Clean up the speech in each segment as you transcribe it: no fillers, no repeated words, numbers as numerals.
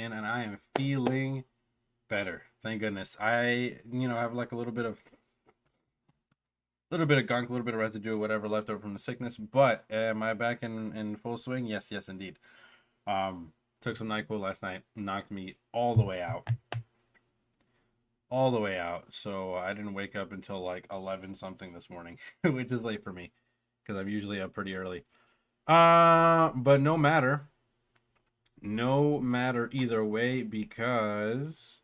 in, and I am feeling better. Thank goodness. I, have like a little bit of gunk, a little bit of residue, whatever left over from the sickness. But am I back in full swing? Yes, yes, indeed. Took some NyQuil last night, knocked me all the way out. All the way out. So I didn't wake up until like 11 something this morning, which is late for me because I'm usually up pretty early. But no matter. No matter either way because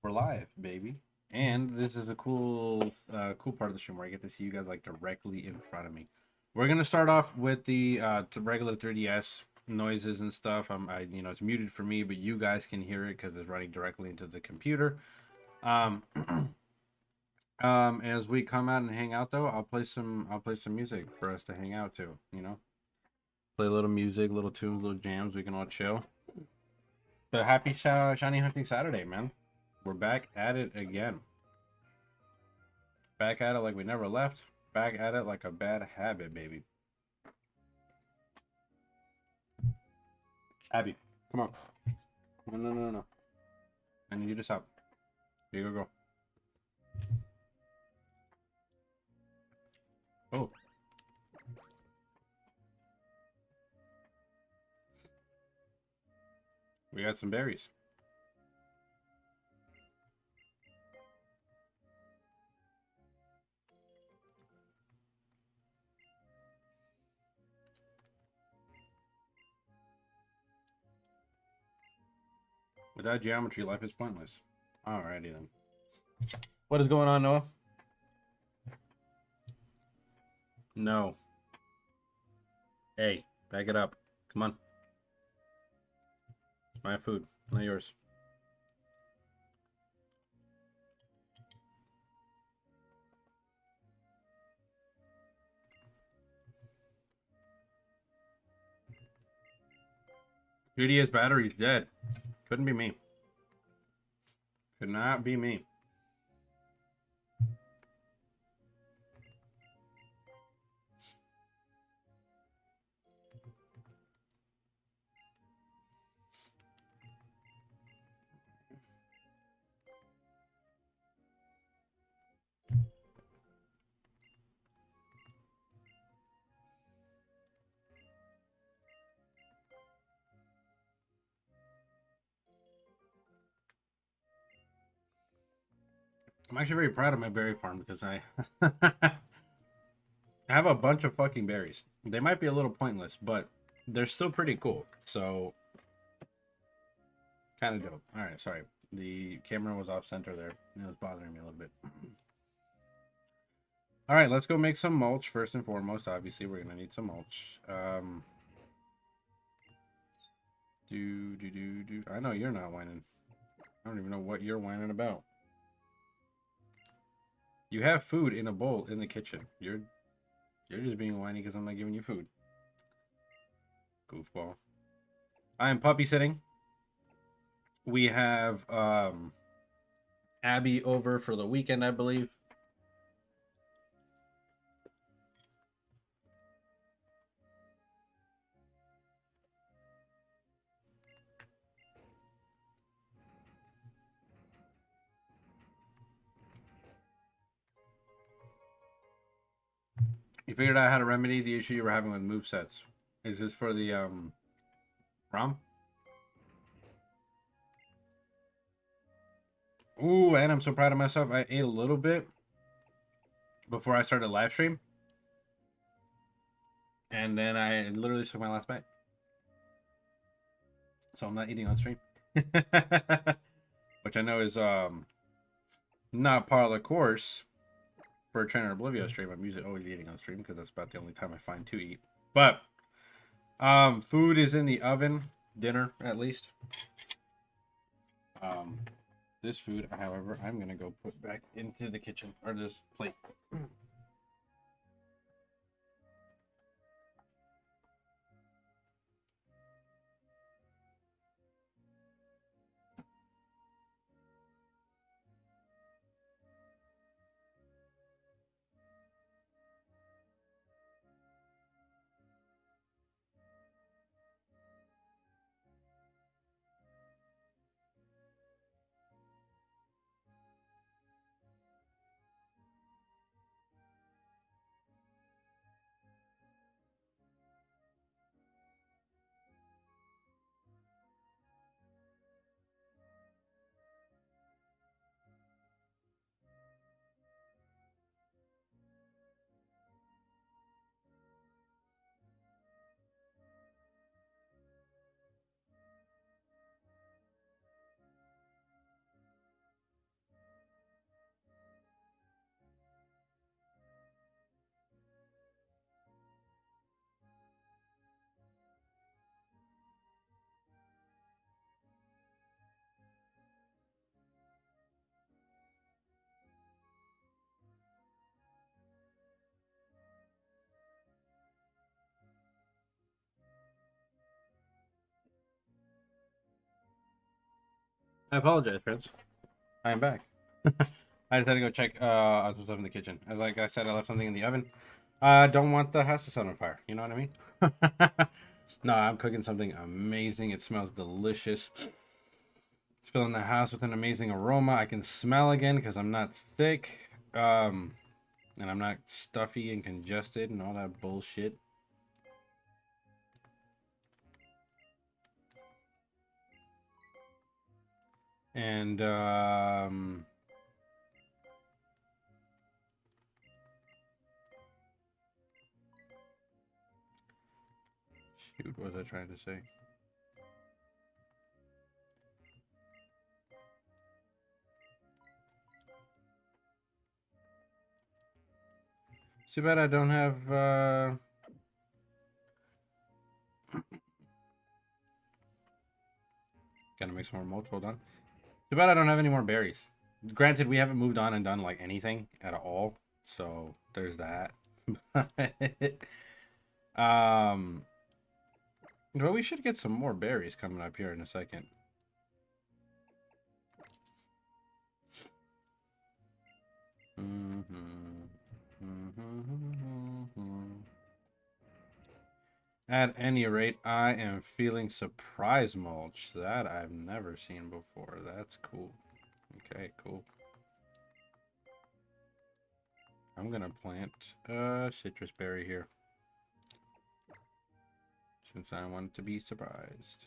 we're live, baby. And this is a cool part of the stream where I get to see you guys like directly in front of me. We're gonna start off with the regular 3DS noises and stuff. It's muted for me, but you guys can hear it because it's running directly into the computer. As we come out and hang out, though, I'll play some music for us to hang out to. Play a little music, little tunes, little jams. We can all chill. But happy shiny hunting Saturday, man. We're back at it again. Back at it like we never left. Back at it like a bad habit, baby. Abby, come on. No. I need you to stop. Here you go. Oh. We got some berries. Without geometry, life is pointless. Alrighty then. What is going on, Noah? No. Hey, back it up. Come on. It's my food, not yours. GDS battery's dead. Couldn't be me. Could not be me. I'm actually very proud of my berry farm because I I have a bunch of fucking berries. They might be a little pointless, but they're still pretty cool. So kind of dope. All right, sorry. The camera was off center there. It was bothering me a little bit. All right, let's go make some mulch first and foremost. Obviously, we're gonna need some mulch. I know you're not whining. I don't even know what you're whining about. You have food in a bowl in the kitchen. You're just being whiny because I'm not giving you food. Goofball. I am puppy sitting. We have Abby over for the weekend, I believe. You figured out how to remedy the issue you were having with movesets. Is this for the ROM? Ooh, and I'm so proud of myself. I ate a little bit before I started live stream. And then I literally took my last bite. So I'm not eating on stream. Which I know is not part of the course for a Trainer Oblivio stream. I'm usually always eating on stream because that's about the only time I find to eat. But food is in the oven, dinner at least. This food, however, I'm gonna go put back into the kitchen, or this plate. I apologize, Prince. I am back. I just had to go check on some stuff in the kitchen. As like I said, I left something in the oven. I don't want the house to set on fire. You know what I mean? No, I'm cooking something amazing. It smells delicious. It's filling the house with an amazing aroma. I can smell again because I'm not sick. And I'm not stuffy and congested and all that bullshit. And shoot, what was I trying to say? Too bad I don't have gotta make some more mulch. Hold on. Too bad I don't have any more berries. Granted, we haven't moved on and done like anything at all, so there's that. But we should get some more berries coming up here in a second. At any rate, I am feeling surprise mulch that I've never seen before. That's cool. Okay, cool. I'm gonna plant a citrus berry here, since I want to be surprised.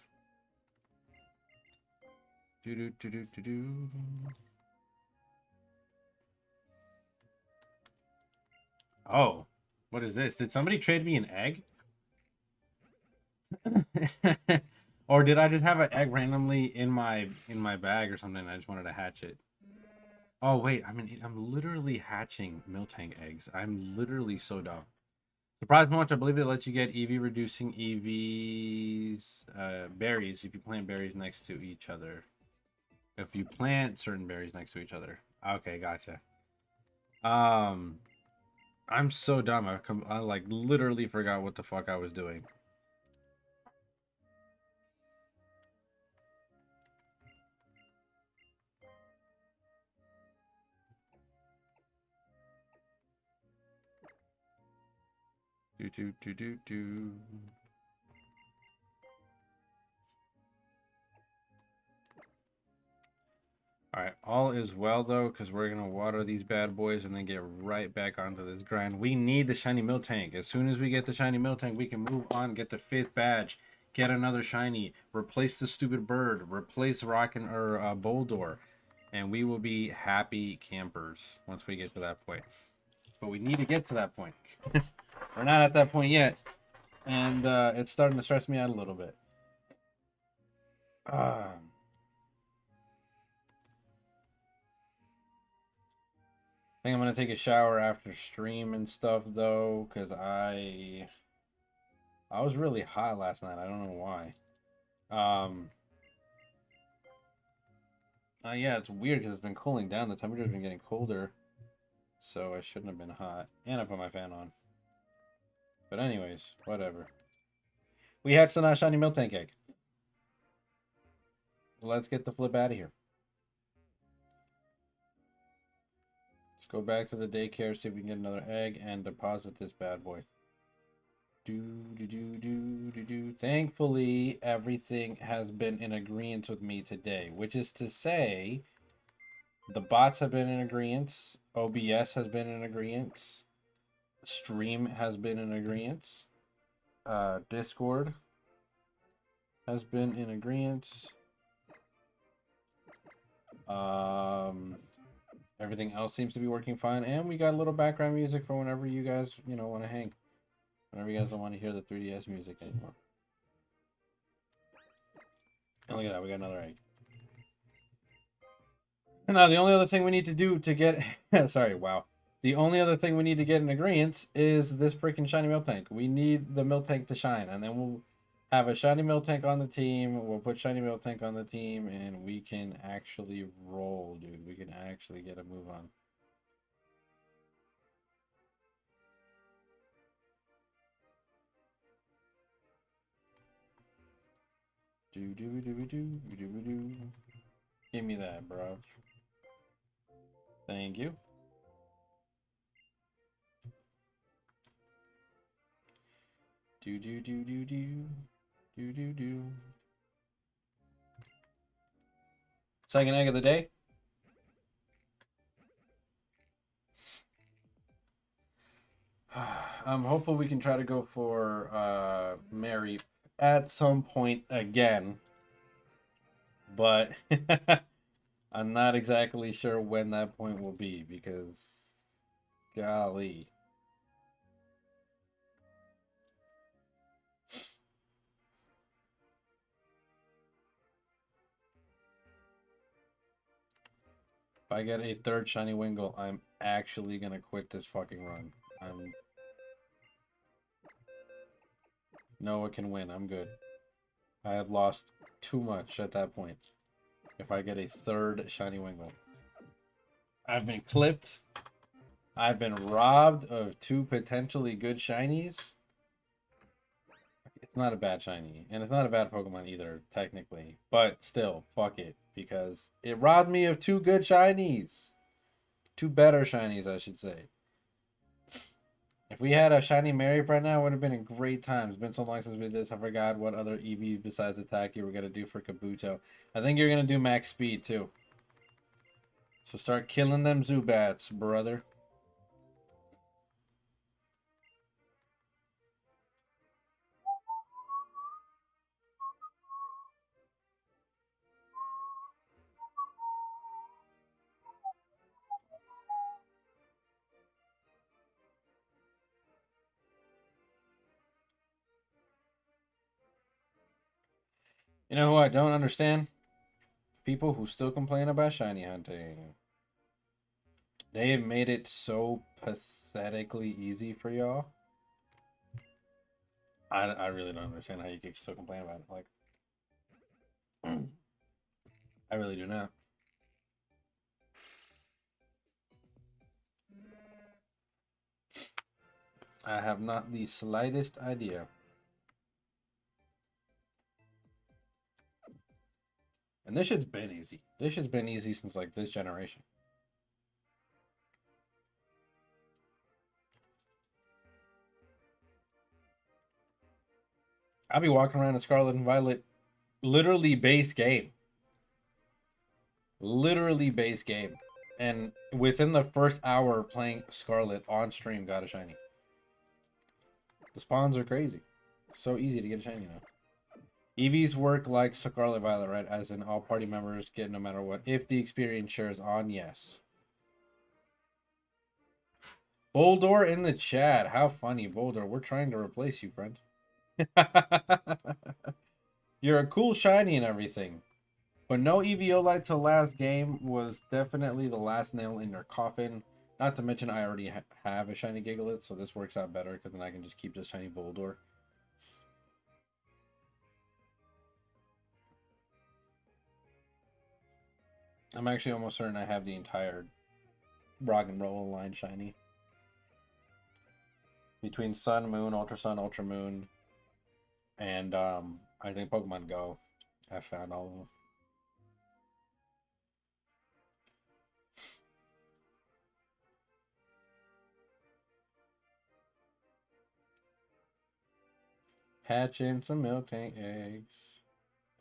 Do do do do do do. Oh, what is this? Did somebody trade me an egg? Or did I just have an egg randomly in my bag or something? I just wanted to hatch it. Oh wait, I'm literally hatching Miltank eggs. I'm literally so dumb. Surprise mulch, I believe it lets you get EV reducing EVs berries if you plant berries next to each other. If you plant certain berries next to each other. Okay, gotcha. I'm so dumb. I like literally forgot what the fuck I was doing. Do do do do do. Alright, all is well though, because we're gonna water these bad boys and then get right back onto this grind. We need the shiny Miltank. As soon as we get the shiny Miltank, we can move on, get the 5th badge, get another shiny, replace the stupid bird, replace Rockin' or Boldor, and we will be happy campers once we get to that point. But we need to get to that point. We're not at that point yet, and it's starting to stress me out a little bit. I think I'm gonna take a shower after stream and stuff though, because I was really hot last night. I don't know why. Yeah, it's weird because it's been cooling down. The temperature's been getting colder, so I shouldn't have been hot. And I put my fan on. But anyways, whatever. We hatched a nice shiny Miltank egg. Let's get the flip out of here. Let's go back to the daycare, see if we can get another egg, and deposit this bad boy. Thankfully, everything has been in agreement with me today, which is to say, the bots have been in agreement, OBS has been in agreement, Stream has been in agreement, Discord has been in agreement. Everything else seems to be working fine, and we got a little background music for whenever you guys, want to hang. Whenever you guys don't want to hear the 3DS music anymore. And look at that, we got another egg. And now the only other thing we need to do to get sorry, wow. The only other thing we need to get in agreement is this freaking shiny Miltank. We need the Miltank to shine, and then we'll have a shiny Miltank on the team. We'll put shiny Miltank on the team, and we can actually roll, dude. We can actually get a move on. Give me that, bro. Thank you. Do do do do do do do do. Second egg of the day. I'm hopeful we can try to go for Mary at some point again, but I'm not exactly sure when that point will be because, golly. If I get a third shiny Wingull, I'm actually gonna quit this fucking run. Noah can win. I'm good. I have lost too much at that point. If I get a third shiny Wingull, I've been clipped. I've been robbed of two potentially good shinies. It's not a bad shiny, and it's not a bad Pokemon either, technically. But still, fuck it, because it robbed me of two good shinies. Two better shinies, I should say. If we had a shiny Mary right now, it would have been a great time. It's been so long since we did this, I forgot what other EV besides attack you were going to do for Kabuto. I think you're going to do max speed, too. So start killing them Zubats, brother. You know who I don't understand? People who still complain about shiny hunting. They have made it so pathetically easy for y'all. I really don't understand how you can still complain about it. Like, I really do not. I have not the slightest idea. And this shit's been easy. This shit's been easy since like this generation. I'll be walking around in Scarlet and Violet, literally base game. Literally base game. And within the first hour playing Scarlet on stream, got a shiny. The spawns are crazy. It's so easy to get a shiny now. EVs work like Scarlet Violet, right? As in all party members get no matter what. If the experience shares on, yes. Boldor in the chat. How funny, Boulder. We're trying to replace you, friend. You're a cool shiny and everything. But no EVO till last game was definitely the last nail in your coffin. Not to mention I already have a shiny Gigalith, so this works out better because then I can just keep this shiny Boldor. I'm actually almost certain I have the entire Rock and Roll line shiny. Between Sun, Moon, Ultra Sun, Ultra Moon, and I think Pokemon Go, I found all of them. Hatching some Miltank eggs.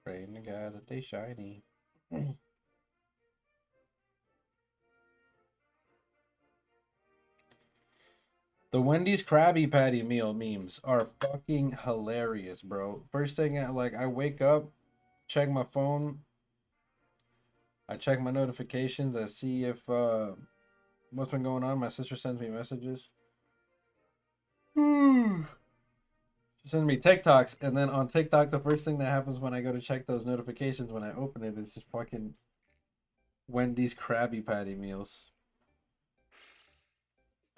Praying to God that they shiny. The Wendy's Krabby Patty meal memes are fucking hilarious, bro. First thing, I wake up, check my phone, I check my notifications, I see if what's been going on. My sister sends me messages. She sends me TikToks, and then on TikTok, the first thing that happens when I go to check those notifications when I open it is just fucking Wendy's Krabby Patty meals.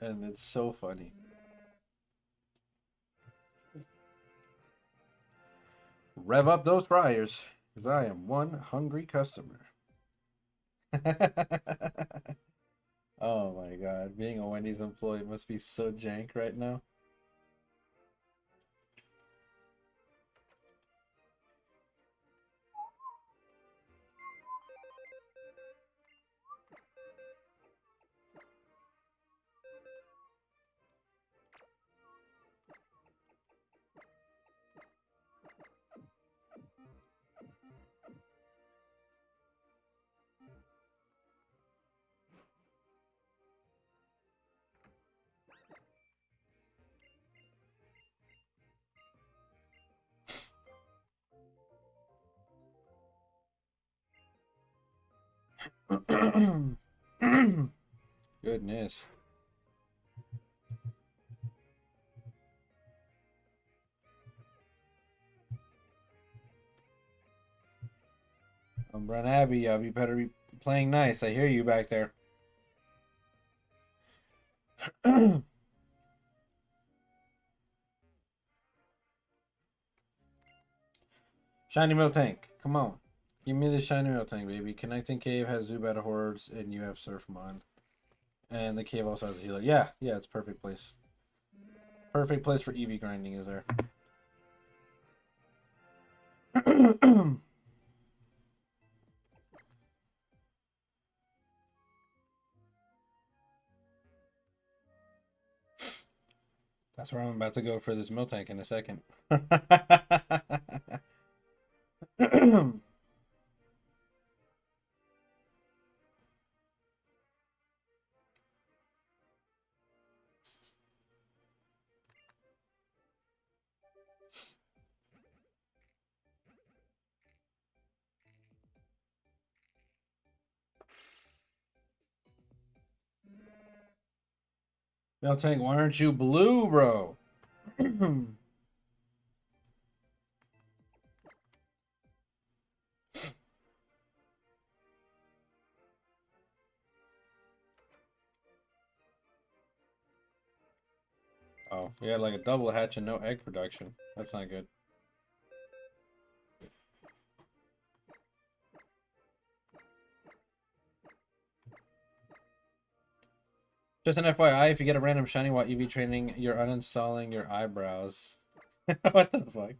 And it's so funny. Rev up those fryers, because I am one hungry customer. Oh my god, being a Wendy's employee must be so jank right now. Goodness. Brent Abbey, you better be playing nice. I hear you back there. Shiny Miltank, come on. Give me the Shiny Miltank, baby. Connecting Cave has Zubat Hordes, and you have Surfmon. And the cave also has a healer. Yeah, it's perfect place. Perfect place for EV grinding is there. That's where I'm about to go for this Miltank in a second. Miltank, why aren't you blue, bro? Oh, we had like a double hatch and no egg production. That's not good. Just an FYI, if you get a random shiny while EV training, you're uninstalling your eyebrows. What the fuck?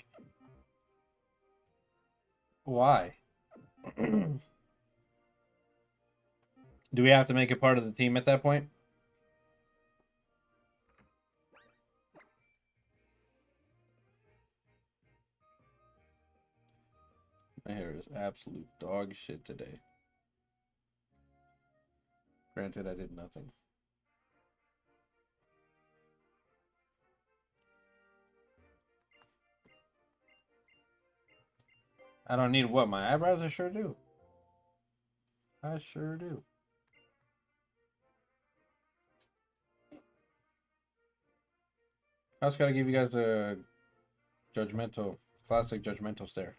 Why? Do we have to make it part of the team at that point? My hair is absolute dog shit today. Granted, I did nothing. I don't need what? My eyebrows? I sure do. I sure do. I just gotta give you guys a classic judgmental stare.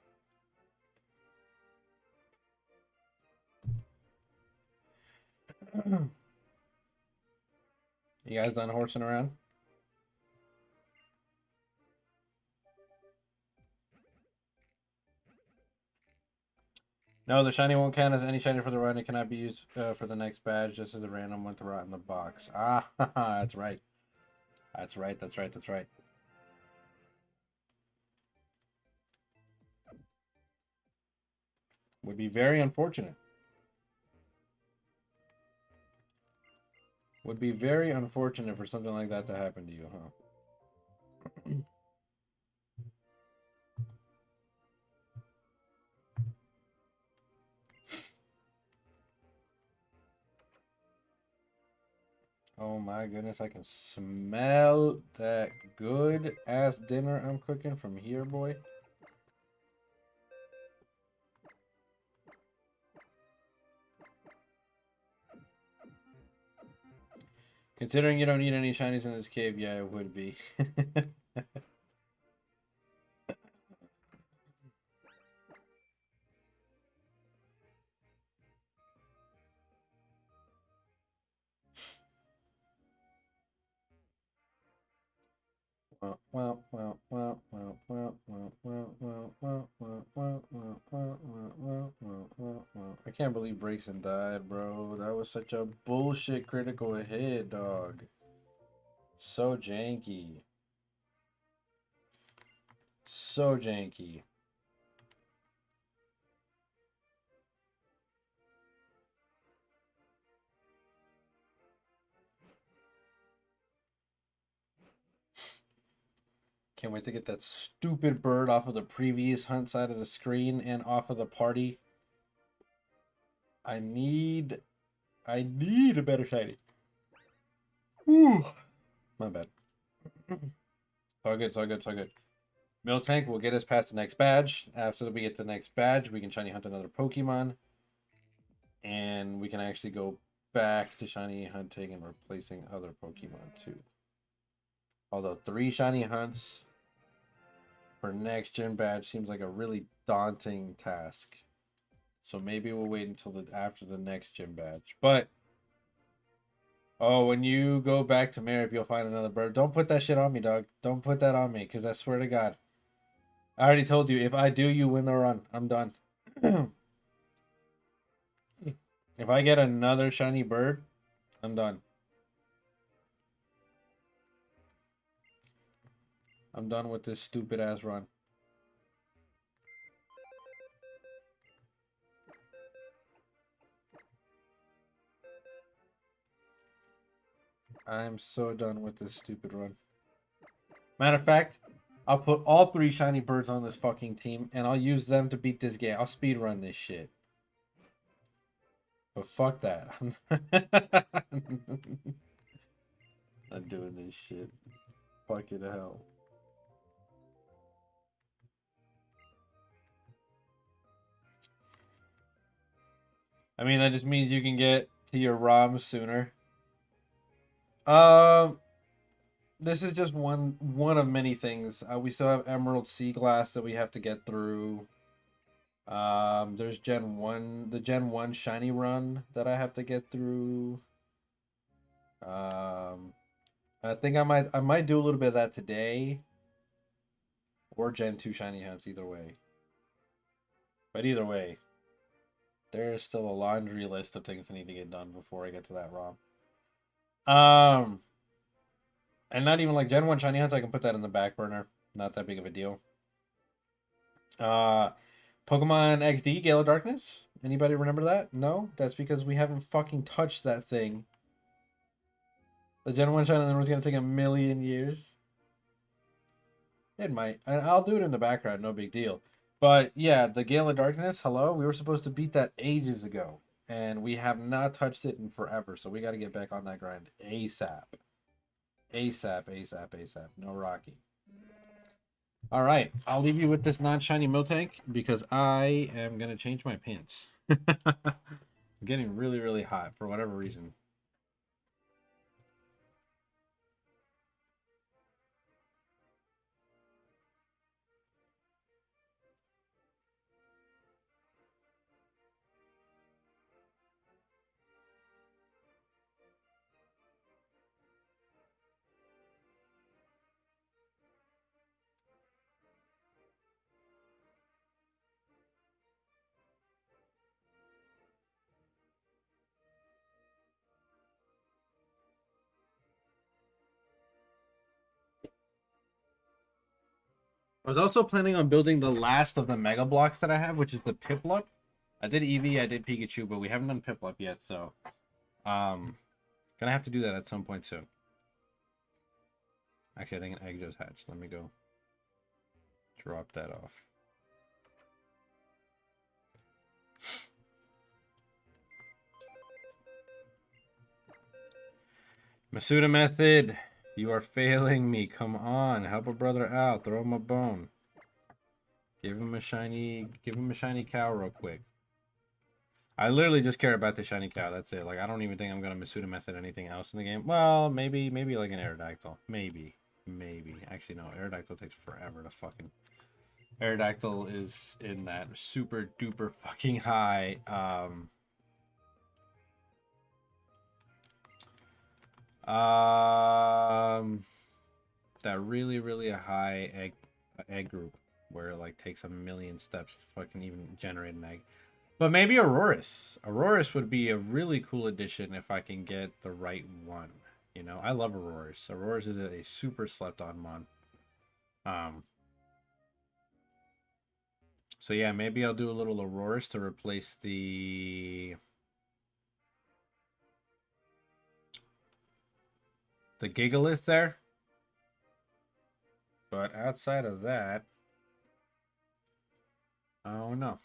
You guys done horsing around? No, the shiny won't count as any shiny for the run. It cannot be used for the next badge. Just as a random one to rot in the box. Ah, that's right. That's right. That's right. That's right. Would be very unfortunate. Would be very unfortunate for something like that to happen to you, huh? Oh my goodness, I can smell that good ass dinner I'm cooking from here, boy. Considering you don't need any shinies in this cave, yeah, it would be. I can't believe Braxton died, bro. That was such a bullshit critical hit, dog. So janky. So janky. Can't wait to get that stupid bird off of the previous hunt side of the screen and off of the party. I need a better shiny. Whew. My bad. It's all good, it's all good, it's all good. Miltank will get us past the next badge. After we get the next badge, we can shiny hunt another Pokemon. And we can actually go back to shiny hunting and replacing other Pokemon too. Although 3 shiny hunts for next gen badge seems like a really daunting task. So maybe we'll wait until after the next gym badge. But oh, when you go back to Marip, you'll find another bird. Don't put that shit on me, dog. Don't put that on me, because I swear to God. I already told you, if I do, you win the run. I'm done. If I get another shiny bird, I'm done. I'm done with this stupid ass run. I'm so done with this stupid run. Matter of fact, I'll put all 3 shiny birds on this fucking team, and I'll use them to beat this game. I'll speed run this shit. But fuck that. Not doing this shit. Fuck it hell. I mean, that just means you can get to your ROM sooner. This is just one of many things. We still have Emerald Sea Glass that we have to get through. There's Gen 1, the Gen 1 shiny run that I have to get through. I think I might do a little bit of that today. Or Gen 2 shiny hunts, either way. But either way, there is still a laundry list of things I need to get done before I get to that ROM. And not even like Gen 1 shiny hunts, I can put that in the back burner. Not that big of a deal. Pokemon XD, Gale of Darkness. Anybody remember that? No? That's because we haven't fucking touched that thing. The Gen 1 shiny was going to take a million years. It might. And I'll do it in the background, no big deal. But yeah, the Gale of Darkness, hello? We were supposed to beat that ages ago. And we have not touched it in forever. So we got to get back on that grind ASAP. ASAP. No Rocky. All right. I'll leave you with this non-shiny Miltank because I am going to change my pants. I'm getting really, really hot for whatever reason. I was also planning on building the last of the Mega Blocks that I have, which is the Piplup. I did Eevee, I did Pikachu, but we haven't done Piplup yet, so gonna have to do that at some point soon. Actually, I think an egg just hatched. Let me go drop that off. Masuda method, you are failing me. Come on, help a brother out. Throw him a bone. Give him a shiny cow real quick. I literally just care about the shiny cow. That's it. Like, I don't even think I'm gonna Masuda method anything else in the game. Well, maybe like an Aerodactyl. Maybe. Actually, no. Aerodactyl takes forever to fucking. Aerodactyl is in that super duper fucking high. That really high egg group where it like takes a million steps to fucking even generate an egg. But maybe Aurorus. Aurorus would be a really cool addition if I can get the right one. You know, I love Aurorus. Aurorus is a super slept on mon. So yeah, maybe I'll do a little Aurorus to replace the Gigalith there. But outside of that, oh no.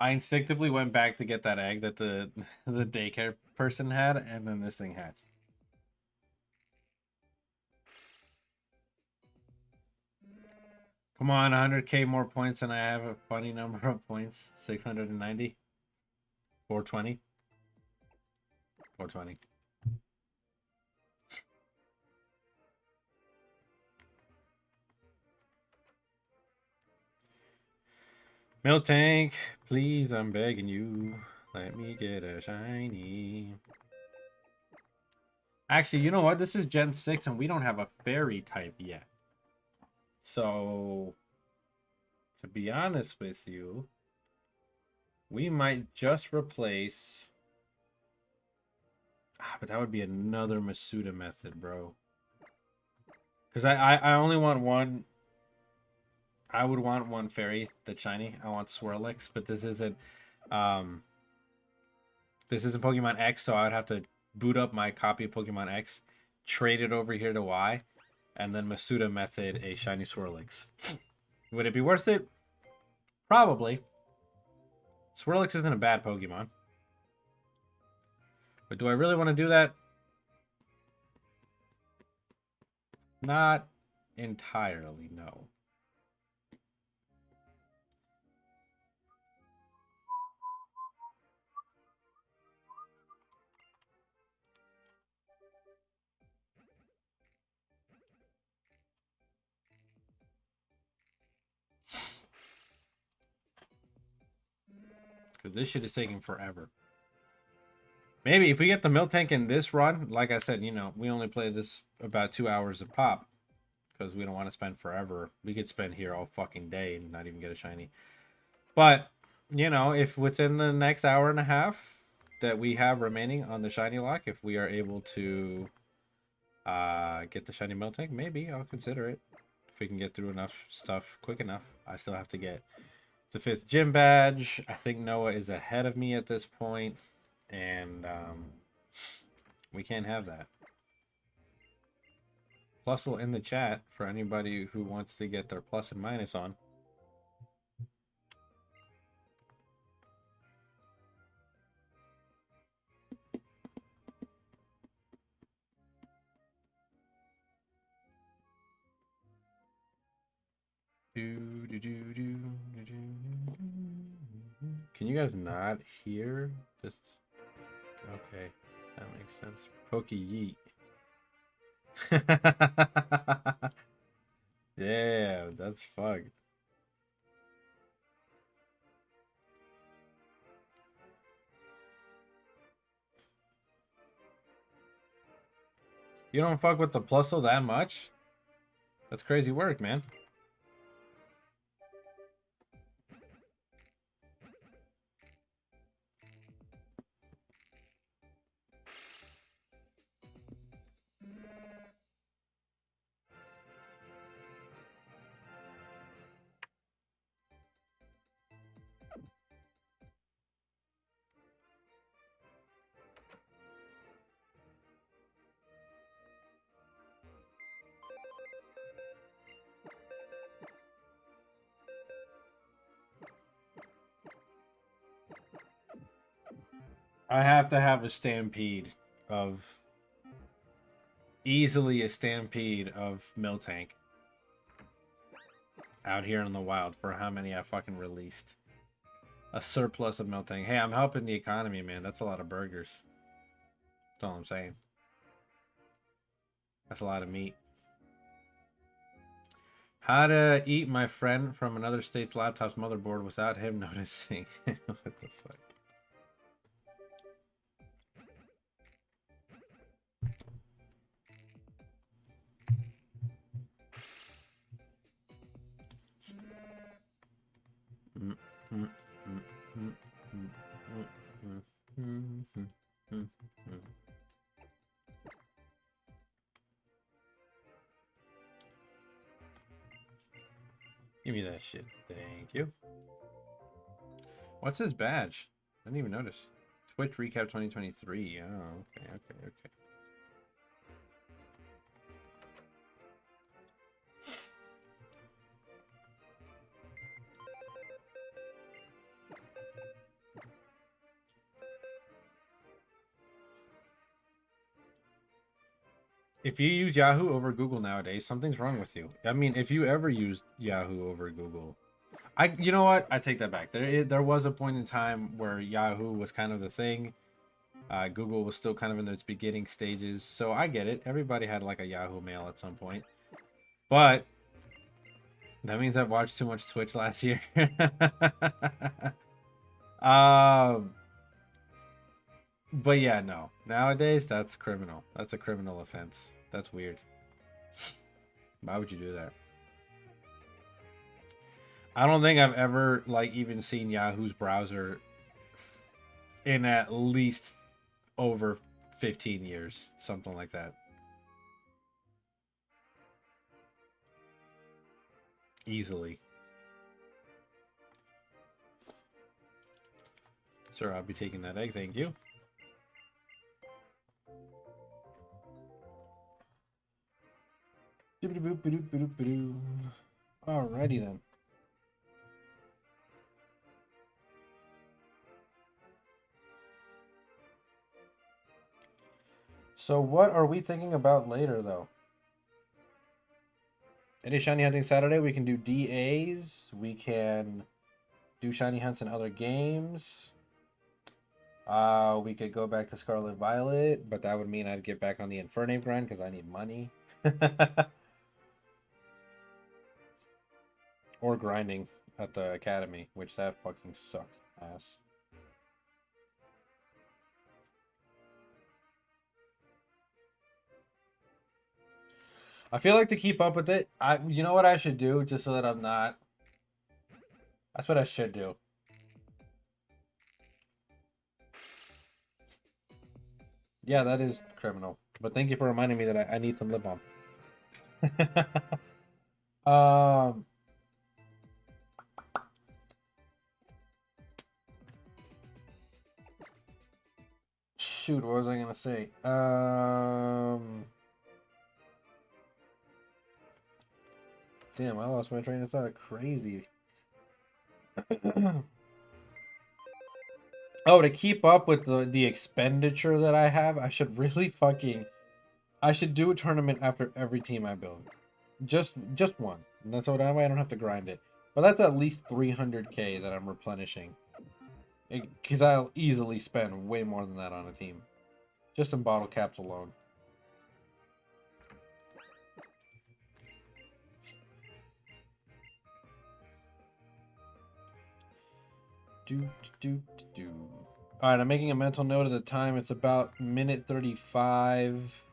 I instinctively went back to get that egg that the the daycare person had, and then this thing hatched. Come on, 100k more points and I have a funny number of points. 690. 420. 420. Miltank, please, I'm begging you. Let me get a shiny. Actually, you know what? This is Gen 6 and we don't have a fairy type yet. So, to be honest with you, we might just replace... but that would be another Masuda method, bro. Because I only want one... I would want one fairy that's shiny. I want Swirlix, but this isn't Pokemon X, so I would have to boot up my copy of Pokemon X, trade it over here to Y, and then Masuda method a shiny Swirlix. Would it be worth it? Probably. Swirlix isn't a bad Pokemon. But do I really want to do that? Not entirely, no. Because this shit is taking forever. Maybe if we get the Miltank in this run, like I said, you know, we only play this about 2 hours a pop. Because we don't want to spend forever. We could spend here all fucking day and not even get a shiny. But, you know, if within the next hour and a half that we have remaining on the shiny lock, if we are able to get the shiny Miltank, maybe I'll consider it. If we can get through enough stuff quick enough. I still have to get the 5th gym badge. I think Noah is ahead of me at this point, and we can't have that. Plusle in the chat for anybody who wants to get their plus and minus on. Can you guys not hear? Just okay, that makes sense. Poke yeet. Damn, that's fucked. You don't fuck with the Plusle that much? That's crazy work, man. I have to have a stampede of... easily a stampede of Miltank. Out here in the wild for how many I fucking released. A surplus of Miltank. Hey, I'm helping the economy, man. That's a lot of burgers. That's all I'm saying. That's a lot of meat. How to eat my friend from another state's laptop's motherboard without him noticing. What the fuck? Give me that shit. Thank you. What's his badge? I didn't even notice. Twitch Recap 2023. Oh, okay. If you use Yahoo over Google nowadays, something's wrong with you. I mean, if you ever used Yahoo over Google, you know what? I take that back. There was a point in time where Yahoo was kind of the thing. Google was still kind of in its beginning stages, so I get it. Everybody had like a Yahoo Mail at some point, but that means I've watched too much Twitch last year. um, but yeah, no. Nowadays, that's criminal. That's a criminal offense. That's weird. Why would you do that? I don't think I've ever like even seen Yahoo's browser in at least over 15 years, something like that. Easily. Sir, I'll be taking that egg, thank you. Alrighty then. So what are we thinking about later, though? Any shiny hunting Saturday? We can do DAs. We can do shiny hunts in other games. We could go back to Scarlet Violet, but that would mean I'd get back on the Infernape grind because I need money. Or grinding at the academy, which that fucking sucks ass. I feel like to keep up with it, you know what I should do just so that I'm not. That's what I should do. Yeah, that is criminal. But thank you for reminding me that I need some lip balm. Shoot, what was I gonna say? Damn, I lost my train of thought. Crazy. Oh, to keep up with the expenditure that I have, I should really I should do a tournament after every team I build. Just one. And that's what I don't have to grind it. But that's at least 300k that I'm replenishing. Because I'll easily spend way more than that on a team. Just in bottle caps alone. Alright, I'm making a mental note of the time. It's about minute 35.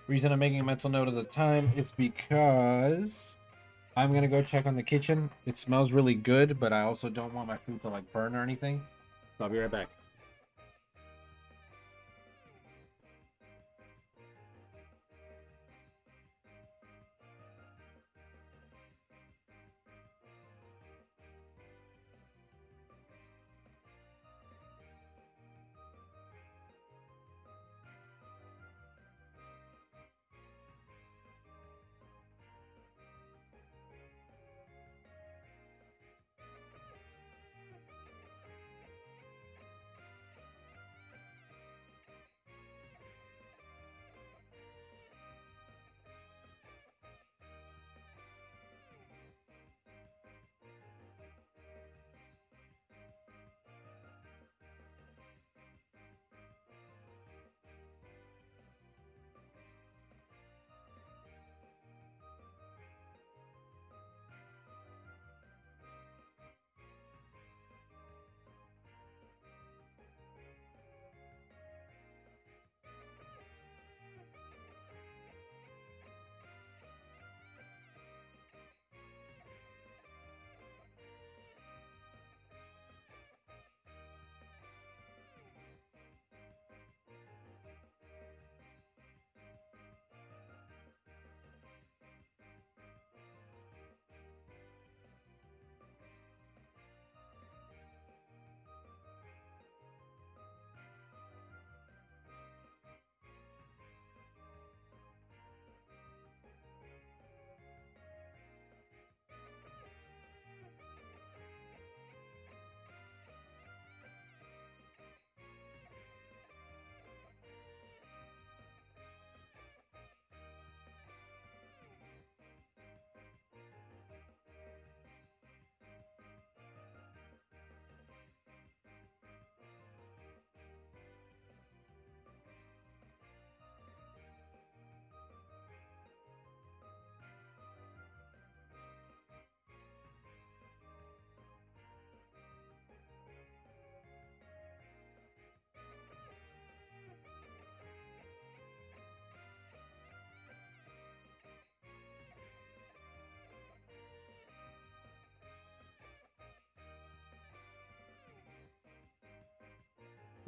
Reason I'm making a mental note of the time is because I'm gonna go check on the kitchen. It smells really good, but I also don't want my food to like burn or anything. So I'll be right back.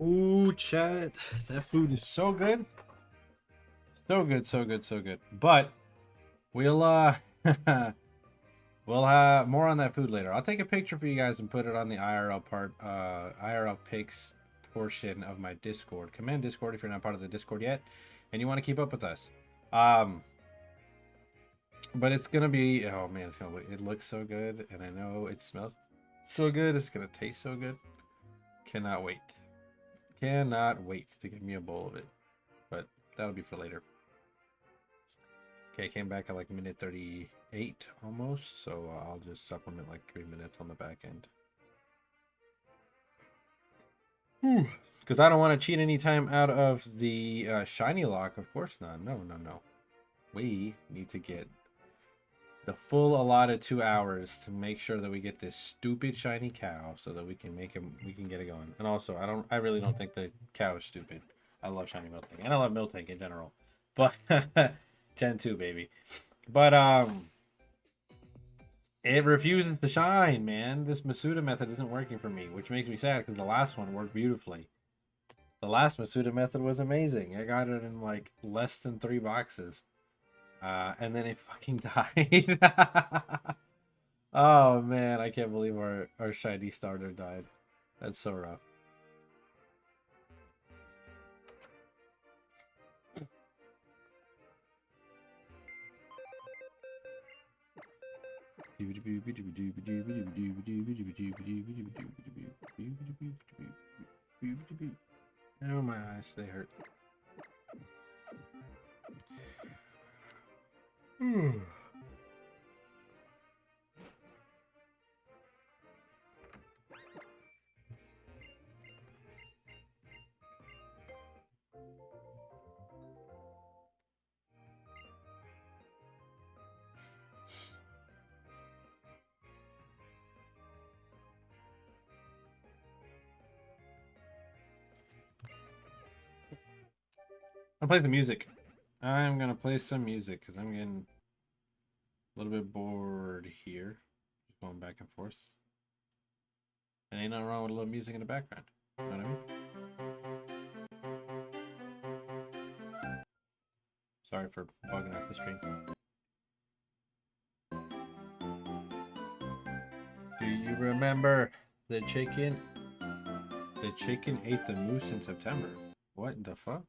Ooh, chat. That food is so good. So good, so good, so good. But we'll we'll have more on that food later. I'll take a picture for you guys and put it on the IRL IRL pics portion of my Discord. Come in Discord if you're not part of the Discord yet and you want to keep up with us. But it's gonna be, oh man, it looks so good, and I know it smells so good. It's gonna taste so good. Cannot wait. Cannot wait to get me a bowl of it. But that'll be for later. Okay, came back at like minute 38 almost, so I'll just supplement like 3 minutes on the back end. Because I don't want to cheat any time out of the shiny lock. Of course not. No, no, no. We need to get the full allotted 2 hours to make sure that we get this stupid shiny cow so that we can get it going. And also, I really don't think the cow is stupid. I love shiny Miltank, and I love Miltank in general. But Gen 2, baby. But it refuses to shine, man. This Masuda method isn't working for me, which makes me sad because the last one worked beautifully. The last Masuda method was amazing. I got it in like less than 3 boxes. And then it fucking died. Oh man, I can't believe our shiny starter died. That's so rough. Oh, my eyes, they hurt. I'll play some music. I'm gonna play some music because I'm getting a little bit bored here. Just going back and forth. And ain't nothing wrong with a little music in the background. You know what I mean? Sorry for bugging out the stream. Do you remember the chicken? The chicken ate the moose in September. What the fuck?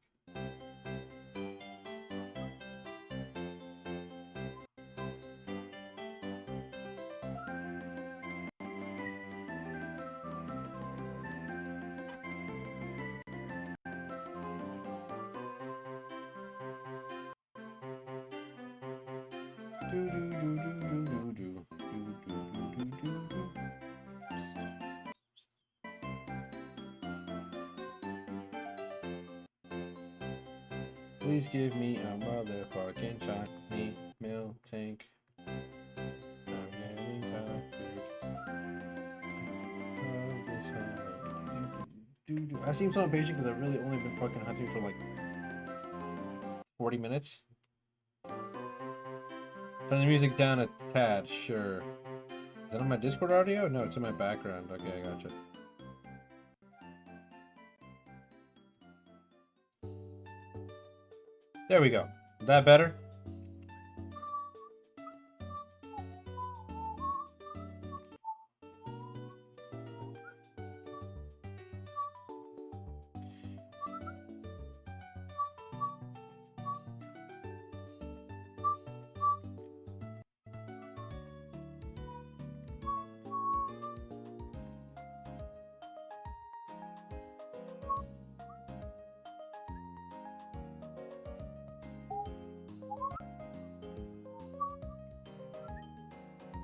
Please give me a motherfucking shiny Miltank. I'm getting tired. I seem so impatient because I've really only been fucking hunting for like 40 minutes. Turn the music down a tad, sure. Is that on my Discord audio? No, it's in my background. Okay, I gotcha. There we go. Is that better?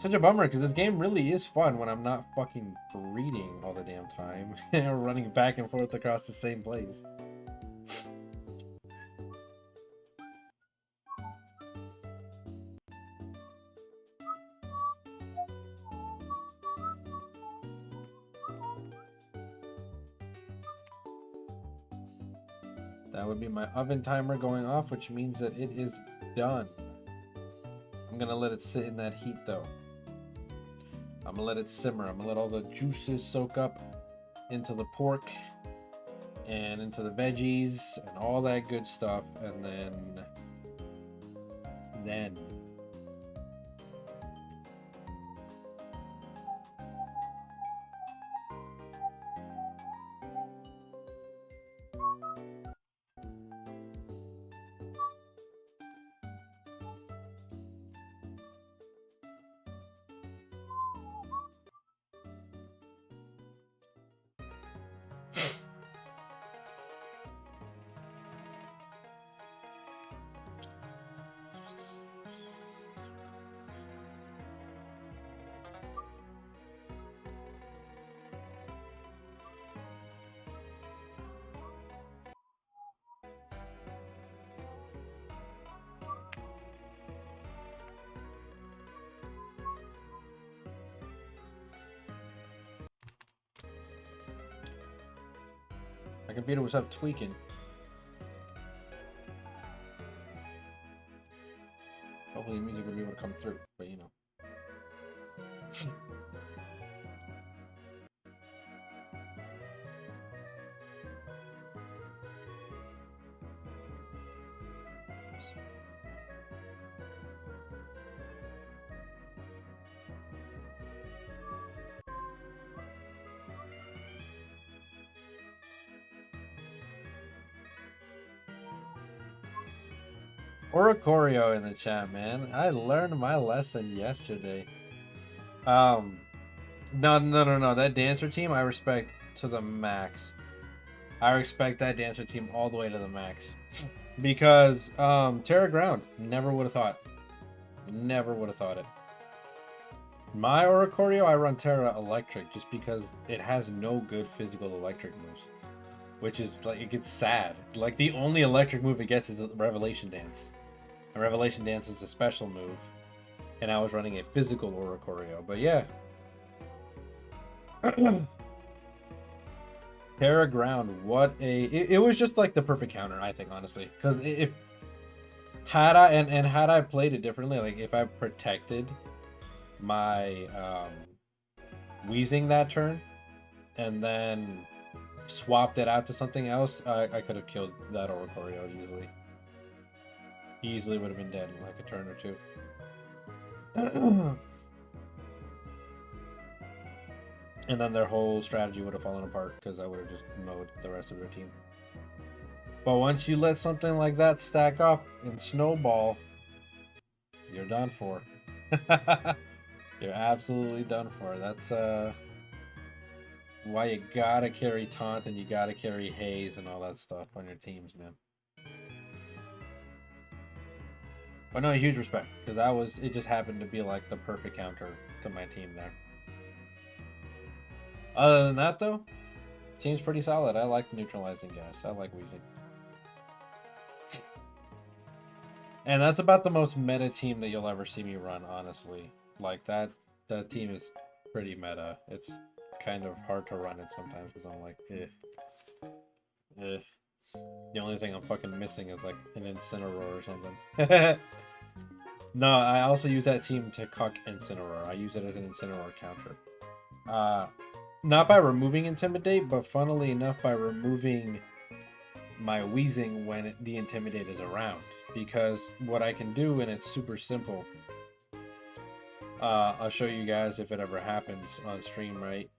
Such a bummer because this game really is fun when I'm not fucking breeding all the damn time and running back and forth across the same place. That would be my oven timer going off, which means that it is done. I'm gonna let it sit in that heat though. I'm gonna let it simmer. I'm gonna let all the juices soak up into the pork. and into the veggies and all that good stuff, and then my computer was up tweaking. Hopefully the music would be able to come through, but you know. Oricorio in the chat, man. I learned my lesson yesterday. No. That dancer team I respect to the max. I respect that dancer team all the way to the max. Because Terra Ground, never would have thought. Never would have thought it. My Oricorio, I run Terra Electric just because it has no good physical electric moves. Which is like, it gets sad. Like the only electric move it gets is a Revelation Dance. A Revelation Dance is a special move. And I was running a physical Oricorio. But yeah. Terra Ground, what a... It was just like the perfect counter, I think, honestly. Because if... Had I played it differently, like if I protected my Wheezing that turn, and then swapped it out to something else, I could have killed that Oricorio easily. Easily would have been dead in like a turn or two. And then their whole strategy would have fallen apart because I would have just mowed the rest of their team. But once you let something like that stack up and snowball, you're done for. You're absolutely done for. That's why you gotta carry Taunt and you gotta carry Haze and all that stuff on your teams, man. But no, huge respect, because it just happened to be like the perfect counter to my team there. Other than that, though, team's pretty solid. I like neutralizing gas. I like Wheezing. And that's about the most meta team that you'll ever see me run, honestly. Like, that team is pretty meta. It's kind of hard to run it sometimes, because I'm like, eh. The only thing I'm fucking missing is, like, an Incineroar or something. No, I also use that team to cuck Incineroar. I use it as an Incineroar counter. Not by removing Intimidate, but funnily enough, by removing my Wheezing when the Intimidate is around. Because what I can do, and it's super simple, I'll show you guys if it ever happens on stream, right?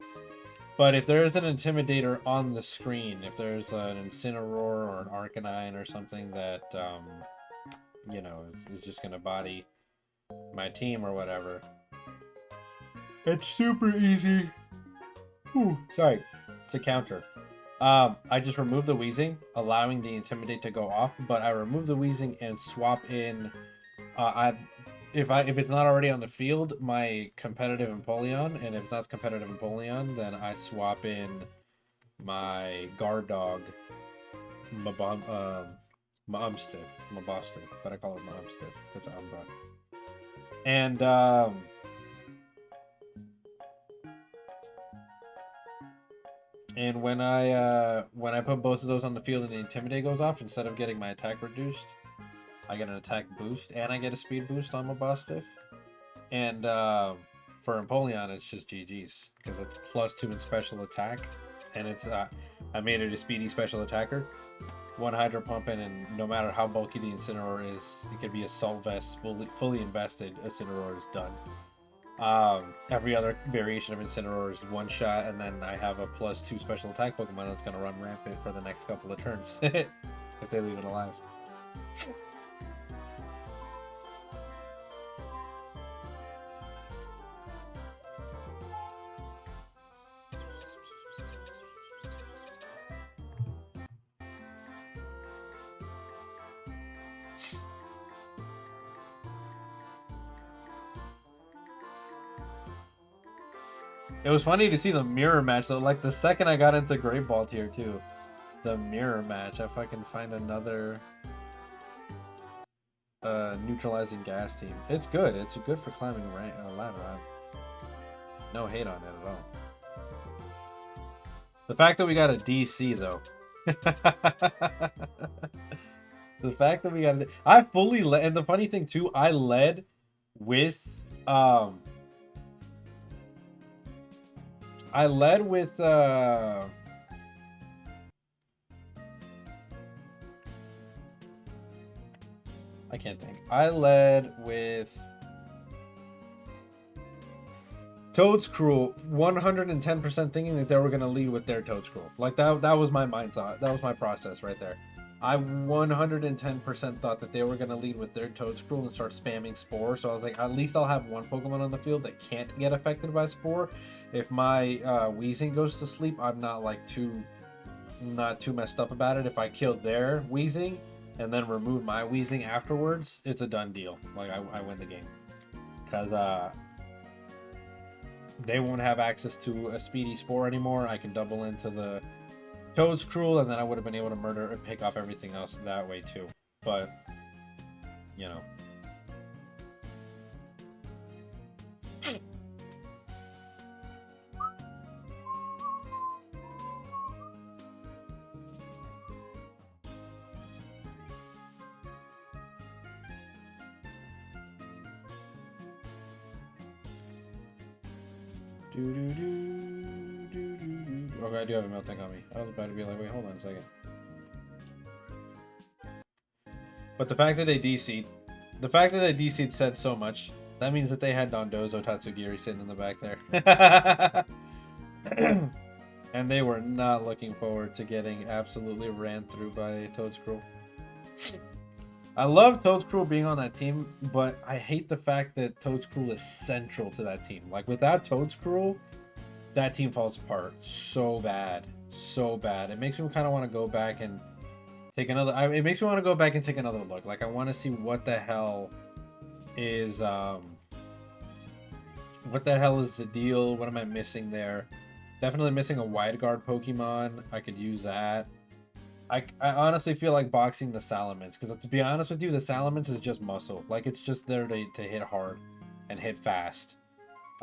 But if there is an Intimidator on the screen, if there's an Incineroar or an Arcanine or something that, you know, is just going to body my team or whatever, it's super easy. Ooh, sorry, it's a counter. I just remove the Wheezing, allowing the Intimidate to go off, but I remove the Wheezing and swap in, if it's not already on the field, my competitive Empoleon, and if it's not competitive Empoleon, then I swap in my Guard Dog, Mabosstiff, but I call it Mabosstiff because I'm Umbra. And when I put both of those on the field and the Intimidate goes off, instead of getting my attack reduced, I get an attack boost and I get a speed boost on Mabosstiff. And for Empoleon, it's just GG's because it's +2 in special attack and it's I made it a speedy special attacker. One Hydro Pump in, and no matter how bulky the Incineroar is, it could be Assault Vest, fully invested, Incineroar is done. Every other variation of Incineroar is one shot, and then I have a +2 special attack Pokemon that's going to run rampant for the next couple of turns, if they leave it alive. It was funny to see the mirror match though. Like the second I got into Great Ball tier 2, the mirror match. If I can find another neutralizing gas team, it's good. It's good for climbing a ladder. No hate on it at all. The fact that we got a DC though. The fact that we got I fully led, and the funny thing too, I led with I can't think. I led with Toadscruel 110% thinking that they were going to lead with their Toadscruel. Like that was my mind thought. That was my process right there. I 110% thought that they were going to lead with their Toadscruel and start spamming Spore. So I was like, at least I'll have one Pokemon on the field that can't get affected by Spore. If my Weezing goes to sleep, I'm not like too messed up about it. If I kill their Weezing and then remove my Weezing afterwards, it's a done deal. Like I win the game. Because they won't have access to a speedy Spore anymore. I can double into the Toadscruel, and then I would have been able to murder and pick off everything else that way too. But, you know. Okay, I do have a Melting on me. I was about to be like, wait, hold on a second. But the fact that they DC'd said so much. That means that they had Dondozo Tatsugiri sitting in the back there. And they were not looking forward to getting absolutely ran through by Toadscruel. I love Toadscruel being on that team, but I hate the fact that Toadscruel is central to that team. Like, without Toadscruel, that team falls apart so bad. So bad. It makes me kind of want to go back and take another... it makes me want to go back and take another look. Like, I want to see what the hell is... what the hell is the deal? What am I missing there? Definitely missing a wide guard Pokemon. I could use that. I honestly feel like boxing the Salamence, because to be honest with you, the Salamence is just muscle. Like, it's just there to hit hard and hit fast.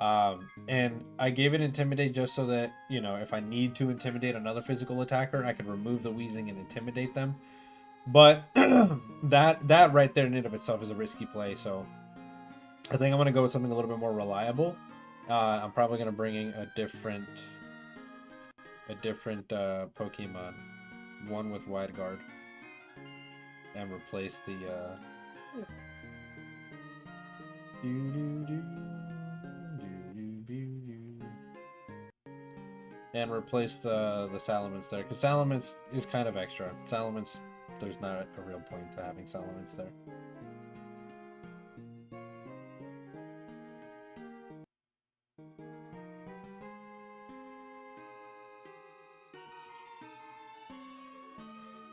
And I gave it Intimidate just so that, you know, if I need to intimidate another physical attacker, I can remove the Weezing and intimidate them. But that right there in and of itself is a risky play, so I think I'm going to go with something a little bit more reliable. I'm probably going to bring in a different Pokemon. One with wide guard, and replace the and replace the Salamence there, because Salamence is kind of extra. Salamence, there's not a real point to having Salamence there.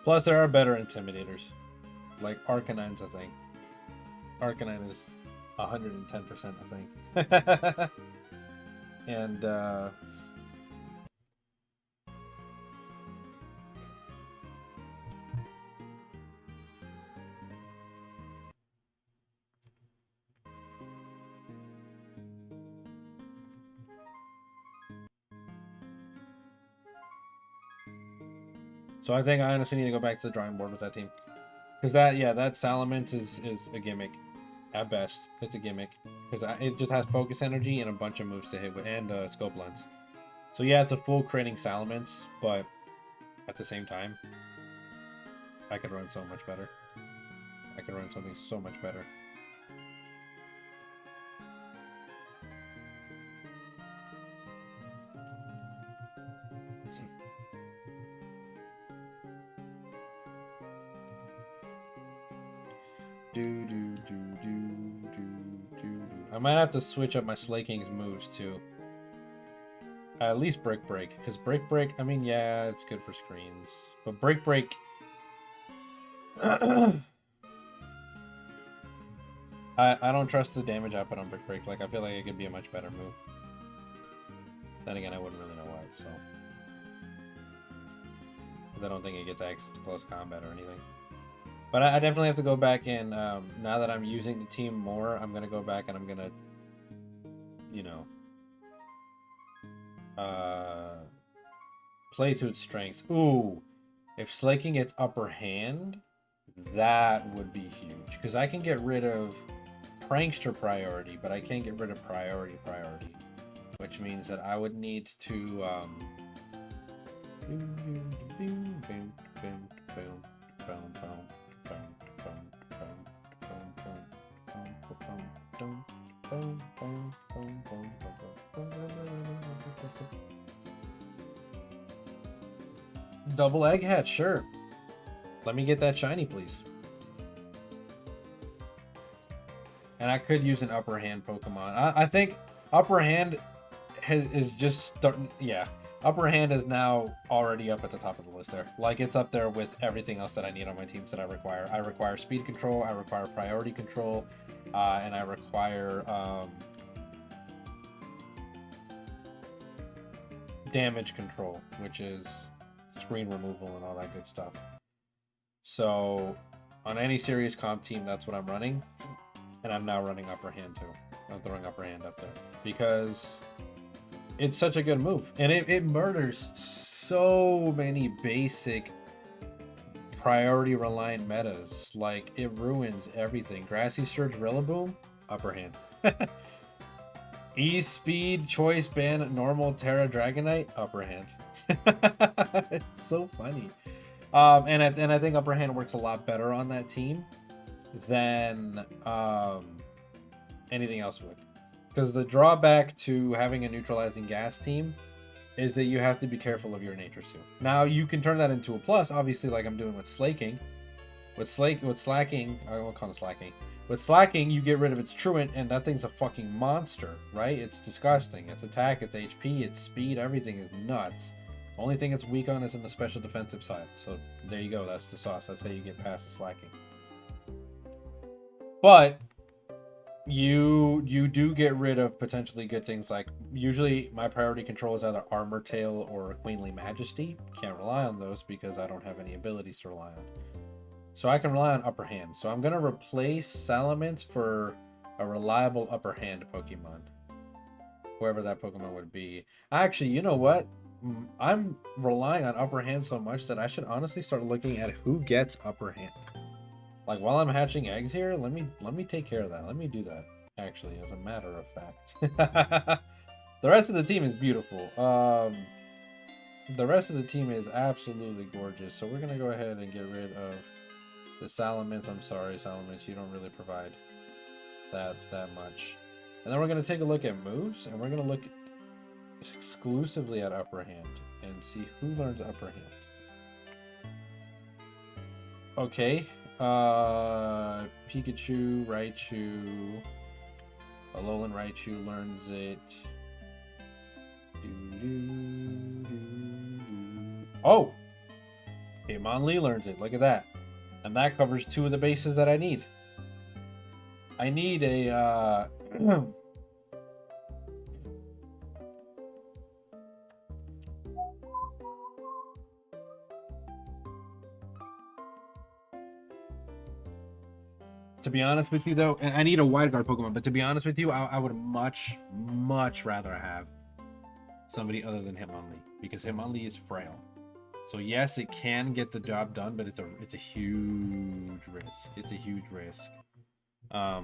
Plus, there are better Intimidators, like Arcanine's, I think. Arcanine is 110%, I think. And, so I think I honestly need to go back to the drawing board with that team. Because that Salamence is a gimmick. At best, it's a gimmick. Because it just has Focus Energy and a bunch of moves to hit with, and Scope Lens. So yeah, it's a full critting Salamence, but at the same time, I could run so much better. I could run something so much better. I might have to switch up my Slaking's moves too. At least Brick Break, because Brick Break, I mean, yeah, it's good for screens, but Brick Break. I don't trust the damage output on Brick Break. Like, I feel like it could be a much better move. Then again, I wouldn't really know why, so. Because I don't think it gets access to close combat or anything. But I definitely have to go back and, now that I'm using the team more, I'm going to go back and I'm going to, you know, play to its strengths. Ooh, if Slaking gets upper hand, that would be huge. Because I can get rid of Prankster priority, but I can't get rid of priority. Which means that I would need to, double egg hatch, sure. Let me get that shiny, please. And I could use an upper hand Pokemon. I think upper hand is just starting. Yeah, upper hand is now already up at the top of the list there. Like, it's up there with everything else that I need on my teams that I require. I require speed control, I require priority control, and I require damage control, which is screen removal and all that good stuff. So on any serious comp team, that's what I'm running. And I'm now running upper hand too. I'm throwing upper hand up there because it's such a good move. And it murders so many basic priority reliant metas. Like, it ruins everything. Grassy Surge, Rillaboom, upper hand. E-Speed, Choice Band, Normal, Terra, Dragonite, upper hand. It's so funny. And I think upper hand works a lot better on that team than anything else would. Because the drawback to having a neutralizing gas team is that you have to be careful of your nature too. Now, you can turn that into a plus, obviously, like I'm doing with Slaking. With Slacking, I won't call it Slacking. With Slacking, you get rid of its Truant, and that thing's a fucking monster, right? It's disgusting. Its attack, its HP, its speed, everything is nuts. Only thing it's weak on is in the special defensive side. So there you go. That's the sauce. That's how you get past the Slacking. But you do get rid of potentially good things, like usually my priority control is either Armor Tail or Queenly Majesty. Can't rely on those because I don't have any abilities to rely on. So I can rely on upper hand. So I'm going to replace Salamence for a reliable upper hand Pokemon. Whoever that Pokemon would be. Actually, you know what? I'm relying on upper hand so much that I should honestly start looking at who gets upper hand. Like, while I'm hatching eggs here, let me take care of that. Let me do that, actually, as a matter of fact. The rest of the team is beautiful. The rest of the team is absolutely gorgeous. So we're going to go ahead and get rid of the Salamence. I'm sorry, Salamence, you don't really provide that much. And then we're going to take a look at moves, and we're going to look exclusively at upper hand and see who learns upper hand. Okay. Pikachu, Raichu, Alolan Raichu learns it. Oh! Hitmonlee learns it. Look at that. And that covers 2 of the bases that I need. I need a, to be honest with you, though, and I need a wide guard Pokemon, but to be honest with you, I would much rather have somebody other than Hitmonlee, because Hitmonlee is frail. So yes, it can get the job done, but it's a huge risk. It's a huge risk. Because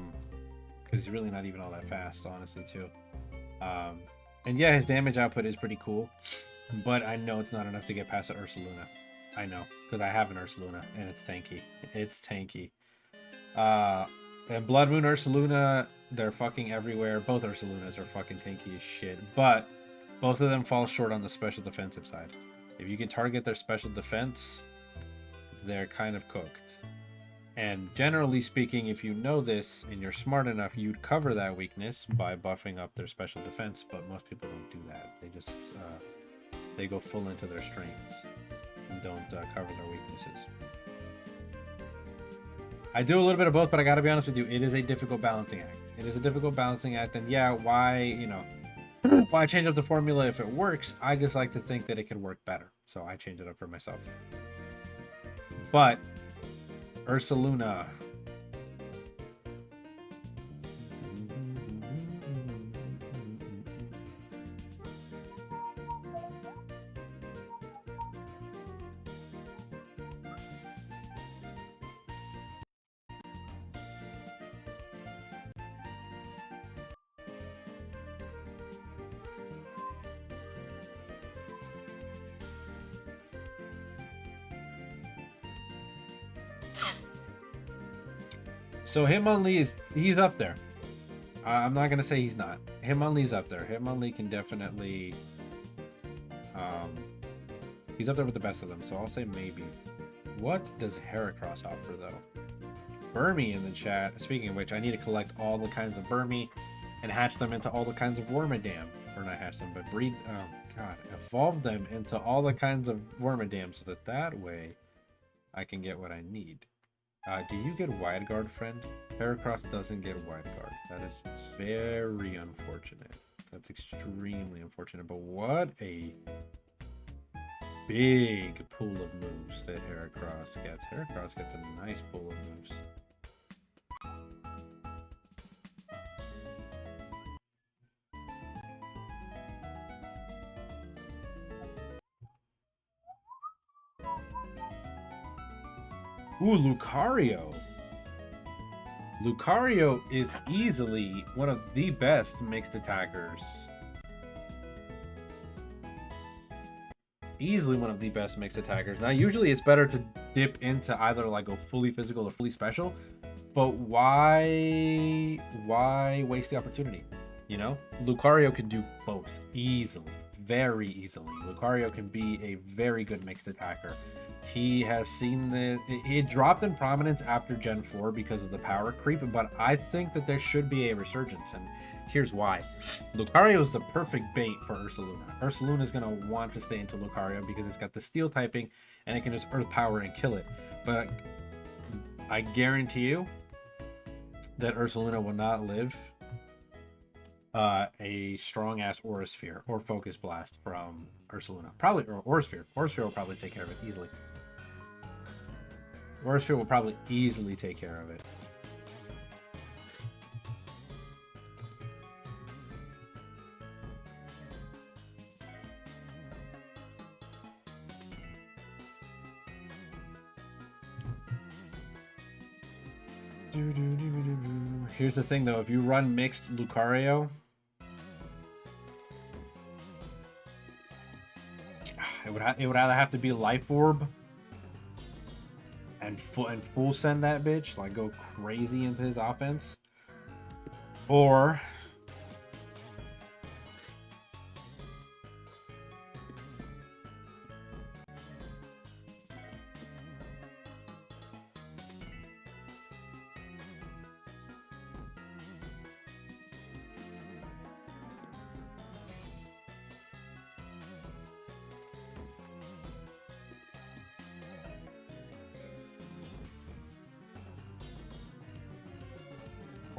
he's really not even all that fast, honestly, too. And yeah, his damage output is pretty cool, but I know it's not enough to get past the Ursaluna. I know, because I have an Ursaluna, and it's tanky. It's tanky. And Blood Moon Ursaluna, they're fucking everywhere. Both Ursalunas are fucking tanky as shit, but both of them fall short on the special defensive side. If you can target their special defense, they're kind of cooked. And generally speaking, if you know this and you're smart enough, you'd cover that weakness by buffing up their special defense, but most people don't do that. They just they go full into their strengths and don't cover their weaknesses. I do a little bit of both, but I gotta be honest with you, it is a difficult balancing act. It is a difficult balancing act, and yeah, why, you know, why change up the formula if it works? I just like to think that it could work better, so I change it up for myself. But Ursaluna. So Hitmonlee he's up there. I'm not gonna say he's not. Hitmonlee's up there. Hitmonlee can definitely he's up there with the best of them, so I'll say maybe. What does Heracross offer though? Burmy in the chat. Speaking of which, I need to collect all the kinds of Burmy and hatch them into all the kinds of Wormadam. Or not hatch them, but breed evolve them into all the kinds of Wormadam so that way I can get what I need. Do you get Wide Guard, friend? Heracross doesn't get Wide Guard. That is very unfortunate. That's extremely unfortunate. But what a big pool of moves that Heracross gets. Heracross gets a nice pool of moves. Ooh, Lucario. Lucario is easily one of the best mixed attackers. Easily one of the best mixed attackers. Now, usually it's better to dip into either like a fully physical or fully special, but why waste the opportunity? You know, Lucario can do both easily, very easily. Lucario can be a very good mixed attacker. He has seen the it dropped in prominence after Gen 4 because of the power creep, but I think that there should be a resurgence, and here's why. Lucario is the perfect bait for Ursaluna. Ursaluna is going to want to stay into Lucario because it's got the steel typing and it can just earth power and kill it. But I guarantee you that Ursaluna will not live a strong ass Aura Sphere or Focus Blast from Ursaluna. Probably, or Aura Sphere. Aura Sphere will probably take care of it easily. Aura Sphere will probably easily take care of it. Here's the thing though, if you run mixed Lucario, it would either have to be Life Orb and full send that bitch, like go crazy into his offense, or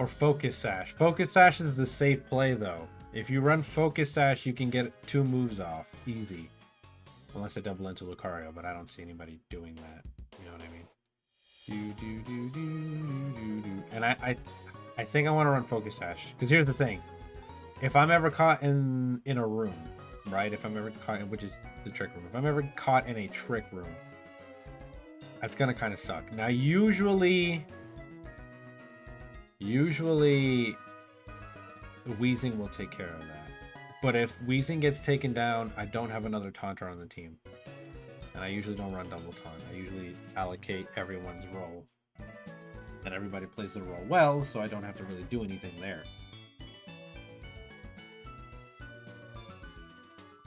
Focus Sash. Focus Sash is the safe play though. If you run Focus Sash, you can get 2 moves off easy, unless I double into Lucario, but I don't see anybody doing that. You know what I mean? And I think I want to run Focus Sash because here's the thing: if I'm ever caught in a room, right? If I'm ever caught in, which is the trick room, if I'm ever caught in a trick room, that's gonna kind of suck. Now, usually Weezing will take care of that. But if Weezing gets taken down, I don't have another taunter on the team. And I usually don't run double taunt. I usually allocate everyone's role. And everybody plays the role well, so I don't have to really do anything there.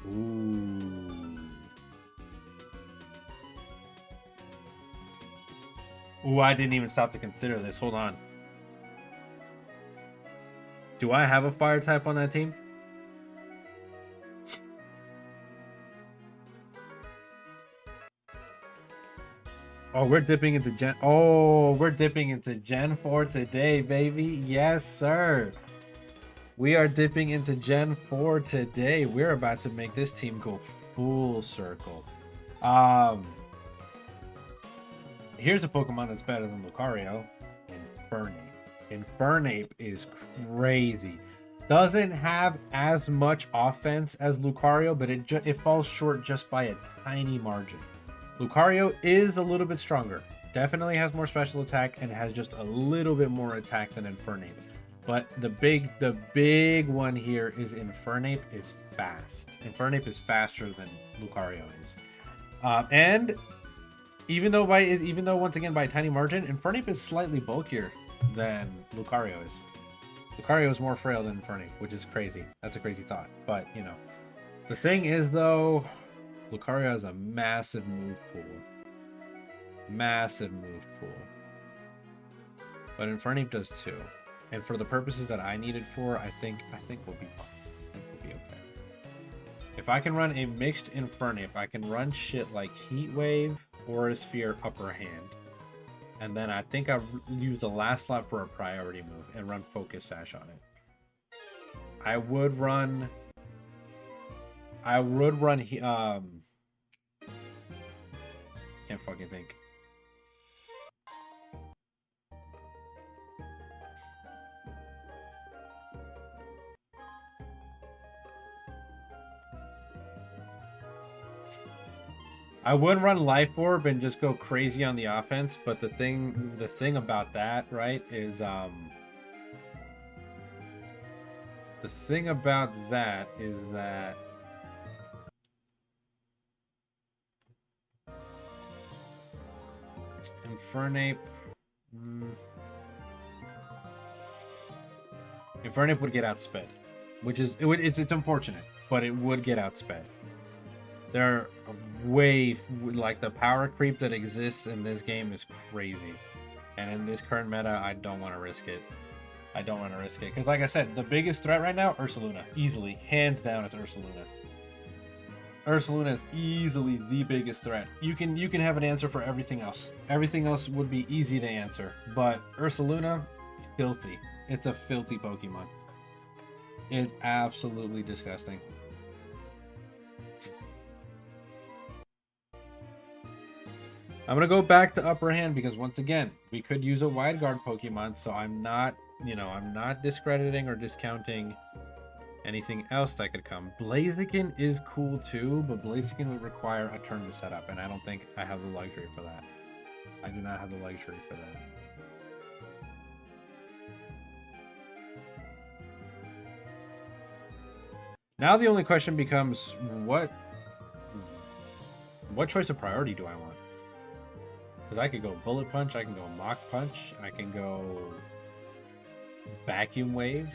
Ooh. Ooh, I didn't even stop to consider this. Hold on. Do I have a fire type on that team? Oh, we're dipping into Gen... Oh, we're dipping into Gen 4 today, baby. Yes, sir. We are dipping into Gen 4 today. We're about to make this team go full circle. Here's a Pokemon that's better than Lucario. Infernape. Infernape is crazy. Doesn't have as much offense as Lucario, but it falls short just by a tiny margin. Lucario is a little bit stronger. Definitely has more special attack and has just a little bit more attack than Infernape. But the big one here is Infernape is fast. Infernape is faster than Lucario is. And even though once again by a tiny margin, Infernape is slightly bulkier than Lucario is. Lucario is more frail than Infernape, which is crazy. That's a crazy thought. But, you know. The thing is, though, Lucario has a massive move pool. Massive move pool. But Infernape does too. And for the purposes that I need it for, I think we'll be fine. I think we'll be okay. If I can run a mixed Infernape, I can run shit like Heat Wave, Aura Sphere, Upper Hand. And then I think I'll use the last slot for a priority move and run Focus Sash on it. I would run can't fucking think. I would run Life Orb and just go crazy on the offense, but the thing about that, right, is that Infernape would get outsped, which is it's unfortunate, but it would get outsped. They're like the power creep that exists in this game is crazy, and in this current meta, I don't want to risk it. I don't want to risk it because, like I said, the biggest threat right now, Ursaluna, easily, hands down, it's Ursaluna. Ursaluna is easily the biggest threat. You can have an answer for everything else. Everything else would be easy to answer, but Ursaluna, filthy. It's a filthy Pokemon. It's absolutely disgusting. I'm going to go back to Upper Hand because, once again, we could use a Wide Guard Pokemon, so I'm not discrediting or discounting anything else that could come. Blaziken is cool too, but Blaziken would require a turn to set up, and I don't think I have the luxury for that. I do not have the luxury for that. Now the only question becomes, what choice of priority do I want? Because I could go Bullet Punch, I can go Mach Punch, I can go Vacuum Wave,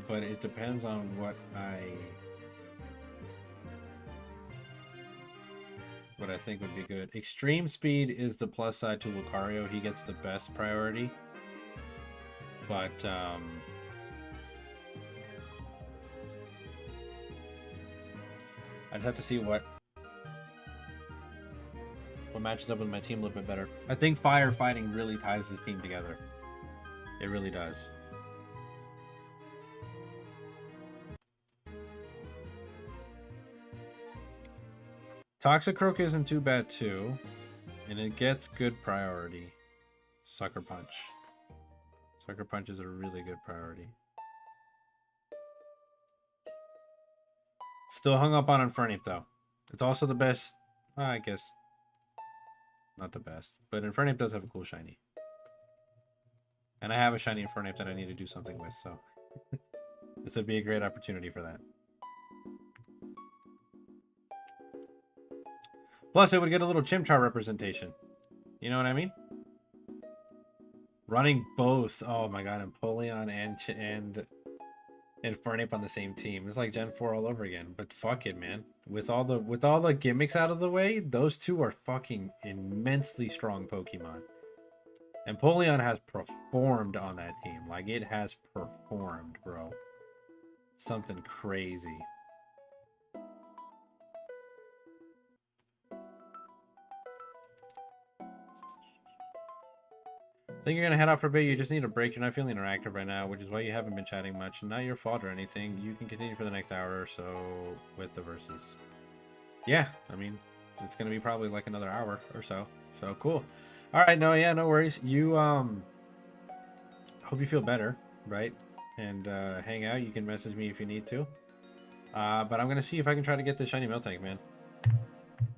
but it depends on what I think would be good. Extreme Speed is the plus side to Lucario. He gets the best priority. But I just have to see what matches up with my team a little bit better. I think firefighting really ties this team together. It really does. Toxicroak isn't too bad too, and it gets good priority. Sucker Punch. Sucker Punch is a really good priority. Still hung up on Infernape though. It's also the best, I guess. Not the best, but Infernape does have a cool shiny. And I have a shiny Infernape that I need to do something with, so this would be a great opportunity for that. Plus, it would get a little Chimchar representation. You know what I mean? Running both. Oh my god, Empoleon and Infernape on the same team. It's like Gen 4 all over again. But fuck it, man. With all the gimmicks out of the way, those two are fucking immensely strong Pokemon. Empoleon has performed on that team. Like, it has performed, bro. Something crazy. I think you're gonna head out for a bit. You just need a break. You're not feeling interactive right now, which is why you haven't been chatting much. Not your fault or anything. You can continue for the next hour or so with the verses. Yeah, I mean, it's gonna be probably like another hour or so. So cool. All right, no worries. You hope you feel better, right? And hang out. You can message me if you need to. But I'm gonna see if I can try to get the shiny Miltank, man.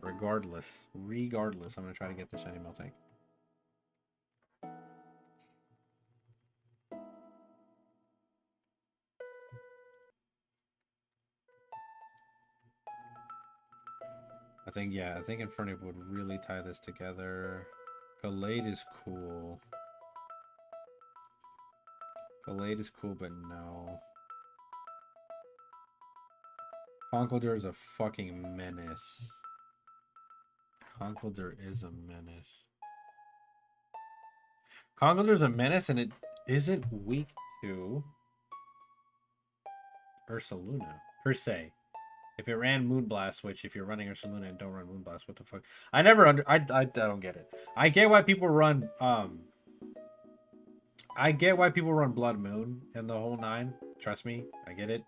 Regardless, I'm gonna try to get the shiny Miltank. I think Infernape would really tie this together. Gallade is cool. Gallade is cool, but no. Conkeldurr is a fucking menace. Conkeldurr is a menace. Conkeldurr is a menace, and it isn't weak to Ursaluna, per se. If it ran Moonblast, which if you're running Ursaluna and don't run Moonblast, what the fuck? I don't get it. I get why people run Blood Moon and the whole 9. Trust me, I get it.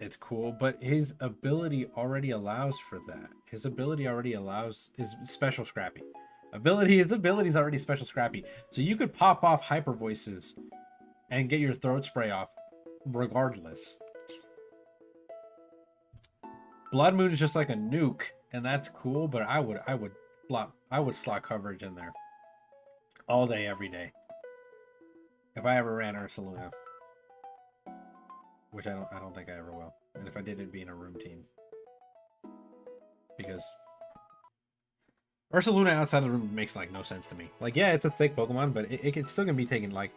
It's cool, but his ability already allows for that. His ability already allows is special Scrappy. His ability is already special Scrappy. So you could pop off Hyper Voices and get your Throat Spray off regardless. Blood Moon is just like a nuke, and that's cool, but I would slot coverage in there all day, every day. If I ever ran Ursaluna. Which I don't think I ever will. And if I did, it'd be in a room team. Because Ursaluna outside the room makes like no sense to me. Like, yeah, it's a thick Pokemon, but it still can be taken like,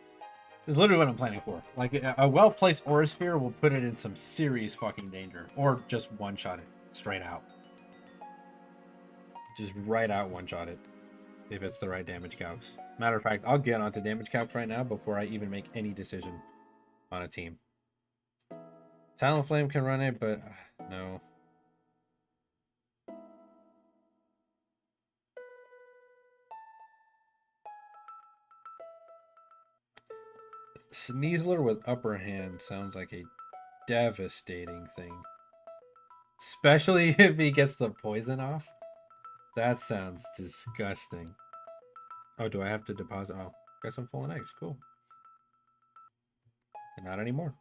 it's literally what I'm planning for. Like, a well-placed Aura Sphere will put it in some serious fucking danger. Or just one-shot it. Straight out. Just right out one-shot it. If it's the right damage calcs. Matter of fact, I'll get onto damage calcs right now before I even make any decision on a team. Talonflame can run it, but no. Sneasler with upper hand sounds like a devastating thing. Especially if he gets the poison off. That sounds disgusting. Oh, do I have to deposit? Oh, got some fallen eggs. Cool. And not anymore.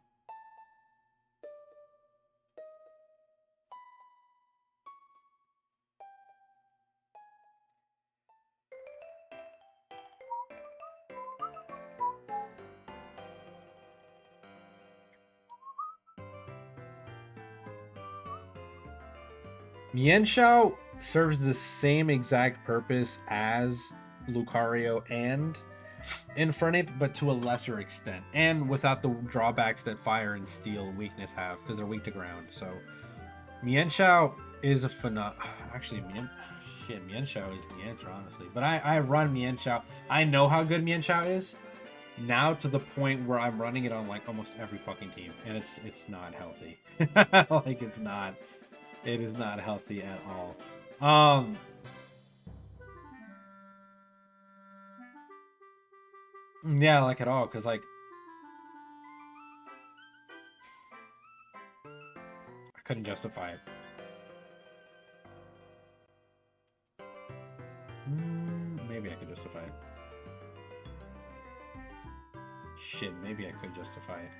Mienshao serves the same exact purpose as Lucario and Infernape, but to a lesser extent, and without the drawbacks that Fire and Steel weakness have, because they're weak to ground. So Mienshao is a actually Mienshao is the answer, honestly. But I run Mienshao. I know how good Mienshao is now, to the point where I'm running it on like almost every fucking team, and it's not healthy. Like, it's not. It is not healthy at all. Yeah, like at all, because like I couldn't justify it. Maybe I could justify it. Shit, maybe I could justify it.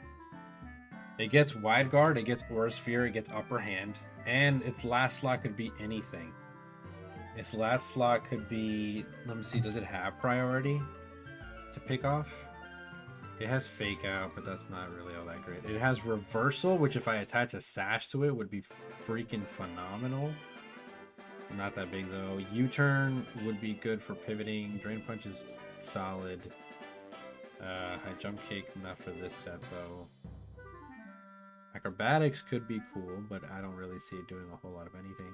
It gets Wide Guard, it gets Aura Sphere, it gets Upper Hand, and its last slot could be anything. Its last slot could be, let me see, does it have priority to pick off? It has Fake Out, but that's not really all that great. It has Reversal, which if I attach a Sash to it would be freaking phenomenal. Not that big though. U-turn would be good for pivoting. Drain punch is solid. High jump kick, not for this set though. Acrobatics could be cool, but I don't really see it doing a whole lot of anything.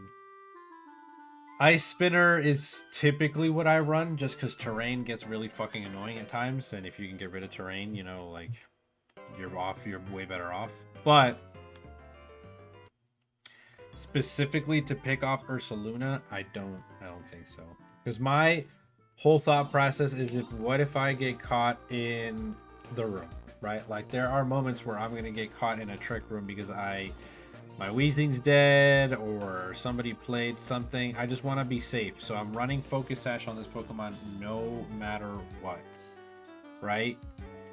Ice spinner is typically what I run, just because terrain gets really fucking annoying at times, and if you can get rid of terrain, you know, like, you're way better off. But specifically to pick off Ursaluna, I don't think so. Because my whole thought process is, what if I get caught in the room, right? Like, there are moments where I'm gonna get caught in a trick room because my Weezing's dead or somebody played something. I just want to be safe, so I'm running Focus Sash on this Pokemon no matter what, right?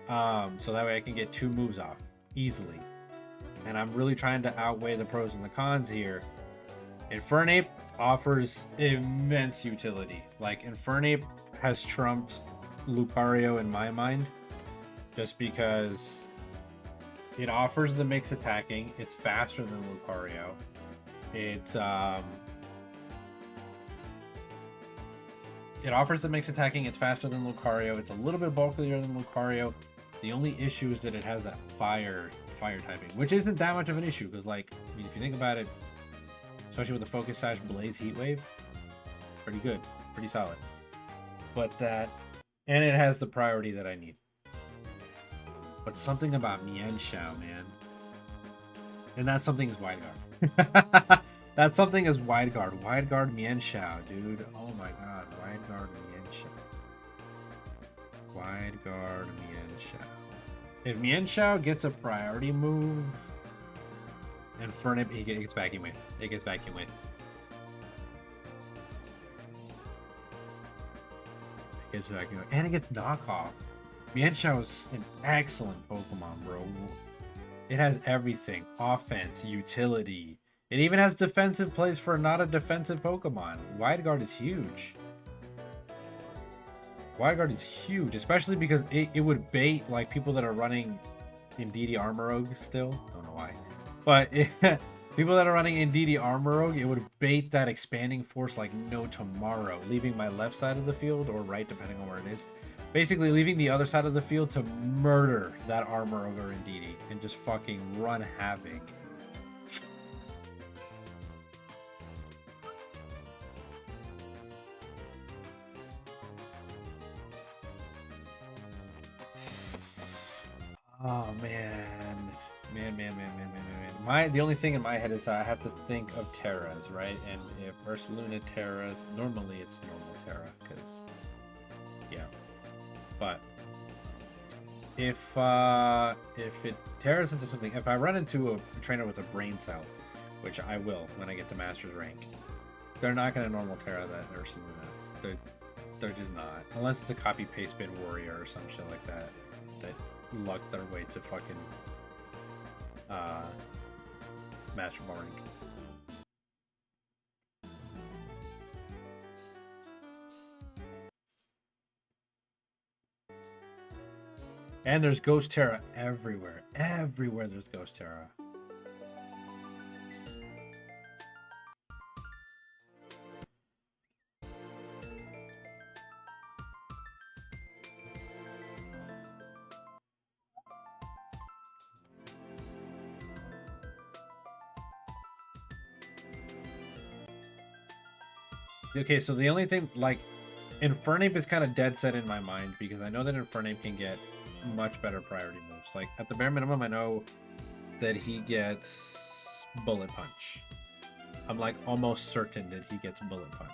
So that way I can get 2 moves off easily, and I'm really trying to outweigh the pros and the cons here. Infernape offers immense utility. Like, Infernape has trumped Lucario in my mind, just because it offers the mix attacking. It's faster than Lucario. It offers the mix attacking. It's faster than Lucario. It's a little bit bulkier than Lucario. The only issue is that it has that fire typing, which isn't that much of an issue, because, like, I mean, if you think about it, especially with the Focus Sash Blaze Heat Wave, pretty good, pretty solid. But and it has the priority that I need. But something about Mienshao, man. And that something is Wide Guard. That something is Wide Guard. Wide Guard Mienshao, dude. Oh my god. Wide Guard Mienshao. Wide Guard Mienshao. If Mienshao gets a priority move, Infernape, it gets vacuum with. It gets vacuum with. It gets vacuum with. And it gets knockoff. Mienshao is an excellent Pokemon, bro. It has everything. Offense, utility. It even has defensive plays for not a defensive Pokemon. Wide Guard is huge. Wide Guard is huge, especially because it would bait, like, people that are running Indeedee Armorogue still. Don't know why. But people that are running Indeedee Armorogue, it would bait that expanding force like no tomorrow, leaving my left side of the field, or right, depending on where it is. Basically leaving the other side of the field to murder that Armorogue or Indeedee and just fucking run havoc. Oh man. The only thing in my head is I have to think of Terras, right? And if Ursaluna Terras, normally it's normal Terra, because yeah. But if it tears into something, if I run into a trainer with a brain cell, which I will when I get to Master's rank, they're not going to normal Terra that Ursaluna. They're just not, unless it's a copy paste bin warrior or some shit like that lucked their way to fucking Master Ball rank. And there's Ghost Terra everywhere. Everywhere there's Ghost Terra. Okay, so the only thing, like, Infernape is kind of dead set in my mind, because I know that Infernape can get much better priority moves. Like, at the bare minimum, I know that he gets Bullet Punch. I'm, like, almost certain that he gets Bullet Punch.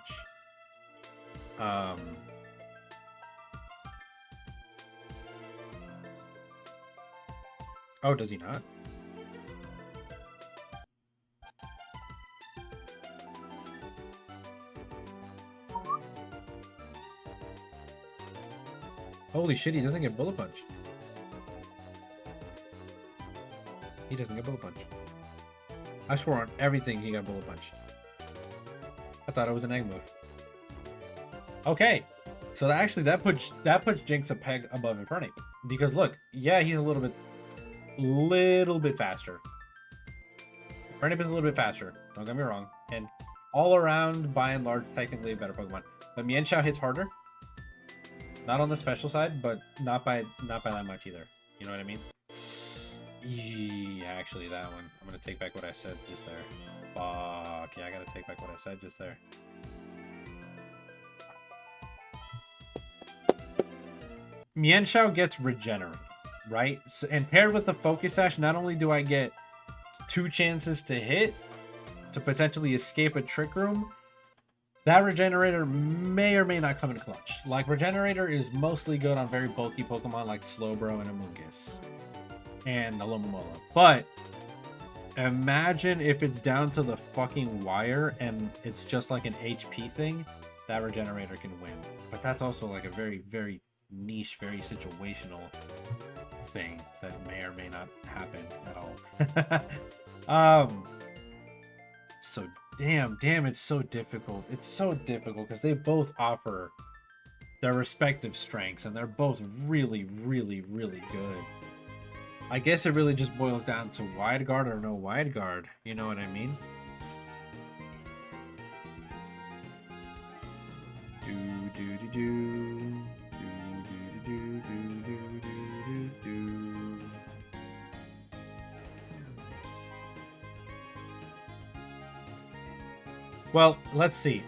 Oh, does he not? Holy shit, he doesn't get Bullet Punch. He doesn't get Bullet Punch. I swore on everything he got Bullet Punch. I thought it was an egg move. Okay, so actually that puts Jinx a peg above Infernape, because look, yeah, he's a little bit faster. Infernape is a little bit faster. Don't get me wrong, and all around, by and large, technically a better Pokemon. But Mienshao hits harder. Not on the special side, but not by that much either. You know what I mean? Yeah, actually, that one. I'm gonna take back what I said just there. Fuck, yeah, I gotta take back what I said just there. Mienshao gets regenerated, right? So, and paired with the Focus Sash, not only do I get 2 chances to hit, to potentially escape a Trick Room, that Regenerator may or may not come in clutch. Like, Regenerator is mostly good on very bulky Pokemon like Slowbro and Amoonguss. And Alomomola. But imagine if it's down to the fucking wire and it's just like an HP thing, that Regenerator can win. But that's also like a very, very niche, very situational thing that may or may not happen at all. So damn, it's so difficult. It's so difficult because they both offer their respective strengths and they're both really, really, really good. I guess it really just boils down to wide guard or no wide guard. You know what I mean? Well, let's see.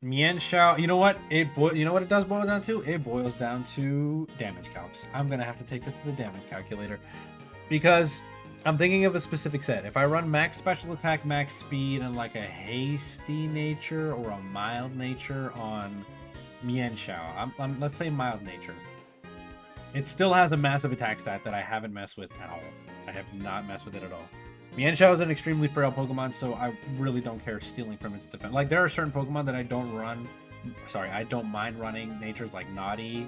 Mienshao, you know what? You know what it does boil down to? It boils down to damage calcs. I'm gonna have to take this to the damage calculator because I'm thinking of a specific set. If I run max special attack, max speed, and like a hasty nature or a mild nature on Mienshao, let's say mild nature, it still has a massive attack stat that I haven't messed with at all. I have not messed with it at all. Mienshao is an extremely frail Pokemon, so I really don't care stealing from its defense. Like, there are certain Pokemon that I don't mind running natures like Naughty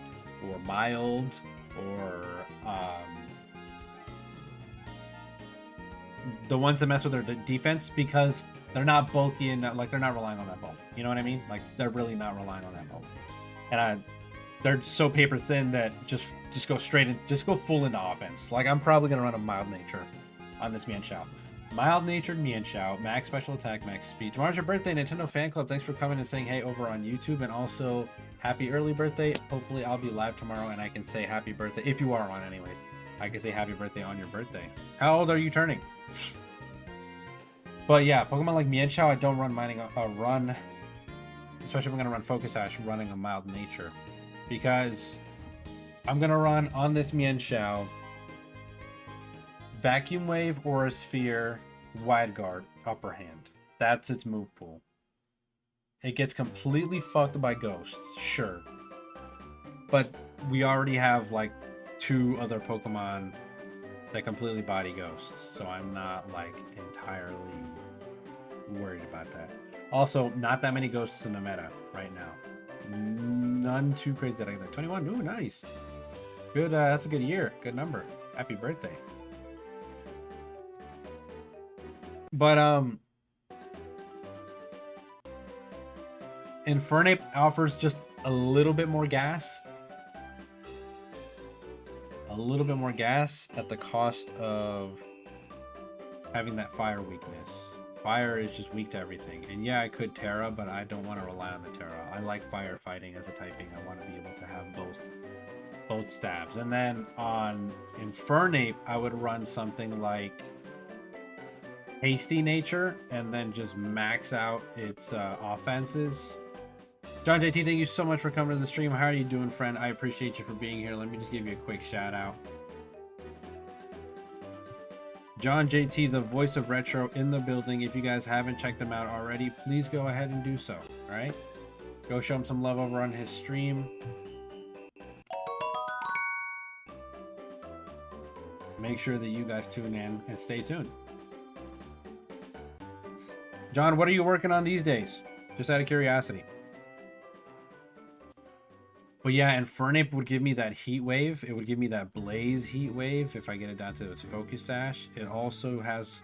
or Mild or the ones that mess with their defense because they're not bulky and like they're not relying on that bulk. You know what I mean? Like, they're really not relying on that bulk. And they're so paper thin that just go straight in, just go full into offense. Like, I'm probably gonna run a mild nature on this Mienshao. Mild-natured Mienshao, max special attack, max speed. Tomorrow's your birthday, Nintendo Fan Club. Thanks for coming and saying hey over on YouTube, and also happy early birthday. Hopefully I'll be live tomorrow and I can say happy birthday. If you are on anyways, I can say happy birthday on your birthday. How old are you turning? But yeah, Pokemon like Mienshao, I don't run especially if I'm gonna run Focus Sash, running a mild nature. Because I'm gonna run on this Mienshao Vacuum Wave, Aura Sphere, Wide Guard, Upper Hand. That's its move pool. It gets completely fucked by Ghosts, sure. But we already have like 2 other Pokemon that completely body Ghosts, so I'm not like entirely worried about that. Also, not that many Ghosts in the meta right now. None too crazy that I get. 21, ooh, nice. Good, that's a good year. Good number. Happy birthday. But Infernape offers just a little bit more gas. A little bit more gas at the cost of having that fire weakness. Fire is just weak to everything. And yeah, I could Terra, but I don't want to rely on the Terra. I like firefighting as a typing. I want to be able to have both stabs. And then on Infernape, I would run something like hasty nature and then just max out its offenses. John JT, thank you so much for coming to the stream. How are you doing, friend? I appreciate you for being here. Let me just give you a quick shout out. John JT, the voice of retro, in the building. If you guys haven't checked him out already, please go ahead and do so. All right, go show him some love over on his stream. Make sure that you guys tune in and stay tuned. John, what are you working on these days? Just out of curiosity. But yeah, Infernape would give me that Heat Wave. It would give me that Blaze Heat Wave if I get it down to its Focus Sash. It also has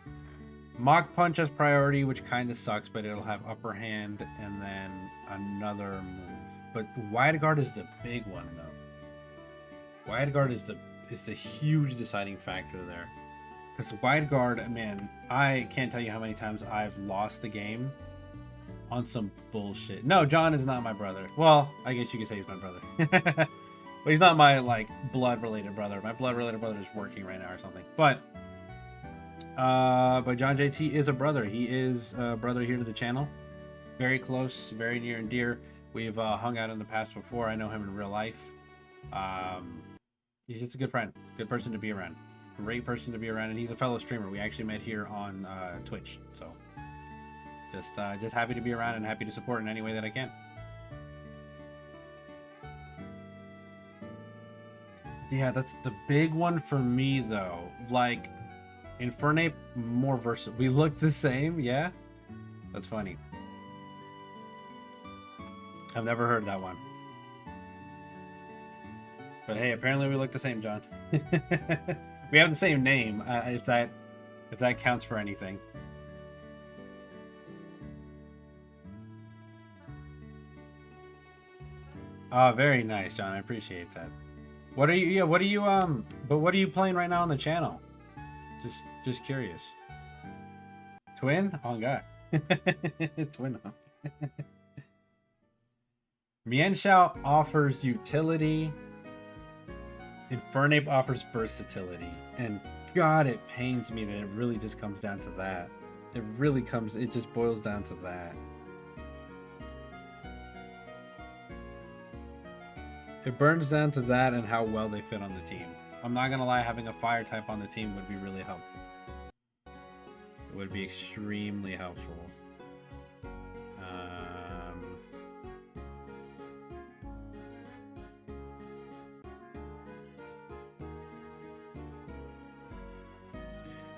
Mach Punch as priority, which kind of sucks, but it'll have Upper Hand and then another move. But Wide Guard is the big one, though. Wide Guard is the huge deciding factor there. Because Wide Guard, man, I can't tell you how many times I've lost the game On some bullshit. No, John is not my brother. Well, I guess you could say he's my brother. But he's not my, like, blood-related brother. My blood-related brother is working right now or something. But John JT is a brother. He is a brother here to the channel. Very close, very near and dear. We've hung out in the past before. I know him in real life. He's just a good friend. Good person to be around. Great person to be around. And he's a fellow streamer. We actually met here on Twitch. So just happy to be around and happy to support in any way that I can. Yeah, that's the big one for me, though. Like, Infernape, more versatile. We look the same, yeah? That's funny. I've never heard that one. But hey, apparently we look the same, John. We have the same name, if that counts for anything. Oh, very nice, John. I appreciate that. What are you? Yeah, what are you? But what are you playing right now on the channel? Just curious. Twin? Oh god. Twin. Mienshao offers utility. Infernape offers versatility, and God, it pains me that it really just comes down to that. It just boils down to that. It burns down to that and how well they fit on the team. I'm not gonna lie, having a fire type on the team would be really helpful. It would be extremely helpful.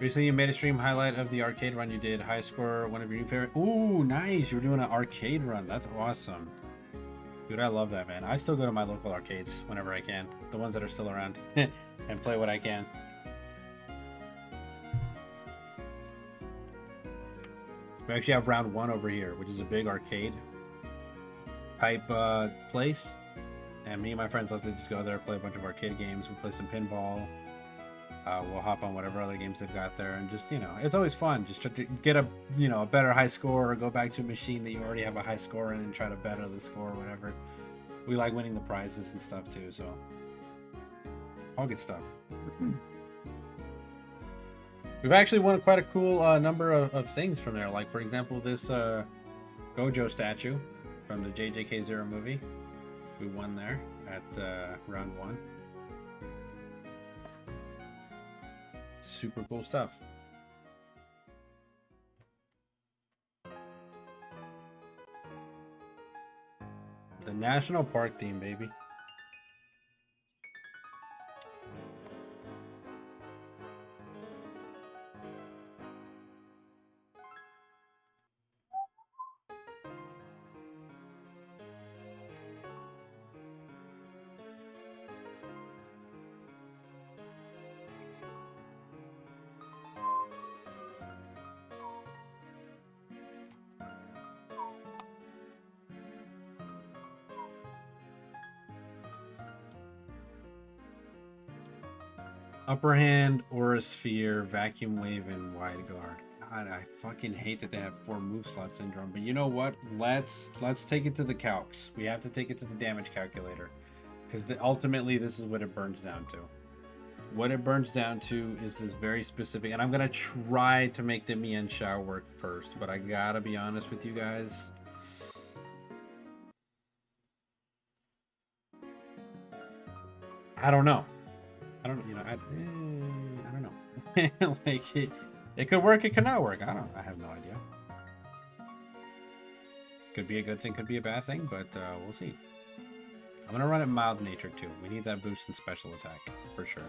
Recently you made a stream highlight of the arcade run you did. High score, one of your new favorite. Ooh, nice. You're doing an arcade run. That's awesome. Dude, I love that, man. I still go to my local arcades whenever I can. The ones that are still around. And play what I can. We actually have round 1 over here, which is a big arcade type place. And me and my friends love to just go there, play a bunch of arcade games. We play some pinball. We'll hop on whatever other games they've got there, and just, you know, it's always fun just to get a, you know, a better high score, or go back to a machine that you already have a high score in and try to better the score or whatever. We like winning the prizes and stuff too, so all good stuff. We've actually won quite a cool number of things from there, like for example this Gojo statue from the JJK0 movie. We won there at round 1. Super cool stuff. The national park theme, baby. Upper hand, Aura Sphere, Vacuum Wave, and Wide Guard. God, I fucking hate that they have 4 move slot syndrome. But you know what? Let's take it to the calcs. We have to take it to the damage calculator, because ultimately this is what it burns down to. What it burns down to is this very specific, and I'm gonna try to make the Mienshao work first, but I gotta be honest with you guys. I don't know. I don't, you know, I don't know. Like, it could work, it could not work. I have no idea. Could be a good thing, could be a bad thing, but we'll see. I'm gonna run it mild nature too. We need that boost in special attack, for sure.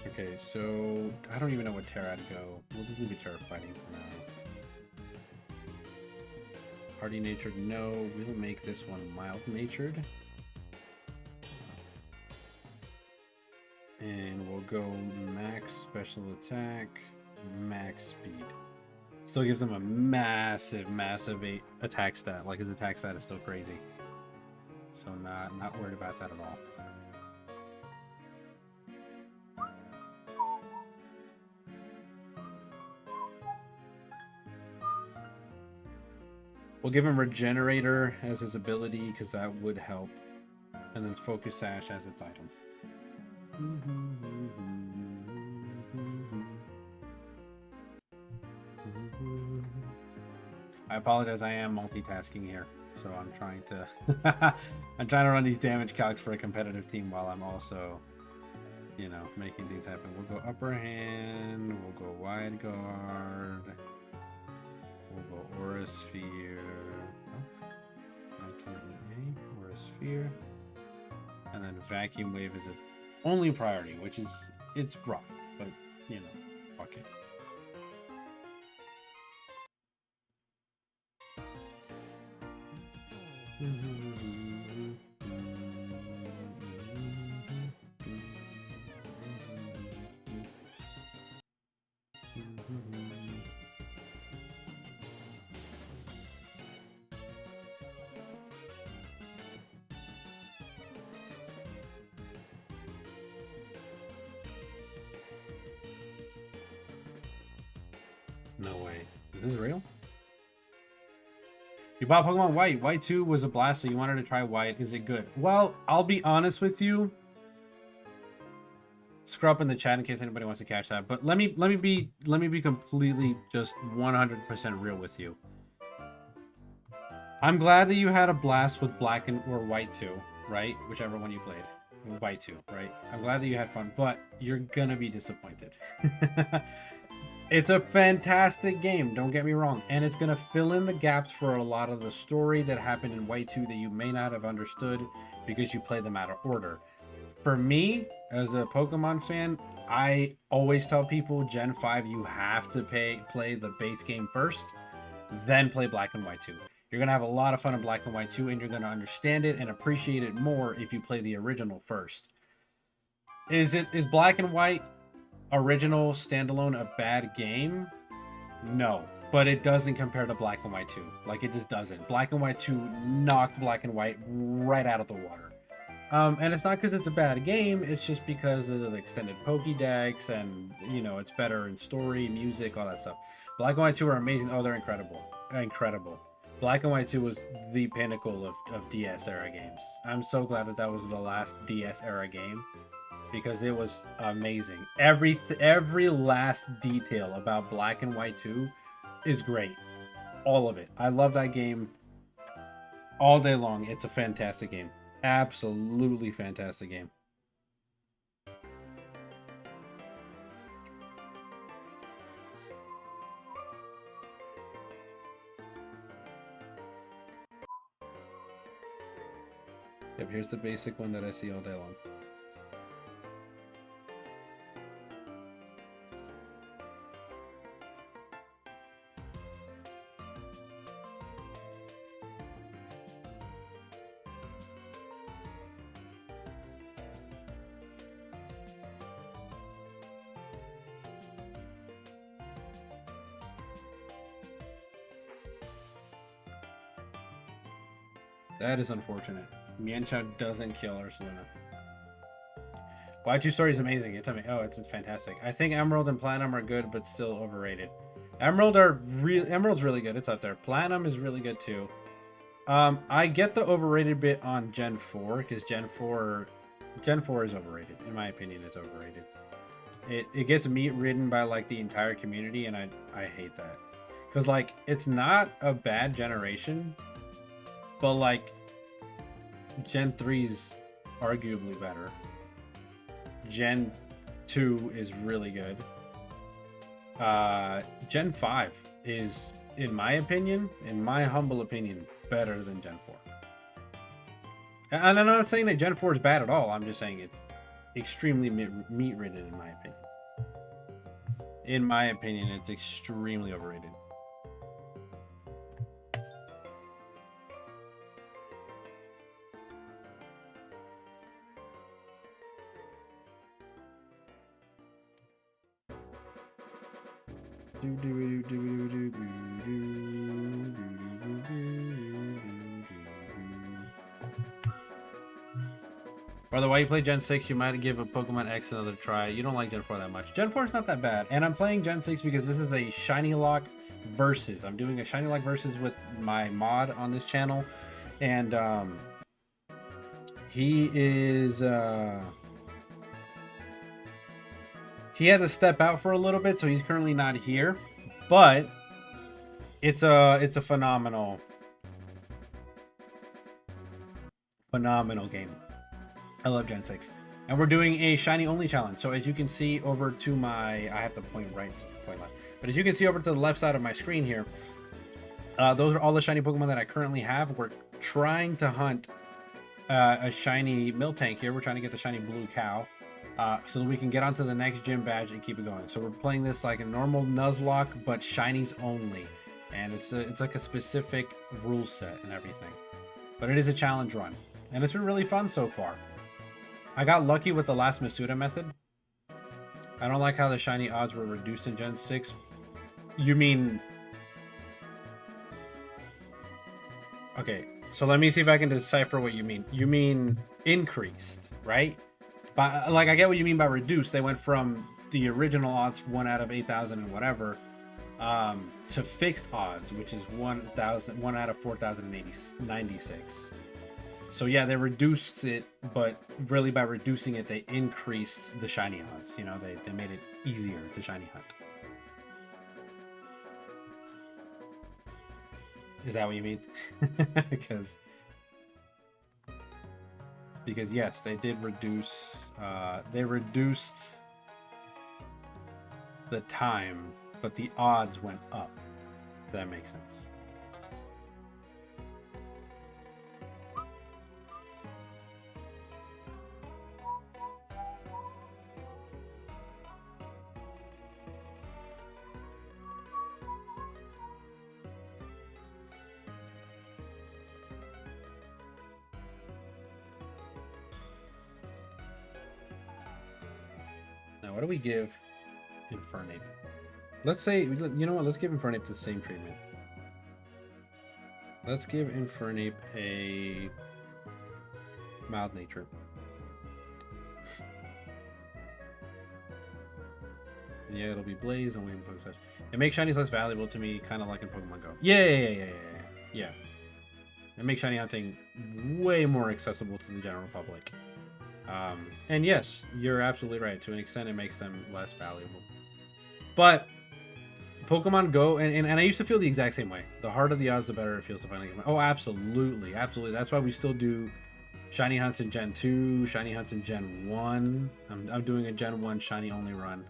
Okay, so I don't even know what Terra to go. We'll just leave it Terra fighting for now. Hardy natured, no. We'll make this one mild natured. And we'll go max special attack, max speed. Still gives him a massive attack stat. Like his attack stat is still crazy. So not worried about that at all. We'll give him Regenerator as his ability because that would help. And then Focus Sash as its item. I apologize, I am multitasking here. So I'm trying to I'm trying to run these damage calcs for a competitive team while I'm also, you know, making things happen. We'll go upper hand, we'll go wide guard. We'll go Aura Sphere. Aura Sphere. And then Vacuum Wave is its only priority, which is, it's rough, but, you know, fuck it. No way. Is this real? You bought Pokemon White. White 2 was a blast, so you wanted to try White. Is it good? Well, I'll be honest with you. Screw up in the chat in case anybody wants to catch that. But let me be completely just 100% real with you. I'm glad that you had a blast with Black or White 2, right? Whichever one you played. White 2, right? I'm glad that you had fun, but you're gonna be disappointed. It's a fantastic game, don't get me wrong, and it's going to fill in the gaps for a lot of the story that happened in White 2 that you may not have understood because you play them out of order. For me, as a Pokemon fan, I always tell people Gen 5 you have to play the base game first, then play Black and White 2. You're going to have a lot of fun in Black and White 2, and you're going to understand it and appreciate it more if you play the original first. Is Black and White original standalone a bad game? No, but it doesn't compare to Black and White 2. Like, it just doesn't. Black and White 2 knocked Black and White right out of the water. And it's not because it's a bad game, it's just because of the extended Pokédex and, you know, it's better in story, music, all that stuff. Black and White 2 are amazing. Oh, they're incredible. Incredible. Black and White 2 was the pinnacle of DS era games. I'm so glad that was the last DS era game, because it was amazing. Every last detail about Black and White 2 is great. All of it. I love that game all day long. It's a fantastic game. Absolutely fantastic game. Yep, here's the basic one that I see all day long. That is unfortunate. Mienshao doesn't kill Ursaluna. White 2 story is amazing. It's amazing. Oh, it's fantastic. I think Emerald and Platinum are good, but still overrated. Emerald's really good. It's up there. Platinum is really good too. I get the overrated bit on Gen 4 because Gen 4 is overrated. In my opinion, it's overrated. It gets meat ridden by like the entire community, and I hate that. Because like it's not a bad generation, but like Gen 3's arguably better. Gen 2 is really good. Gen 5 is, in my opinion, in my humble opinion, better than Gen 4. And I'm not saying that Gen 4 is bad at all. I'm just saying it's extremely meat-ridden, in my opinion. In my opinion, it's extremely overrated. Brother, while you play Gen 6, you might give a Pokemon X another try. You don't like Gen 4 that much. Gen 4 is not that bad. And I'm playing Gen 6 because this is a Shiny Lock versus. I'm doing a Shiny Lock versus with my mod on this channel. And he is... he had to step out for a little bit, so he's currently not here. But it's a phenomenal game. I love Gen 6. And we're doing a shiny only challenge. So as you can see over to my, I have to point right to point left. But as you can see over to the left side of my screen here, those are all the shiny Pokemon that I currently have. We're trying to hunt a shiny Miltank here. We're trying to get the shiny blue cow. So that we can get onto the next gym badge and keep it going. So we're playing this like a normal Nuzlocke, but shinies only. And it's like a specific rule set and everything. But it is a challenge run. And it's been really fun so far. I got lucky with the last Masuda method. I don't like how the shiny odds were reduced in Gen 6. You mean... Okay, so let me see if I can decipher what you mean. You mean increased, right? But, like, I get what you mean by reduced. They went from the original odds, 1 out of 8,000 and whatever, to fixed odds, which is 1 out of 4,096. So yeah, they reduced it, but really by reducing it, they increased the shiny odds. You know, they made it easier to shiny hunt. Is that what you mean? because yes, they did reduce. They reduced the time, but the odds went up. If that makes sense. Now, what do we give Infernape? Let's say, you know what? Let's give Infernape the same treatment. Let's give Infernape a mild nature. Yeah, it'll be Blaze and Wave Focus Touch. It makes shinies less valuable to me, kind of like in Pokemon Go. Yeah. It makes shiny hunting way more accessible to the general public. And yes, you're absolutely right. To an extent, it makes them less valuable. But Pokemon Go, and I used to feel the exact same way. The harder the odds, the better it feels to finally get my... Oh, absolutely. That's why we still do shiny hunts in Gen 2, shiny hunts in Gen 1. I'm doing a Gen 1 shiny only run.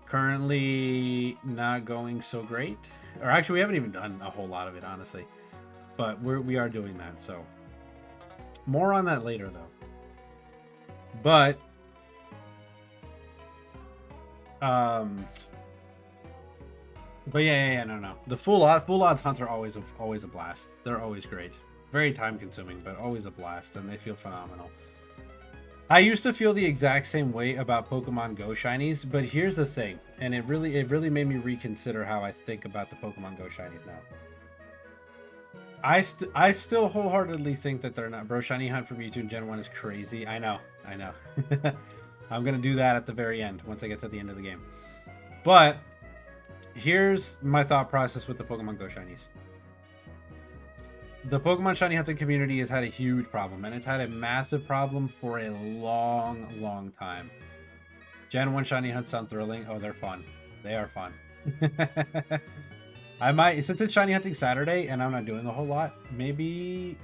Currently not going so great. Or actually, we haven't even done a whole lot of it, honestly. But we are doing that, so... More on that later, though. But yeah, no. The full odds hunts are always a blast. They're always great. Very time consuming, but always a blast, and they feel phenomenal. I used to feel the exact same way about Pokemon Go shinies, but here's the thing, and it really made me reconsider how I think about the Pokemon Go shinies now. I still wholeheartedly think that they're not. Bro, shiny hunt for Mewtwo in Gen 1 is crazy. I know. I'm going to do that at the very end, once I get to the end of the game. But here's my thought process with the Pokemon Go shinies. The Pokemon shiny hunting community has had a huge problem, and it's had a massive problem for a long time. Gen 1 shiny hunts sound thrilling. Oh, they're fun. They are fun. I might, since it's shiny hunting Saturday and I'm not doing a whole lot, maybe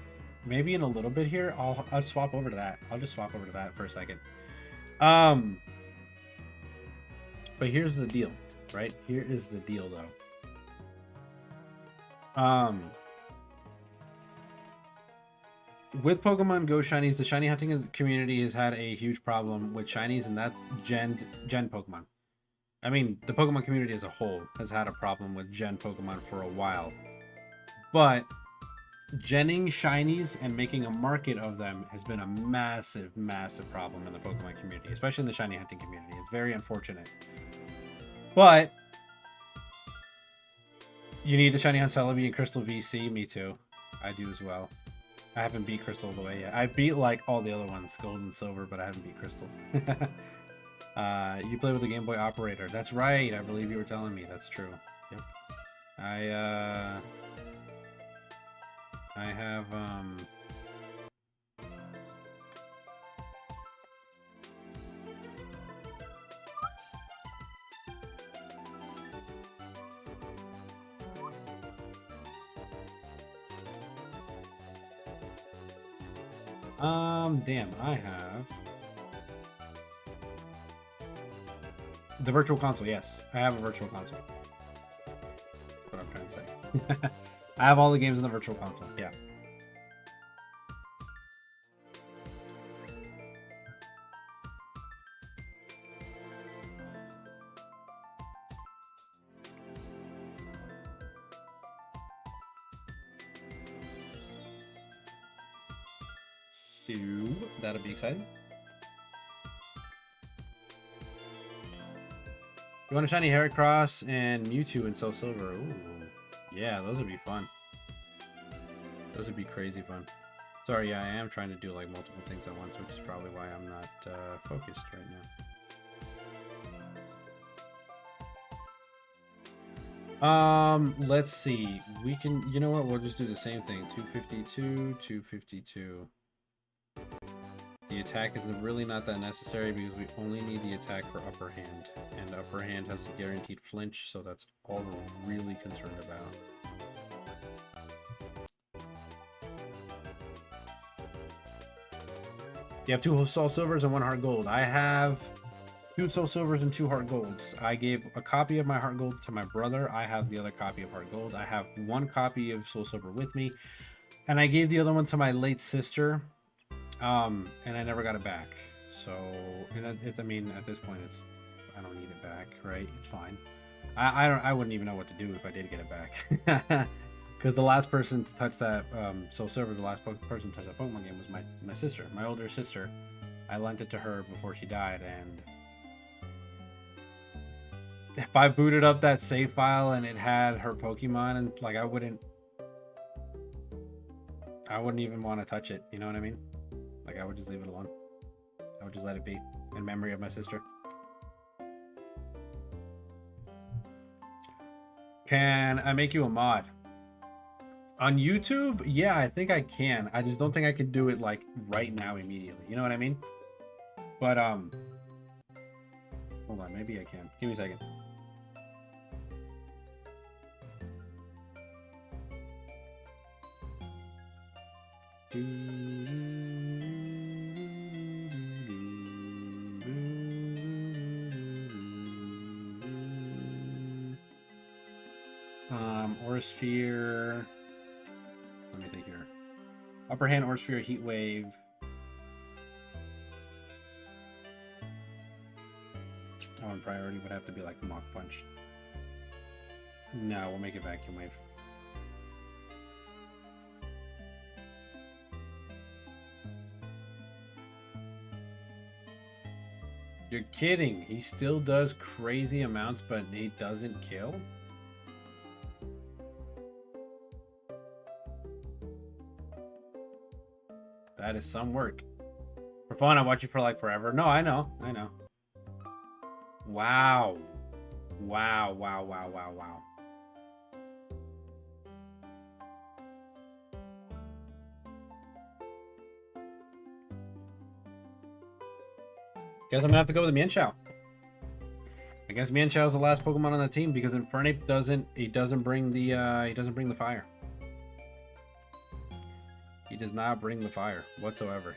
in a little bit here, I'll swap over to that. I'll just swap over to that for a second. But here's the deal, right? Here is the deal, though. With Pokemon Go shinies, the shiny hunting community has had a huge problem with shinies, and that's Gen Pokemon. I mean, the Pokemon community as a whole has had a problem with Gen Pokemon for a while. But genning shinies and making a market of them has been a massive problem in the Pokemon community, especially in the shiny hunting community. It's very unfortunate. But you need the shiny on Celebi and Crystal VC. Me too. I do as well. I haven't beat Crystal all the way yet. I beat like all the other ones, Gold and Silver, but I haven't beat Crystal. You play with the Game Boy Operator. That's right. I believe you were telling me. That's true. Yep. I have damn, I have the Virtual Console. Yes, I have a Virtual Console. That's what I'm trying to say. I have all the games in the Virtual Console. Yeah. So that'll be exciting. You want a shiny Heracross and Mewtwo and Soul Silver? Ooh, yeah, those would be fun. Those would be crazy fun. Sorry, yeah, I am trying to do like multiple things at once, which is probably why I'm not focused right now. Let's see. We can, you know what? We'll just do the same thing. 252, 252. The attack is really not that necessary because we only need the attack for upper hand. And upper hand has a guaranteed flinch, so that's all we're really concerned about. You have 2 Soul Silvers and 1 Heart Gold. I have 2 Soul Silvers and 2 Heart Golds. I gave a copy of my Heart Gold to my brother. I have the other copy of Heart Gold. I have 1 copy of Soul Silver with me. And I gave the other one to my late sister. And I never got it back. So, and it's, I mean, at this point, it's, I don't need it back, right? It's fine. I wouldn't even know what to do if I did get it back. Because the last person to touch that Soul Silver, the last person to touch that Pokemon game was my sister, my older sister. I lent it to her before she died, and if I booted up that save file and it had her Pokemon, and like I wouldn't even want to touch it. You know what I mean? Like I would just leave it alone. I would just let it be in memory of my sister. Can I make you a mod? On YouTube? Yeah, I think I can. I just don't think I can do it like right now immediately. You know what I mean? But hold on, maybe I can. Give me a second. Aurasphere. Let me think here. Upper hand, Aurasphere, Heat Wave. On priority would have to be like Mach Punch. No, we'll make it Vacuum Wave. You're kidding. He still does crazy amounts, but he doesn't kill? That is some work. For fun, I watch you for like forever. No, I know. Wow. Wow. Guess I'm gonna have to go with the Mienshao. I guess Mienshao is the last Pokemon on the team because Infernape doesn't bring the fire. He does not bring the fire whatsoever.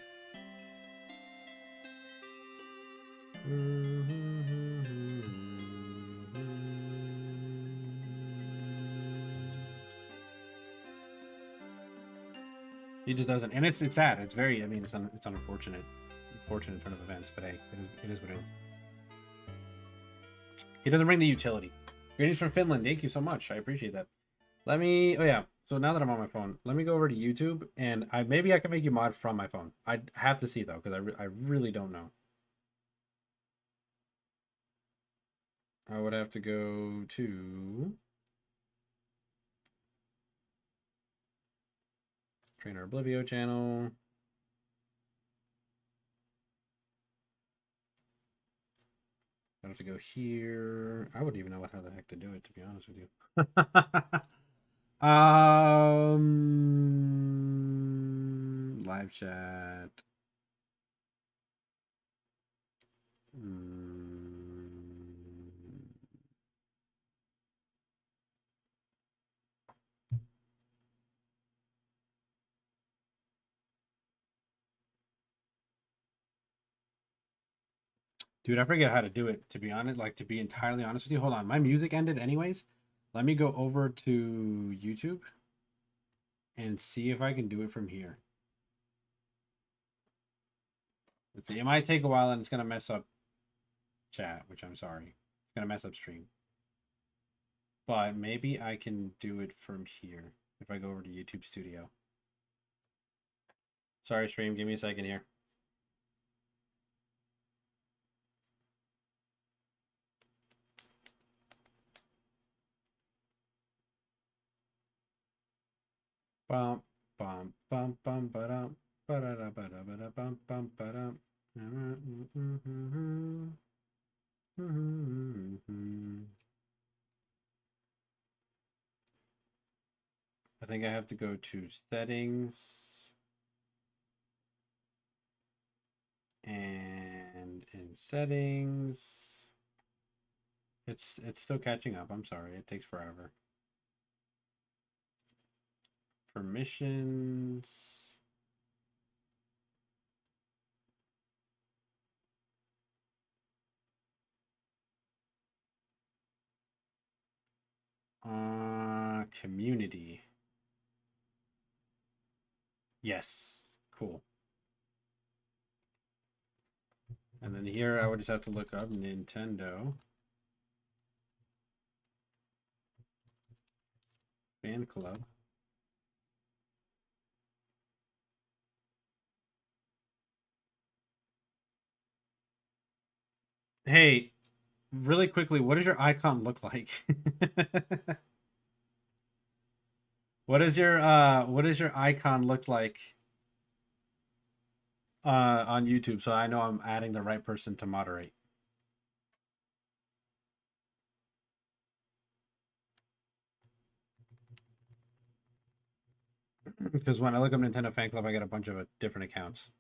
He just doesn't, and it's sad. It's very. I mean, it's unfortunate turn of events, but hey, it is what it is. He doesn't bring the utility. Greetings from Finland. Thank you so much. I appreciate that. Let me. Oh yeah. So now that I'm on my phone, let me go over to YouTube, and maybe I can make you mod from my phone. I have to see though, because I really don't know. I would have to go to Trainer Oblivio channel. I have to go here. I wouldn't even know how the heck to do it, to be honest with you. Live chat. Dude, I forget how to do it, to be honest. Like, to be entirely honest with you. Hold on. My music ended anyways. Let me go over to YouTube and see if I can do it from here. Let's see. It might take a while and it's going to mess up chat, which I'm sorry. It's going to mess up stream. But maybe I can do it from here if I go over to YouTube Studio. Sorry, stream. Give me a second here. Bum bum bum bum ba-dum ba-da-da ba-da bum bum ba-dum. I think I have to go to settings, and in settings, it's still catching up. I'm sorry, it takes forever. Permissions. Community. Yes, cool. And then here I would just have to look up Nintendo fan club. Hey, really quickly, what does your icon look like? What does your icon look like on YouTube, so I know I'm adding the right person to moderate? Because when I look up Nintendo Fan Club, I get a bunch of different accounts.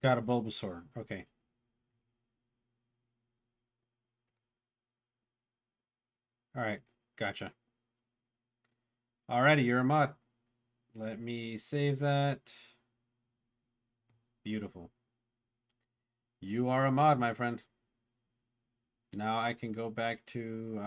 Got a Bulbasaur. Okay. All right. Gotcha. Alrighty, you're a mod. Let me save that. Beautiful. You are a mod, my friend. Now I can go back to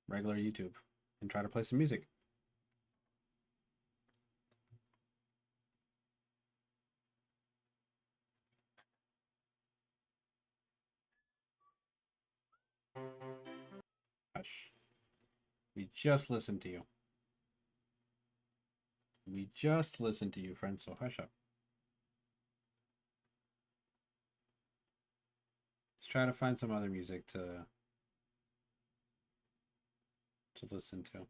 regular YouTube and try to play some music. Hush. We just listened to you. We just listened to you, friend, so hush up. Let's try to find some other music to listen to.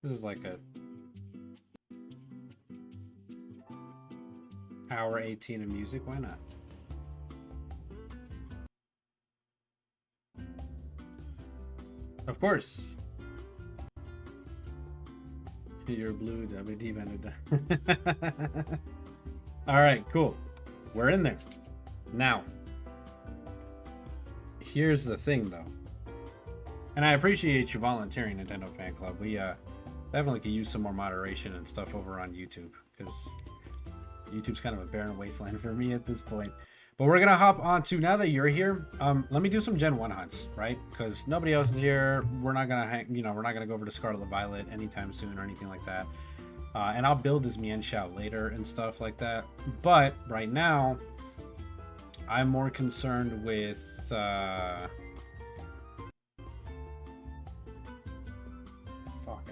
This is like a hour 18 of music. Why not? Of course. You're blue. All right, cool. We're in there. Now, here's the thing, though. And I appreciate you volunteering, Nintendo Fan Club. We definitely could use some more moderation and stuff over on YouTube, because YouTube's kind of a barren wasteland for me at this point. But we're gonna hop on to, now that you're here, let me do some Gen 1 hunts, right? Because nobody else is here. We're not gonna hang, you know, we're not gonna go over to Scarlet Violet anytime soon or anything like that. And I'll build this Mienshao later and stuff like that. But right now, I'm more concerned with fuck,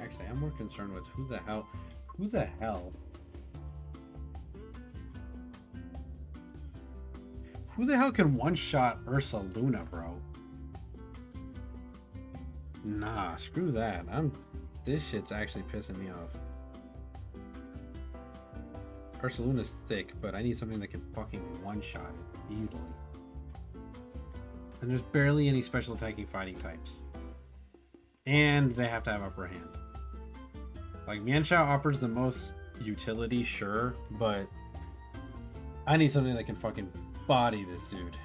actually, I'm more concerned with who the hell can one-shot Ursa Luna, bro? Nah, screw that. This shit's actually pissing me off. Ursa Luna's thick, but I need something that can fucking one-shot it easily. And there's barely any special attacking fighting types. And they have to have upper hand. Like, Mienshao offers the most utility, sure, but I need something that can fucking body this dude.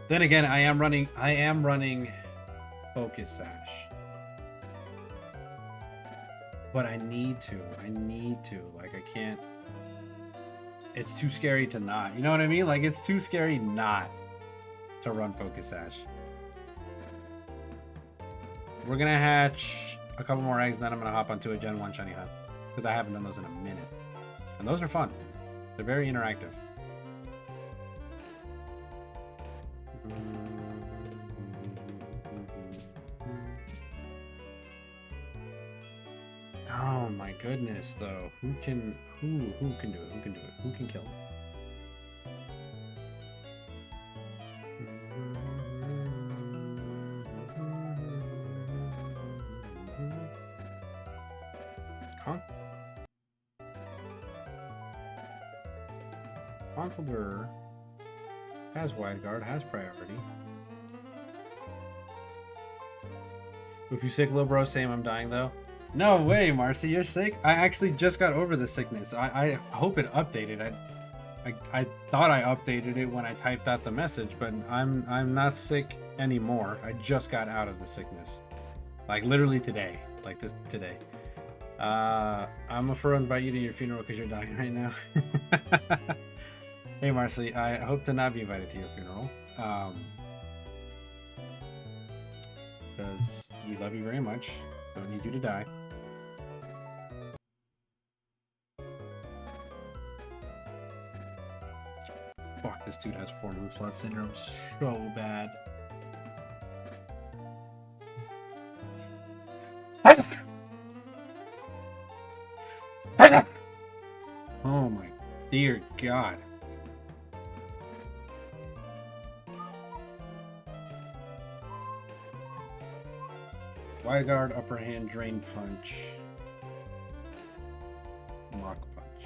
Then again, I am running Focus Sash. But I need to. Like, I can't. It's too scary to not. You know what I mean? Like, it's too scary not to run Focus Sash. We're gonna hatch a couple more eggs, and then I'm gonna hop onto a Gen 1 shiny hunt. Because I haven't done those in a minute. And those are fun. They're very interactive. Oh my goodness, though. Who can do it? Who can kill him? Conkeldurr has wide guard, has priority. If you sick, little bro, same. I'm dying though. No way, Marcy, you're sick? I actually just got over the sickness. I hope it updated. I thought I updated it when I typed out the message, but I'm not sick anymore. I just got out of the sickness. Like literally today. Like this today. I'm a furrow invite you to your funeral because you're dying right now. Hey Marcy, I hope to not be invited to your funeral. Because we love you very much. Don't need you to die. Fuck, this dude has 4 move slot syndrome so bad. Oh my dear God. Wide guard, upper hand, drain punch, mock punch.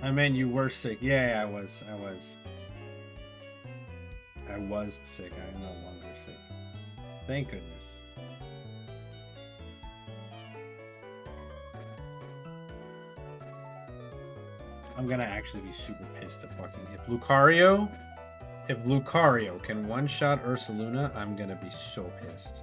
I mean, you were sick. Yeah, I was sick. I am no longer sick. Thank goodness. I'm gonna actually be super pissed to fucking if Lucario can one-shot Ursa Luna, I'm gonna be so pissed.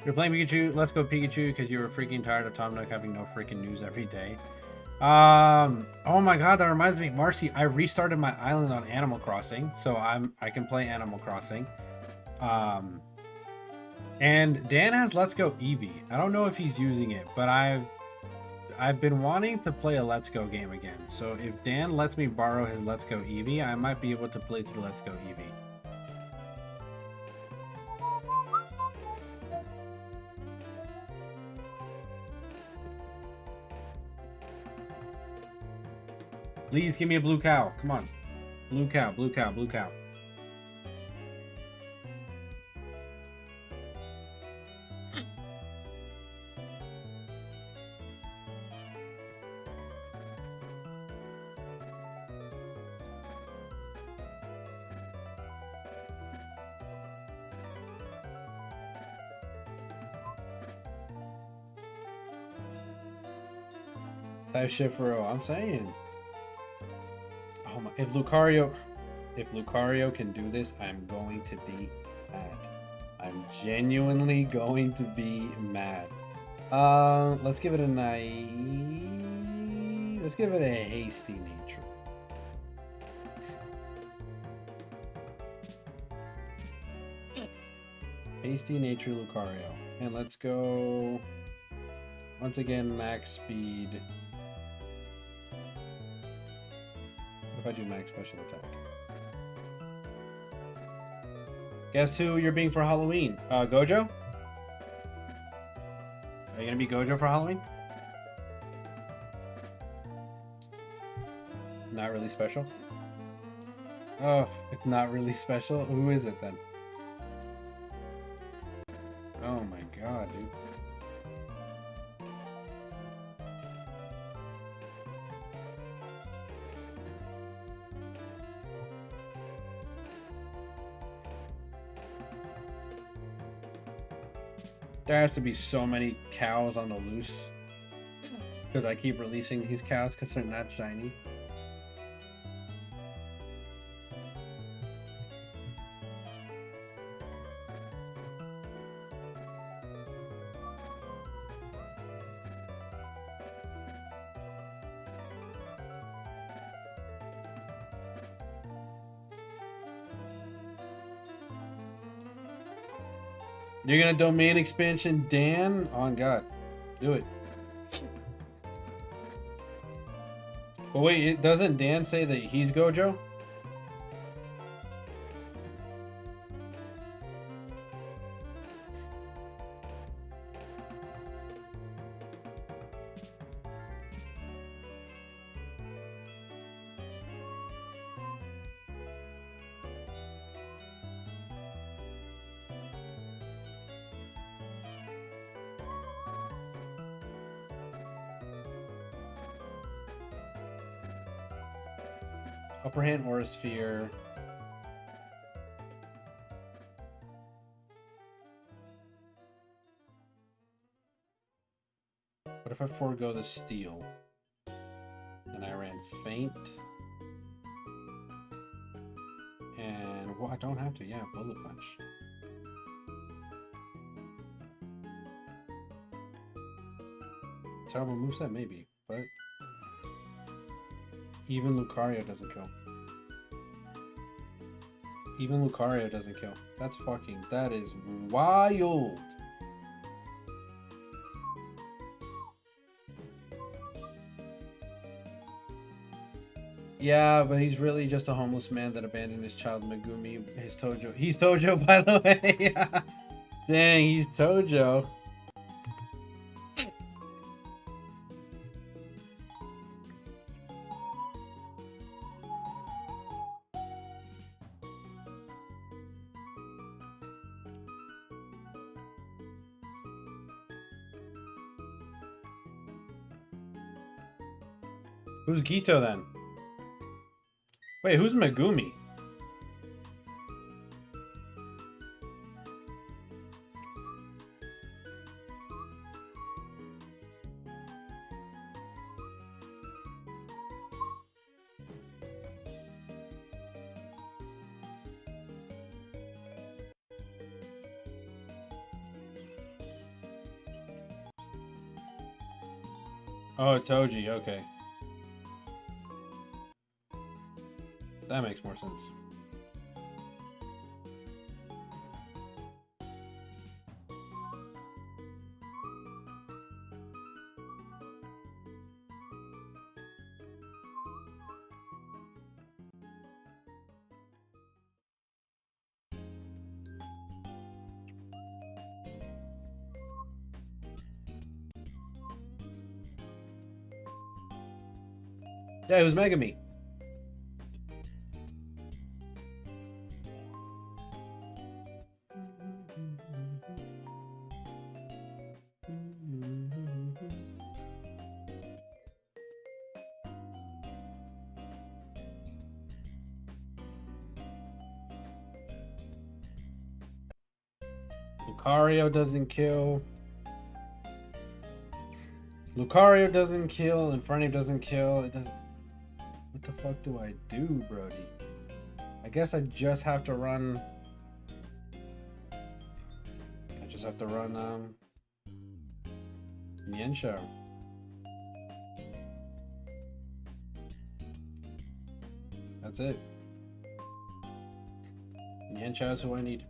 You're playing Pikachu. Let's go Pikachu because you were freaking tired of Tom Nook having no freaking news every day. Oh my god, that reminds me, Marcy, I restarted my island on Animal Crossing, so I can play Animal Crossing. And Dan has Let's Go Eevee. I don't know if he's using it, but I've been wanting to play a Let's Go game again. So if Dan lets me borrow his Let's Go Eevee, I might be able to play through Let's Go Eevee. Please give me a blue cow. Come on. Blue cow, blue cow, blue cow. Type shit for I'm saying. Oh my, if Lucario can do this, I'm going to be mad. I'm genuinely going to be mad. Let's give it a let's give it a hasty nature. Hasty nature Lucario. And let's go once again max speed. What if I do max special attack? Guess who you're being for Halloween? Gojo? Are you gonna be Gojo for Halloween? Not really special? Oh, it's not really special? Who is it then? Oh my god, dude. There has to be so many cows on the loose. Because I keep releasing these cows because they're not shiny. You're gonna domain expansion Dan? On God. Do it. But wait, doesn't Dan say that he's Gojo? Upper hand Aura Sphere. What if I forego the steal? And I ran faint. And well, I don't have to, yeah, bullet punch. Terrible moveset, maybe, but even Lucario doesn't kill. Even Lucario doesn't kill. That's fucking, that is wild. Yeah, but he's really just a homeless man that abandoned his child Megumi, his Tojo. He's Tojo, by the way. Dang, he's Tojo. Who's Gito then? Wait, who's Megumi? Oh, Toji, okay. That makes more sense. Yeah, it was Megami. Lucario doesn't kill. Lucario doesn't kill. Infernape doesn't kill. It doesn't. What the fuck do I do, Brody? I guess I just have to run. I just have to run Yensha. That's it. Yensha is who I need.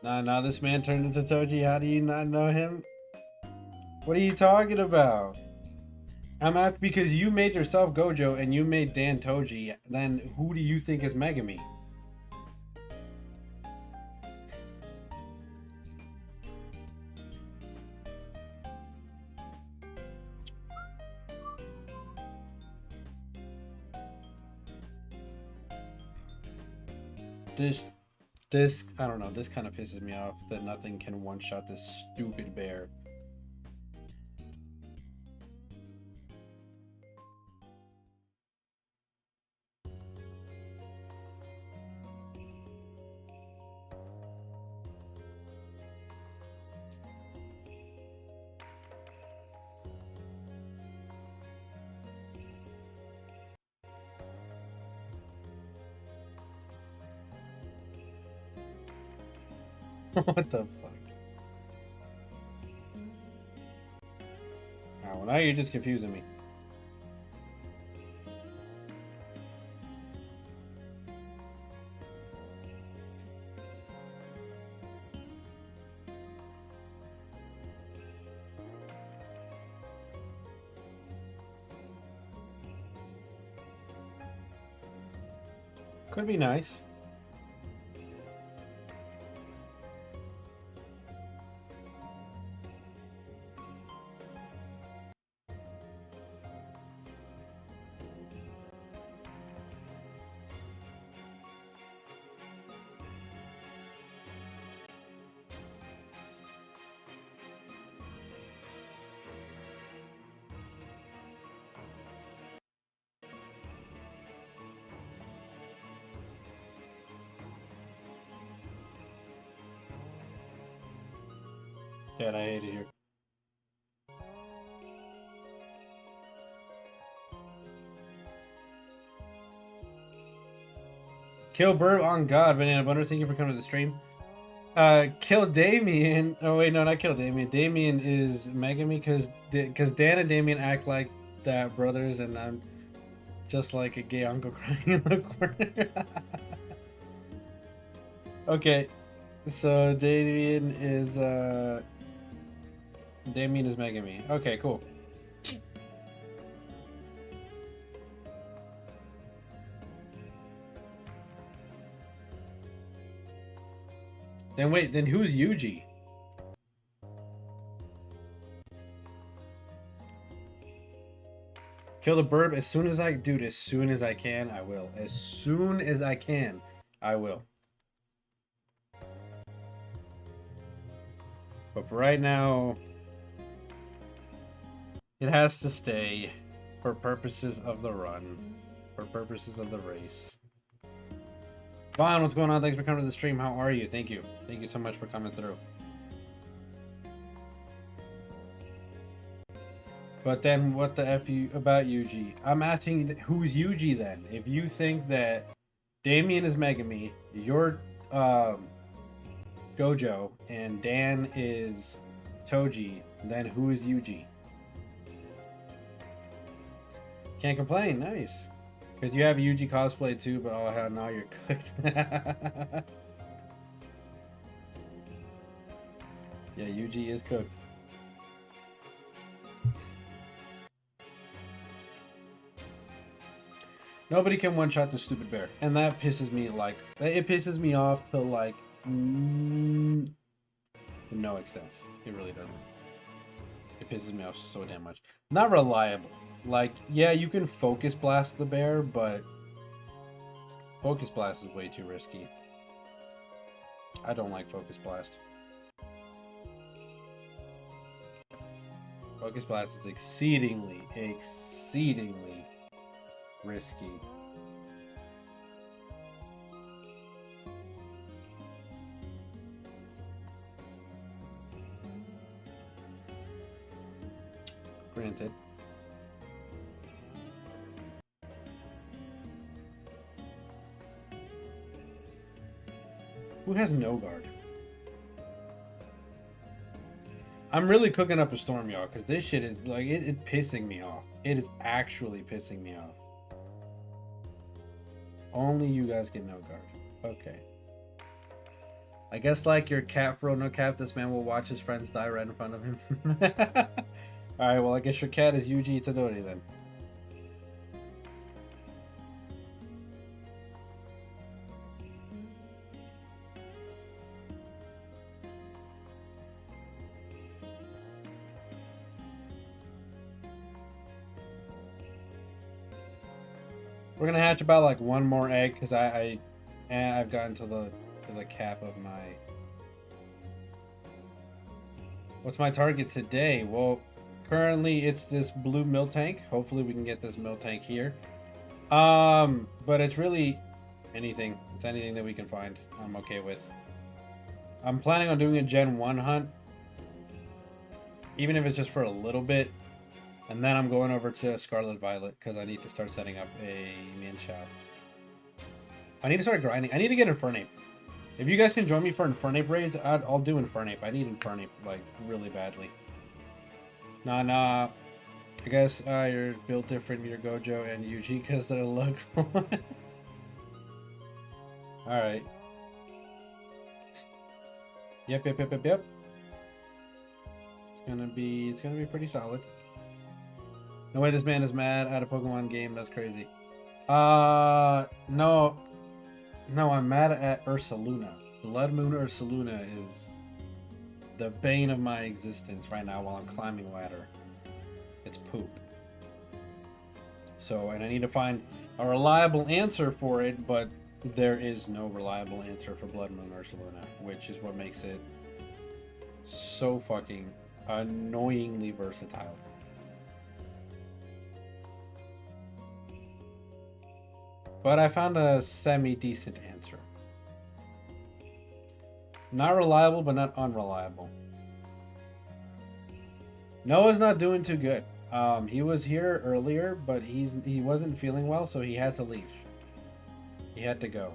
Nah, this man turned into Toji. How do you not know him? What are you talking about? I'm asking because you made yourself Gojo and you made Dan Toji. Then who do you think is Megami? This, I don't know, this kind of pisses me off that nothing can one-shot this stupid bear. What the fuck? Oh, well, now you're just confusing me. Could be nice. Dad, I hate it here. Kill Burb on God, Banana Butter. Thank you for coming to the stream. Kill Damien. Oh wait, no, not kill Damien. Damien is Megami because Dan and Damien act like that brothers, and I'm just like a gay uncle crying in the corner. Okay, so Damien is Megami. Okay, cool. Then wait, then who's Yuji? Kill the Burb as soon as I, dude, as soon as I can, I will. As soon as I can, I will. But for right now, it has to stay for purposes of the run, for purposes of the race. Vaughn, what's going on? Thanks for coming to the stream. How are you? Thank you. Thank you so much for coming through. But then what the F you about Yuji? I'm asking who's Yuji then? If you think that Damien is Megami. You're Gojo, and Dan is Toji. Then who is Yuji? Can't complain. Nice. Because you have Yuji cosplay too, but oh hell, now you're cooked. Yeah, Yuji is cooked. Nobody can one-shot the stupid bear, and that pisses me like it pisses me off to like to no extent. It really doesn't. It pisses me off so damn much. Not reliable. Like, yeah, you can focus blast the bear, but focus blast is way too risky. I don't like focus blast. Focus blast is exceedingly risky. Granted. Who has no guard? I'm really cooking up a storm, y'all, because this shit is like it's pissing me off. It is actually pissing me off. Only you guys get no guard. Okay. I guess like your cat for no cap, this man will watch his friends die right in front of him. Alright, well I guess your cat is Yuji Itadori then. We're gonna hatch about like one more egg because I've gotten to the cap of my. What's my target today? Well, currently it's this blue mill tank. Hopefully we can get this mill tank here. But it's really anything. It's anything that we can find. I'm okay with. I'm planning on doing a Gen 1 hunt, even if it's just for a little bit. And then I'm going over to Scarlet Violet because I need to start setting up a main shop. I need to start grinding. I need to get Infernape. If you guys can join me for Infernape raids, I'll do Infernape. I need Infernape, like, really badly. Nah. I guess you're built different, you're Gojo and Yuji because they're local. Alright. Yep. It's gonna be pretty solid. No way this man is mad at a Pokemon game. That's crazy. No, I'm mad at Ursaluna. Blood Moon Ursaluna is the bane of my existence right now while I'm climbing ladder. It's poop. So, and I need to find a reliable answer for it, but there is no reliable answer for Blood Moon Ursaluna, which is what makes it so fucking annoyingly versatile. But I found a semi-decent answer. Not reliable, but not unreliable. Noah's not doing too good. He was here earlier, but he wasn't feeling well, so he had to leave. He had to go.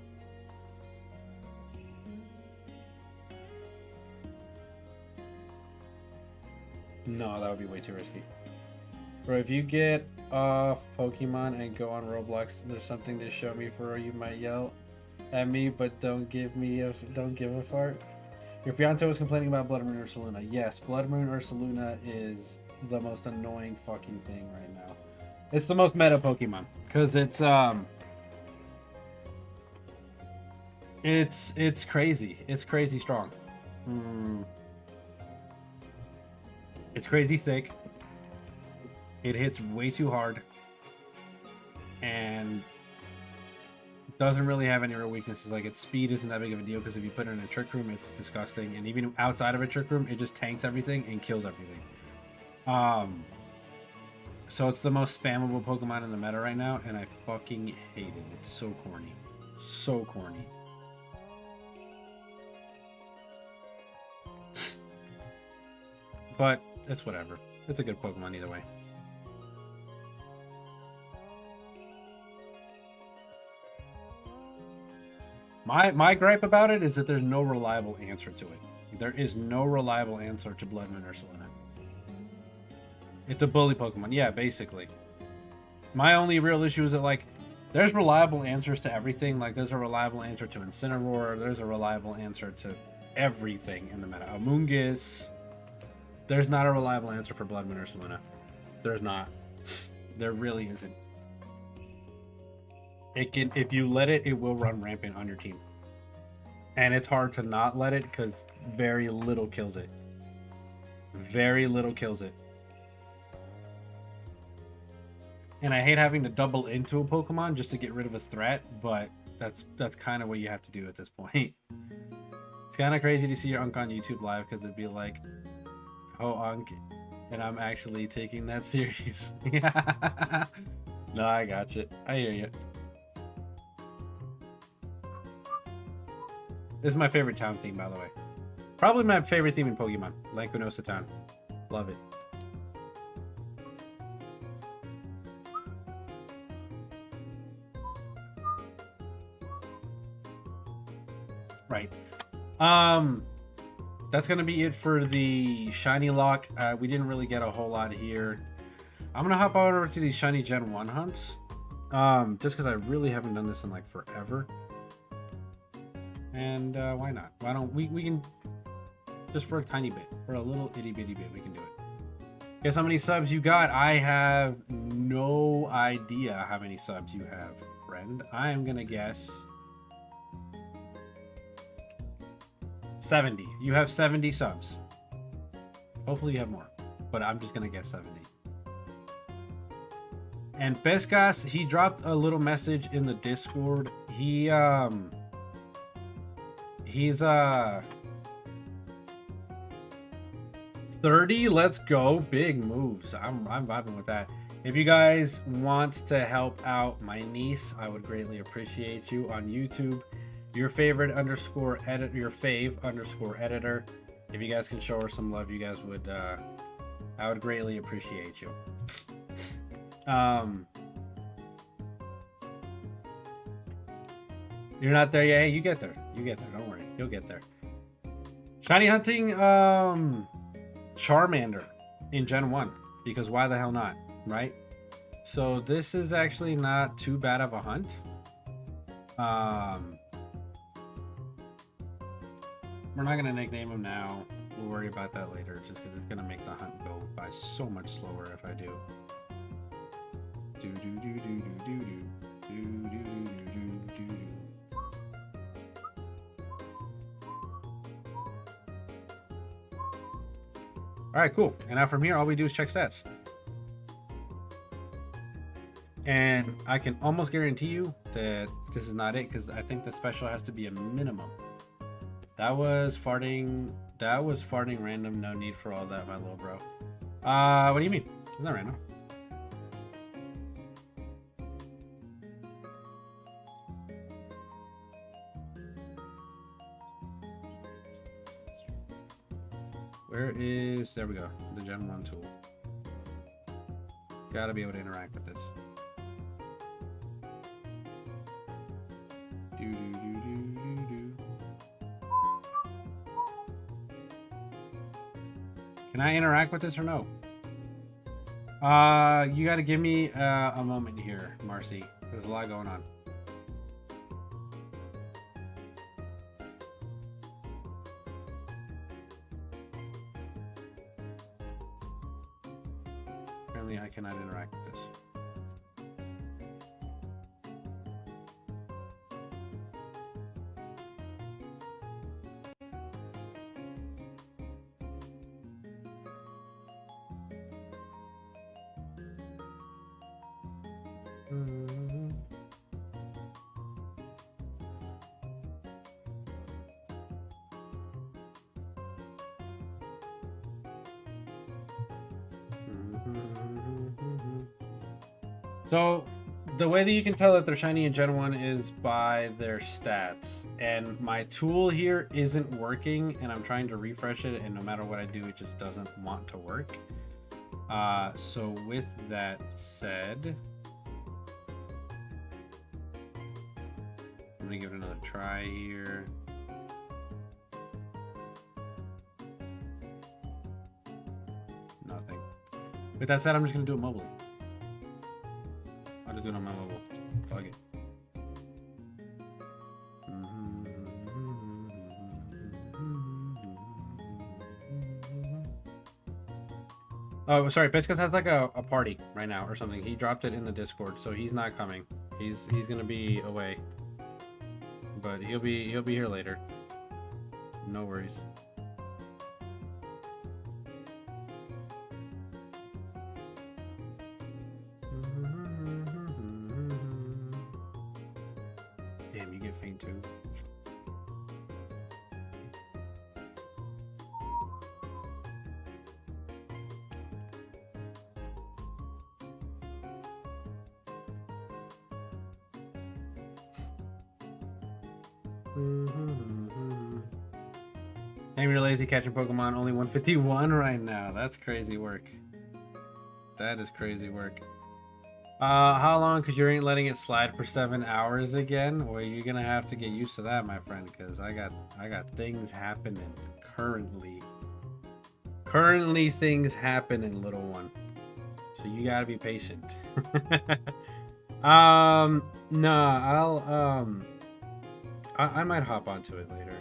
No, that would be way too risky. Bro, if you get off Pokemon and go on Roblox, there's something to show me for you might yell at me, but don't give a fart. Your fiance was complaining about Blood Moon Ursaluna. Yes, Blood Moon Ursaluna is the most annoying fucking thing right now. It's the most meta Pokemon because it's crazy. It's crazy strong. It's crazy thick. It hits way too hard and doesn't really have any real weaknesses. Like, its speed isn't that big of a deal because if you put it in a trick room, it's disgusting. And even outside of a trick room, it just tanks everything and kills everything. So it's the most spammable Pokemon in the meta right now, and I fucking hate it. It's so corny. So corny. But it's whatever. It's a good Pokemon either way. My gripe about it is that there's no reliable answer to it. There is no reliable answer to Bloodman or Ursulina. It's a bully Pokemon. Yeah, basically. My only real issue is that, like, there's reliable answers to everything. Like, there's a reliable answer to Incineroar. There's a reliable answer to everything in the meta. Amoonguss. There's not a reliable answer for Bloodman or Ursulina. There's not. There really isn't. It can, if you let it, it will run rampant on your team. And it's hard to not let it because very little kills it. Very little kills it. And I hate having to double into a Pokemon just to get rid of a threat, but that's kind of what you have to do at this point. It's kind of crazy to see your Unk on YouTube live because it'd be like, oh, Unk, and I'm actually taking that serious. No, I got you. I hear you. This is my favorite town theme, by the way. Probably my favorite theme in Pokemon. Lacunosa Town. Love it. Right. That's gonna be it for the shiny lock. We didn't really get a whole lot here. I'm gonna hop over to these shiny Gen 1 hunts. Just because I really haven't done this in like forever. And why not? Why don't we can just for a tiny bit, for a little itty bitty bit, we can do it. Guess how many subs you got? I have no idea how many subs you have, friend. I am gonna guess 70. You have 70 subs. Hopefully you have more, but I'm just gonna guess 70. And Pescas, he dropped a little message in the Discord. He's 30. Let's go. Big moves. I'm vibing with that. If you guys want to help out my niece, I would greatly appreciate you on YouTube. Your favorite underscore edit, your fave underscore editor. If you guys can show her some love, you guys would, I would greatly appreciate you. You're not there yet. Hey, you get there. You get there. Don't worry. You'll get there. Shiny hunting, Charmander in Gen 1. Because why the hell not, right? So this is actually not too bad of a hunt. We're not going to nickname him now. We'll worry about that later. Just because it's going to make the hunt go by so much slower if I do. Alright, cool. And now from here, all we do is check stats. And I can almost guarantee you that this is not it, because I think the special has to be a minimum. That was farting random. No need for all that, my little bro. What do you mean? It's not random. Where is, there we go, the Gen 1 tool. Gotta be able to interact with this. Can I interact with this or no? You gotta give me a moment here, Marcy. There's a lot going on. Apparently I cannot interact with this. So the way that you can tell that they're shiny in Gen 1 is by their stats. And my tool here isn't working, and I'm trying to refresh it, and no matter what I do, it just doesn't want to work. So with that said, gonna give it another try here. Nothing. With that said, I'm just gonna do it mobily. I'll just do it on my mobile. Fuck it. Oh, sorry, Biscuits has like a party right now or something. He dropped it in the Discord, so he's not coming. He's gonna be away. But he'll be here later. No worries. Damn, you get faint too. Maybe you're lazy catching Pokemon, only 151 right now. That's crazy work. That is crazy work. How long? Because you ain't letting it slide for 7 hours again? Well, you're gonna have to get used to that, my friend, because I got things happening currently. Currently things happening, little one. So you gotta be patient. No, I might hop onto it later.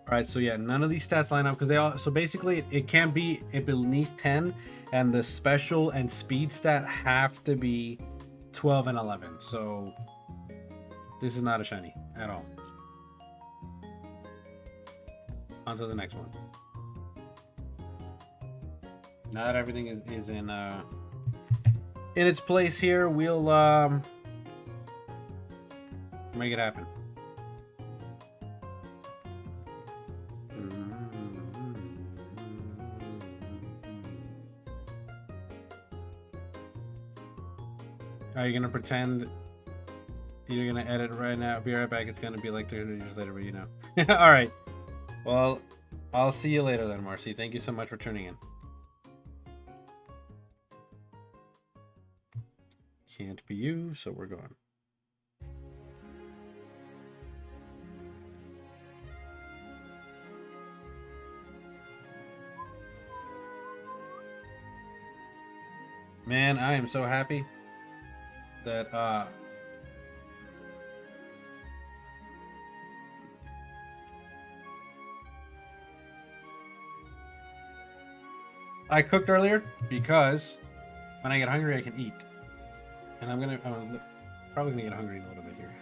Alright, so yeah, none of these stats line up because they all, so basically it can't be beneath 10, and the special and speed stat have to be 12 and 11. So this is not a shiny at all. On to the next one. Now that everything is in its place here, we'll make it happen. Are you gonna pretend you're gonna edit right now? Be right back. It's gonna be like 300 years later, but you know. All right. Well, I'll see you later then, Marcy. Thank you so much for tuning in. Can't be you, so we're going. Man, I am so happy that I cooked earlier because when I get hungry I can eat, and I'm probably gonna get hungry in a little bit here.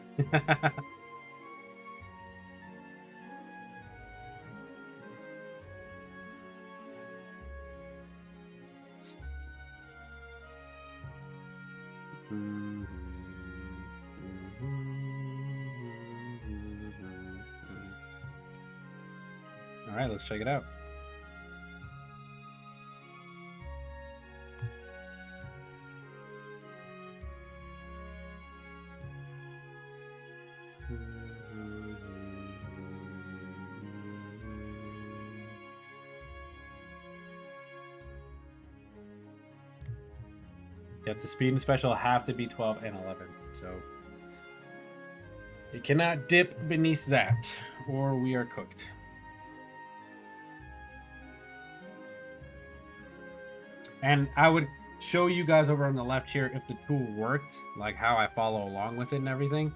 All right, let's check it out. Yep, the speed and special have to be 12 and 11, so it cannot dip beneath that, or we are cooked. And I would show you guys over on the left here if the tool worked, like how I follow along with it and everything,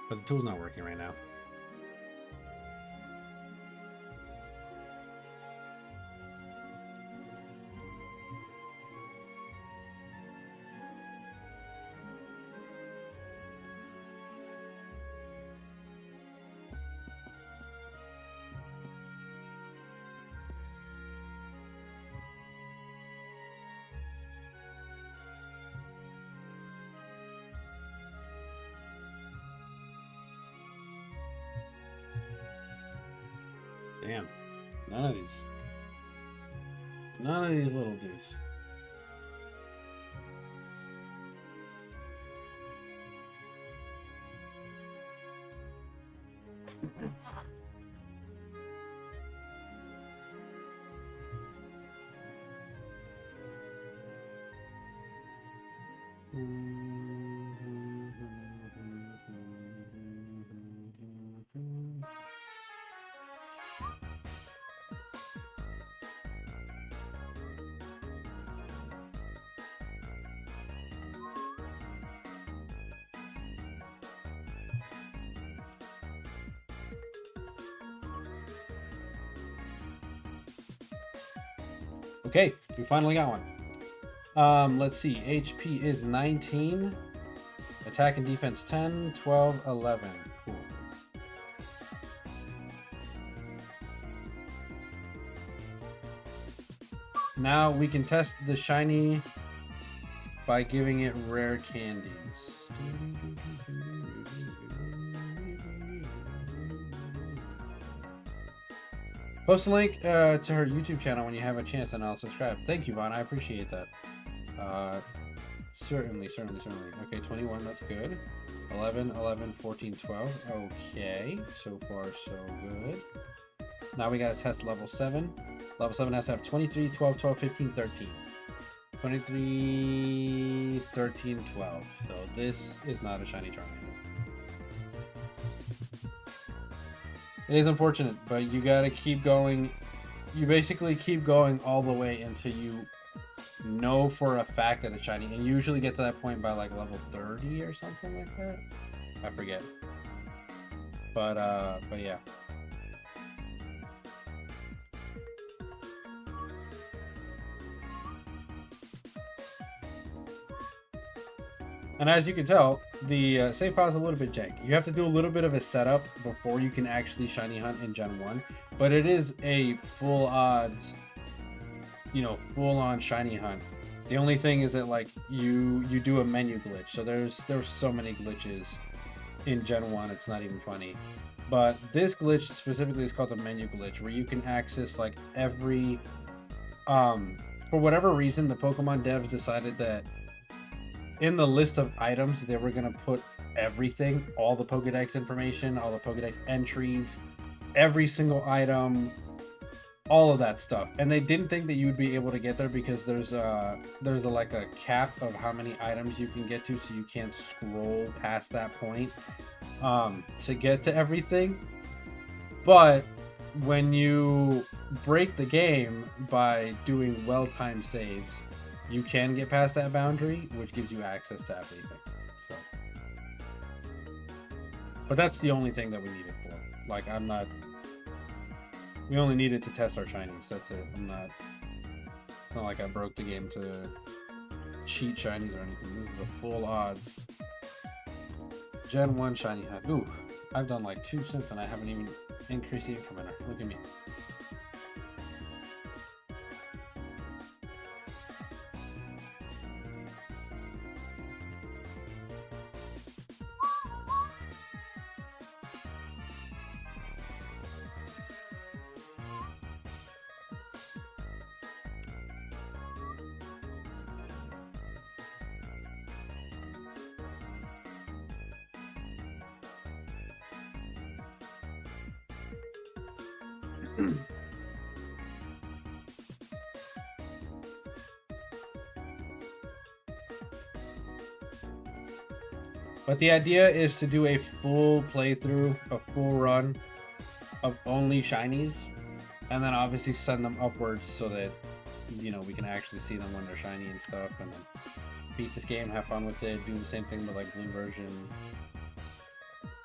but the tool's not working right now. Damn, none of these little dudes. Okay, we finally got one. Let's see. HP is 19. Attack and defense 10, 12, 11. Cool. Now we can test the shiny by giving it rare candies. Post a link to her YouTube channel when you have a chance, and I'll subscribe. Thank you, Vaughn. I appreciate that. Certainly. Okay, 21. That's good. 11, 11, 14, 12. Okay, so far so good. Now we gotta test level 7. Level 7 has to have 23, 12, 12, 15, 13. 23, 13, 12. So this is not a shiny Charmander. It is unfortunate, but you gotta keep going. You basically keep going all the way until you know for a fact that it's shiny, and you usually get to that point by like level 30 or something like that. I forget. But yeah. And as you can tell, the save file is a little bit jank. You have to do a little bit of a setup before you can actually shiny hunt in Gen 1. But it is a full odds, full on shiny hunt. The only thing is that like you do a menu glitch. So there's so many glitches in Gen 1, it's not even funny. But this glitch specifically is called the menu glitch, where you can access like every for whatever reason the Pokemon devs decided that in the list of items, they were going to put everything, all the Pokedex information, all the Pokedex entries, every single item, all of that stuff. And they didn't think that you would be able to get there because there's like a cap of how many items you can get to, so you can't scroll past that point to get to everything. But when you break the game by doing well-timed saves, you can get past that boundary, which gives you access to everything. So, but that's the only thing that we need it for. Like, we only need it to test our shinies. That's it. It's not like I broke the game to cheat shinies or anything. This is the full odds Gen 1 shiny hunt. Ooh, I've done like 2 cents and I haven't even increased the incrementer. Look at me. But the idea is to do a full playthrough, a full run of only shinies, and then obviously send them upwards so that, we can actually see them when they're shiny and stuff, and then beat this game, have fun with it, do the same thing with like blue version.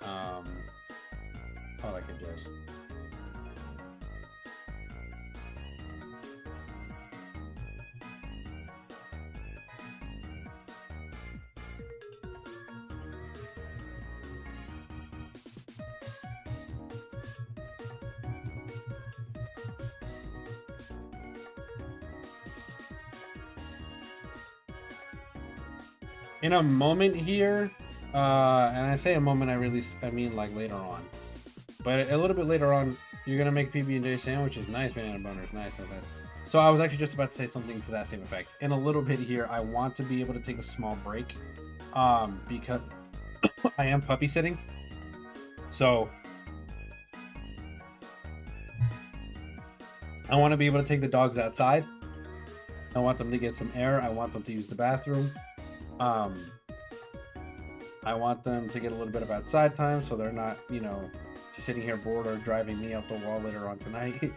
All that good jazz. In a moment here, and I say a moment, I mean like later on. But a little bit later on, you're gonna make PB&J sandwiches. Nice, banana boners, nice. So I was actually just about to say something to that same effect. In a little bit here, I want to be able to take a small break, because I am puppy sitting. So I want to be able to take the dogs outside. I want them to get some air. I want them to use the bathroom. I want them to get a little bit of outside time so they're not, you know, just sitting here bored or driving me up the wall later on tonight.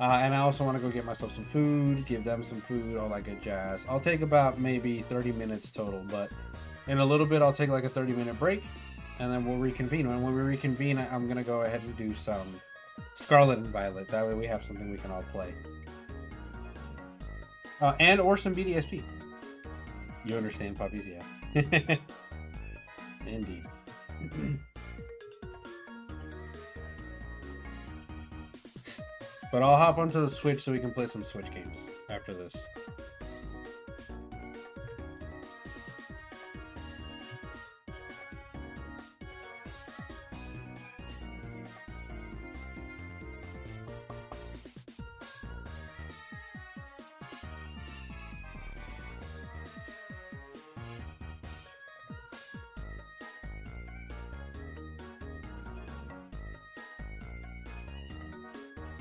And I also want to go get myself some food, give them some food, all that good jazz. I'll take about maybe 30 minutes total, but in a little bit I'll take like a 30-minute break and then we'll reconvene. And when we reconvene, I'm going to go ahead and do some Scarlet and Violet. That way we have something we can all play. And or some BDSP. You understand, puppies? Yeah. Indeed. But I'll hop onto the Switch so we can play some Switch games after this.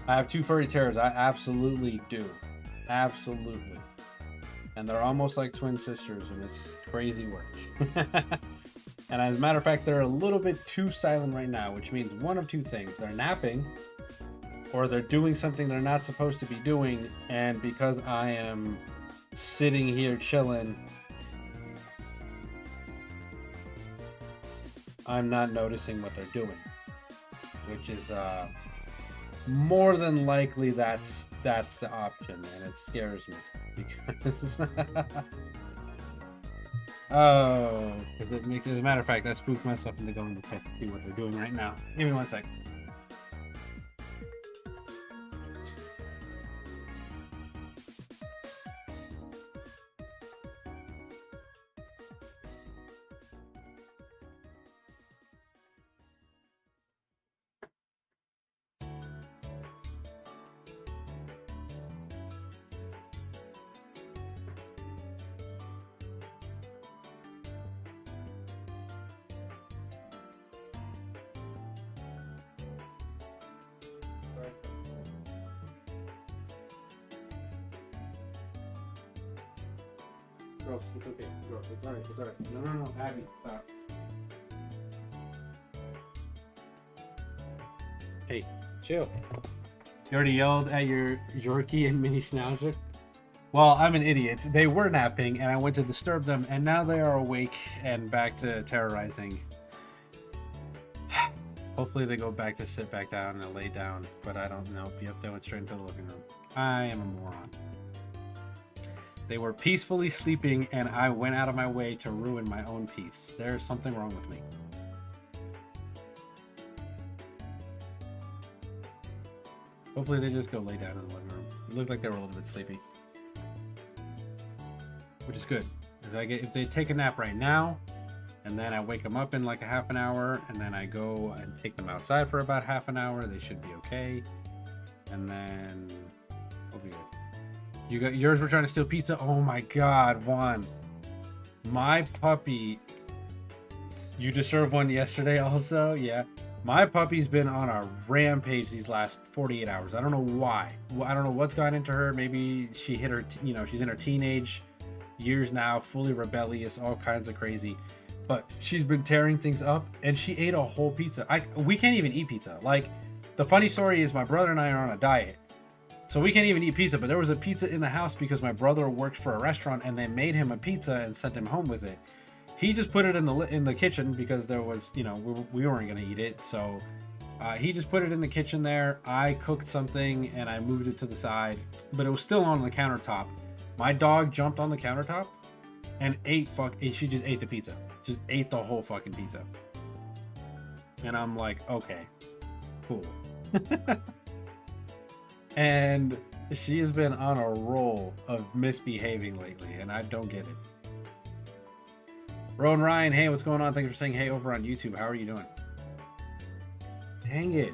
I have 2 furry terrors. I absolutely do. Absolutely. And they're almost like twin sisters, and it's crazy work. And as a matter of fact, they're a little bit too silent right now, which means one of 2 things. They're napping, or they're doing something they're not supposed to be doing, and because I am sitting here chilling, I'm not noticing what they're doing. Which is, more than likely that's the option, and it scares me because oh, because it makes, as a matter of fact, I spooked myself into going to check to see what they're doing right now. Give me 1 sec. Gross, it's okay. Gross, it's alright, it's alright. No, Abby, stop. Hey, chill. You already yelled at your Yorkie and mini Schnauzer? Well, I'm an idiot. They were napping, and I went to disturb them, and now they are awake and back to terrorizing. Hopefully they go back to sit back down and lay down, but I don't know. Yep, they went straight into the living room. I am a moron. They were peacefully sleeping, and I went out of my way to ruin my own peace. There's something wrong with me. Hopefully they just go lay down in the living room. It looked like they were a little bit sleepy. Which is good. If they take a nap right now, and then I wake them up in like a half an hour, and then I go and take them outside for about half an hour, they should be okay. And then we'll be good. You got yours were trying to steal pizza? Oh my god, Juan. My puppy. You disturbed one yesterday also? Yeah. My puppy's been on a rampage these last 48 hours. I don't know why. I don't know what's got into her. Maybe she hit her, you know, she's in her teenage years now, fully rebellious, all kinds of crazy. But she's been tearing things up, and she ate a whole pizza. We can't even eat pizza. Like, the funny story is my brother and I are on a diet. So we can't even eat pizza, but there was a pizza in the house because my brother worked for a restaurant and they made him a pizza and sent him home with it. He just put it in the kitchen because there was, you know, we weren't going to eat it. So he just put it in the kitchen there. I cooked something and I moved it to the side, but it was still on the countertop. My dog jumped on the countertop and she just ate the pizza. Just ate the whole fucking pizza. And I'm like, okay, cool. And she has been on a roll of misbehaving lately, and I don't get it. Rowan Ryan, hey, what's going on? Thanks for saying hey over on YouTube. How are you doing? Dang it.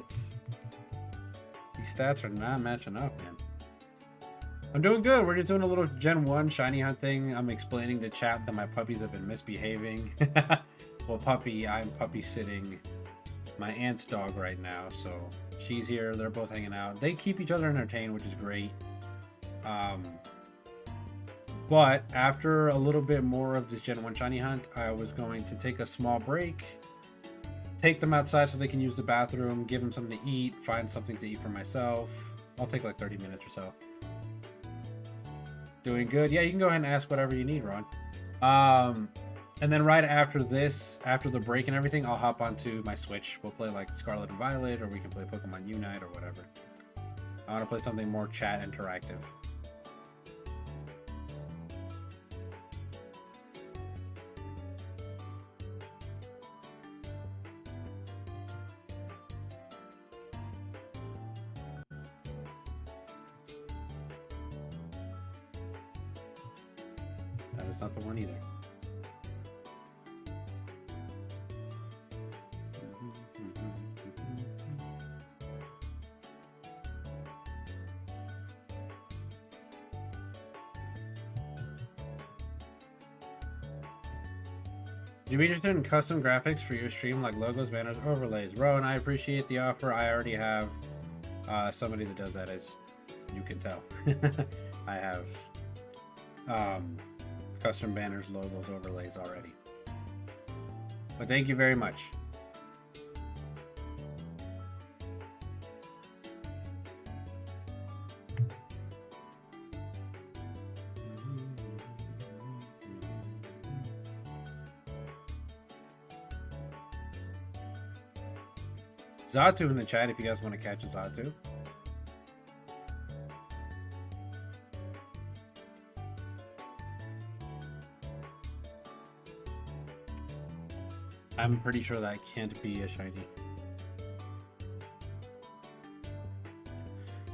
These stats are not matching up, man. I'm doing good. We're just doing a little Gen 1 shiny hunting. I'm explaining to chat that my puppies have been misbehaving. Well, I'm puppy sitting my aunt's dog right now, so she's here. They're both hanging out. They keep each other entertained, which is great. But after a little bit more of this Gen 1 shiny hunt, I was going to take a small break, take them outside so they can use the bathroom, give them something to eat, find something to eat for myself. I'll take like 30 minutes or so. Doing good. Yeah, you can go ahead and ask whatever you need, Ron. And then right after this, after the break and everything, I'll hop onto my Switch. We'll play like Scarlet and Violet, or we can play Pokemon Unite or whatever. I want to play something more chat interactive. That is not the one either. You'd be interested in custom graphics for your stream, like logos, banners, overlays. Rowan, I appreciate the offer. I already have somebody that does that, as you can tell. I have custom banners, logos, overlays already. But thank you very much. Zatu in the chat if you guys want to catch a Zatu. I'm pretty sure that can't be a shiny.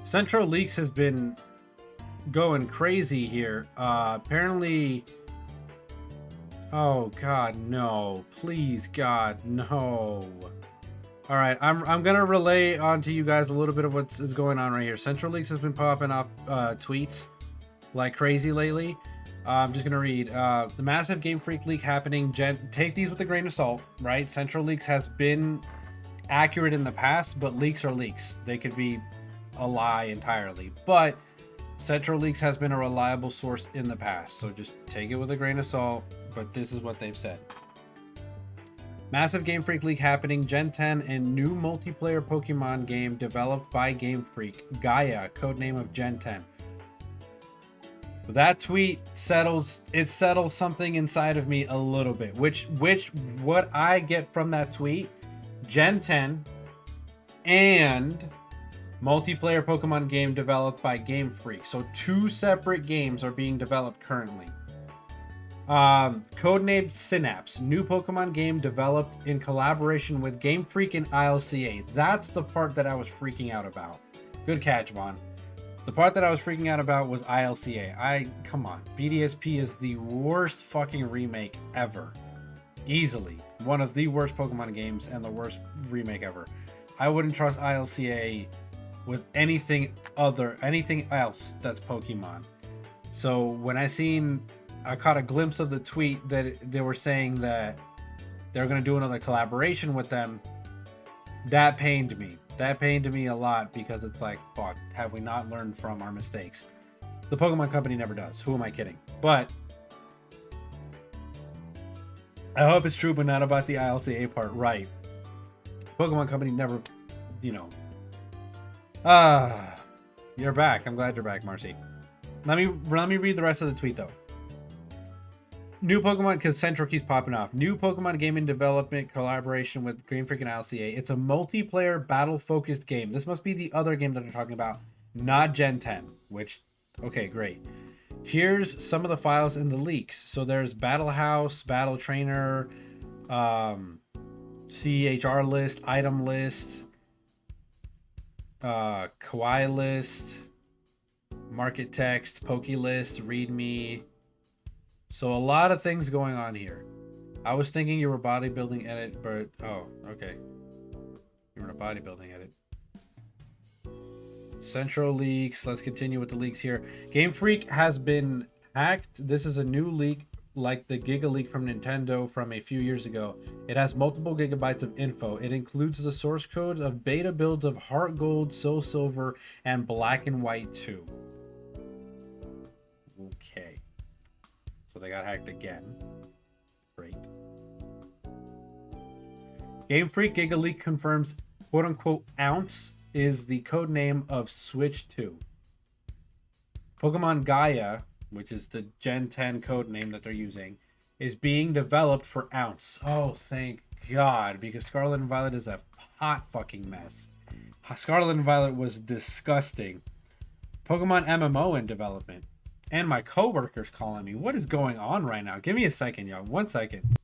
Central Leaks has been going crazy here. Apparently... Oh, God, no. Please, God, no. All right, I'm going to relay onto you guys a little bit of what's going on right here. Central Leaks has been popping up tweets like crazy lately. I'm just going to read. The massive Game Freak leak happening. Take these with a grain of salt, right? Central Leaks has been accurate in the past, but leaks are leaks. They could be a lie entirely. But Central Leaks has been a reliable source in the past. So just take it with a grain of salt. But this is what they've said. Massive Game Freak leak happening. Gen 10 and new multiplayer Pokemon game developed by Game Freak. Gaia, codename of Gen 10. That tweet settles something inside of me a little bit. What I get from that tweet, Gen 10 and multiplayer Pokemon game developed by Game Freak. So two separate games are being developed currently. Codenamed Synapse, new Pokemon game developed in collaboration with Game Freak and ILCA. That's the part that I was freaking out about. Good catch, Vaughn. The part that I was freaking out about was ILCA. Come on. BDSP is the worst fucking remake ever. Easily. One of the worst Pokemon games and the worst remake ever. I wouldn't trust ILCA with anything else that's Pokemon. So when I caught a glimpse of the tweet that they were saying that they were going to do another collaboration with them, that pained me. That pained me a lot because it's like, fuck, have we not learned from our mistakes? The Pokemon Company never does. Who am I kidding? But I hope it's true, but not about the ILCA part. Right. Pokemon Company never, you're back. I'm glad you're back, Marcy. Let me read the rest of the tweet, though. New Pokemon, because Central keeps popping off. New Pokemon game in development collaboration with Game Freak and ILCA. It's a multiplayer battle-focused game. This must be the other game that they're talking about, not Gen 10, which, okay, great. Here's some of the files in the leaks. So there's Battle House, Battle Trainer, CHR list, item list, Kawaii list, market text, Poke list, readme. So a lot of things going on here. I was thinking you were bodybuilding edit, but oh, okay. You were in a bodybuilding edit. Central leaks. Let's continue with the leaks here. Game Freak has been hacked. This is a new leak like the Giga Leak from Nintendo from a few years ago. It has multiple gigabytes of info. It includes the source codes of beta builds of Heart Gold, Soul Silver, and Black and White 2. Okay. So they got hacked again. Great. Game Freak Giga Leak confirms quote unquote ounce is the code name of Switch 2. Pokemon Gaia, which is the Gen 10 code name that they're using, is being developed for ounce. Oh, thank God, because Scarlet and Violet is a hot fucking mess. Scarlet and Violet was disgusting. Pokemon MMO in development. And my coworker's calling me. What is going on right now? Give me a second, y'all. 1 second.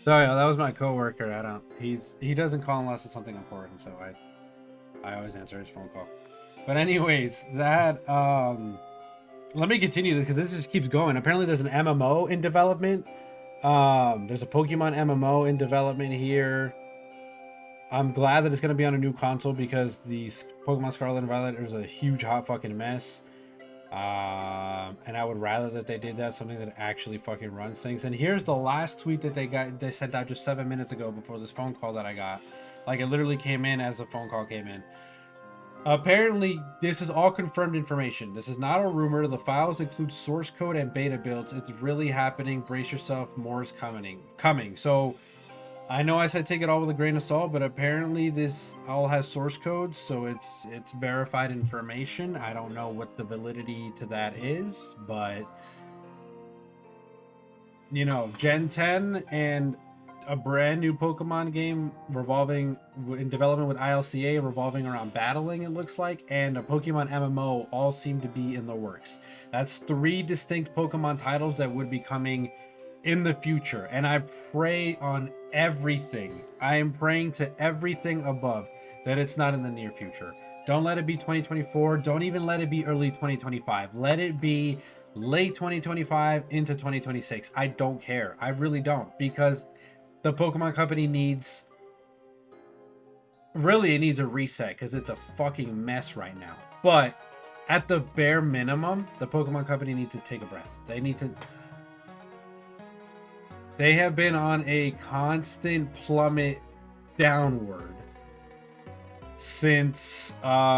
So yeah, that was my coworker. He doesn't call unless it's something important, so I always answer his phone call. But anyways, that let me continue this because this just keeps going. Apparently there's an MMO in development. There's a Pokemon MMO in development here. I'm glad that it's gonna be on a new console because the Pokemon Scarlet and Violet is a huge hot fucking mess. And I would rather that they did that, something that actually fucking runs things. And here's the last tweet that they sent out just 7 minutes ago before this phone call that I got. Like, it literally came in as the phone call came in. Apparently, this is all confirmed information. This is not a rumor. The files include source code and beta builds. It's really happening. Brace yourself. More is coming. So I know I said take it all with a grain of salt, but apparently this all has source codes, so it's verified information. I don't know what the validity to that is, but you know, Gen 10 and a brand new Pokemon game revolving in development with ILCA, revolving around battling, it looks like, and a Pokemon MMO all seem to be in the works. That's 3 distinct Pokemon titles that would be coming in the future, and I pray on everything. I am praying to everything above that it's not in the near future. Don't let it be 2024. Don't even let it be early 2025. Let it be late 2025 into 2026. I don't care. I really don't, because the Pokemon Company needs a reset, because it's a fucking mess right now. But at the bare minimum, the Pokemon Company needs to take a breath. They have been on a constant plummet downward since Let's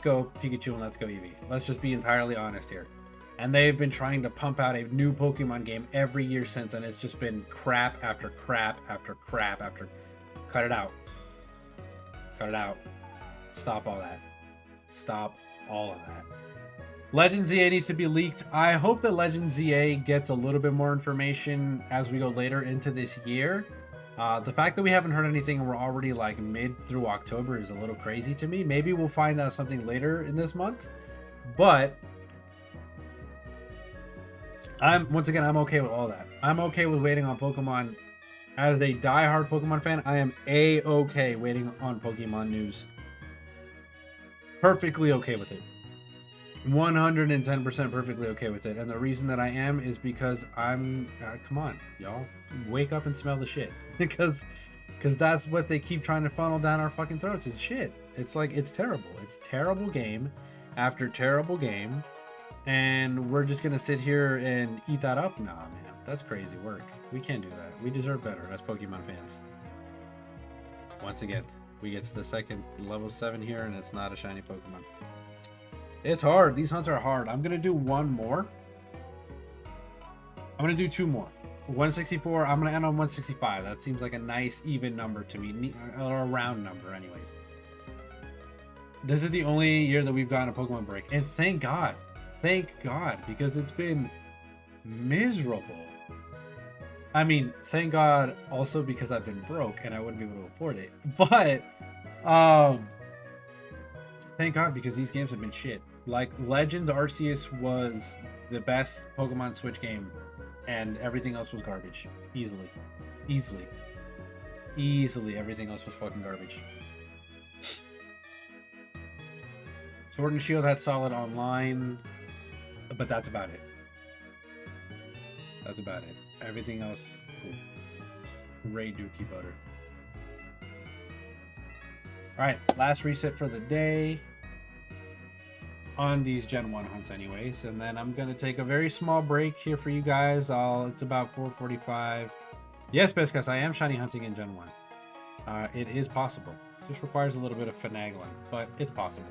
Go Pikachu and Let's Go Eevee. Let's just be entirely honest here. And they've been trying to pump out a new Pokemon game every year since, and it's just been crap after crap after crap after. Cut it out. Cut it out. Stop all that. Stop all of that. Legend ZA needs to be leaked. I hope that Legend ZA gets a little bit more information as we go later into this year. The fact that we haven't heard anything and we're already like mid through October is a little crazy to me. Maybe we'll find out something later in this month. But I'm okay with all that. I'm okay with waiting on Pokemon. As a diehard Pokemon fan, I am okay waiting on Pokemon news. Perfectly okay with it. 110% perfectly okay with it. And the reason that I am is because I'm come on, y'all, wake up and smell the shit. because that's what they keep trying to funnel down our fucking throats. It's shit. It's like, it's terrible. It's terrible game after terrible game, and we're just gonna sit here and eat that up? Nah, man, that's crazy work. We can't do that. We deserve better as Pokemon fans. Once again, we get to the second level 7 here, and it's not a shiny Pokemon. It's hard. These hunts are hard. I'm going to do one more. I'm going to do 2 more. 164. I'm going to end on 165. That seems like a nice even number to me. Or a round number anyways. This is the only year that we've gotten a Pokemon break. And thank God. Thank God. Because it's been miserable. I mean, thank God also because I've been broke and I wouldn't be able to afford it. But, thank God because these games have been shit. Like, Legends Arceus was the best Pokemon Switch game, and everything else was garbage. Easily everything else was fucking garbage. Sword and Shield had solid online, but that's about it. Everything else, Ray Dookie butter. Alright, last reset for the day on these Gen 1 hunts anyways, and then I'm gonna take a very small break here for you guys. It's about 4:45. Yes, Biscuits, I am shiny hunting in Gen 1. It is possible. It just requires a little bit of finagling, but it's possible.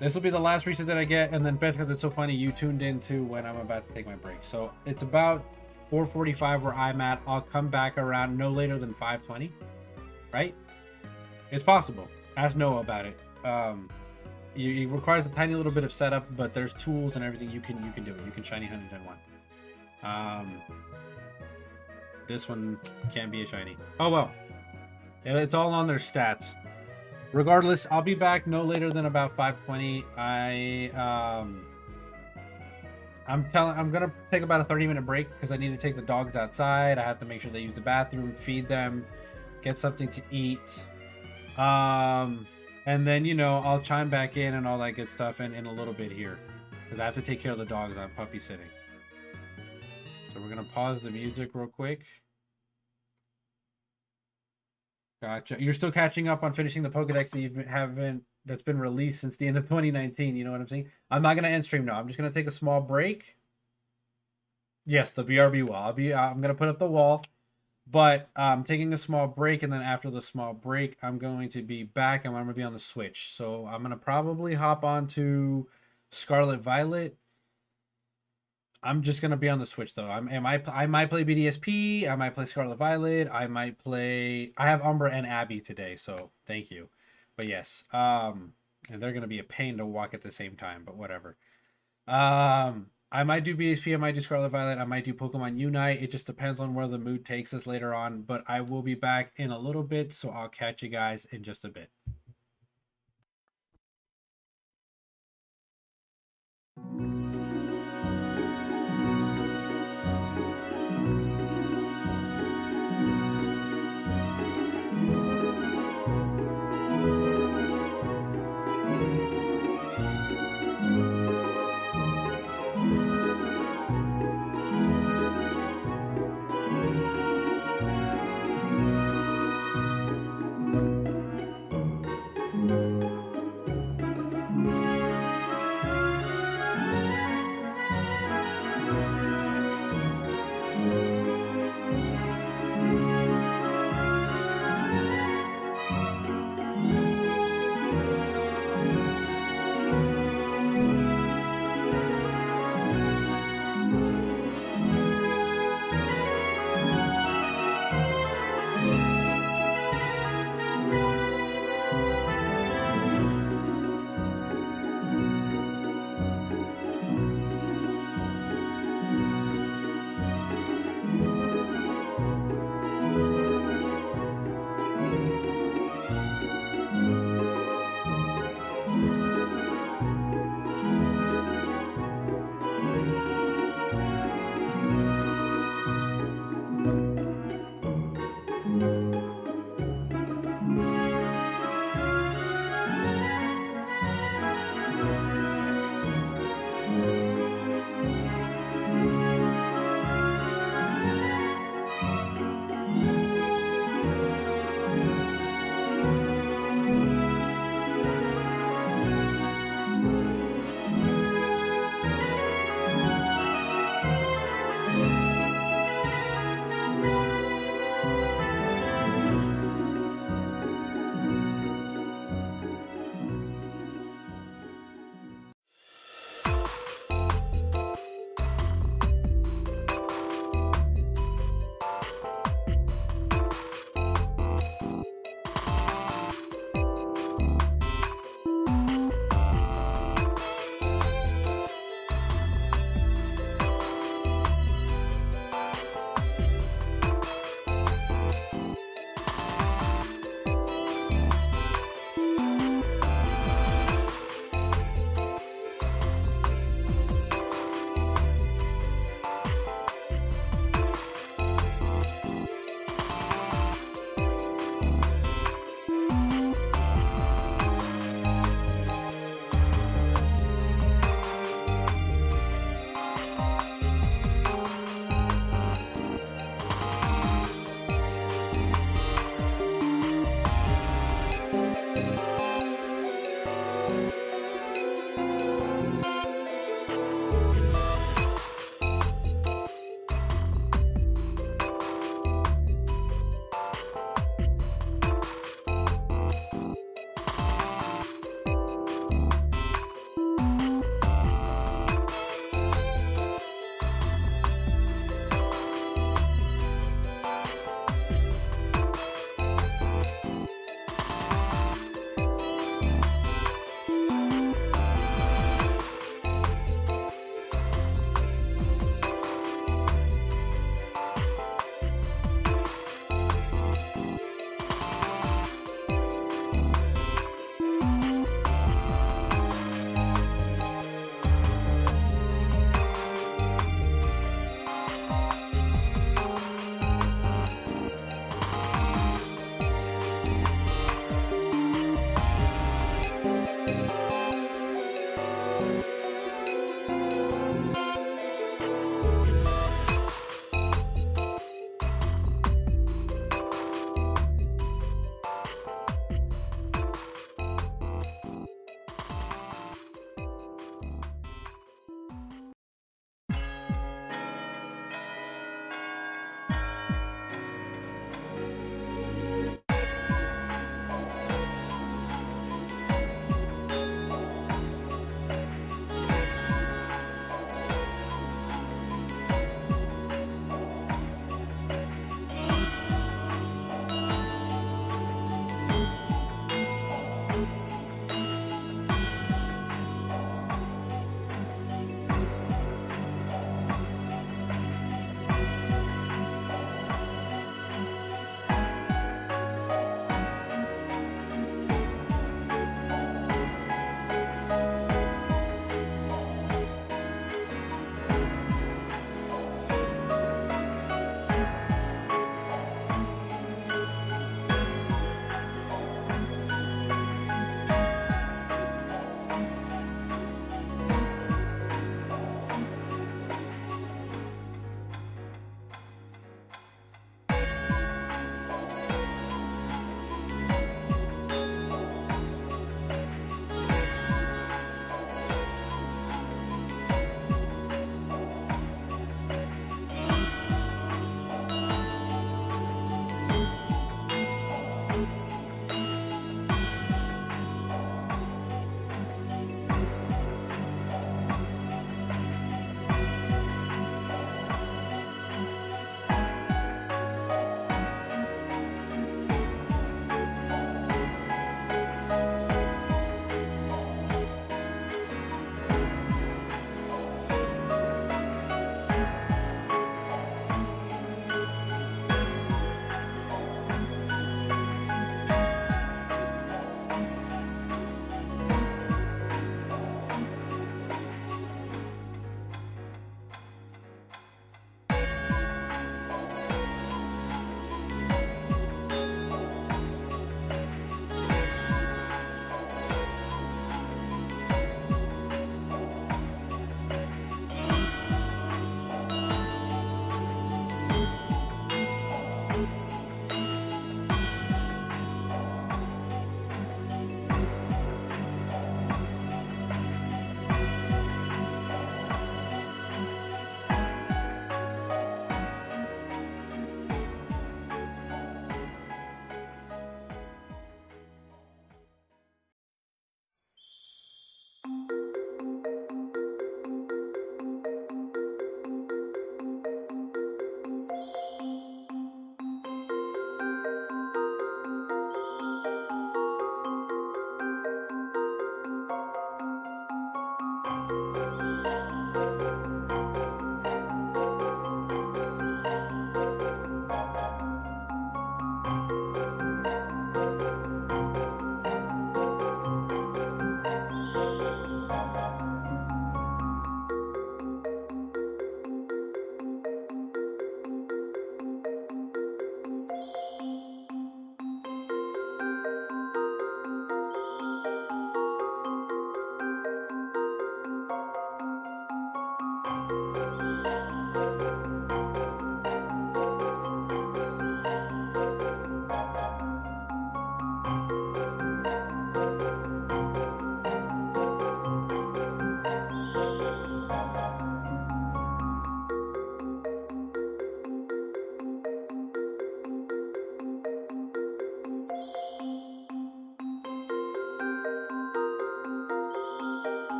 This will be the last reset that I get, and then Biscuits, it's so funny you tuned into when I'm about to take my break. So it's about 4:45 where I'm at. I'll come back around no later than 5:20. Right? It's possible. Ask Noah about it. It requires a tiny little bit of setup, but there's tools and everything you can do it. You can shiny hunt in Gen 1. This one can't be a shiny. Oh well. It's all on their stats. Regardless, I'll be back no later than about 5:20. I'm gonna take about a 30-minute break because I need to take the dogs outside. I have to make sure they use the bathroom, feed them, get something to eat. And then, you know, I'll chime back in and all that good stuff in a little bit here because I have to take care of the dogs. I'm puppy sitting. So we're gonna pause the music real quick. Gotcha. You're still catching up on finishing the Pokedex that you haven't that's been released since the end of 2019. You know what I'm saying? I'm not gonna end stream now. I'm just gonna take a small break. Yes, the BRB wall. I'm gonna put up the wall, but I'm taking a small break, and then after the small break, I'm going to be back, and I'm gonna be on the Switch. So I'm gonna probably hop on to Scarlet Violet. I'm just gonna be on the Switch though. I might play BDSP. I might play Scarlet Violet. I might play. I have Umbra and Abby today, so thank you. But yes, and they're gonna be a pain to walk at the same time. But whatever. I might do BDSP. I might do Scarlet Violet. I might do Pokemon Unite. It just depends on where the mood takes us later on. But I will be back in a little bit, so I'll catch you guys in just a bit.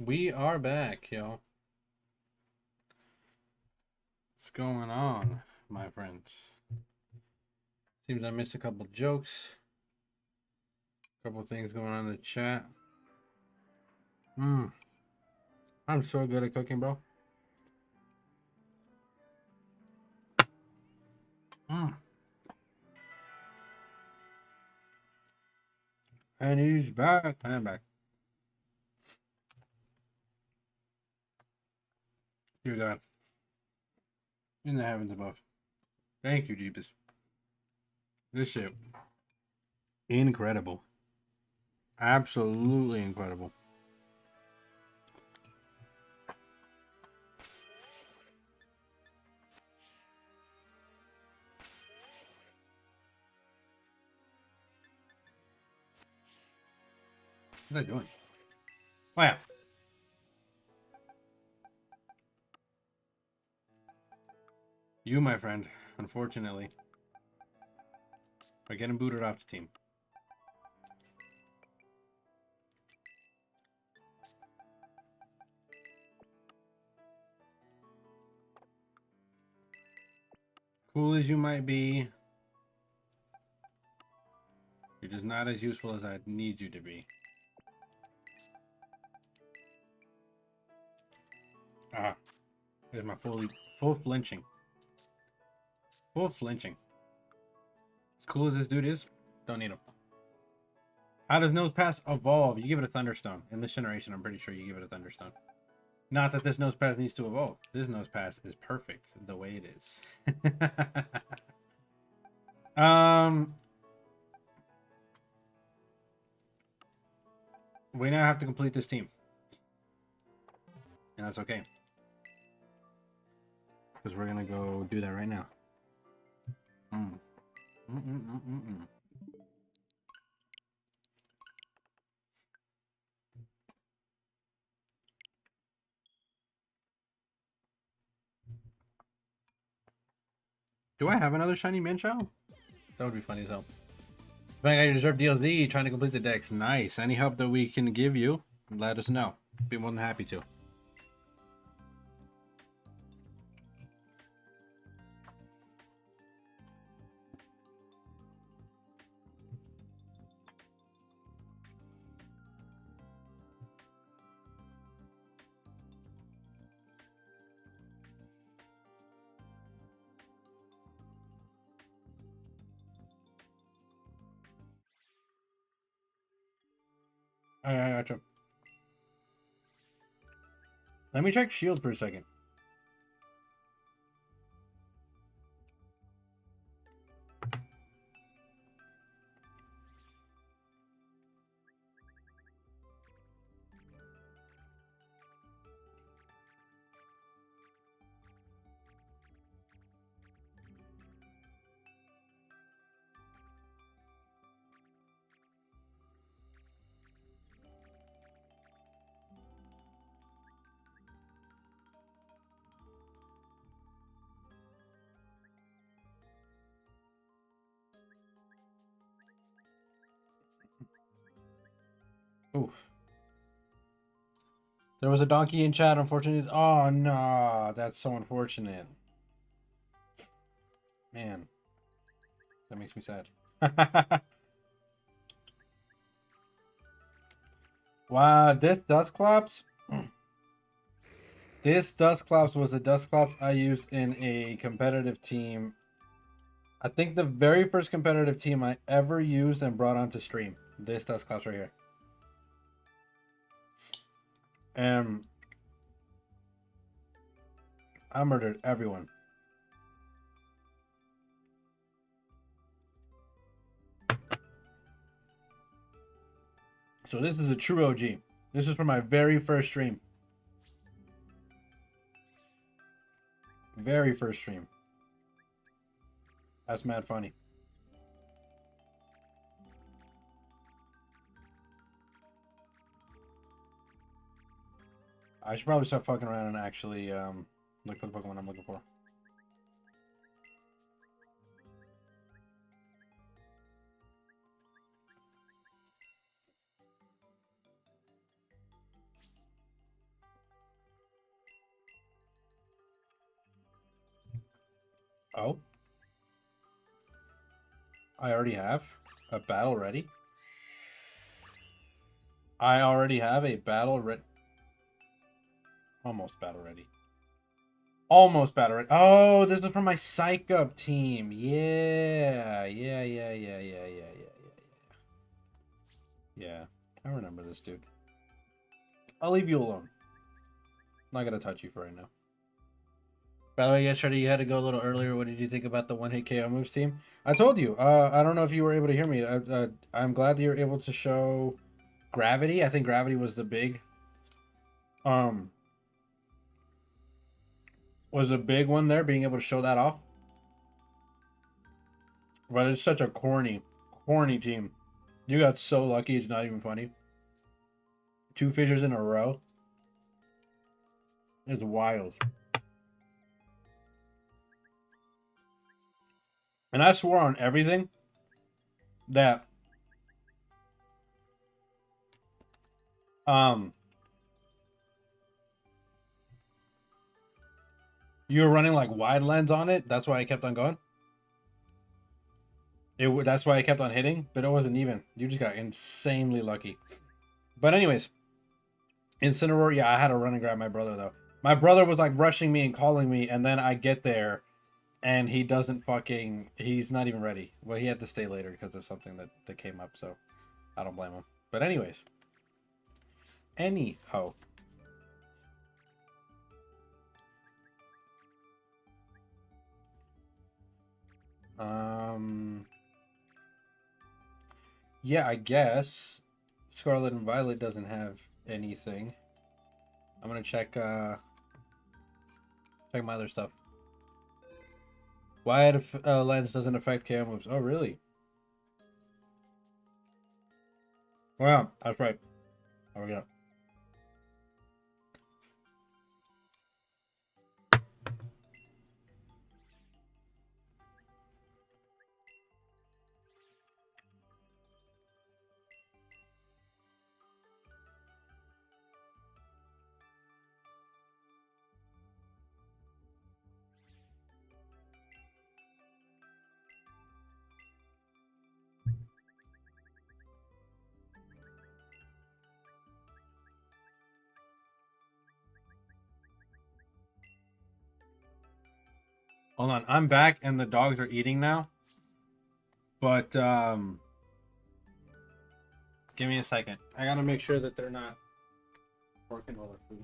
We are back, yo. What's going on, my friends? Seems I missed a couple jokes. A couple things going on in the chat. I'm so good at cooking, bro. And he's back. I am back. Dear God. In the heavens above. Thank you, Jeebus. This shit. Incredible. Absolutely incredible. What are they doing? Oh, yeah. You, my friend, unfortunately, are getting booted off the team. Cool as you might be, you're just not as useful as I need you to be. Ah, there's my full flinching. Full flinching. As cool as this dude is, don't need him. How does Nose Pass evolve? You give it a Thunderstone. In this generation, I'm pretty sure you give it a Thunderstone. Not that this Nose Pass needs to evolve. This Nose Pass is perfect the way it is. We now have to complete this team. And that's okay. Because we're going to go do that right now. Do I have another shiny Minchow? That would be funny as hell. I deserve DLZ, trying to complete the decks. Nice. Any help that we can give you, let us know. Be more than happy to. I gotcha. Let me check shield for a second. Oof. There was a donkey in chat, unfortunately. Oh, no. That's so unfortunate. Man. That makes me sad. Wow, this Dustclops? This Dustclops was a Dustclops I used in a competitive team. I think the very first competitive team I ever used and brought onto stream. This Dustclops right here. And I murdered everyone. So this is a true OG. This is from my very first stream. Very first stream. That's mad funny. I should probably start fucking around and actually look for the Pokemon I'm looking for. Oh. I already have a battle ready. I already have a battle ready. Almost battle ready. Almost battle ready. Oh, this is from my Psych Up team. Yeah. Yeah. I remember this, dude. I'll leave you alone. Not gonna touch you for right now. By the way, yesterday you had to go a little earlier. What did you think about the one-hit KO moves team? I told you. I don't know if you were able to hear me. I'm glad that you were able to show Gravity. I think Gravity was the big, was a big one there, being able to show that off. But it's such a corny team. You got so lucky. It's not even funny. 2 fissures in a row. It's wild. And I swore on everything that you were running like wide lens on it. That's why I kept on going. That's why I kept on hitting, but it wasn't even. You just got insanely lucky. But anyways, Incineroar, yeah, I had to run and grab my brother though. My brother was like rushing me and calling me, and then I get there and he doesn't fucking, he's not even ready. Well, he had to stay later because of something that came up, so I don't blame him. But anyways, anyhow. Yeah, I guess Scarlet and Violet doesn't have anything. I'm gonna check my other stuff. Wide lens doesn't affect KO moves. Oh, really? Wow, that's right. There we go. Hold on, I'm back and the dogs are eating now. But give me a second. I gotta make sure that they're not working all their food.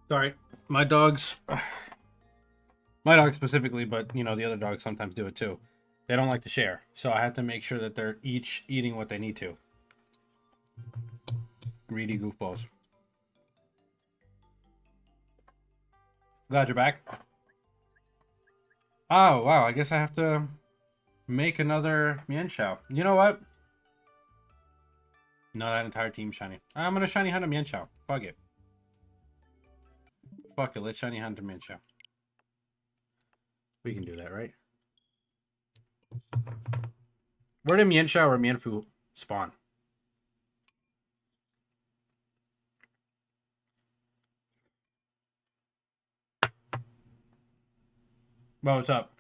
Sorry, my dogs, my dog specifically, but you know the other dogs sometimes do it too. They don't like to share, so I have to make sure that they're each eating what they need to. Greedy goofballs. Glad you're back. Oh wow, I guess I have to make another Mienshao. You know what? No, that entire team's shiny. I'm gonna shiny hunt a Mienshao. Fuck it. Fuck it, let's shiny hunt a Mienshao. We can do that, right? Where did Mienshao or Mienfu spawn? Well, what's up?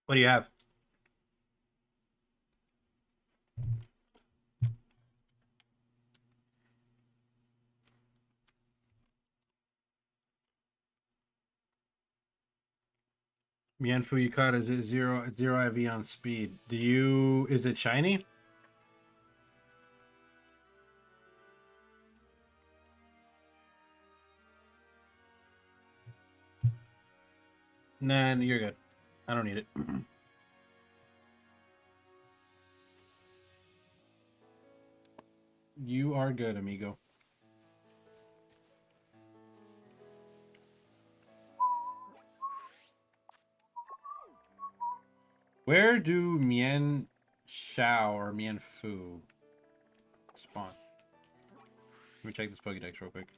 What do you have? Mienfu Yukata is it zero IV on speed. Do you is it shiny? Nah, you're good. I don't need it. You are good, amigo. Where do Mian Shao or Mian Fu spawn? Let me check this Pokédex real quick.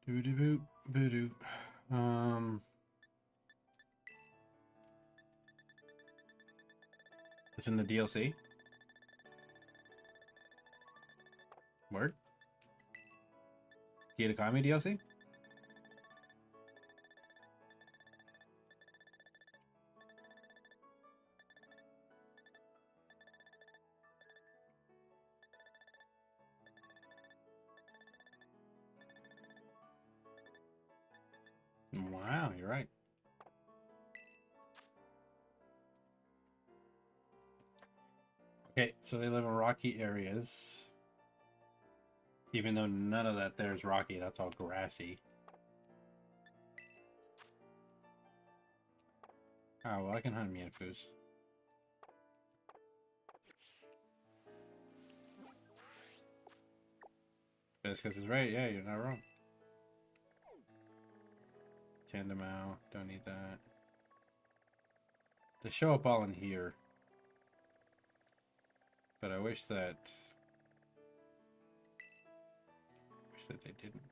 Doo doo boo boo doo. It's in the DLC. Word. Kitakami DLC. Wow, you're right. Okay, so they live in rocky areas. Even though none of that there is rocky, that's all grassy. Oh, well, I can hunt Mienfus. Just because it's right, yeah, you're not wrong. Tandemau, don't need that. They show up all in here. But I wish that they didn't.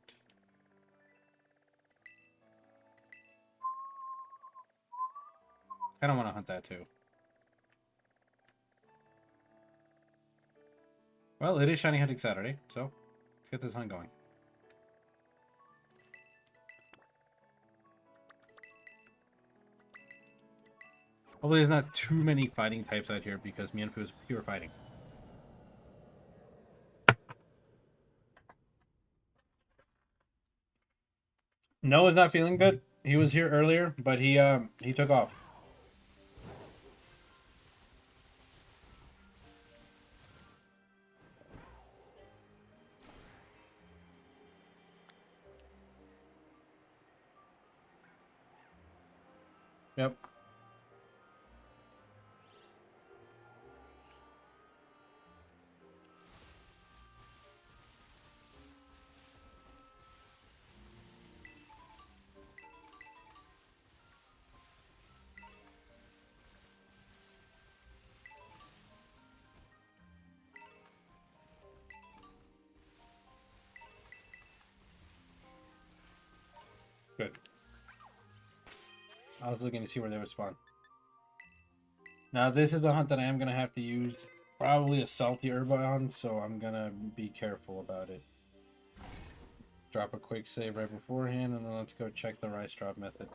I don't want to hunt that too. Well, it is Shiny Hunting Saturday, so let's get this hunt going. Hopefully there's not too many fighting types out here because Mienfoo is pure fighting. Noah's not feeling good. He was here earlier, but he took off. Yep. Good. I was looking to see where they would spawn. Now this is a hunt that I am going to have to use probably a salty herb on, so I'm going to be careful about it. Drop a quick save right beforehand, and then let's go check the rice drop method.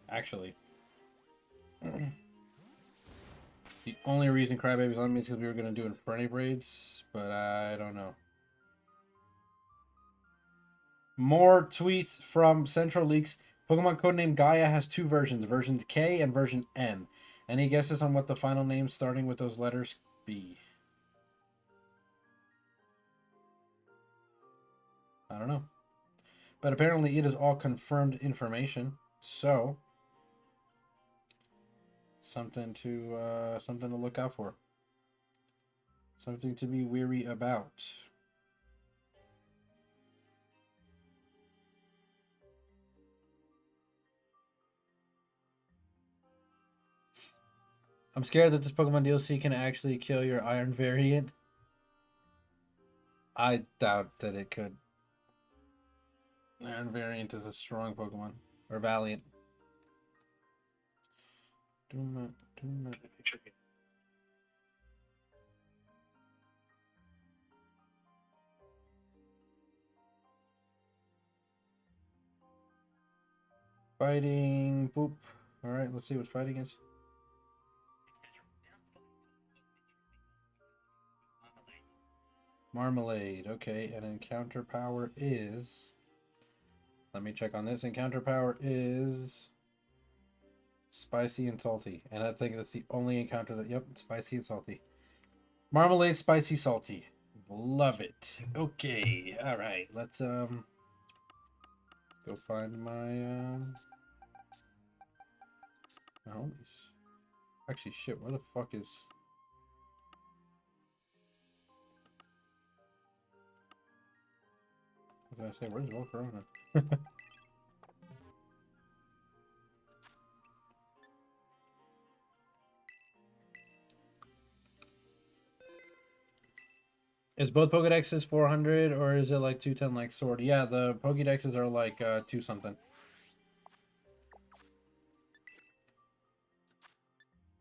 Actually, the only reason Crybaby's on me is because we were going to do Inferni braids, but I don't know. More tweets from Central Leaks. Pokemon codename Gaia has two versions, versions K and version N. Any guesses on what the final name starting with those letters be? I don't know. But apparently it is all confirmed information. So something to look out for. Something to be weary about. I'm scared that this Pokemon DLC can actually kill your Iron variant. I doubt that it could. Iron variant is a strong Pokemon. Or Valiant. Fighting. Boop. Alright, let's see what fighting is. Marmalade. Okay, and encounter power is... Let me check on this. Encounter power is... Spicy and salty. And I think that's the only encounter that... Yep, spicy and salty. Marmalade, spicy, salty. Love it. Okay, alright. Let's, go find my, homies. Actually, shit, where the fuck is... What did I say? Where's Volcarona? Is both Pokédexes 400 or is it like 210 like Sword? Yeah, the Pokédexes are like 2 something.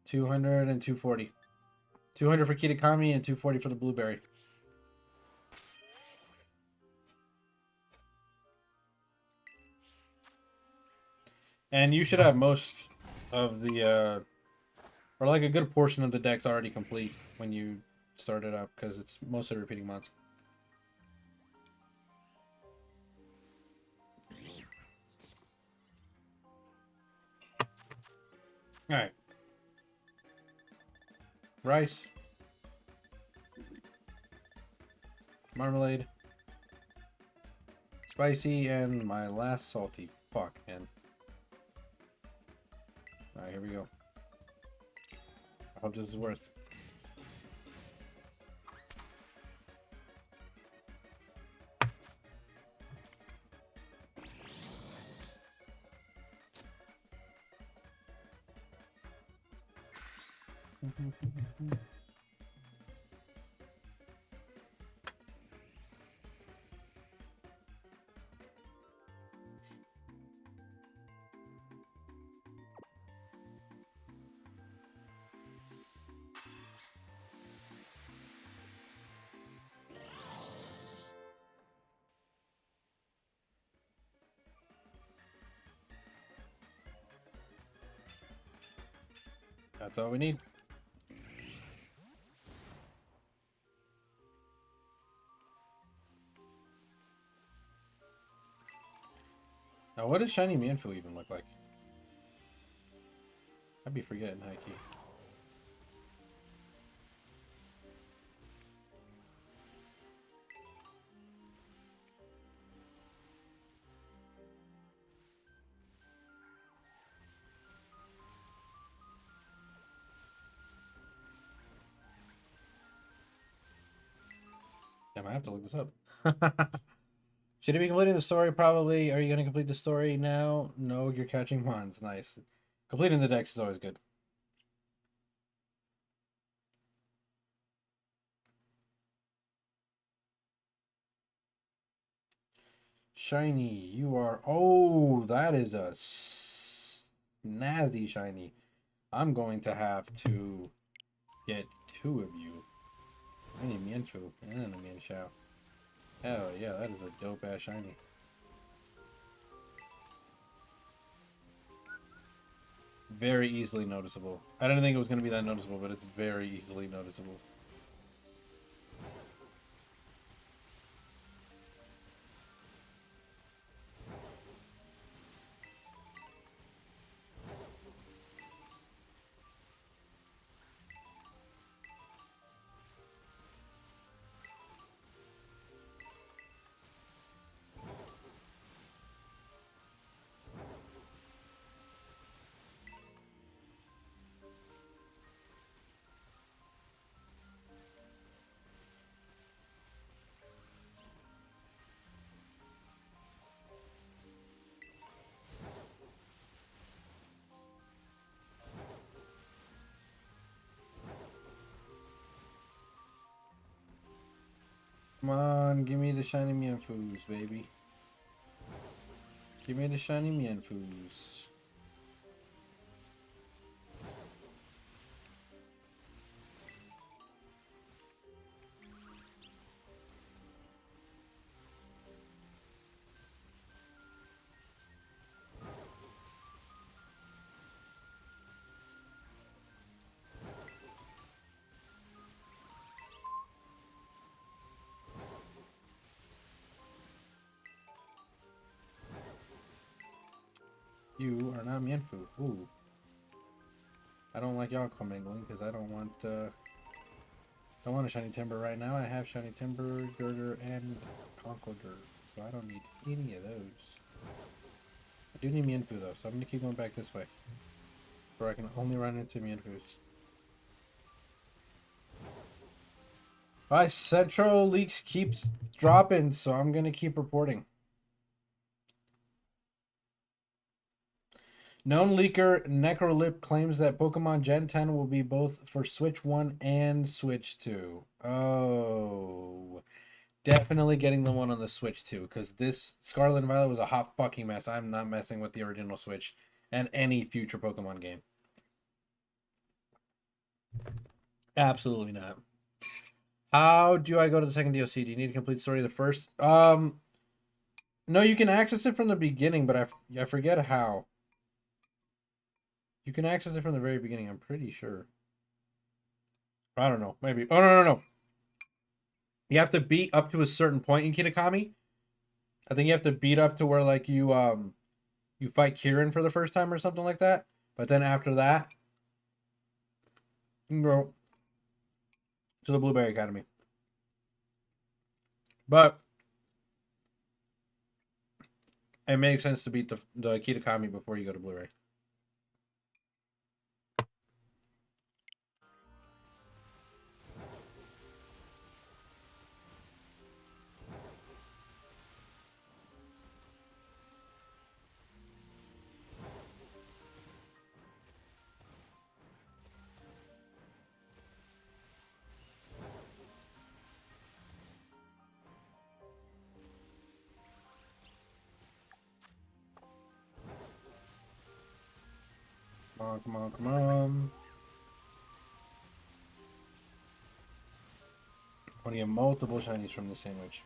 200 and 240. 200 for Kitakami and 240 for the Blueberry. And you should have most of the, or like a good portion of the decks already complete when you start it up, because it's mostly repeating mods. Alright. Rice. Marmalade. Spicy, and my last salty. Fuck, man. Alright, here we go. I hope this is worth. That's all we need. Now, what does Shiny Manfu even look like? I'd be forgetting, Hikey. Damn, I have to look this up. Should he be completing the story? Probably. Are you going to complete the story now? No, you're catching mons. Nice. Completing the decks is always good. Shiny, you are... Oh, that is a snazzy shiny. I'm going to have to get 2 of you. I need Mienfoo and a Mienshao. Hell yeah, that is a dope ass shiny. Very easily noticeable. I didn't think it was going to be that noticeable, but it's very easily noticeable. Come on, give me the shiny Mienfoos, baby. Give me the shiny Mienfoos. You are not Mienfu. Ooh. I don't like y'all commingling because I don't want a shiny timber right now. I have shiny timber, girder, and concorder, so I don't need any of those. I do need Mienfu though, so I'm gonna keep going back this way, where I can only run into Mienfus. My Central Leaks keeps dropping, so I'm gonna keep reporting. Known leaker Necrolip claims that Pokemon Gen 10 will be both for Switch 1 and Switch 2. Oh. Definitely getting the one on the Switch 2, because this Scarlet and Violet was a hot fucking mess. I'm not messing with the original Switch and any future Pokemon game. Absolutely not. How do I go to the second DLC? Do you need to complete the story of the first? No, you can access it from the beginning, but I forget how. You can access it from the very beginning, I'm pretty sure. I don't know, maybe. Oh, no. You have to beat up to a certain point in Kitakami. I think you have to beat up to where like you fight Kieran for the first time or something like that. But then after that, you can go to the Blueberry Academy. But it makes sense to beat the Kitakami before you go to Blu-ray. Come on. I want to get multiple shinies from the sandwich.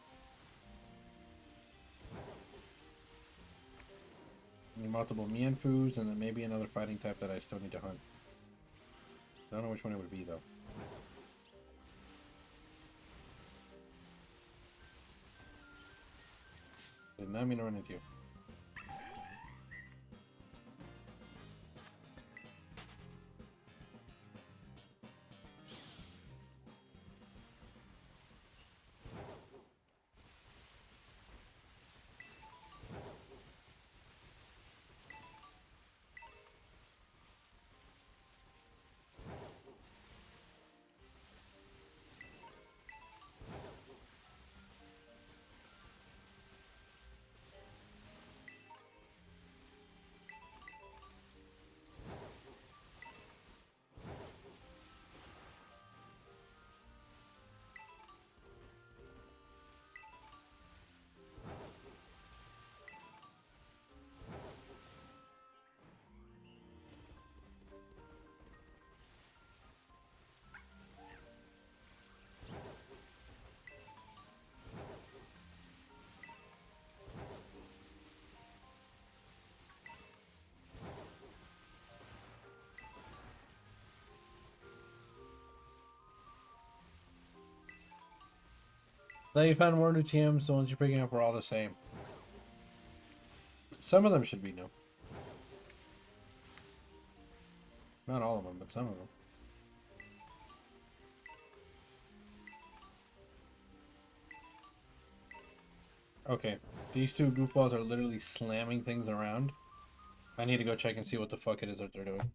Need multiple Mienfus and then maybe another fighting type that I still need to hunt. I don't know which one it would be though. Did not mean to run into you. Now you found more new TMs, the ones you're picking up are all the same. Some of them should be new. Not all of them, but some of them. Okay, these two goofballs are literally slamming things around. I need to go check and see what the fuck it is that they're doing.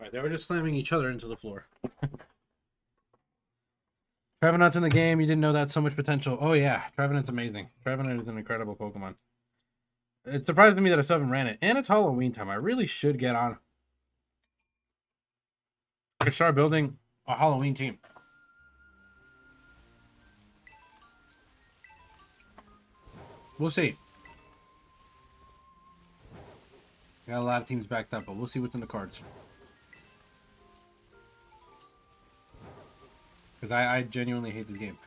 Right, they were just slamming each other into the floor. Trevenant's in the game. You didn't know that so much potential. Oh yeah, Trevenant's amazing. Trevenant is an incredible Pokemon. It surprised me that I still haven't ran it. And it's Halloween time. I really should get on. I could start building a Halloween team. We'll see. Got a lot of teams backed up, but we'll see what's in the cards. Because I genuinely hate this game.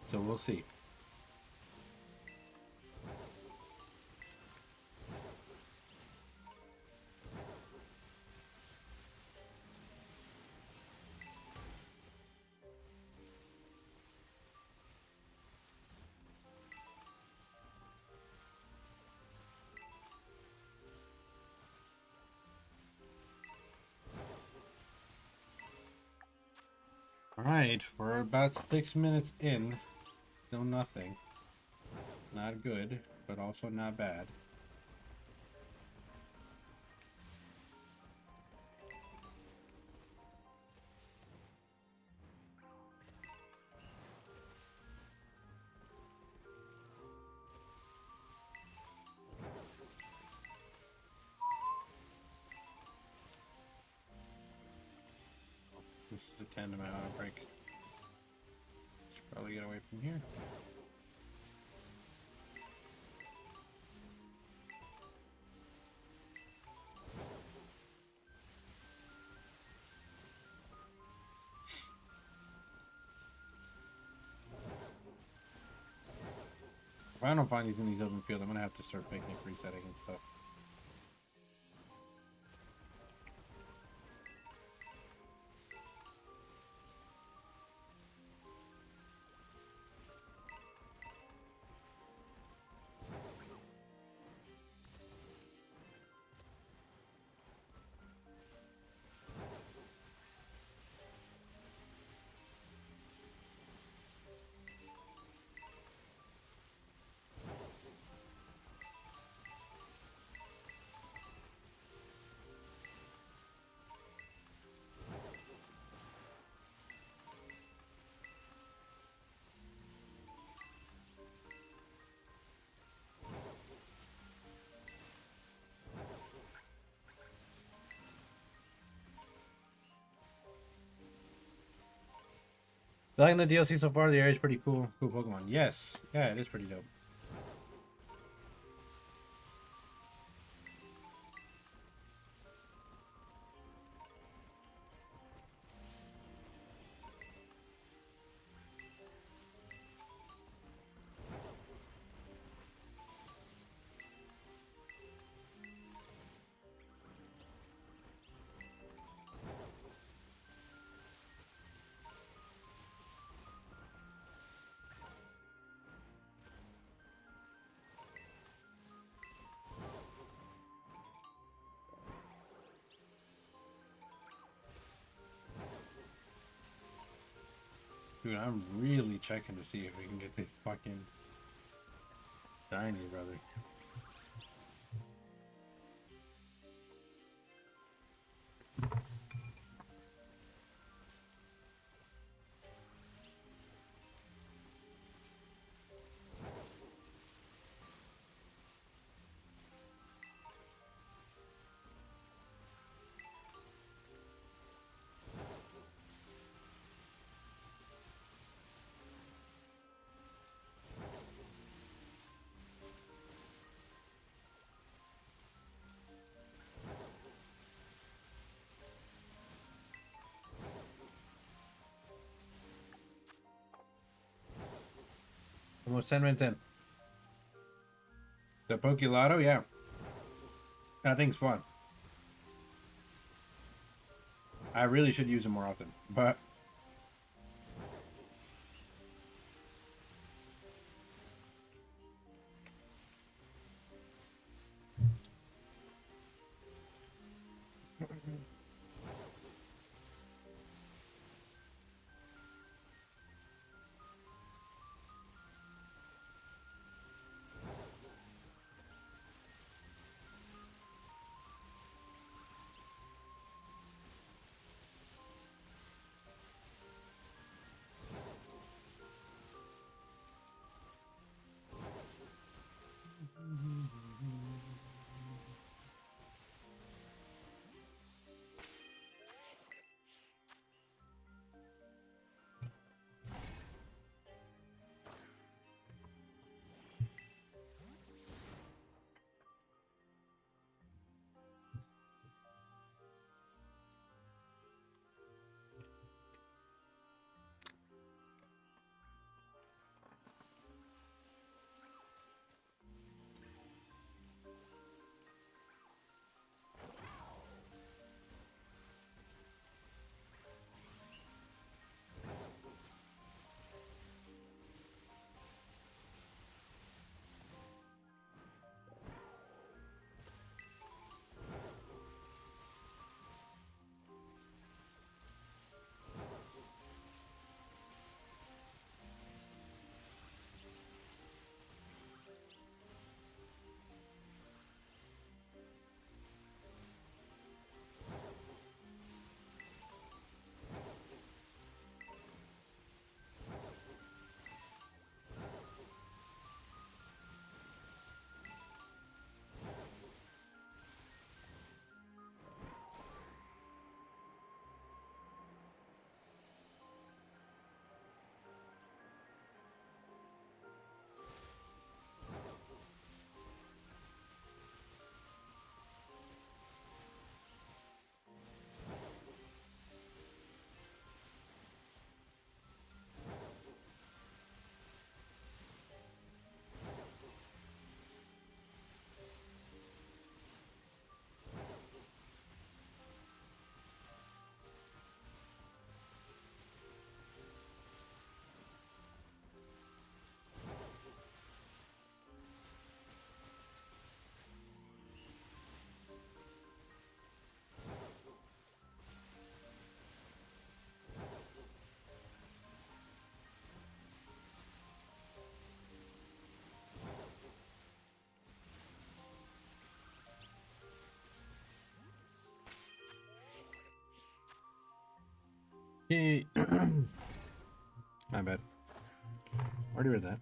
So we'll see. Alright, we're about 6 minutes in. Still nothing. Not good, but also not bad. This is a tandem outbreak. Should probably get away from here. If I don't find these in these open fields, I'm gonna have to start picking, resetting and stuff. Liking the DLC so far, the area is pretty cool. Cool Pokemon. Yes. Yeah, it is pretty dope. Dude, I'm really checking to see if we can get this fucking shiny, brother. Almost 10 minutes in. The Pokélotto, yeah. That thing's fun. I really should use it more often, but Yay. My bad. Already read that.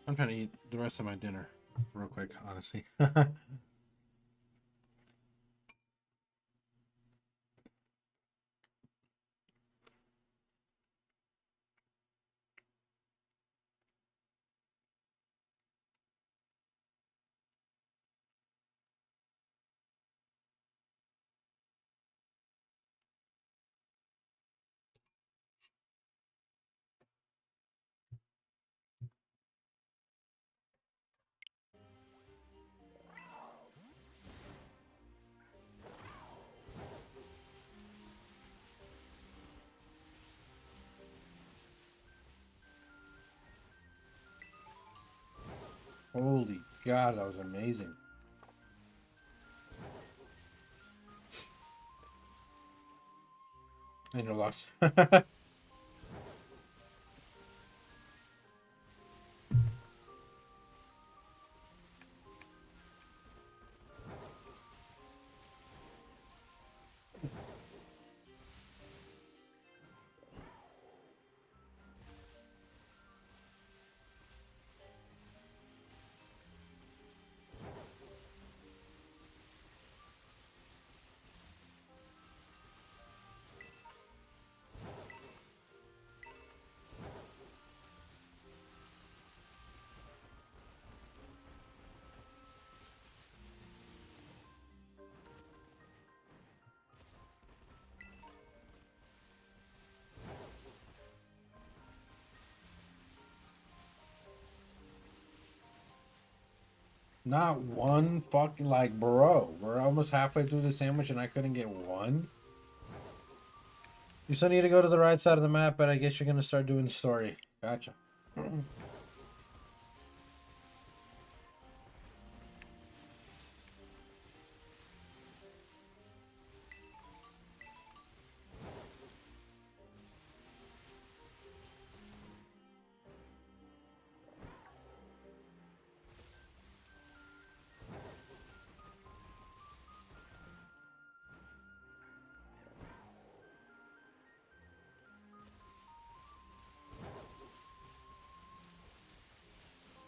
I'm trying to eat the rest of my dinner real quick, honestly. Holy God, that was amazing. And you're lost. Not one fucking, like, bro. We're almost halfway through the sandwich and I couldn't get one. You still need to go to the right side of the map, but I guess you're gonna start doing the story. Gotcha.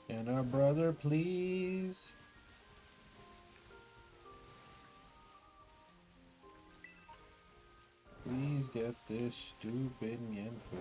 Can our brother please? Please get this stupid Yenfu.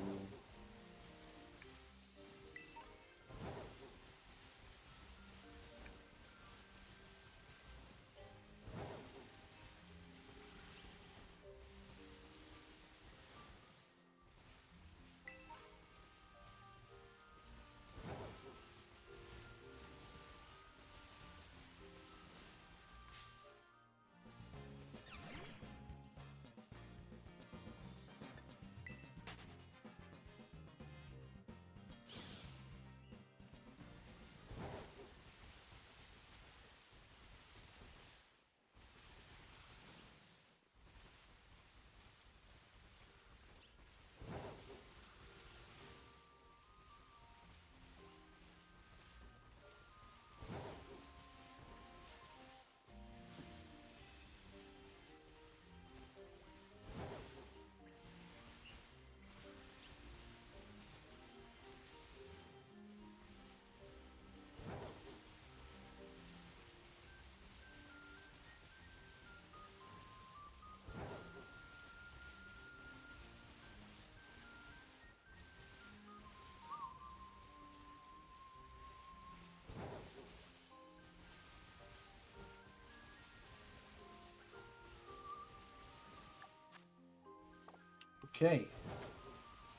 Okay.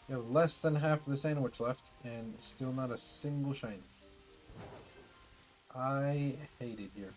You have less than half of the sandwich left, and still not a single shiny. I hate it here.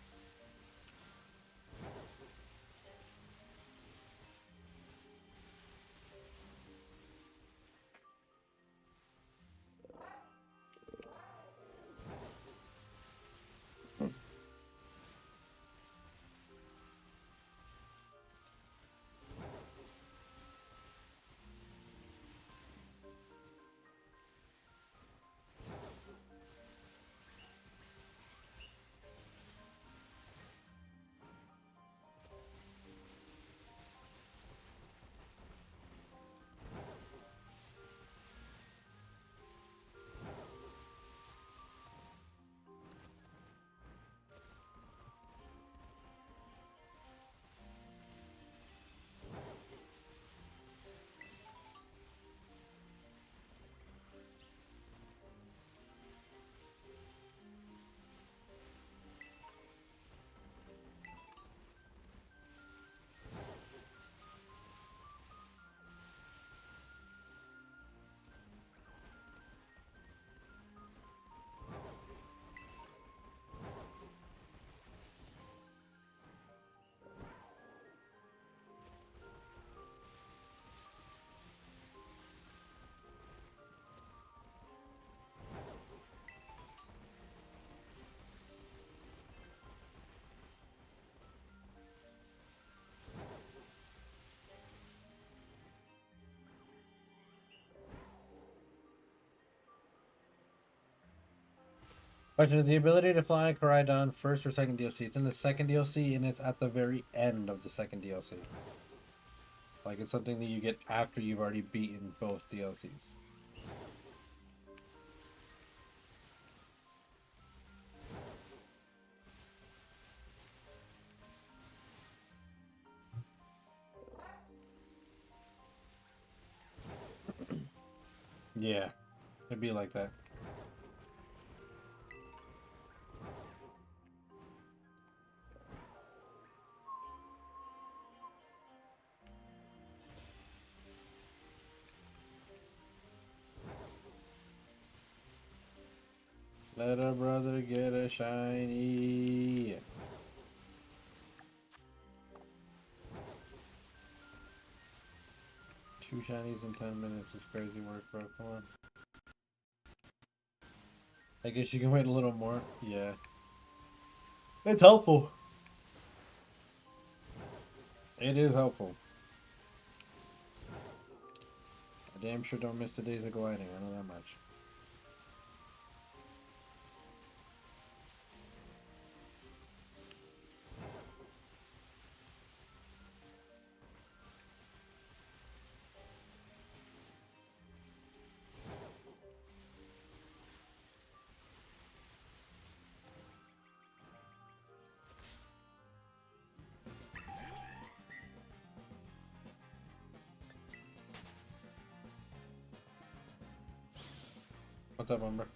Question is the ability to fly Koraidon first or second DLC. It's in the second DLC and it's at the very end of the second DLC. Like it's something that you get after you've already beaten both DLCs. Yeah, it'd be like that. Let a brother get a shiny. Two shinies in 10 minutes is crazy work, bro. Come on. I guess you can wait a little more. Yeah. It's helpful. It is helpful. I damn sure don't miss the days of gliding. I know that much. What's up, Umber?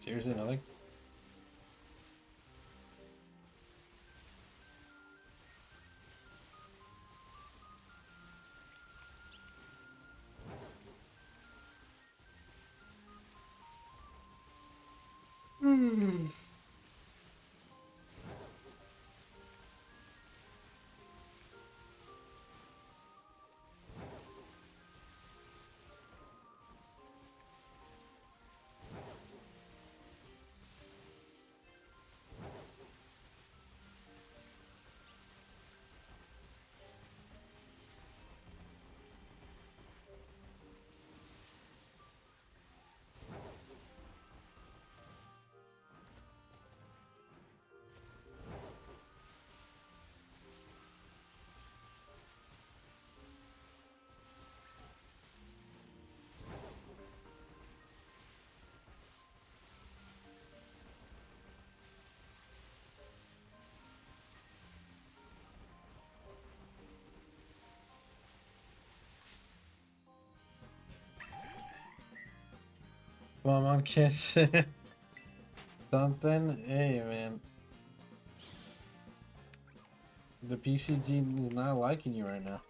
Seriously, nothing? Hmm. Come on, kids. Something? Hey, man. The PCG is not liking you right now.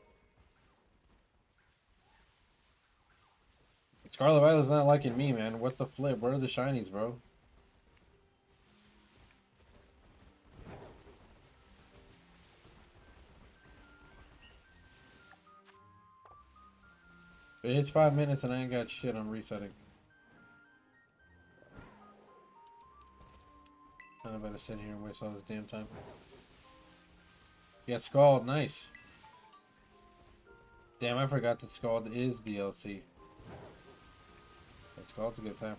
Scarlet Violet's not liking me, man. What the flip? Where are the shinies, bro? It's 5 minutes and I ain't got shit. I'm resetting. I better sit here and waste all this damn time. Yeah, Scald, nice. Damn, I forgot that Scald is DLC. Yeah, Scald's a good time.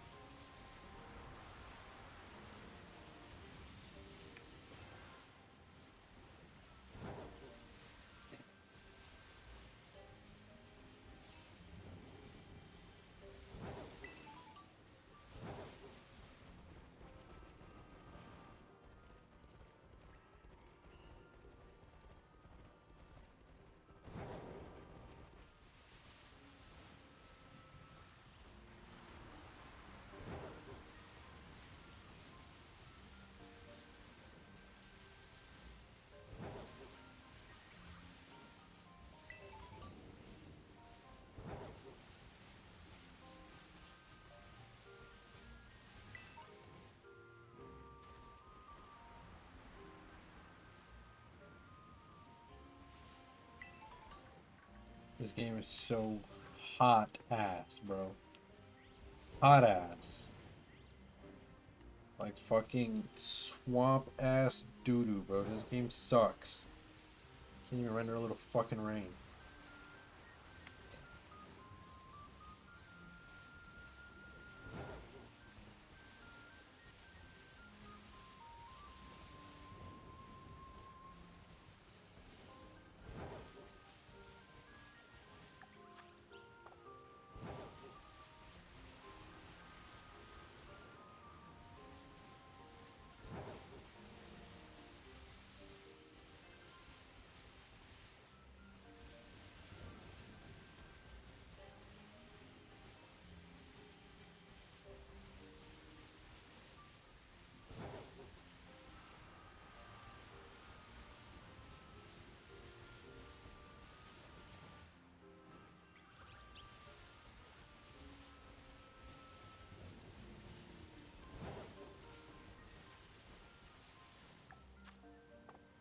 This game is so hot ass, bro. Hot ass. Like fucking swamp ass doo doo, bro. This game sucks. Can't even render a little fucking rain.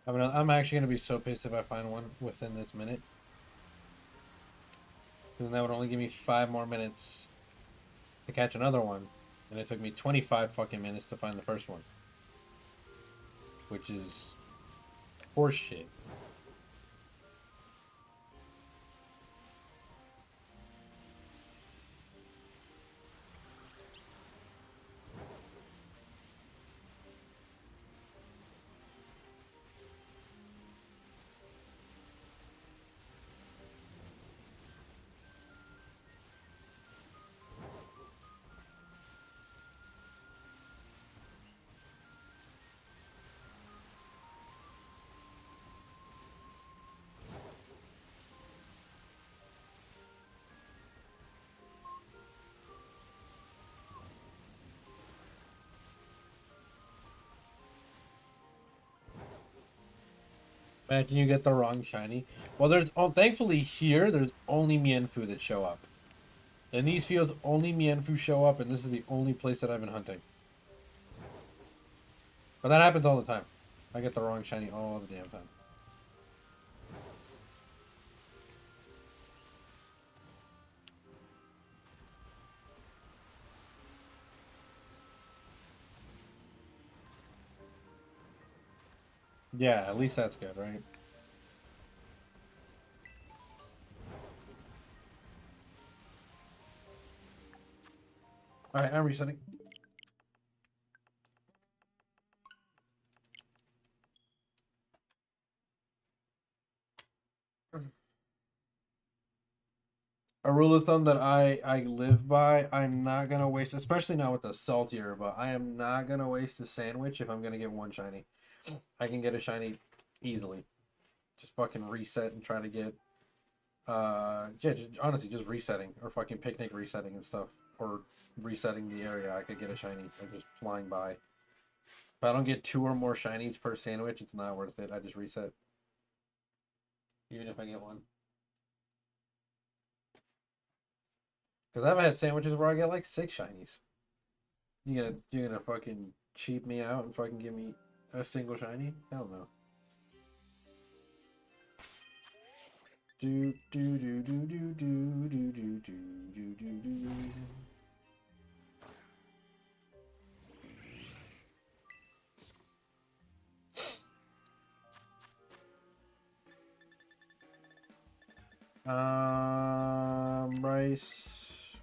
I mean, I'm actually gonna be so pissed if I find one within this minute. Because that would only give me 5 more minutes to catch another one. And it took me 25 fucking minutes to find the first one. Which is horseshit. Imagine you get the wrong shiny. Well, thankfully here, there's only Mienfoo that show up. In these fields, only Mienfoo show up, and this is the only place that I've been hunting. But that happens all the time. I get the wrong shiny all the damn time. Yeah, at least that's good, right? Alright, I'm resetting. A rule of thumb that I live by, I'm not gonna waste, especially not with the saltier, but I am not gonna waste a sandwich if I'm gonna get one shiny. I can get a shiny easily. Just fucking reset and try to get yeah, honestly just resetting or fucking picnic resetting and stuff, or resetting the area. I could get a shiny or just flying by. If I don't get 2 or more shinies per sandwich, it's not worth it. I just reset, even if I get one. Because I've had sandwiches where I get like 6 shinies. You're gonna fucking cheap me out and fucking give me a single shiny? Hell no. Do do do do do do do do do do do. Rice,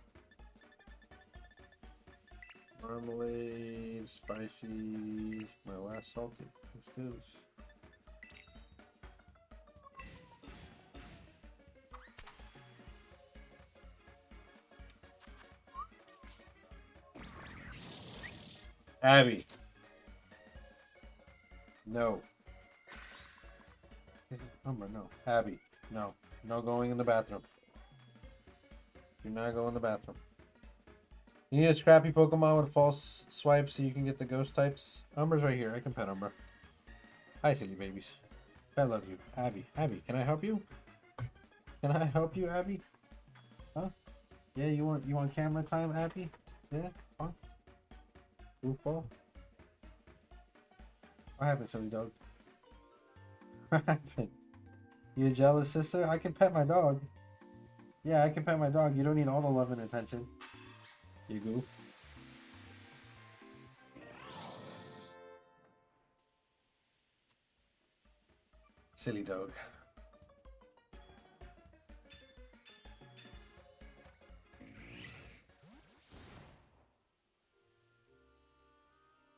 marmalade, spicy. My last salty. Let's do this. Abby. No. Umber, no. Abby. No. No going in the bathroom. Do not go in the bathroom. You need a scrappy Pokemon with false swipe so you can get the ghost types. Umber's right here. I can pet Umber. Hi, silly babies. I love you. Abby. Abby, can I help you? Can I help you, Abby? Huh? Yeah, you want camera time, Abby? Yeah? Huh? Goofball? What happened, silly dog? What happened? You a jealous sister? I can pet my dog. Yeah, I can pet my dog. You don't need all the love and attention. You goof. Silly dog.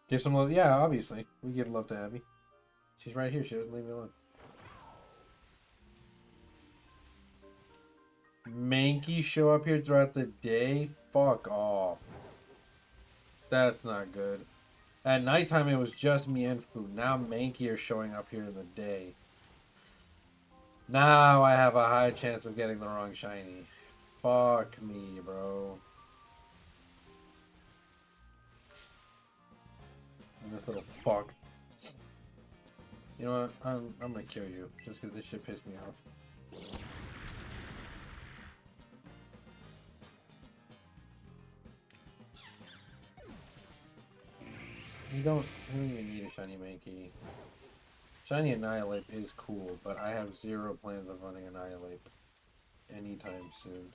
Give some love. Yeah, obviously. We give love to Abby. She's right here. She doesn't leave me alone. Mankey show up here throughout the day? Fuck off. That's not good. At nighttime, it was just me and food. Now Mankey are showing up here in the day. Now I have a high chance of getting the wrong shiny. Fuck me, bro. And this little fuck. You know what? I'm gonna kill you just because this shit pissed me off. You don't even need a shiny Mankey. Shiny Annihilate is cool, but I have zero plans of running Annihilate anytime soon.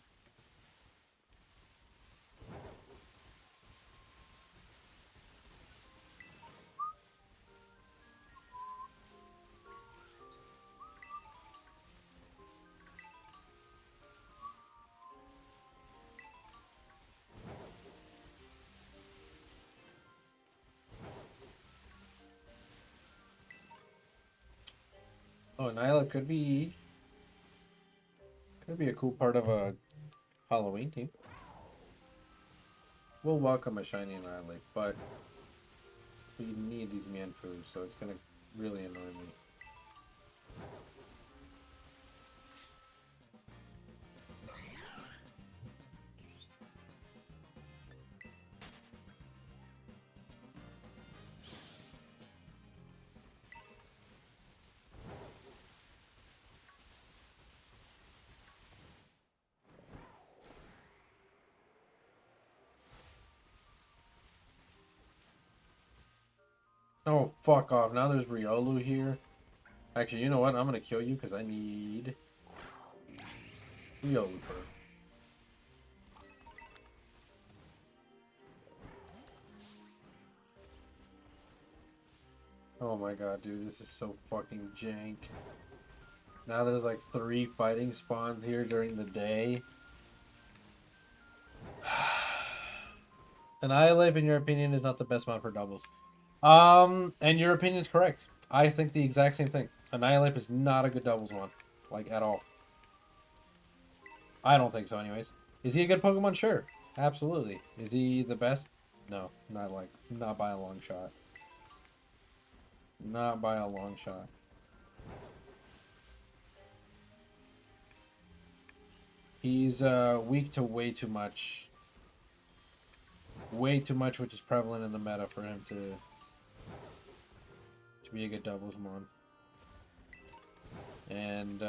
Oh, Nyla could be a cool part of a Halloween team. We'll welcome a shiny Annihilate, but we need these Manfus, so it's gonna really annoy me. Oh, fuck off. Now there's Riolu here. Actually, you know what? I'm gonna kill you because I need Riolu for it. Oh my god, dude. This is so fucking jank. Now there's like 3 fighting spawns here during the day. Annihilate, in your opinion, is not the best mod for doubles. And your opinion is correct. I think the exact same thing. Annihilate is not a good doubles one. Like, at all. I don't think so, anyways. Is he a good Pokemon? Sure. Absolutely. Is he the best? No. Not by a long shot. Not by a long shot. He's weak to way too much. Way too much, which is prevalent in the meta for him to be a good doubles mon. And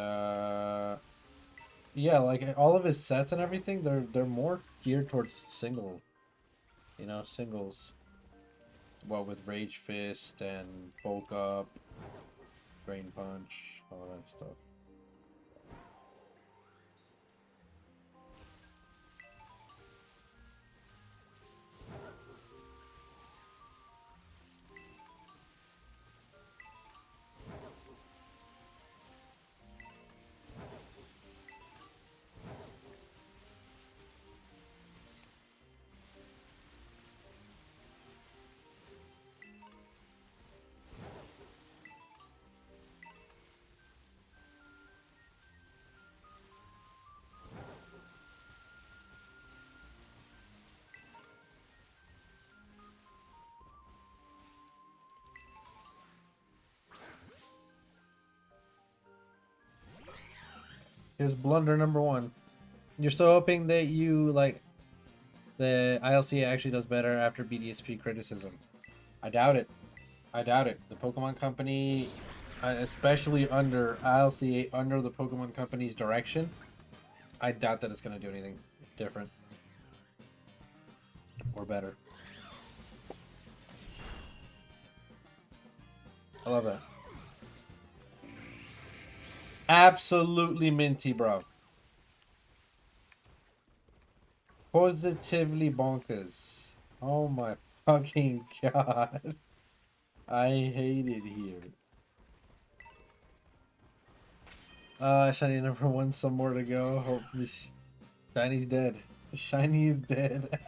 yeah, like all of his sets and everything, they're more geared towards single, you know, singles. What with Rage Fist and Bulk Up, Drain Punch, all that stuff. Here's blunder number 1. You're so hoping that you like the ILC actually does better after BDSP criticism. I doubt it. I doubt it. The Pokemon Company, especially under ILC, under the Pokemon Company's direction, I doubt that it's going to do anything different or better. I love that. Absolutely minty, bro. Positively bonkers. Oh my fucking god. I hate it here. Shiny number 1, some more to go. Hope this Shiny's dead. Shiny is dead.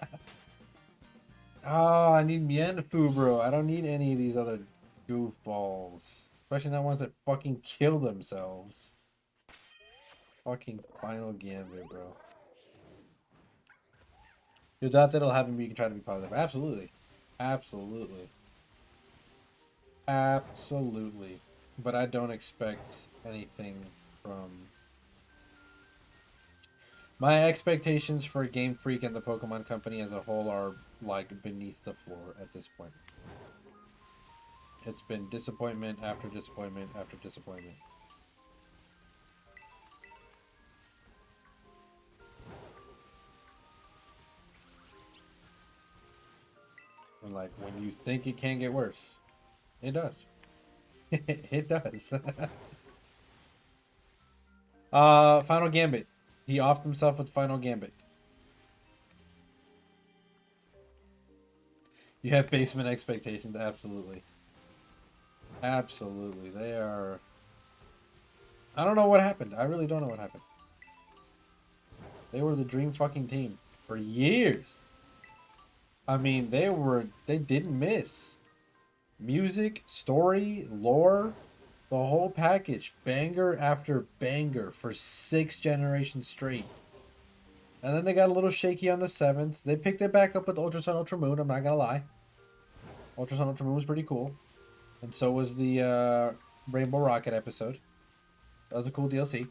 Oh, I need Mienfoo, bro. I don't need any of these other goofballs. Especially not ones that fucking kill themselves. Fucking final gambit, bro. You doubt that it'll happen, but you can try to be positive. Absolutely. Absolutely. Absolutely. But I don't expect anything from... My expectations for Game Freak and the Pokemon Company as a whole are, like, beneath the floor at this point. It's been disappointment after disappointment after disappointment. And, like, when you think it can't get worse, it does. It does. Final Gambit. He offed himself with Final Gambit. You have basement expectations, absolutely. Absolutely. They are... I don't know what happened. I really don't know what happened. They were the dream fucking team for years. I mean, they didn't miss. Music, story, lore, the whole package. Banger after banger for 6 generations straight. And then they got a little shaky on the 7th. They picked it back up with Ultra Sun, Ultra Moon, I'm not gonna lie. Ultra Sun, Ultra Moon was pretty cool. And so was the Rainbow Rocket episode. That was a cool DLC.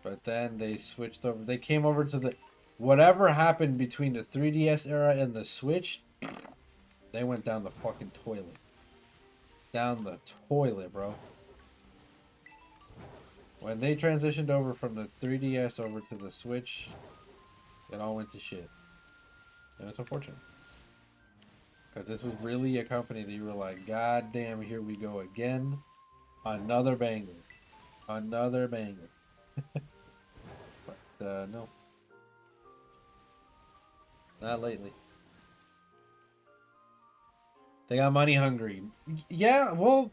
But then they switched over. They came over to the... Whatever happened between the 3DS era and the Switch, they went down the fucking toilet. Down the toilet, bro. When they transitioned over from the 3DS over to the Switch, it all went to shit. And it's unfortunate. Because this was really a company that you were like, God damn, here we go again. Another banger. Another banger. But, no. Not lately. They got money hungry. Yeah, well,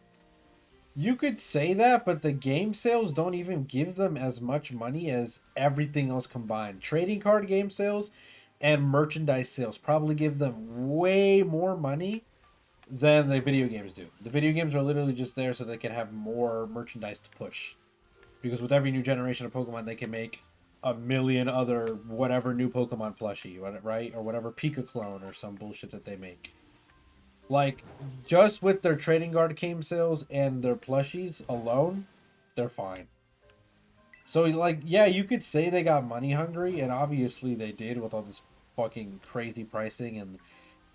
you could say that, but the game sales don't even give them as much money as everything else combined. Trading card game sales and merchandise sales probably give them way more money than the video games do. The video games are literally just there so they can have more merchandise to push. Because with every new generation of Pokemon, they can make a million other whatever new Pokemon plushie, right? Or whatever Pika clone or some bullshit that they make. Like, just with their trading card game sales and their plushies alone, they're fine. So, like, yeah, you could say they got money hungry, and obviously they did with all this fucking crazy pricing and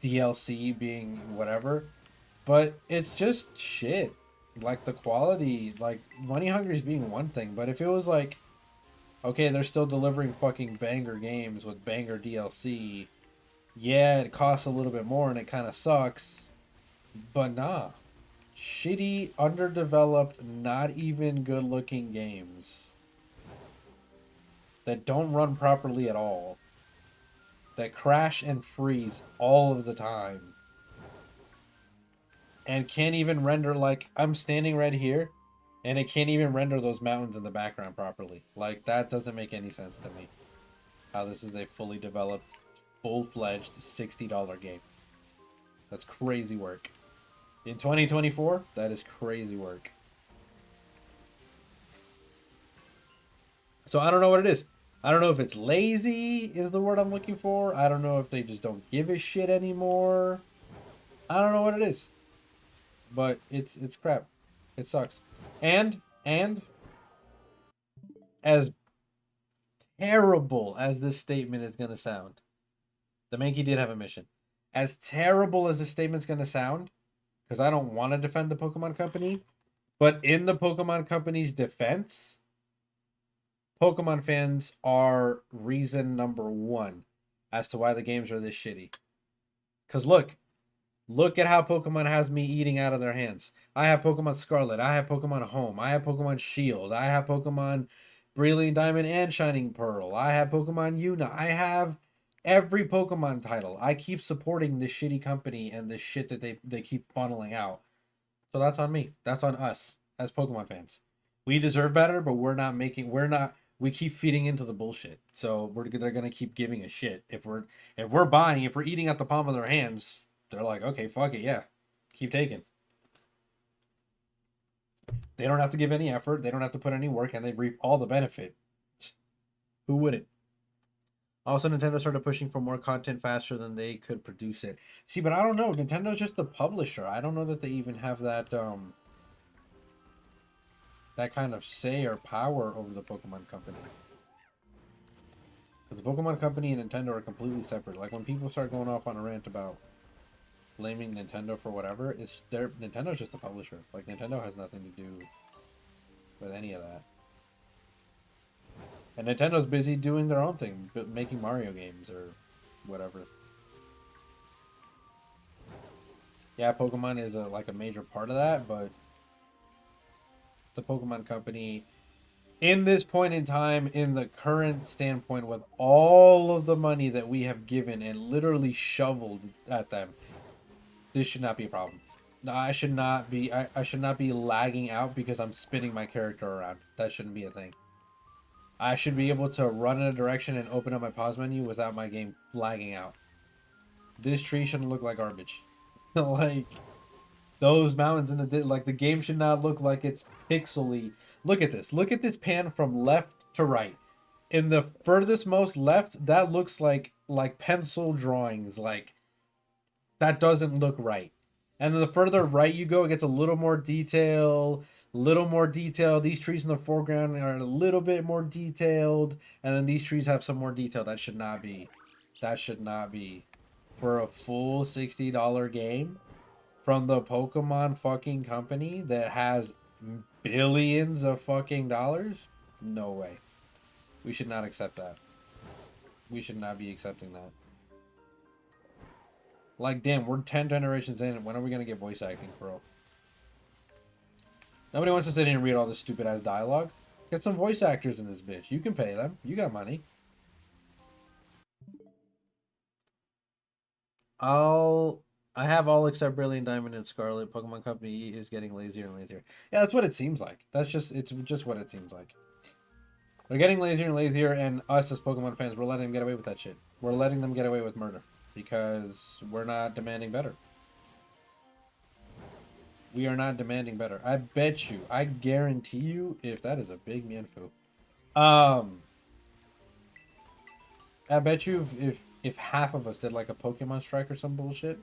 DLC being whatever. But it's just shit. Like, the quality, like, money hungry is being one thing, but if it was like, okay, they're still delivering fucking banger games with banger DLC. Yeah, it costs a little bit more and it kind of sucks. But nah. Shitty, underdeveloped, not even good looking games. That don't run properly at all. That crash and freeze all of the time. And can't even render, like, I'm standing right here. And it can't even render those mountains in the background properly. Like, that doesn't make any sense to me. How this is a fully developed, full-fledged $60 game. That's crazy work. In 2024, that is crazy work. So I don't know what it is. I don't know if it's lazy is the word I'm looking for. I don't know if they just don't give a shit anymore. I don't know what it is. But it's crap. It sucks. And as terrible as this statement is going to sound, the Mankey did have a mission. As terrible as this statement's going to sound, because I don't want to defend the Pokemon Company, but in the Pokemon Company's defense, Pokemon fans are reason number 1 as to why the games are this shitty. Because look at how Pokemon has me eating out of their hands. I have Pokemon Scarlet. I have Pokemon Home. I have Pokemon Shield. I have Pokemon Brilliant Diamond and Shining Pearl. I have Pokemon Unite. I have every Pokemon title. I keep supporting this shitty company and this shit that they keep funneling out. So that's on me. That's on us as Pokemon fans. We deserve better, but we keep feeding into the bullshit. So they're gonna keep giving a shit. If we're eating at the palm of their hands, they're like, okay, fuck it, yeah. Keep taking. They don't have to give any effort, they don't have to put any work, and they reap all the benefit. Who wouldn't? Also, Nintendo started pushing for more content faster than they could produce it. See, but I don't know. Nintendo's just the publisher. I don't know that they even have that that kind of say or power over the Pokemon Company. Because the Pokemon Company and Nintendo are completely separate. Like when people start going off on a rant about blaming Nintendo for whatever, Nintendo's just the publisher. Like Nintendo has nothing to do with any of that. And Nintendo's busy doing their own thing, making Mario games or whatever. Yeah, Pokemon is like a major part of that, but the Pokemon Company, in this point in time, in the current standpoint, with all of the money that we have given and literally shoveled at them, this should not be a problem. I should not be lagging out because I'm spinning my character around. That shouldn't be a thing. I should be able to run in a direction and open up my pause menu without my game lagging out. This tree shouldn't look like garbage. Like, those mountains in the game should not look like it's pixely. Look at this. Look at this pan from left to right. In the furthest most left, that looks like pencil drawings. Like, that doesn't look right. And then the further right you go, it gets a little more detail. These trees in the foreground are a little bit more detailed, and then these trees have some more detail. That should not be for a full $60 game from the Pokemon fucking company that has billions of fucking dollars. No way. We should not accept that. We should not be accepting that. Like, damn, we're 10 generations in. When are we gonna get voice acting, bro? Nobody wants to sit here and read all this stupid ass dialogue. Get some voice actors in this bitch. You can pay them. You got money. I have all except Brilliant Diamond and Scarlet. Pokemon Company is getting lazier and lazier. Yeah, that's what it seems like. It's just what it seems like. They're getting lazier and lazier, and us as Pokemon fans, we're letting them get away with that shit. We're letting them get away with murder because we're not demanding better. We are not demanding better. I bet you, I guarantee you, if that is a big Mienfoo. I bet you if half of us did like a Pokemon strike or some bullshit,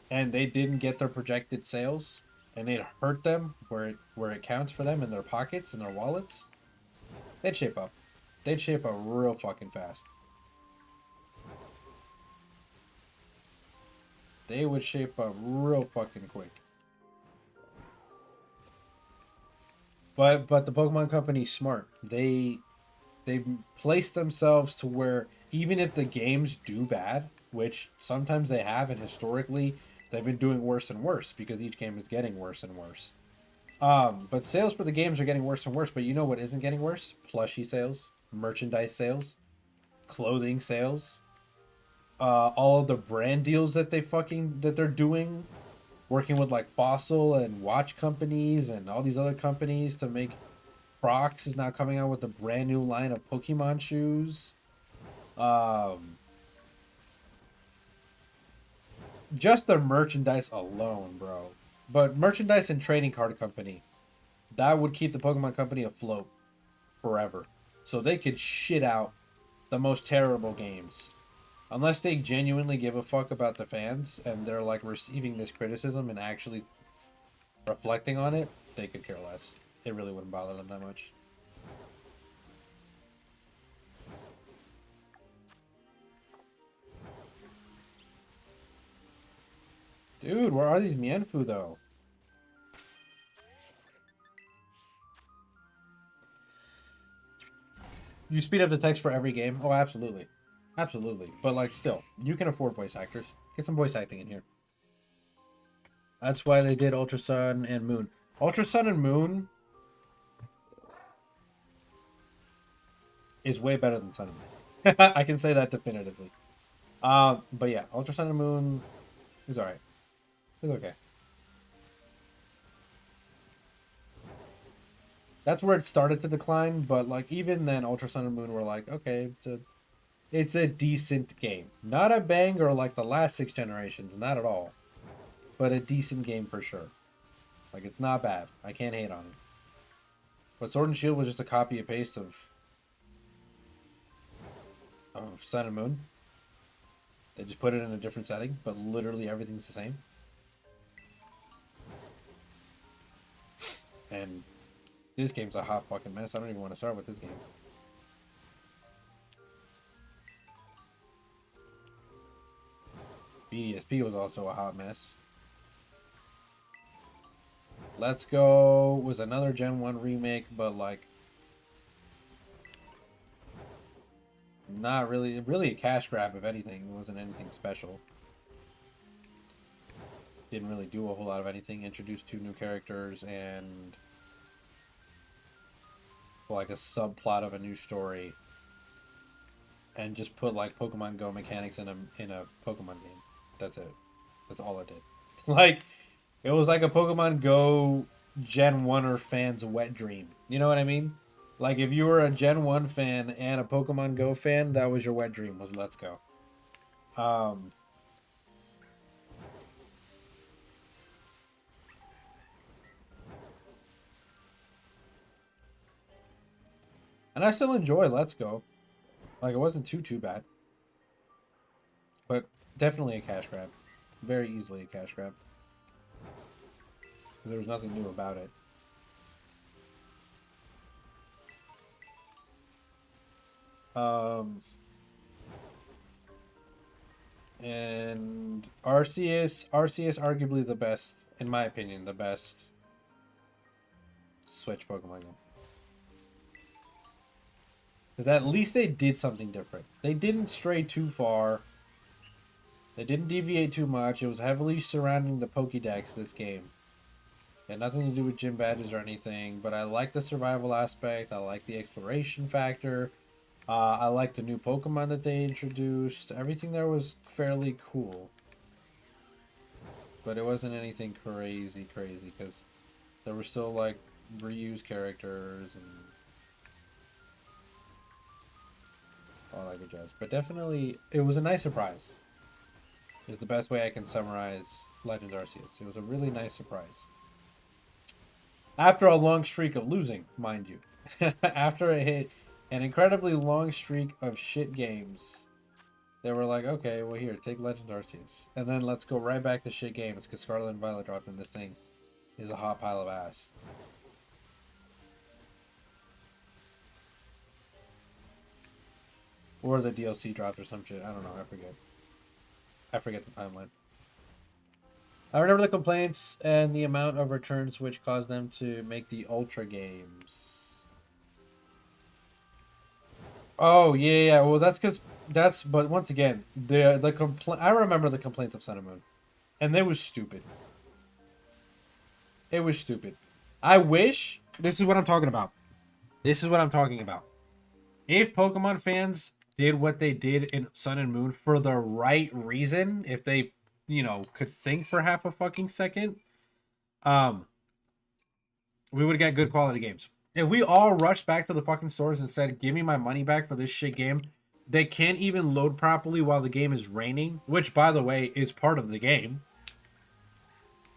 and they didn't get their projected sales, and it hurt them where it counts for them in their pockets and their wallets, they'd shape up. They'd shape up real fucking fast. They would shape up real fucking quick. But the Pokemon Company's smart. They place themselves to where even if the games do bad, which sometimes they have, and historically they've been doing worse and worse because each game is getting worse and worse. But sales for the games are getting worse and worse. But you know what isn't getting worse? Plushie sales, merchandise sales, clothing sales, all of the brand deals that they're doing. Working with like Fossil and watch companies and all these other companies to make. Crocs is now coming out with a brand new line of Pokemon shoes. Just the merchandise alone, bro. But merchandise and trading card company, that would keep the Pokemon Company afloat forever. So they could shit out the most terrible games. Unless they genuinely give a fuck about the fans and they're like receiving this criticism and actually reflecting on it, they could care less. It really wouldn't bother them that much. Dude, where are these Mienfoo though? You speed up the text for every game? Oh, absolutely. Absolutely. But, like, still, you can afford voice actors. Get some voice acting in here. That's why they did Ultra Sun and Moon. Ultra Sun and Moon is way better than Sun and Moon. I can say that definitively. But yeah, Ultra Sun and Moon is alright. It's okay. That's where it started to decline, but like even then, Ultra Sun and Moon were like, okay, it's a decent game. Not a banger like the last 6 generations, not at all. But a decent game for sure. Like, it's not bad. I can't hate on it. But Sword and Shield was just a copy and paste of Sun and Moon. They just put it in a different setting, but literally everything's the same. And this game's a hot fucking mess. I don't even want to start with this game. BDSP was also a hot mess. Let's Go was another Gen 1 remake, but like not really a cash grab if anything. It wasn't anything special. Didn't really do a whole lot of anything. Introduced 2 new characters and like a subplot of a new story. And just put like Pokemon Go mechanics in a Pokemon game. That's it. That's all it did. Like, it was like a Pokemon Go Gen 1er fan's wet dream. You know what I mean? Like, if you were a Gen 1 fan and a Pokemon Go fan, that was your wet dream, was Let's Go. And I still enjoy Let's Go. Like, it wasn't too bad. But definitely a cash grab. Very easily a cash grab. There was nothing new about it. And Arceus arguably the best, in my opinion, the best Switch Pokemon game. Because at least they did something different. They didn't stray too far. They didn't deviate too much. It was heavily surrounding the Pokédex, this game. It had nothing to do with gym badges or anything, but I like the survival aspect. I like the exploration factor. I like the new Pokemon that they introduced. Everything there was fairly cool. But it wasn't anything crazy, because there were still, like, reused characters and all that good jazz. But definitely, it was a nice surprise. Is the best way I can summarize Legends Arceus. It was a really nice surprise. After a long streak of losing, mind you. After it hit an incredibly long streak of shit games, they were like, okay, well here, take Legends Arceus. And then let's go right back to shit games, because Scarlet and Violet dropped in this thing is a hot pile of ass. Or the DLC dropped or some shit. I don't know, I forget. I forget the timeline. I remember the complaints and the amount of returns which caused them to make the Ultra games. Oh, yeah. Well, that's because but once again, I remember the complaints of Sun and Moon. And they was stupid. It was stupid. I wish, this is what I'm talking about. If Pokemon fans did what they did in Sun and Moon for the right reason, if they, could think for half a fucking second, we would get good quality games. If we all rushed back to the fucking stores and said, give me my money back for this shit game, they can't even load properly while the game is raining, which, by the way, is part of the game.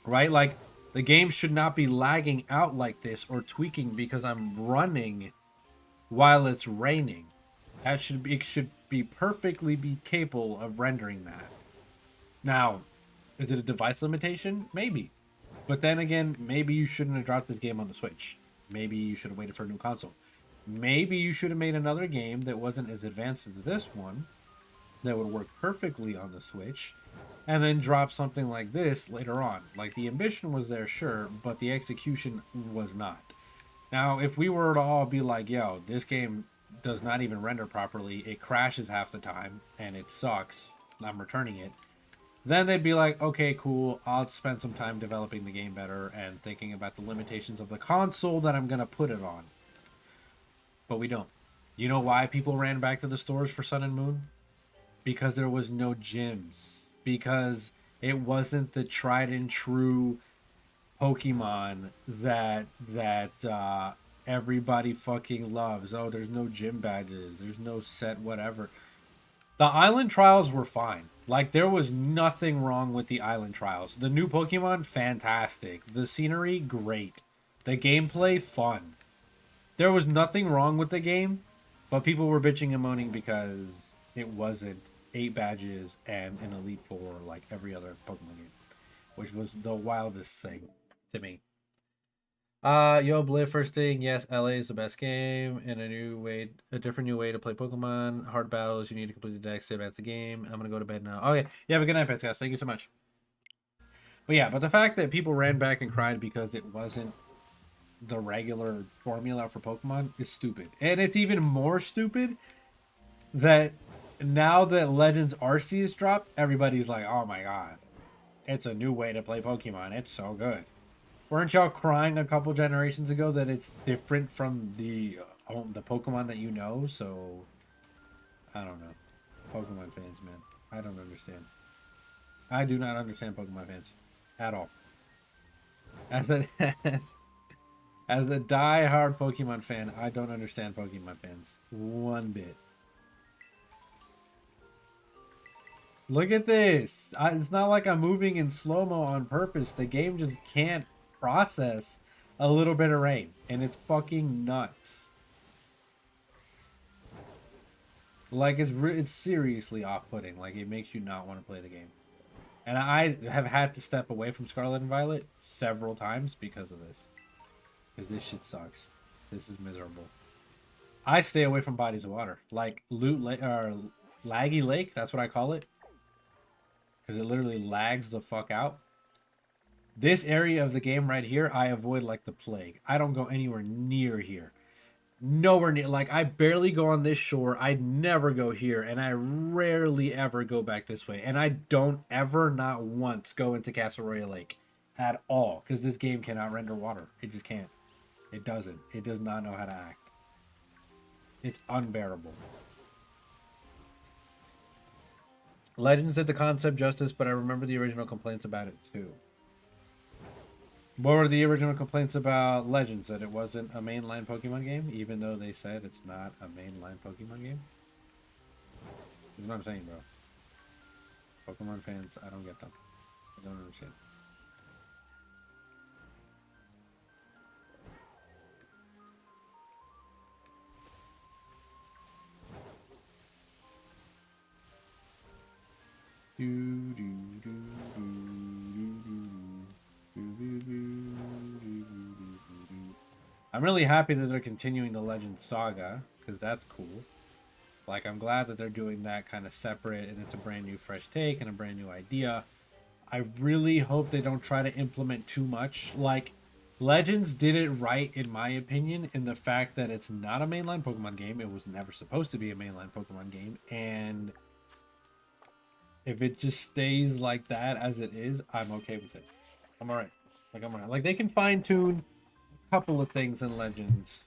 Right? Like, the game should not be lagging out like this or tweaking because I'm running while it's raining. It should be perfectly be capable of rendering that. Now, is it a device limitation? Maybe. But then again, maybe you shouldn't have dropped this game on the Switch. Maybe you should have waited for a new console. Maybe you should have made another game that wasn't as advanced as this one, that would work perfectly on the Switch, and then drop something like this later on. Like, the ambition was there, sure, but the execution was not. Now, if we were to all be like, yo, this game does not even render properly, it crashes half the time, and it sucks, I'm returning it, then they'd be like, okay, cool, I'll spend some time developing the game better and thinking about the limitations of the console that I'm going to put it on. But we don't. You know why people ran back to the stores for Sun and Moon? Because there was no gyms. Because it wasn't the tried and true Pokemon that everybody fucking loves. Oh, there's no gym badges. There's no set whatever. The island trials were fine. Like, there was nothing wrong with the island trials. The new Pokemon, fantastic. The scenery, great. The gameplay, fun. There was nothing wrong with the game, but people were bitching and moaning because it wasn't 8 badges and an Elite Four like every other Pokemon game, which was the wildest thing to me. Yo, Bliv, first thing, yes, LA is the best game, and a different new way to play Pokemon. Hard battles, you need to complete the deck to advance the game. I'm gonna go to bed now. Oh yeah, have a good night, pets, guys. Thank you so much. But yeah, but the fact that people ran back and cried because it wasn't the regular formula for Pokemon is stupid. And it's even more stupid that now that Legends Arceus dropped, everybody's like, oh my god, it's a new way to play Pokemon. It's so good. Weren't y'all crying a couple generations ago that it's different from the Pokemon that you know? So, I don't know. Pokemon fans, man. I don't understand. I do not understand Pokemon fans. At all. As a die-hard Pokemon fan, I don't understand Pokemon fans. One bit. Look at this. It's not like I'm moving in slow-mo on purpose. The game just can't process a little bit of rain. And it's fucking nuts. Like, it's seriously off-putting. Like, it makes you not want to play the game. And I have had to step away from Scarlet and Violet several times because of this. Because this shit sucks. This is miserable. I stay away from bodies of water. Like, Laggy Lake, that's what I call it. Because it literally lags the fuck out. This area of the game right here, I avoid like the plague. I don't go anywhere near here. Nowhere near. Like, I barely go on this shore. I never go here. And I rarely ever go back this way. And I don't ever, not once, go into Castle Royale Lake. At all. Because this game cannot render water. It just can't. It doesn't. It does not know how to act. It's unbearable. Legends did the concept justice, but I remember the original complaints about it too. What were the original complaints about Legends? That it wasn't a mainline Pokemon game, even though they said it's not a mainline Pokemon game? That's what I'm saying, bro. Pokemon fans, I don't get them. I don't understand. I'm really happy that they're continuing the Legend saga, because that's cool. Like, I'm glad that they're doing that kind of separate, and it's a brand new fresh take and a brand new idea. I really hope they don't try to implement too much. Like, Legends did it right, in my opinion, in the fact that it's not a mainline Pokemon game. It was never supposed to be a mainline Pokemon game, and if it just stays like that as it is, I'm okay with it. I'm alright. Like, I'm alright. Like, they can fine-tune a couple of things in Legends.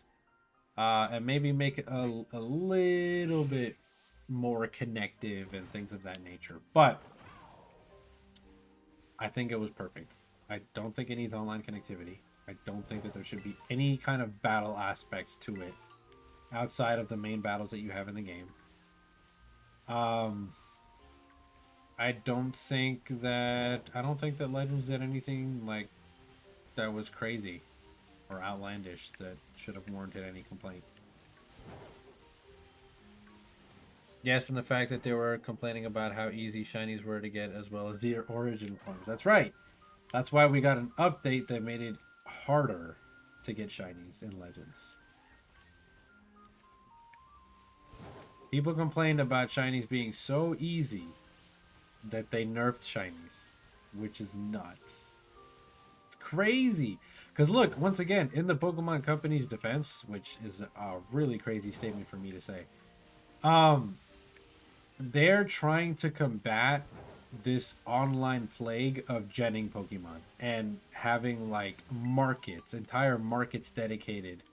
And maybe make it a little bit more connective and things of that nature. But I think it was perfect. I don't think it needs online connectivity. I don't think that there should be any kind of battle aspect to it outside of the main battles that you have in the game. I don't think that Legends did anything like that was crazy or outlandish that should have warranted any complaint. Yes, and the fact that they were complaining about how easy shinies were to get, as well as the origin forms. That's right. That's why we got an update that made it harder to get shinies in Legends. People complained about shinies being so easy that they nerfed shinies, which is nuts. It's crazy. Because look, once again, in the Pokemon Company's defense, which is a really crazy statement for me to say, they're trying to combat this online plague of genning Pokemon and having like markets, entire markets dedicated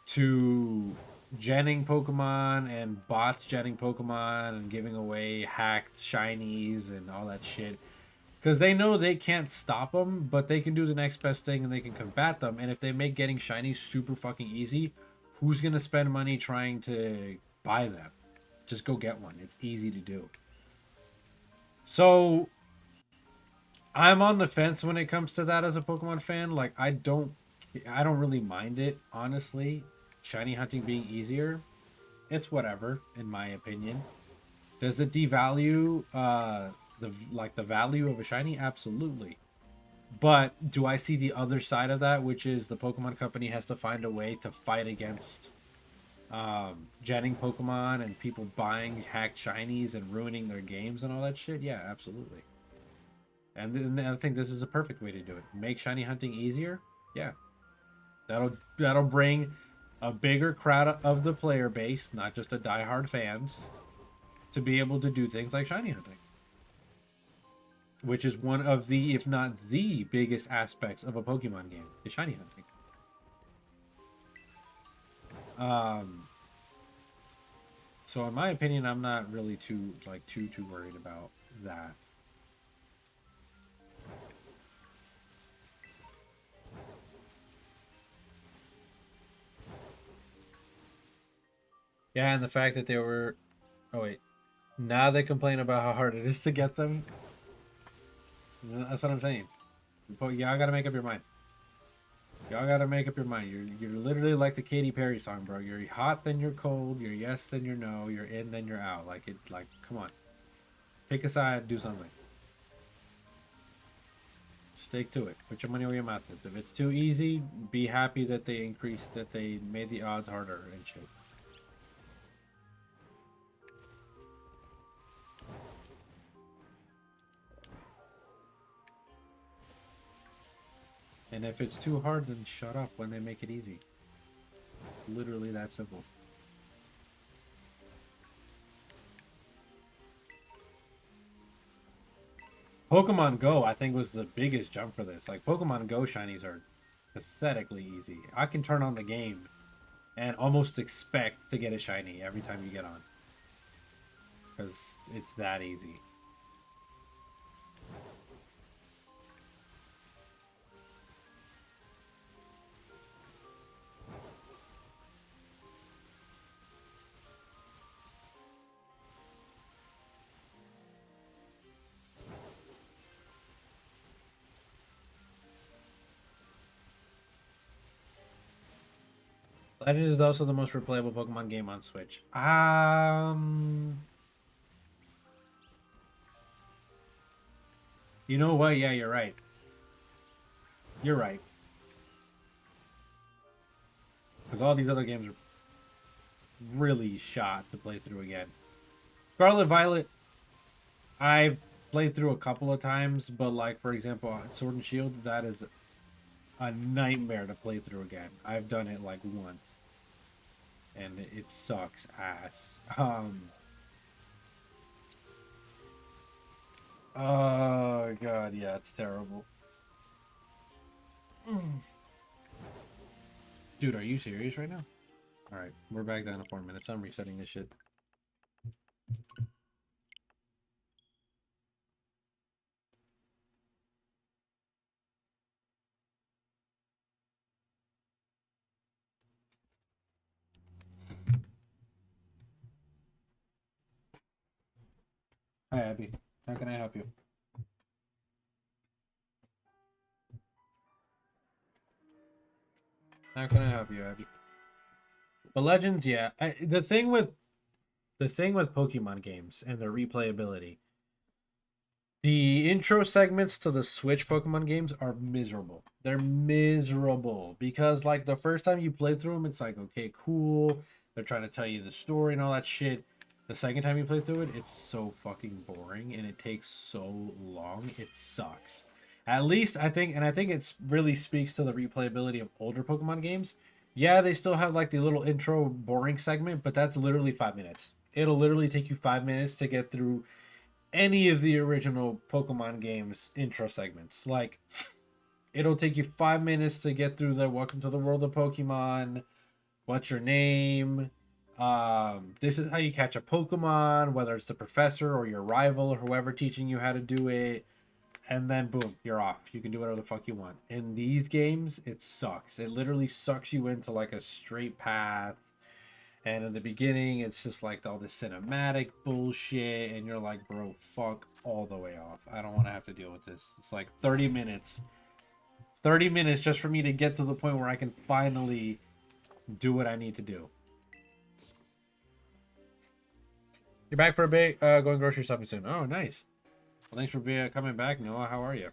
to genning Pokemon and bots genning Pokemon and giving away hacked shinies and all that shit. Because they know they can't stop them, but they can do the next best thing and they can combat them. And if they make getting shinies super fucking easy, who's going to spend money trying to buy them? Just go get one. It's easy to do. So I'm on the fence when it comes to that as a Pokemon fan. Like I don't really mind it, honestly. Shiny hunting being easier. It's whatever, in my opinion. Does it devalue the value of a shiny? Absolutely. But do I see the other side of that, which is the Pokemon Company has to find a way to fight against genning Pokemon and people buying hacked shinies and ruining their games and all that shit? Yeah, absolutely. And I think this is a perfect way to do it. Make shiny hunting easier. Yeah, that'll bring a bigger crowd of the player base, not just the diehard fans, to be able to do things like shiny hunting, which is one of the, if not the biggest aspects of a Pokemon game, is shiny hunting. So in my opinion, I'm not really too worried about that. Yeah, and the fact that they were, oh wait, now they complain about how hard it is to get them. That's what I'm saying. Y'all gotta make up your mind. Y'all gotta make up your mind. You're literally like the Katy Perry song, bro. You're hot, then you're cold. You're yes, then you're no. You're in, then you're out. Like come on. Pick a side, do something. Stick to it. Put your money where your mouth is. If it's too easy, be happy that they made the odds harder and shit. And if it's too hard, then shut up when they make it easy. Literally that simple. Pokemon Go, I think, was the biggest jump for this. Like, Pokemon Go shinies are pathetically easy. I can turn on the game and almost expect to get a shiny every time you get on. Because it's that easy. Legends is also the most replayable Pokemon game on Switch. You know what? Yeah, you're right. You're right. Because all these other games are really shot to play through again. Scarlet Violet, I've played through a couple of times, but like for example, Sword and Shield, that is a nightmare to play through again. I've done it like once, and it sucks ass. Oh god, yeah, it's terrible. Dude, are you serious right now? All right, we're back down to 4 minutes. I'm resetting this shit. Hi, Abby. How can I help you? How can I help you, Abby? But Legends, yeah. The thing with Pokemon games and their replayability, the intro segments to the Switch Pokemon games are miserable. They're miserable because like the first time you play through them, it's like okay, cool. They're trying to tell you the story and all that shit. The second time you play through it, it's so fucking boring and it takes so long. It sucks. At least I think, and I think it's really speaks to the replayability of older Pokemon games. Yeah, they still have like the little intro boring segment, but that's literally 5 minutes. It'll literally take you 5 minutes to get through any of the original Pokemon games intro segments. Like, it'll take you 5 minutes to get through the Welcome to the World of Pokemon, what's your name, This is how you catch a Pokemon, whether it's the professor or your rival or whoever teaching you how to do it. And then boom, you're off. You can do whatever the fuck you want. In these games, it sucks. It literally sucks you into like a straight path. And in the beginning, it's just like all this cinematic bullshit. And you're like, bro, fuck all the way off. I don't want to have to deal with this. It's like 30 minutes. 30 minutes just for me to get to the point where I can finally do what I need to do. You're back for a bit, going grocery shopping soon. Oh, nice. Well, thanks for coming back, Noah. How are you?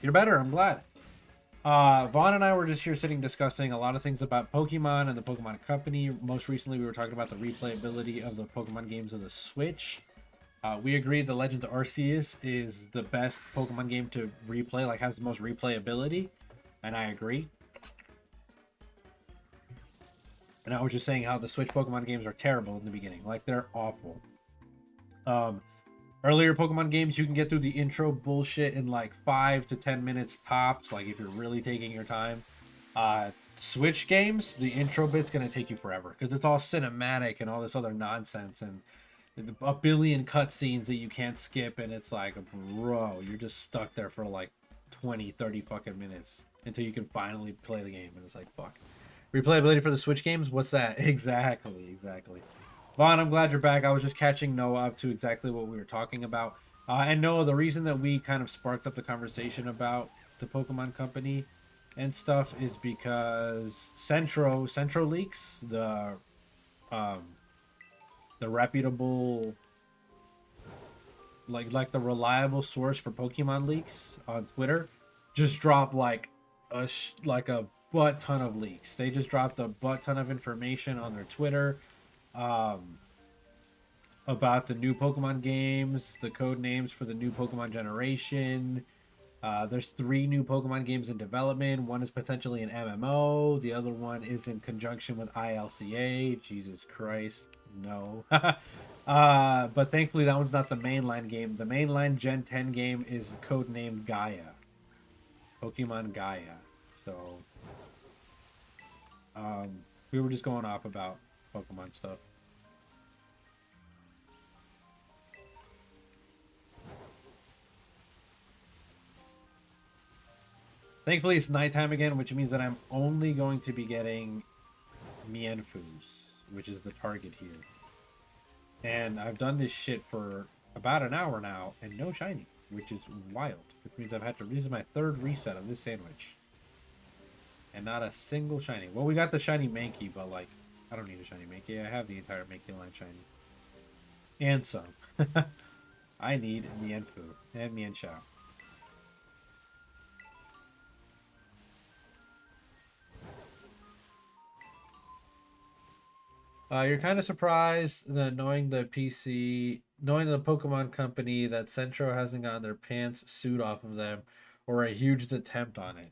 You're better. I'm glad. Vaughn and I were just here sitting discussing a lot of things about Pokemon and the Pokemon Company. Most recently, we were talking about the replayability of the Pokemon games of the Switch. We agreed the Legends Arceus is the best Pokemon game to replay, like has the most replayability, and I agree. And I was just saying how the Switch Pokemon games are terrible in the beginning, like they're awful. Earlier Pokemon games, you can get through the intro bullshit in like 5 to 10 minutes tops, like if you're really taking your time. Switch games, the intro bit's gonna take you forever because it's all cinematic and all this other nonsense and a billion cutscenes that you can't skip, and it's like, bro, you're just stuck there for like 20-30 fucking minutes until you can finally play the game, and it's like, fuck. Replayability for the Switch games? What's that? Exactly. Vaughn, I'm glad you're back. I was just catching Noah up to exactly what we were talking about. And Noah, the reason that we kind of sparked up the conversation about the Pokemon Company and stuff is because Centro Leaks, the reputable, like the reliable source for Pokemon leaks on Twitter, just dropped like a butt ton of leaks. They just dropped a butt ton of information on their Twitter about the new Pokemon games, the code names for the new Pokemon generation. There's 3 new Pokemon games in development. One is potentially an MMO. The other one is in conjunction with ILCA. Jesus Christ, no. But thankfully that one's not the mainline game. The mainline Gen 10 game is codenamed Gaia. Pokemon Gaia. So, we were just going off about Pokemon stuff. Thankfully, it's nighttime again, which means that I'm only going to be getting Mienfus, which is the target here. And I've done this shit for about an hour now, and no shiny, which is wild. Which means I've had to... This is my 3rd reset of this sandwich. And not a single shiny. Well, we got the shiny Mankey, but, like, I don't need a shiny Mankey. I have the entire Mankey line shiny. And some. I need Mienfu and Mienshao. You're kind of surprised that knowing the Pokemon Company, that Centro hasn't gotten their pants sued off of them, or a huge attempt on it.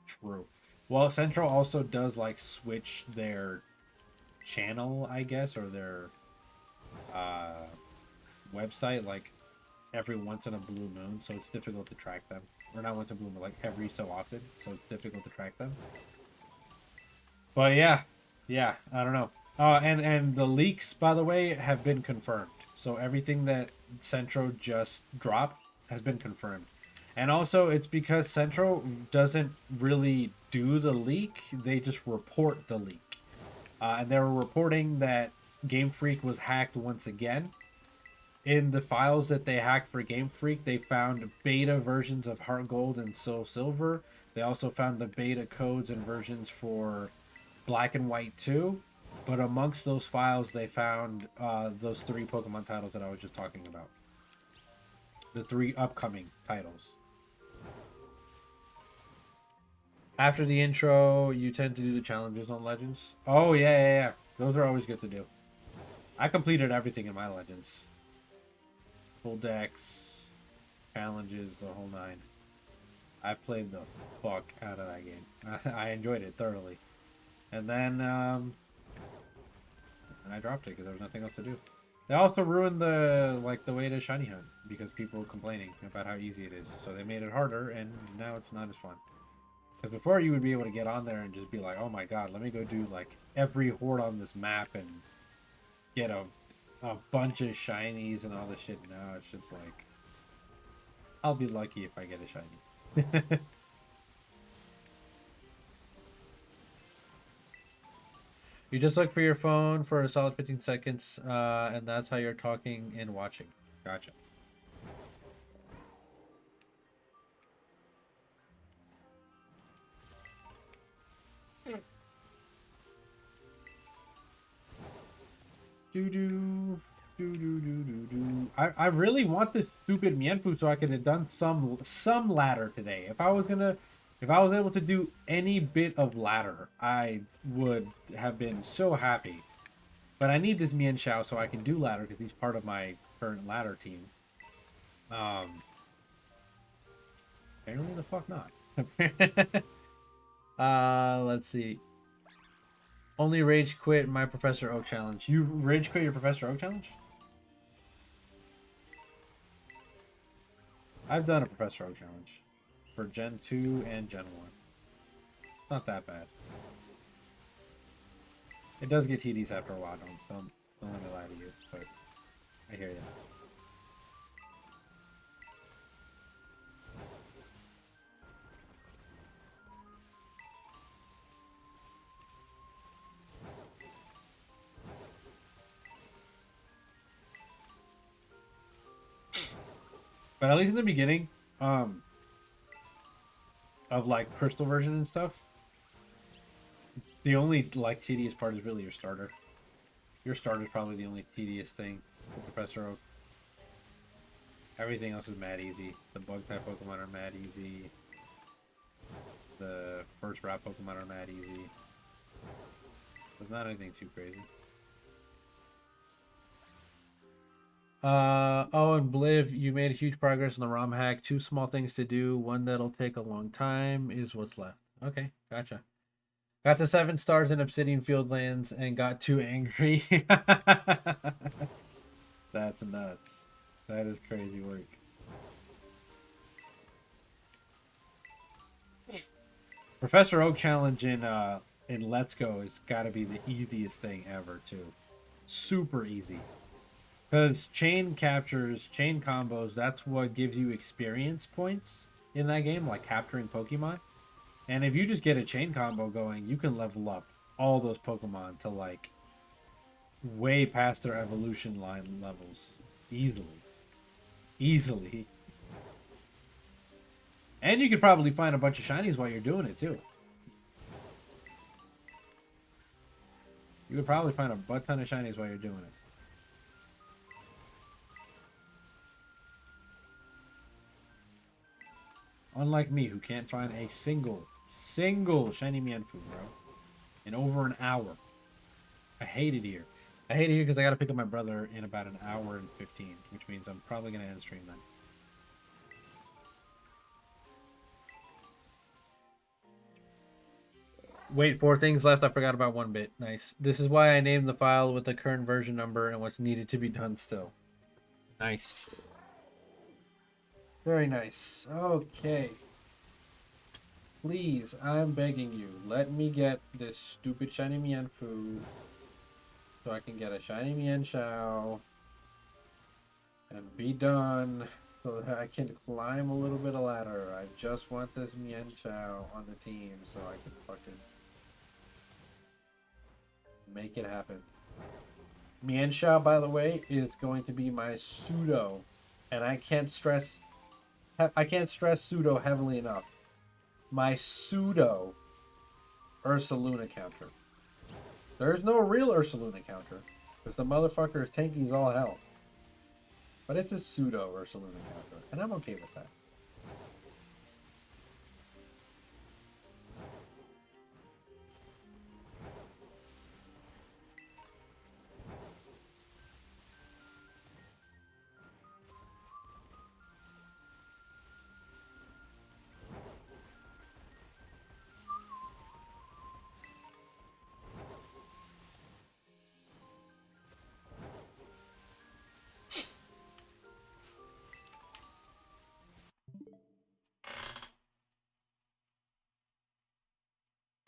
True. Well, Centro also does like switch their channel, I guess, or their website like every once in a blue moon, so it's difficult to track them. Or not once in a blue moon, but like every so often, so it's difficult to track them. But yeah, I don't know. And the leaks, by the way, have been confirmed. So everything that Centro just dropped has been confirmed. And also, it's because Centro doesn't really do the leak. They just report the leak. And they were reporting that Game Freak was hacked once again. In the files that they hacked for Game Freak, they found beta versions of Heart Gold and Soul Silver. They also found the beta codes and versions for Black and White 2. But amongst those files, they found those 3 Pokemon titles that I was just talking about. The 3 upcoming titles. After the intro, you tend to do the challenges on Legends. Oh, yeah. Those are always good to do. I completed everything in my Legends. Full decks, challenges, the whole 9. I played the fuck out of that game. I enjoyed it thoroughly. And then, I I dropped it because there was nothing else to do. They also ruined the way to shiny hunt because people were complaining about how easy it is. So they made it harder, and now it's not as fun. Because before you would be able to get on there and just be like, oh my god, let me go do like every horde on this map and get a bunch of shinies and all this shit. Now it's just like, I'll be lucky if I get a shiny. You just look for your phone for a solid 15 seconds, and that's how you're talking and watching. Gotcha. I really want this stupid Mienfoo so I could have done some ladder today. If I was able to do any bit of ladder, I would have been so happy. But I need this Mienshao so I can do ladder because he's part of my current ladder team. Apparently the fuck not. Let's see. Only rage quit my Professor Oak challenge. You rage quit your Professor Oak challenge? I've done a Professor Oak challenge for Gen 2 and Gen 1. It's not that bad. It does get tedious after a while. Don't let me lie to you, but I hear you. But at least in the beginning, of like crystal version and stuff, the only like tedious part is really your starter. Your starter is probably the only tedious thing with Professor Oak. Everything else is mad easy. The bug type Pokemon are mad easy. The first route Pokemon are mad easy. There's not anything too crazy. Oh, and Bliv, you made a huge progress on the ROM hack. 2 small things to do. One that'll take a long time is what's left. Okay, gotcha. Got to 7 stars in Obsidian Fieldlands and got too angry. That's nuts. That is crazy work. Professor Oak challenge in Let's Go has got to be the easiest thing ever too. Super easy. Because chain captures, chain combos, that's what gives you experience points in that game, like capturing Pokemon. And if you just get a chain combo going, you can level up all those Pokemon to like way past their evolution line levels. Easily. Easily. And you could probably find a bunch of shinies while you're doing it too. You could probably find a butt ton of shinies while you're doing it. Unlike me, who can't find a single shiny Mienfoo, bro, in over an hour. I hate it here. I hate it here because I got to pick up my brother in about an hour and 15, which means I'm probably going to end stream then. Wait, 4 things left. I forgot about 1 bit. Nice. This is why I named the file with the current version number and what's needed to be done still. Nice. Very nice. Okay. Please, I'm begging you, let me get this stupid shiny Mienfoo so I can get a shiny Mienshao and be done so that I can climb a little bit of ladder. I just want this Mienshao on the team so I can fucking make it happen. Mienshao, by the way, is going to be my pseudo, and I can't stress pseudo heavily enough. My pseudo Ursaluna counter. There's no real Ursaluna counter, because the motherfucker is tanky as all hell. But it's a pseudo Ursaluna counter, and I'm okay with that.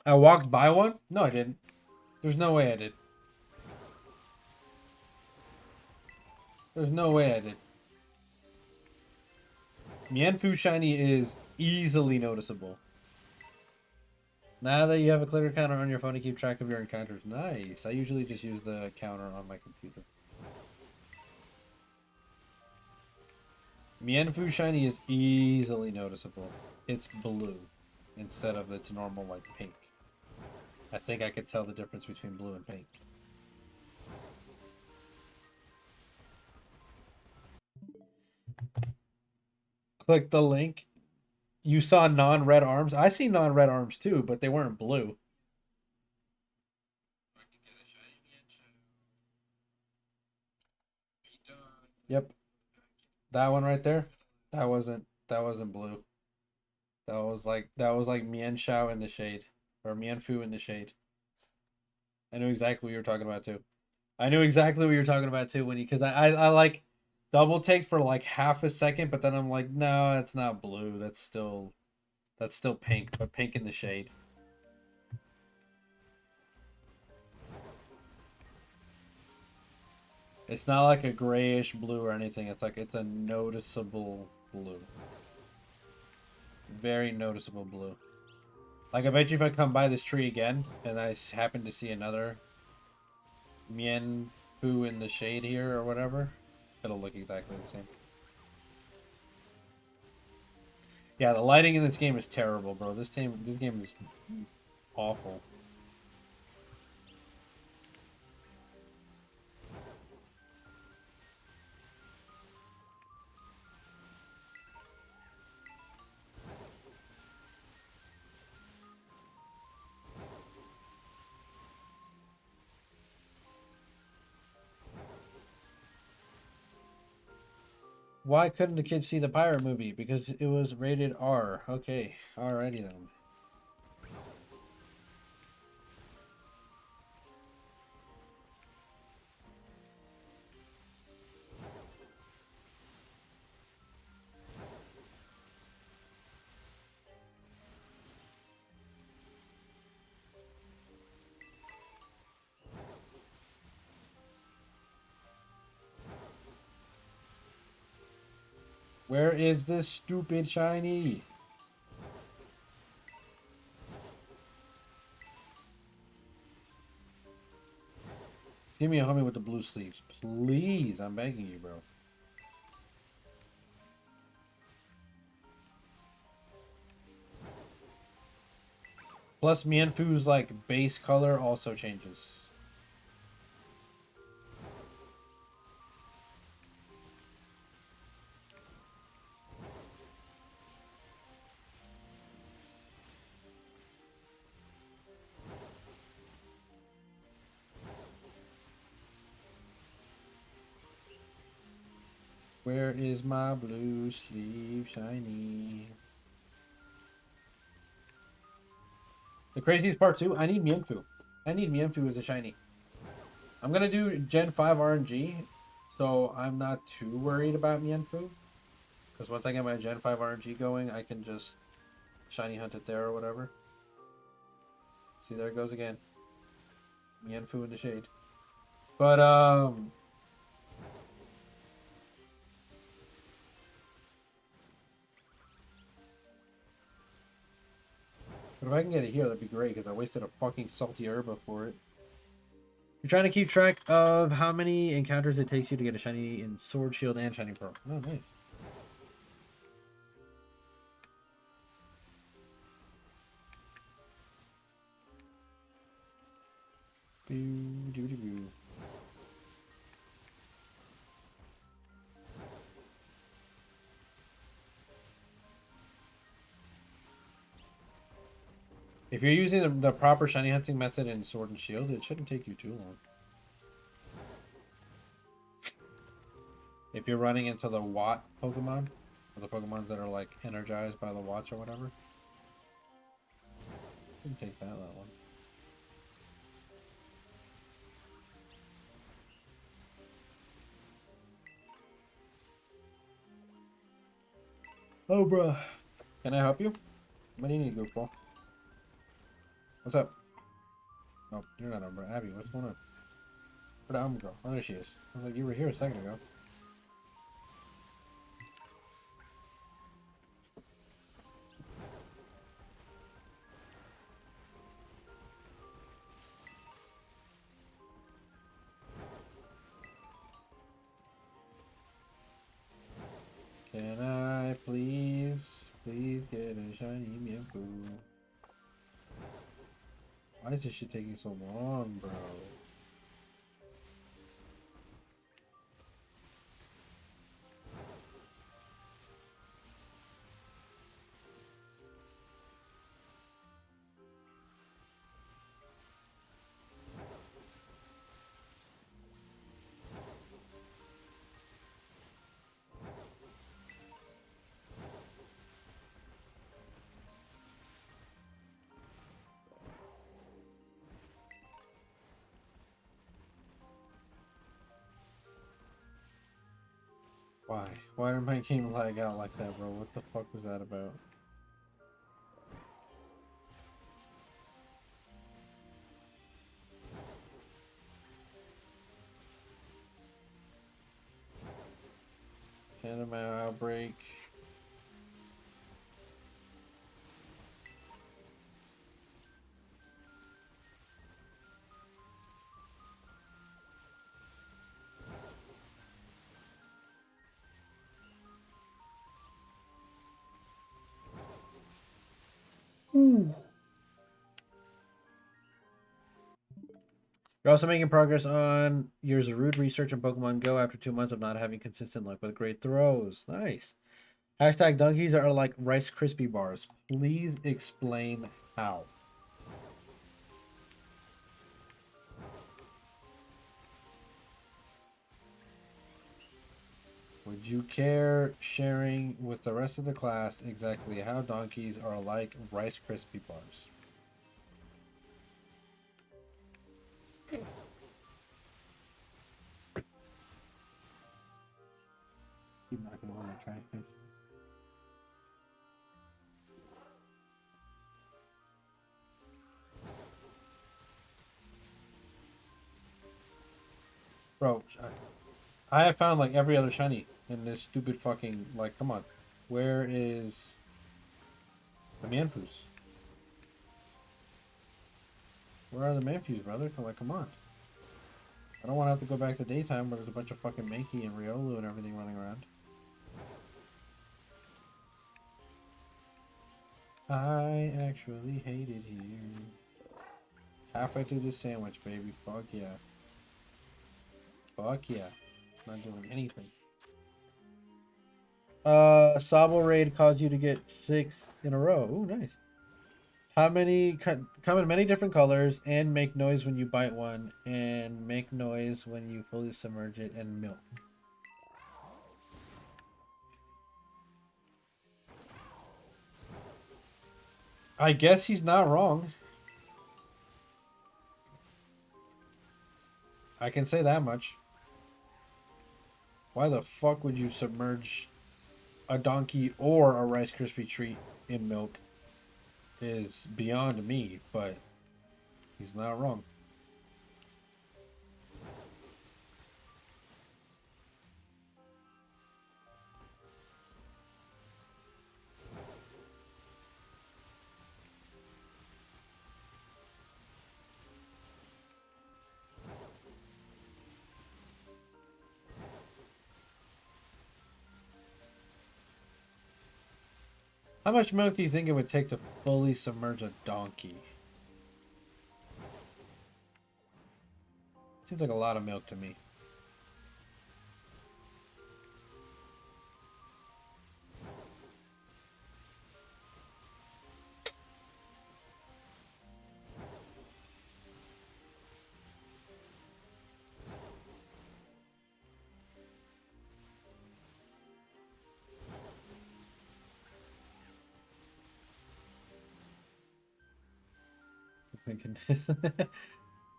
I walked by one? No, I didn't. There's no way I did. There's no way I did. Mienfoo shiny is easily noticeable. Now that you have a clicker counter on your phone to keep track of your encounters. Nice. I usually just use the counter on my computer. Mienfoo shiny is easily noticeable. It's blue instead of its normal like pink. I think I could tell the difference between blue and pink. Click the link. You saw non-red arms? I see non-red arms too, but they weren't blue. Yep. That one right there? That wasn't blue. That was like Mienshao in the shade. Or Mienfoo in the shade. I knew exactly what you were talking about too. I knew exactly what you were talking about too when you because I like double takes for like half a second, but then I'm like, no, that's not blue. That's still pink, but pink in the shade. It's not like a grayish blue or anything. It's a noticeable blue. Very noticeable blue. Like I bet you if I come by this tree again and I happen to see another Mienfoo in the shade here or whatever, it'll look exactly the same. Yeah, the lighting in this game is terrible, bro. This game is awful. Why couldn't the kids see the pirate movie? Because it was rated R. Okay, alrighty then. Where is this stupid shiny? Give me a homie with the blue sleeves. Please, I'm begging you, bro. Plus, Mienfoo's like base color also changes. Where is my blue sleeve shiny? The craziest part too, I need Mienfoo. I need Mienfoo as a shiny. I'm gonna do Gen 5 RNG, so I'm not too worried about Mienfoo. Because once I get my Gen 5 RNG going, I can just shiny hunt it there or whatever. See, there it goes again. Mienfoo in the shade. But, if I can get it here, that'd be great, because I wasted a fucking salty herba for it. You're trying to keep track of how many encounters it takes you to get a shiny in Sword, Shield, and Shiny Pearl. Oh, nice. Boo, doo, doo, boo. If you're using the proper shiny hunting method in Sword and Shield, it shouldn't take you too long. If you're running into the Watt Pokemon, or the Pokemons that are like energized by the Watts or whatever, you can take that one. Oh, bruh. Can I help you? What do you need, goofball? What's up? Oh, you're not Umbra. Abby, what's going on? Where'd the Umbra go? Oh, there she is. I was like, you were here a second ago. Can I please get a shiny Mienfoo? Why is this shit taking so long, bro? Why? Why did my game lag out like that, bro? What the fuck was that about? Anime outbreak. Ooh. You're also making progress on your Zarude research in Pokemon Go after 2 months of not having consistent luck with great throws. Nice. Hashtag donkeys are like Rice Krispie bars. Please explain how. Would you care sharing with the rest of the class exactly how donkeys are like Rice Krispie bars? Keep knocking on my track. Bro, I have found like every other shiny in this stupid fucking, like, come on. Where is the Manfoos? Where are the Manfoos, brother? Come on. I don't want to have to go back to daytime where there's a bunch of fucking Mankey and Riolu and everything running around. I actually hate it here. Halfway through this sandwich, baby. Fuck yeah. Fuck yeah. Not doing anything. Sabo Raid caused you to get 6 in a row. Ooh, nice. How many come in many different colors and make noise when you bite one and make noise when you fully submerge it in milk. I guess he's not wrong. I can say that much. Why the fuck would you submerge a donkey or a Rice Krispie treat in milk is beyond me, but he's not wrong. How much milk do you think it would take to fully submerge a donkey? Seems like a lot of milk to me.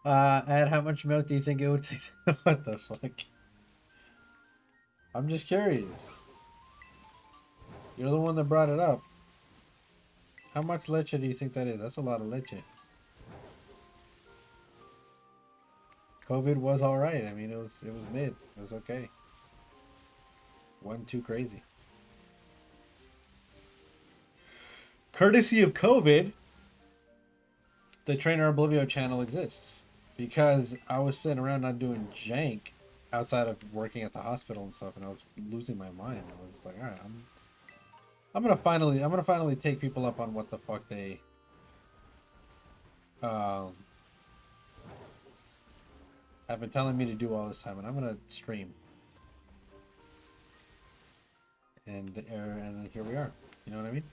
Add how much milk do you think it would take? What the fuck? I'm just curious. You're the one that brought it up. How much leche do you think that is? That's a lot of leche. COVID was all right. I mean, it was mid. It was okay. Wasn't too crazy. Courtesy of COVID, the Trainer Oblivio channel exists because I was sitting around not doing jank outside of working at the hospital and stuff, and I was losing my mind. I was like, all right, I'm gonna finally take people up on what the fuck they have been telling me to do all this time, and I'm gonna stream. And here we are. You know what I mean?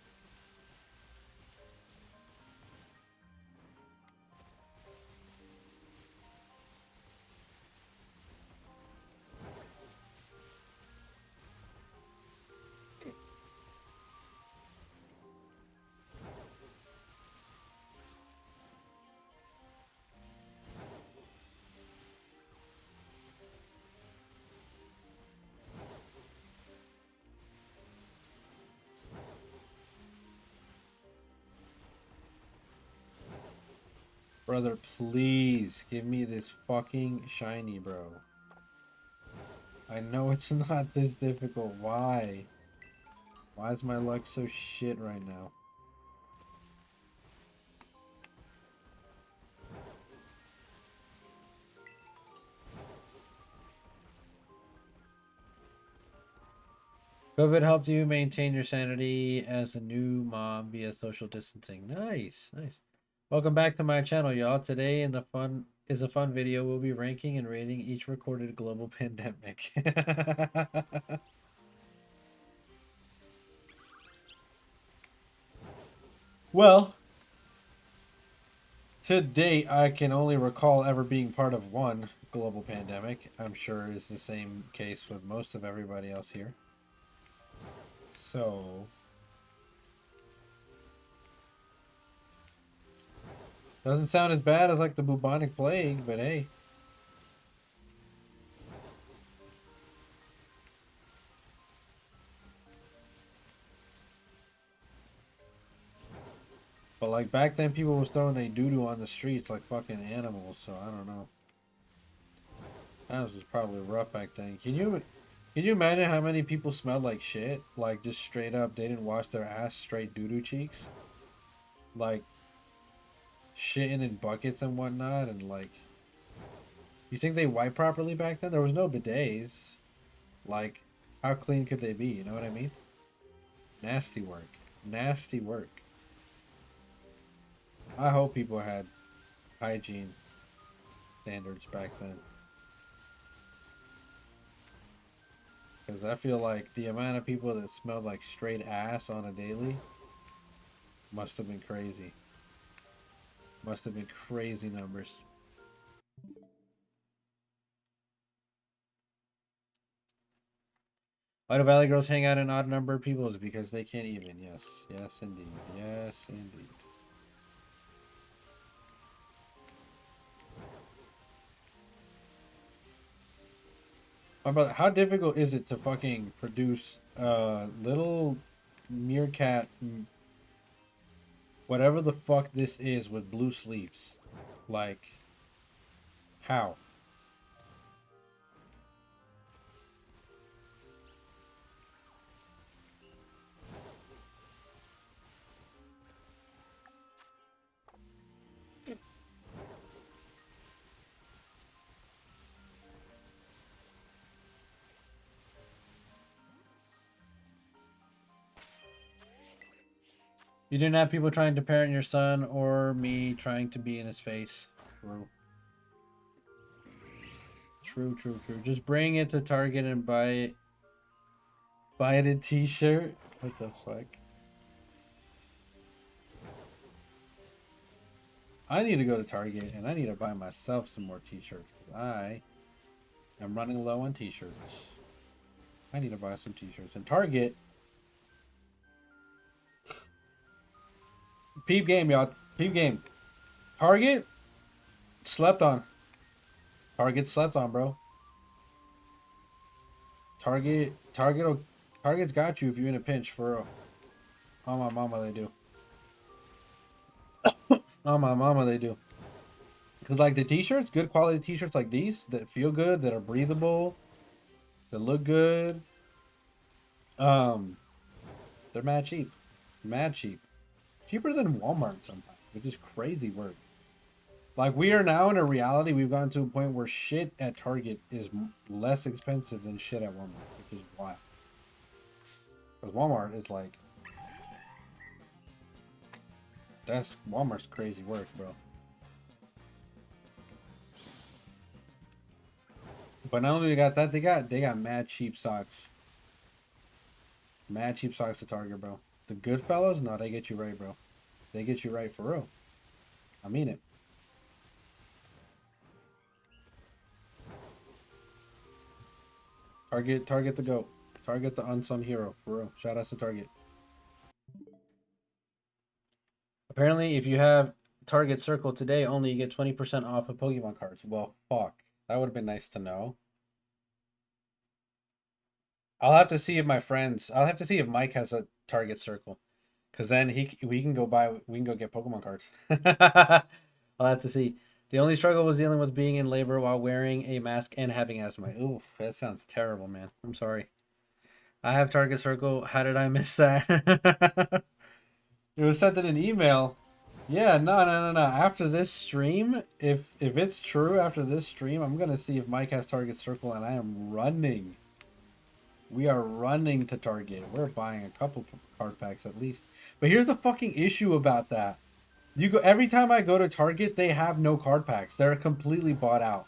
Brother, please give me this fucking shiny, bro. I know it's not this difficult. Why? Why is my luck so shit right now? COVID helped you maintain your sanity as a new mom via social distancing. Nice, nice. Welcome back to my channel, y'all. Today in the fun video. We'll be ranking and rating each recorded global pandemic. Well, to date, I can only recall ever being part of one global pandemic. I'm sure is the same case with most of everybody else here. So, doesn't sound as bad as like the bubonic plague, but hey. But like back then, people was throwing their doo-doo on the streets like fucking animals. So I don't know. That was just probably rough back then. Can you imagine how many people smelled like shit? Like just straight up, they didn't wash their ass, straight doo-doo cheeks. Like shitting in buckets and whatnot, and like, you think they wipe properly back then? There was no bidets. Like, how clean could they be? You know what I mean? Nasty work. Nasty work. I hope people had hygiene standards back then. Because I feel like the amount of people that smelled like straight ass on a daily must have been crazy. Must have been crazy numbers. Why do Valley Girls hang out in odd number of people? Is because they can't even. Yes. Yes, indeed. Yes, indeed. My brother, how difficult is it to fucking produce little meerkat, whatever the fuck this is, with blue sleeves? Like, how? You didn't have people trying to parent your son or me trying to be in his face. True. True, true, true. Just bring it to Target and buy it. Buy it a t-shirt. What the fuck? I need to go to Target and I need to buy myself some more t-shirts because I am running low on t-shirts. I need to buy some t-shirts. And Target, peep game, y'all. Peep game. Target slept on. Target slept on, bro. Target's got you if you're in a pinch, for real. Oh my mama, they do. Oh my mama, they do. Because like the t-shirts, good quality t-shirts like these that feel good, that are breathable, that look good. Um, they're mad cheap. Mad cheap. Cheaper than Walmart sometimes, which is crazy work. Like we are now in a reality, we've gotten to a point where shit at Target is less expensive than shit at Walmart, which is wild. Because Walmart is like, that's Walmart's crazy work, bro. But not only they got that, they got mad cheap socks. Mad cheap socks at Target, bro. The good fellows, no, they get you right, bro. They get you right for real. I mean it. Target the GOAT. Target the unsung hero, for real. Shout out to Target. Apparently, if you have Target Circle today, only you get 20% off of Pokemon cards. Well, fuck. That would have been nice to know. I'll have to see if my friends. I'll have to see if Mike has a Target Circle, because then we can go get Pokemon cards. I'll have to see. The only struggle was dealing with being in labor while wearing a mask and having asthma. Oof, that sounds terrible, man. I'm sorry. I have Target Circle. How did I miss that? It was sent in an email. Yeah, no. After this stream, if it's true after this stream, I'm gonna see if Mike has Target Circle, and I am running. We are running to Target. We're buying a couple card packs at least. But here's the fucking issue about that. You go every time I go to Target, they have no card packs. They're completely bought out.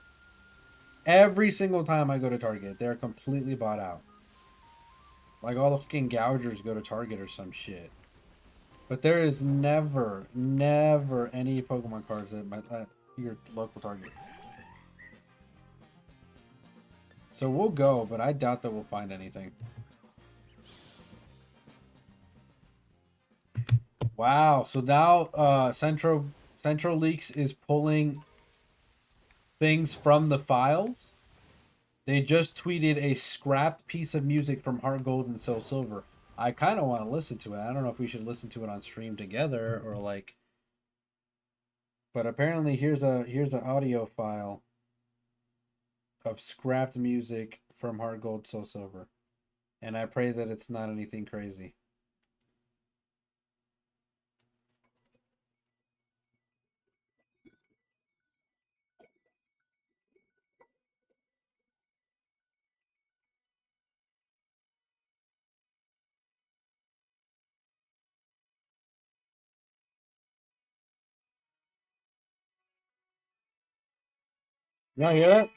Every single time I go to Target, they're completely bought out. Like all the fucking gougers go to Target or some shit. But there is never any Pokemon cards at your local Target. So we'll go, but I doubt that we'll find anything. Wow. So now Central Leaks is pulling things from the files. They just tweeted a scrapped piece of music from Heart Gold and Soul Silver. I kind of want to listen to it. I don't know if we should listen to it on stream together or like. But apparently, here's an audio file of scrapped music from Heart Gold, Soul Silver, and I pray that it's not anything crazy. Y'all hear that?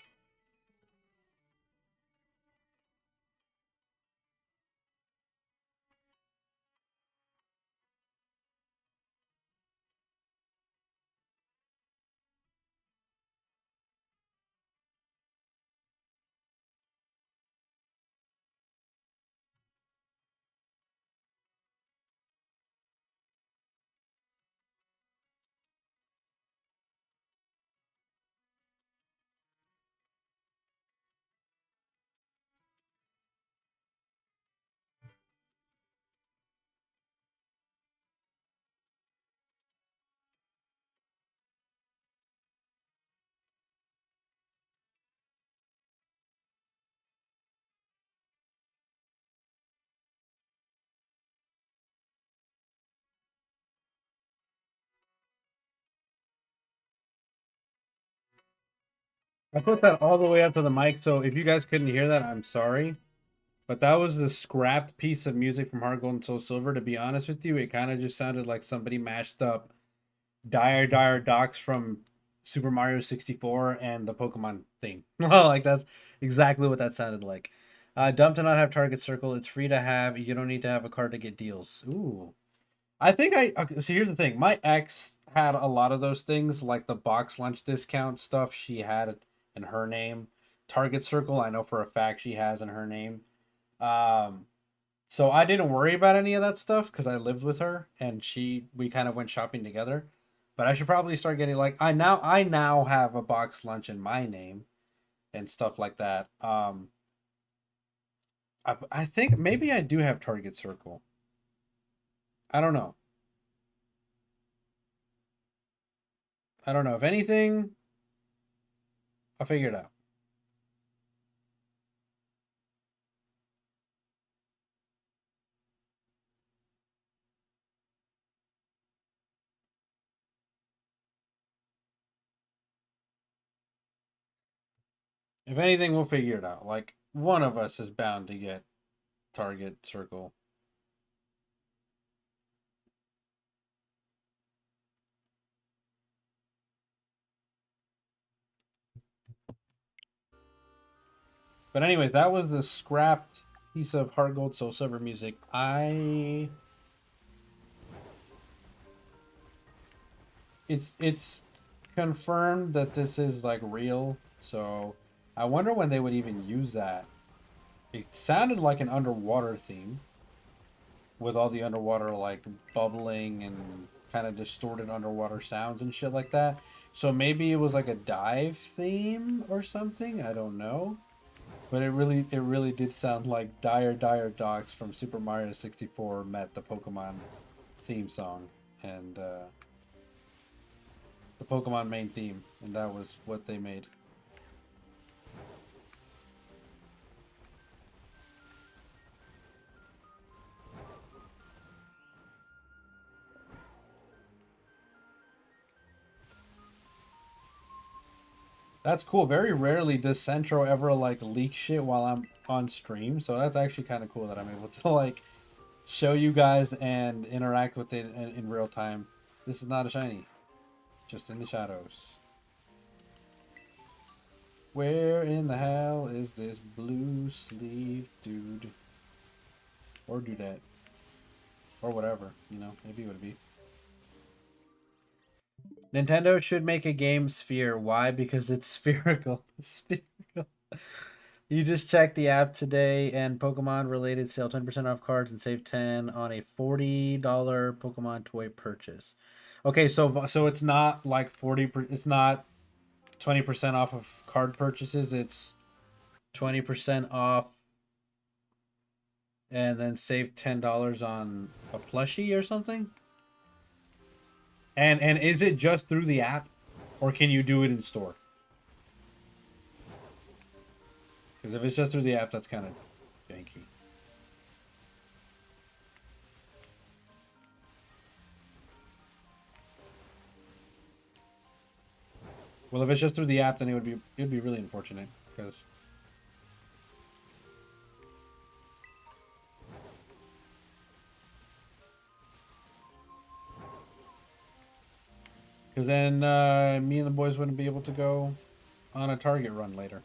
I put that all the way up to the mic, so if you guys couldn't hear that, I'm sorry. But that was the scrapped piece of music from Heart Gold and Soul Silver. To be honest with you, it kind of just sounded like somebody mashed up Dire Docks from Super Mario 64 and the Pokemon theme. Like that's exactly what that sounded like. Dumb to not have Target Circle. It's free to have. You don't need to have a card to get deals. Ooh. I think okay, so here's the thing. My ex had a lot of those things, like the box lunch discount stuff she had in her name. Target Circle, I know for a fact she has in her name. Um, so I didn't worry about any of that stuff because I lived with her and we kind of went shopping together. But I should probably start getting like I now have a box lunch in my name and stuff like that. I think maybe I do have Target Circle. I don't know. I don't know. If anything, I'll figure it out. If anything, we'll figure it out. Like, one of us is bound to get target circle. But anyways, that was the scrapped piece of Heart Gold Soul Silver music. It's confirmed that this is like real, so I wonder when they would even use that. It sounded like an underwater theme with all the underwater like bubbling and kind of distorted underwater sounds and shit like that. So maybe it was like a dive theme or something. I don't know. But it really did sound like Dire Docks from Super Mario 64 met the Pokemon theme song and the Pokemon main theme, and that was what they made. That's cool. Very rarely does Centro ever like leak shit while I'm on stream, so that's actually kind of cool that I'm able to like show you guys and interact with it in real time. This is not a shiny, just in the shadows. Where in the hell is this blue sleeve dude? Or dudette. Or whatever, you know, maybe it would be. Nintendo should make a game Sphere. Why? Because it's spherical. It's spherical. You just checked the app today and Pokemon related sale 10% off cards and save 10 on a $40 Pokemon toy purchase. Okay, so it's not like 40 it's not 20% off of card purchases, it's 20% off and then save $10 on a plushie or something? And is it just through the app or can you do it in store? Because if it's just through the app, that's kind of janky. Well, if it's just through the app, then it'd be really unfortunate because then me and the boys wouldn't be able to go on a Target run later.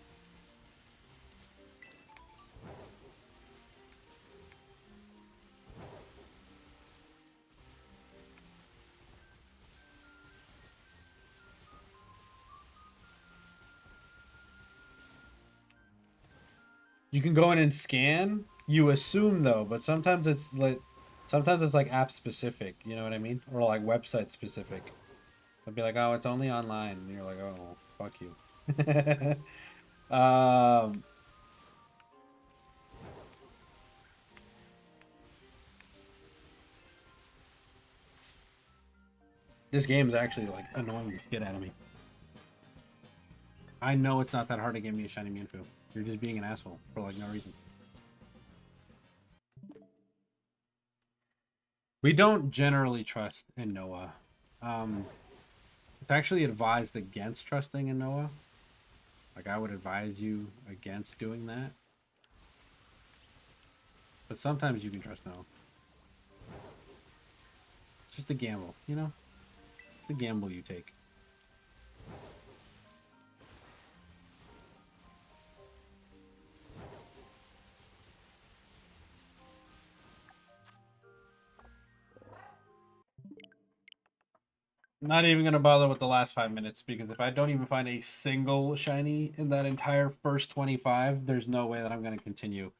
You can go in and scan. You assume though, but sometimes it's like app specific. You know what I mean? Or like website specific. They'll be like, oh, it's only online, and you're like, oh, fuck you. This game is actually like annoying the shit out of me. I know it's not that hard to get me a shiny Mewtwo. You're just being an asshole for like no reason. We don't generally trust in Noah. It's actually advised against trusting in Noah. Like I would advise you against doing that. But sometimes you can trust Noah. It's just a gamble, you know? It's a gamble you take. I'm not even going to bother with the last 5 minutes because if I don't even find a single shiny in that entire first 25, there's no way that I'm going to continue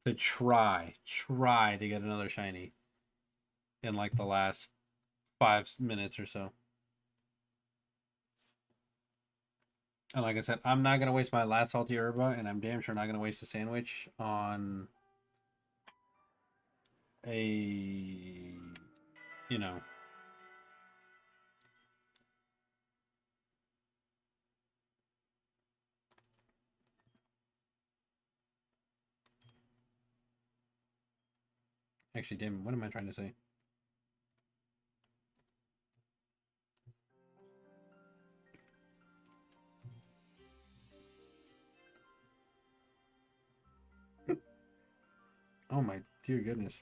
to try to get another shiny in like the last 5 minutes or so. And like I said, I'm not going to waste my last salty herba, and I'm damn sure not going to waste a sandwich on a, you know, Actually, damn, what am I trying to say? Oh my dear goodness.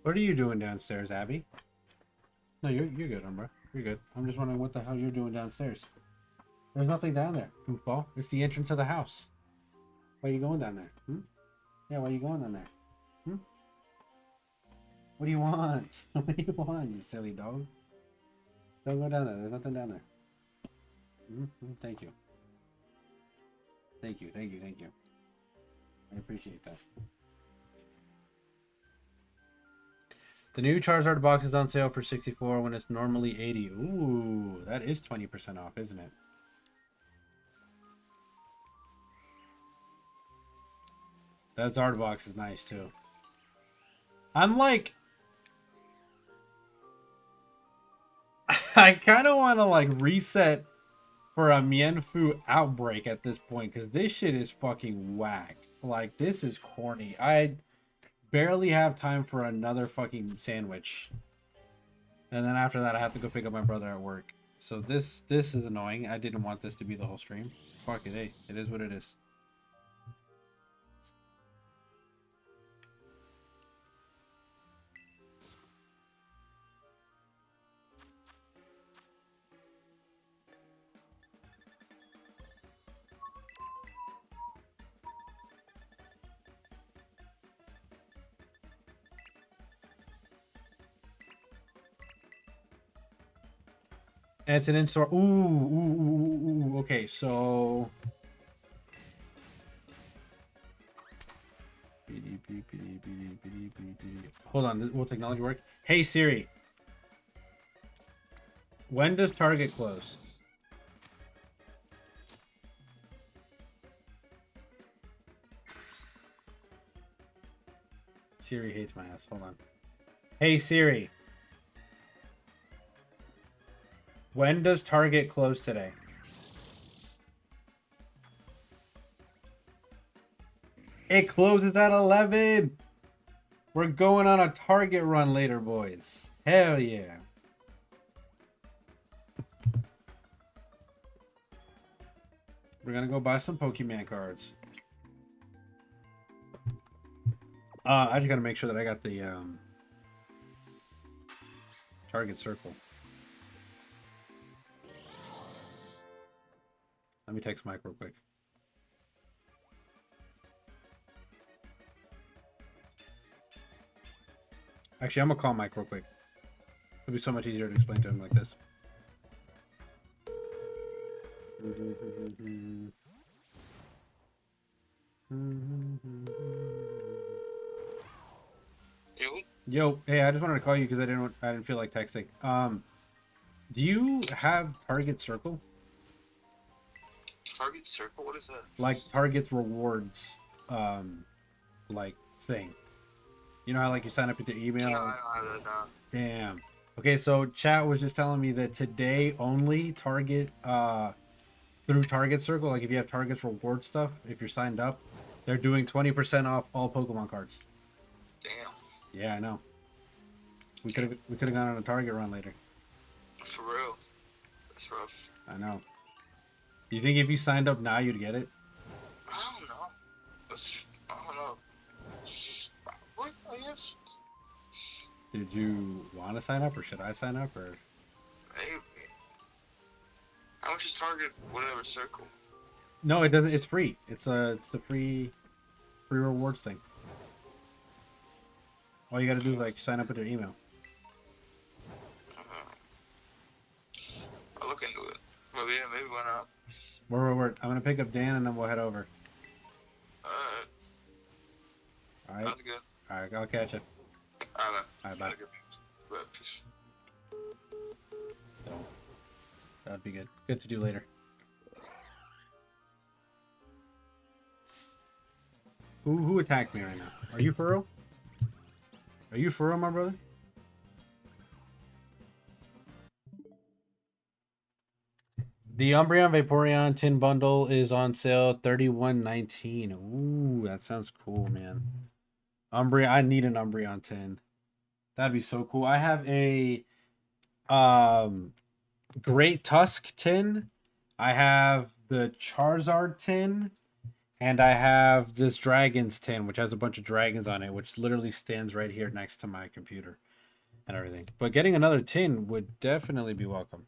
What are you doing downstairs, Abby? No, you're good, Umbra. You're good. I'm just wondering what the hell you're doing downstairs. There's nothing down there, goofball. It's the entrance of the house. Why are you going down there? Hmm? Yeah, why are you going down there? Hmm? What do you want? What do you want, you silly dog? Don't go down there. There's nothing down there. Thank you. Thank you. Thank you. Thank you. I appreciate that. The new Charizard box is on sale for $64 when it's normally $80. Ooh, that is 20% off, isn't it? That Zard box is nice too. I'm like, I kind of want to like reset for a Mienfoo outbreak at this point because this shit is fucking whack. Like, this is corny. I barely have time for another fucking sandwich, and then after that I have to go pick up my brother at work. So this is annoying. I didn't want this to be the whole stream. Fuck it, hey, it is what it is. And it's an in-store. Ooh. Okay, so hold on. Will technology work? Hey Siri, when does Target close? Siri hates my ass. Hold on. Hey Siri, when does Target close today? It closes at 11. We're going on a Target run later, boys. Hell yeah. We're gonna go buy some Pokemon cards. I just gotta make sure that I got the Target circle. Let me text Mike real quick. Actually, I'm gonna call Mike real quick. It'll be so much easier to explain to him like this. Yo, hey, I just wanted to call you because I didn't feel like texting. Do you have Target Circle? Target Circle? What is that? Like Target's rewards, like thing. You know how like you sign up with your email? No, I don't have that now. Damn. Okay, so chat was just telling me that today only Target, through Target Circle, like if you have Target's reward stuff, if you're signed up, they're doing 20% off all Pokemon cards. Damn. Yeah, I know. We could have gone on a Target run later. For real. That's rough. I know. Do you think if you signed up now you'd get it? I don't know. I don't know. Probably, I guess. Did you want to sign up, or should I sign up, or? Maybe. How much is Target whatever Circle? No, it doesn't. It's free. It's the free rewards thing. All you gotta do is like sign up with your email. I'll look into it. But yeah, maybe why not? Word. I'm gonna pick up Dan and then we'll head over. Alright. Alright. Sounds good. Alright, I'll catch you. Alright. Alright, bye. Gotta get back to that piece. So, that'd be good. Good to do later. Who attacked me right now? Are you for real? Are you for real, my brother? The Umbreon Vaporeon tin bundle is on sale, $31.19. Ooh, that sounds cool, man. Umbreon, I need an Umbreon tin. That'd be so cool. I have a Great Tusk tin. I have the Charizard tin, and I have this Dragons tin, which has a bunch of dragons on it, which literally stands right here next to my computer and everything. But getting another tin would definitely be welcome.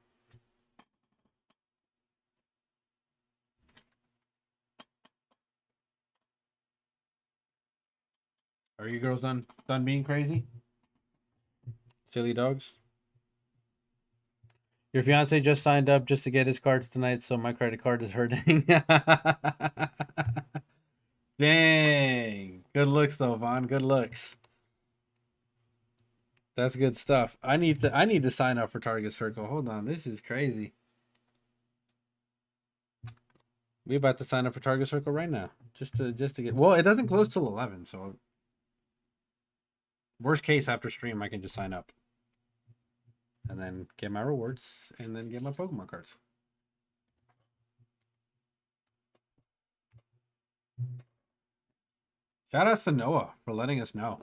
Are you girls done being crazy? Silly dogs. Your fiance just signed up just to get his cards tonight, so my credit card is hurting. Dang. Good looks though, Vaughn. Good looks. That's good stuff. I need to sign up for Target Circle. Hold on. This is crazy. We about to sign up for Target Circle right now. Just to get, well, it doesn't close till 11, so worst case after stream I can just sign up. And then get my rewards and then get my Pokemon cards. Shout out to Noah for letting us know.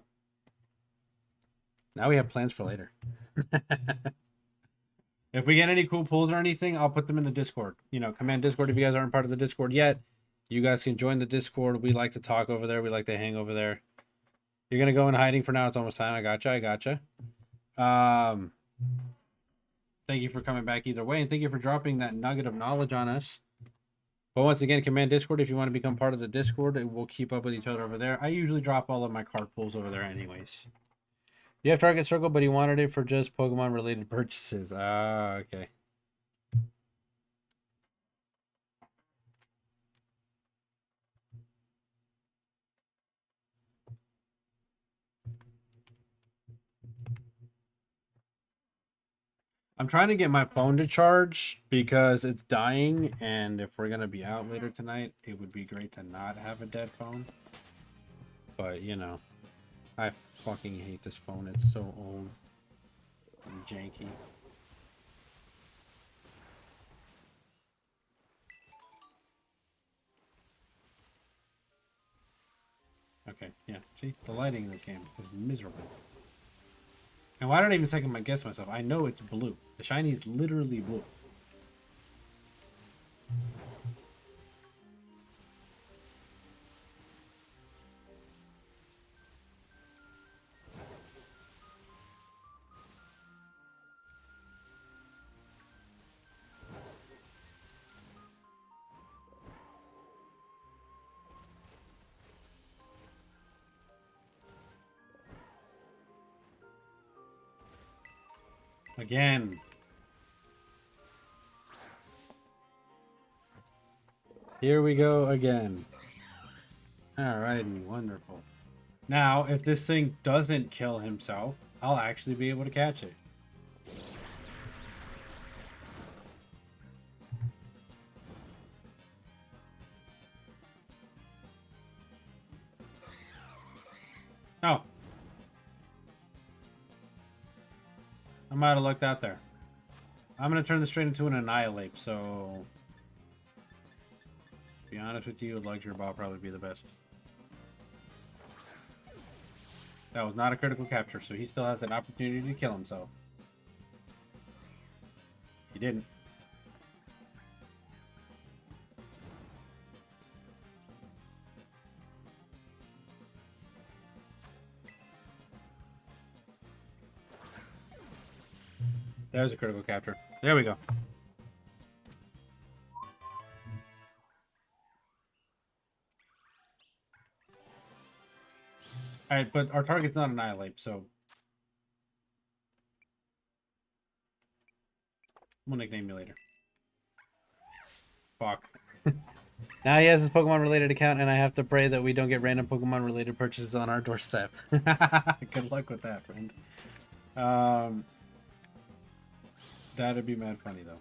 Now we have plans for later. If we get any cool pulls or anything, I'll put them in the Discord. You know, command Discord if you guys aren't part of the Discord yet. You guys can join the Discord. We like to talk over there. We like to hang over there. You're going to go in hiding for now. It's almost time. I gotcha. Thank you for coming back either way. And thank you for dropping that nugget of knowledge on us. But once again, command Discord if you want to become part of the Discord. We'll keep up with each other over there. I usually drop all of my card pulls over there anyways. You have Target Circle, but he wanted it for just Pokemon related purchases. Ah, okay. I'm trying to get my phone to charge because it's dying, and if we're gonna be out later tonight, it would be great to not have a dead phone. But you know, I fucking hate this phone. It's so old and janky. Okay, yeah. See, the lighting in this game is miserable. And why did I even second guess myself? I know it's blue. The shiny is literally blue. Again. Here we go again. Alrighty, wonderful. Now, if this thing doesn't kill himself, I'll actually be able to catch it. Oh. I might have looked out there. I'm going to turn this straight into an Annihilate, so... To be honest with you, Luxury Ball probably be the best. That was not a critical capture, so he still has an opportunity to kill himself. He didn't. There's a critical capture. There we go. Alright, but our target's not Annihilate, so... We'll nickname you later. Fuck. Now he has his Pokemon related account, and I have to pray that we don't get random Pokemon related purchases on our doorstep. Good luck with that, friend. That'd be mad funny though.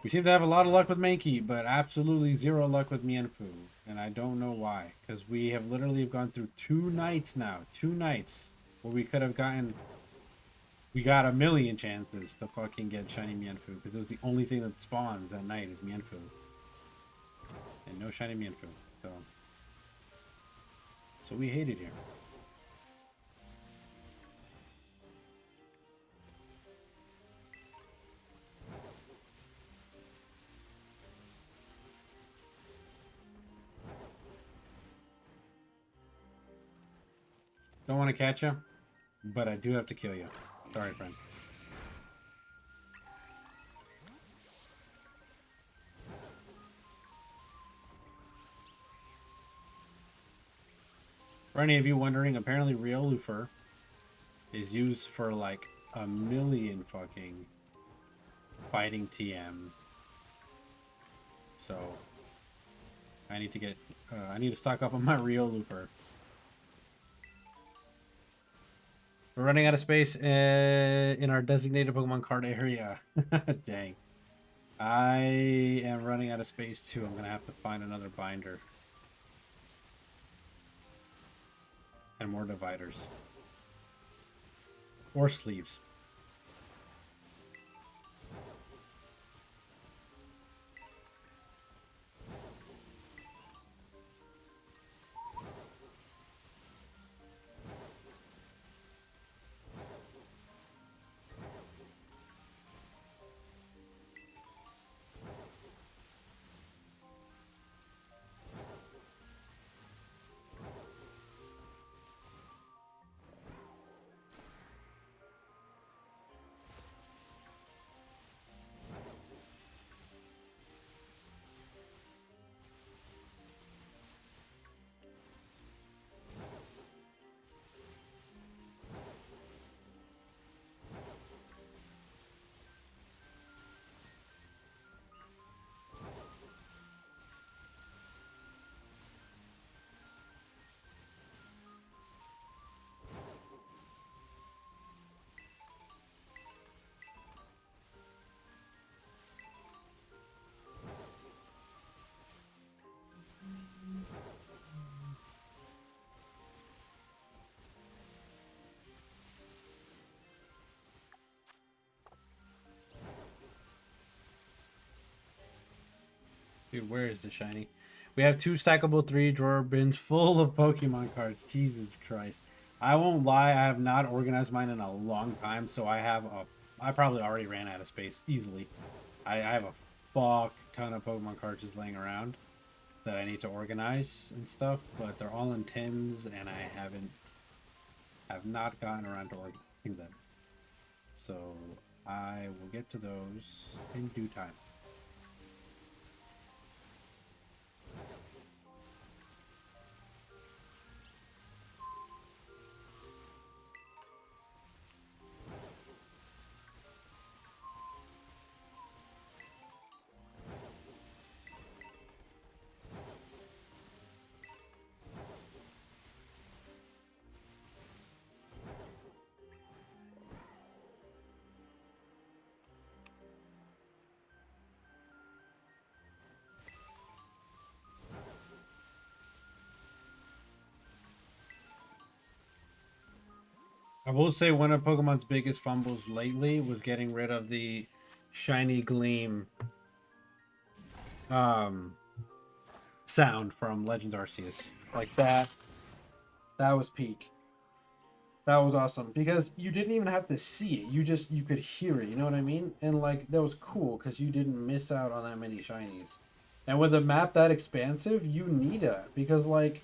We seem to have a lot of luck with Mankey, but absolutely zero luck with Mienfoo. And I don't know why. Because we have literally gone through 2 nights now. 2 nights. Where we could have gotten... We got a million chances to fucking get shiny Mienfoo. Because it was the only thing that spawns at night is Mienfoo. And no shiny Mienfoo. So we hate it here. Don't want to catch you, but I do have to kill you. Sorry, friend. For any of you wondering, apparently Riolufer is used for like a million fucking fighting TM. So I need to get, I need to stock up on my Riolufer. We're running out of space in our designated Pokemon card area. Dang. I am running out of space too. I'm going to have to find another binder. And more dividers. Or sleeves. Dude, where is the shiny? We have 2 stackable 3-drawer bins full of Pokemon cards. Jesus Christ. I won't lie, I have not organized mine in a long time, so I probably already ran out of space easily. I have a fuck ton of Pokemon cards just laying around that I need to organize and stuff, but they're all in tins, and I have not gotten around to organizing them. So I will get to those in due time. I will say one of Pokemon's biggest fumbles lately was getting rid of the shiny gleam sound from Legends Arceus. Like that was peak. That was awesome because you didn't even have to see it. You could hear it, you know what I mean? And like that was cool because you didn't miss out on that many shinies. And with a map that expansive, you need it because like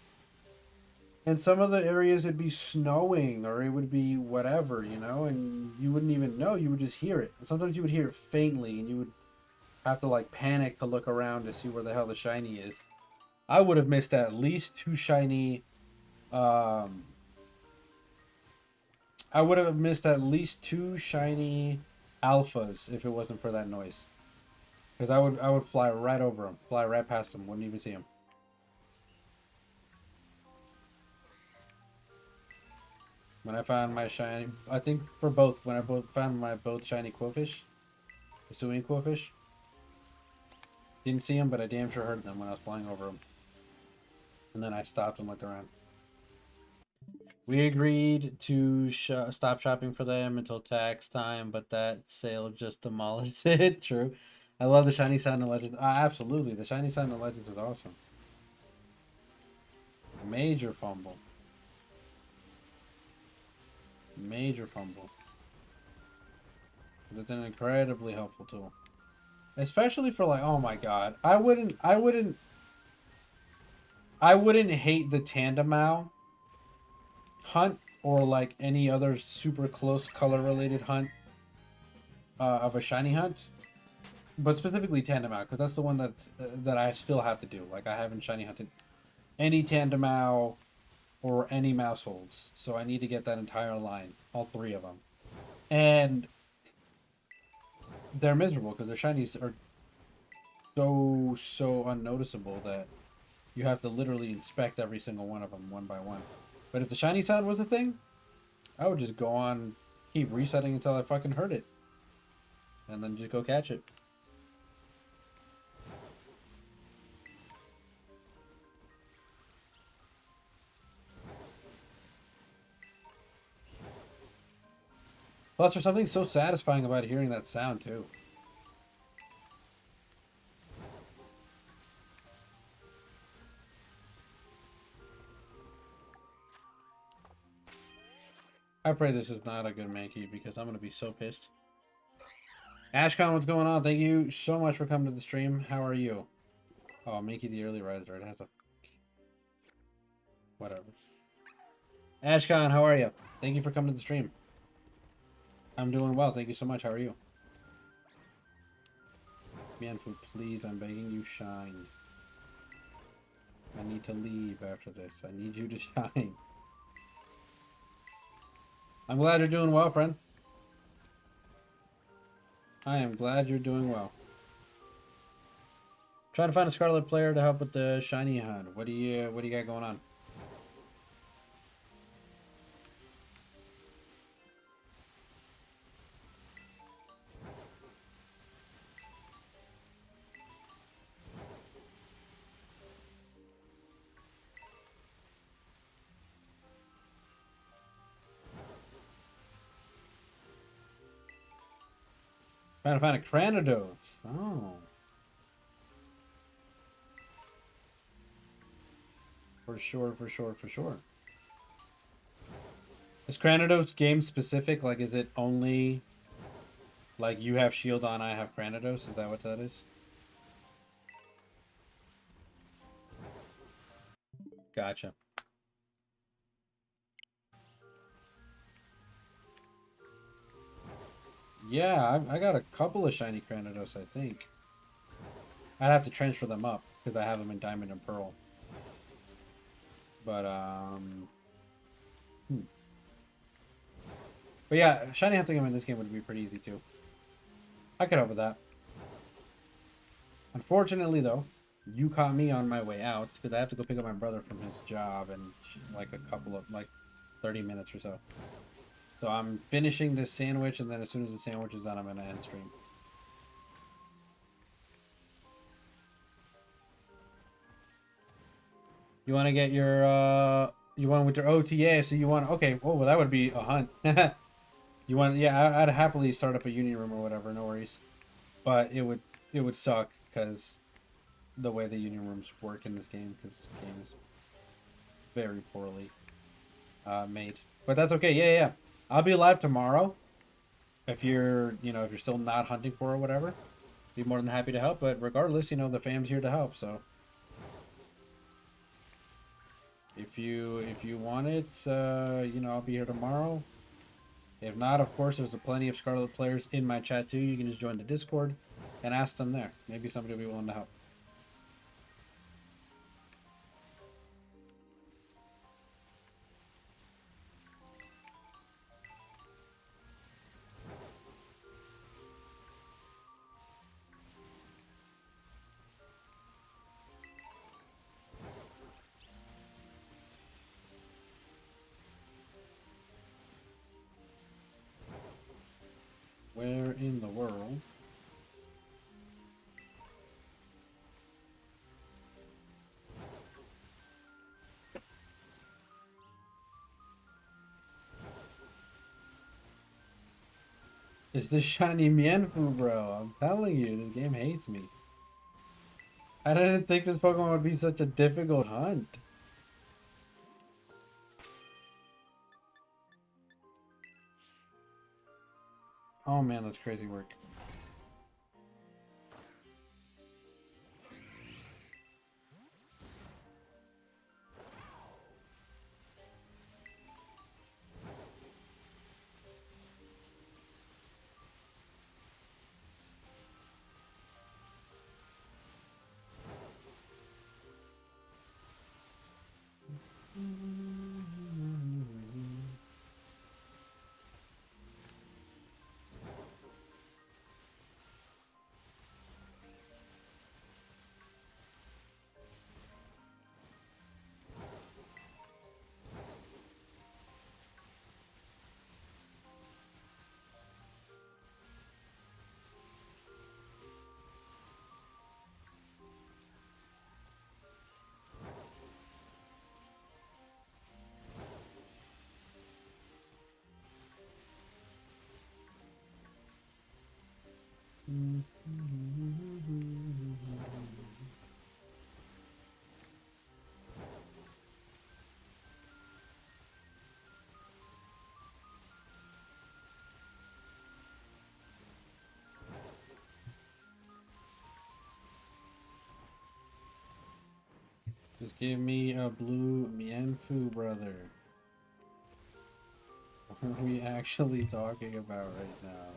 in some of the areas it'd be snowing or it would be whatever, you know, and you wouldn't even know. You would just hear it. And sometimes you would hear it faintly and you would have to like panic to look around to see where the hell the shiny is. I would have missed at least 2 shiny I would have missed at least 2 shiny alphas if it wasn't for that noise. Because I would fly right over them, fly right past them, wouldn't even see them. When I found my shiny, I think for both, when I found my both shiny Quillfish, pursuing Quillfish, didn't see them, but I damn sure heard them when I was flying over them. And then I stopped and looked around. We agreed to stop shopping for them until tax time, but that sale just demolished it. True. I love the Shiny Sign and Legends. Absolutely. The Shiny Sign and Legends is awesome. Major fumble. Major fumble. It's an incredibly helpful tool. Especially for like, oh my god. I wouldn't hate the Tandemao hunt or like any other super close color related hunt of a shiny hunt, but specifically Tandemao because that's the one that I still have to do. Like I haven't shiny hunted any Tandemao or any Mouseholds, so I need to get that entire line, all three of them, and they're miserable because their shinies are so unnoticeable that you have to literally inspect every single one of them one by one. But if the shiny sound was a thing, I would just go on, keep resetting until I fucking heard it. And then just go catch it. Plus, there's something so satisfying about hearing that sound, too. I pray this is not a good Mankey because I'm going to be so pissed. Ashcon, what's going on? Thank you so much for coming to the stream. How are you? Oh, Mankey the early riser. It has a... Whatever. Ashcon, how are you? Thank you for coming to the stream. I'm doing well. Thank you so much. How are you? Mianfu, please, I'm begging you, shine. I need to leave after this. I need you to shine. I'm glad you're doing well, friend. I am glad you're doing well. Trying to find a Scarlet player to help with the shiny hunt. What do you got going on? Trying to find a Cranidos. Oh. For sure, for sure, for sure. Is Cranidos game specific? Like, is it only like you have shield on, I have Cranidos? Is that what that is? Gotcha. Yeah, I got a couple of shiny Cranidos, I think. I'd have to transfer them up because I have them in Diamond and Pearl. But But yeah, shiny hunting them in this game would be pretty easy too. I could help with that. Unfortunately, though, you caught me on my way out because I have to go pick up my brother from his job in like a couple of 30 minutes or so. So I'm finishing this sandwich, and then as soon as the sandwich is done, I'm gonna end stream. You want to get your you want with your OTA, so you want okay. Oh, well, that would be a hunt. You want I'd happily start up a union room or whatever, no worries. But it would suck because the way the union rooms work in this game, because this game is very poorly made. But that's okay. Yeah. I'll be live tomorrow. If you're if you're still not hunting for or whatever, be more than happy to help. But regardless, the fam's here to help. So if you want it, I'll be here tomorrow. If not, of course, there's plenty of Scarlet players in my chat too. You can just join the Discord and ask them there. Maybe somebody will be willing to help. Where in the world? It's the shiny Mienfoo, bro. I'm telling you, this game hates me. I didn't think this Pokemon would be such a difficult hunt. Oh man, that's crazy work. Just give me a blue Mienfoo, brother. What are we actually talking about right now?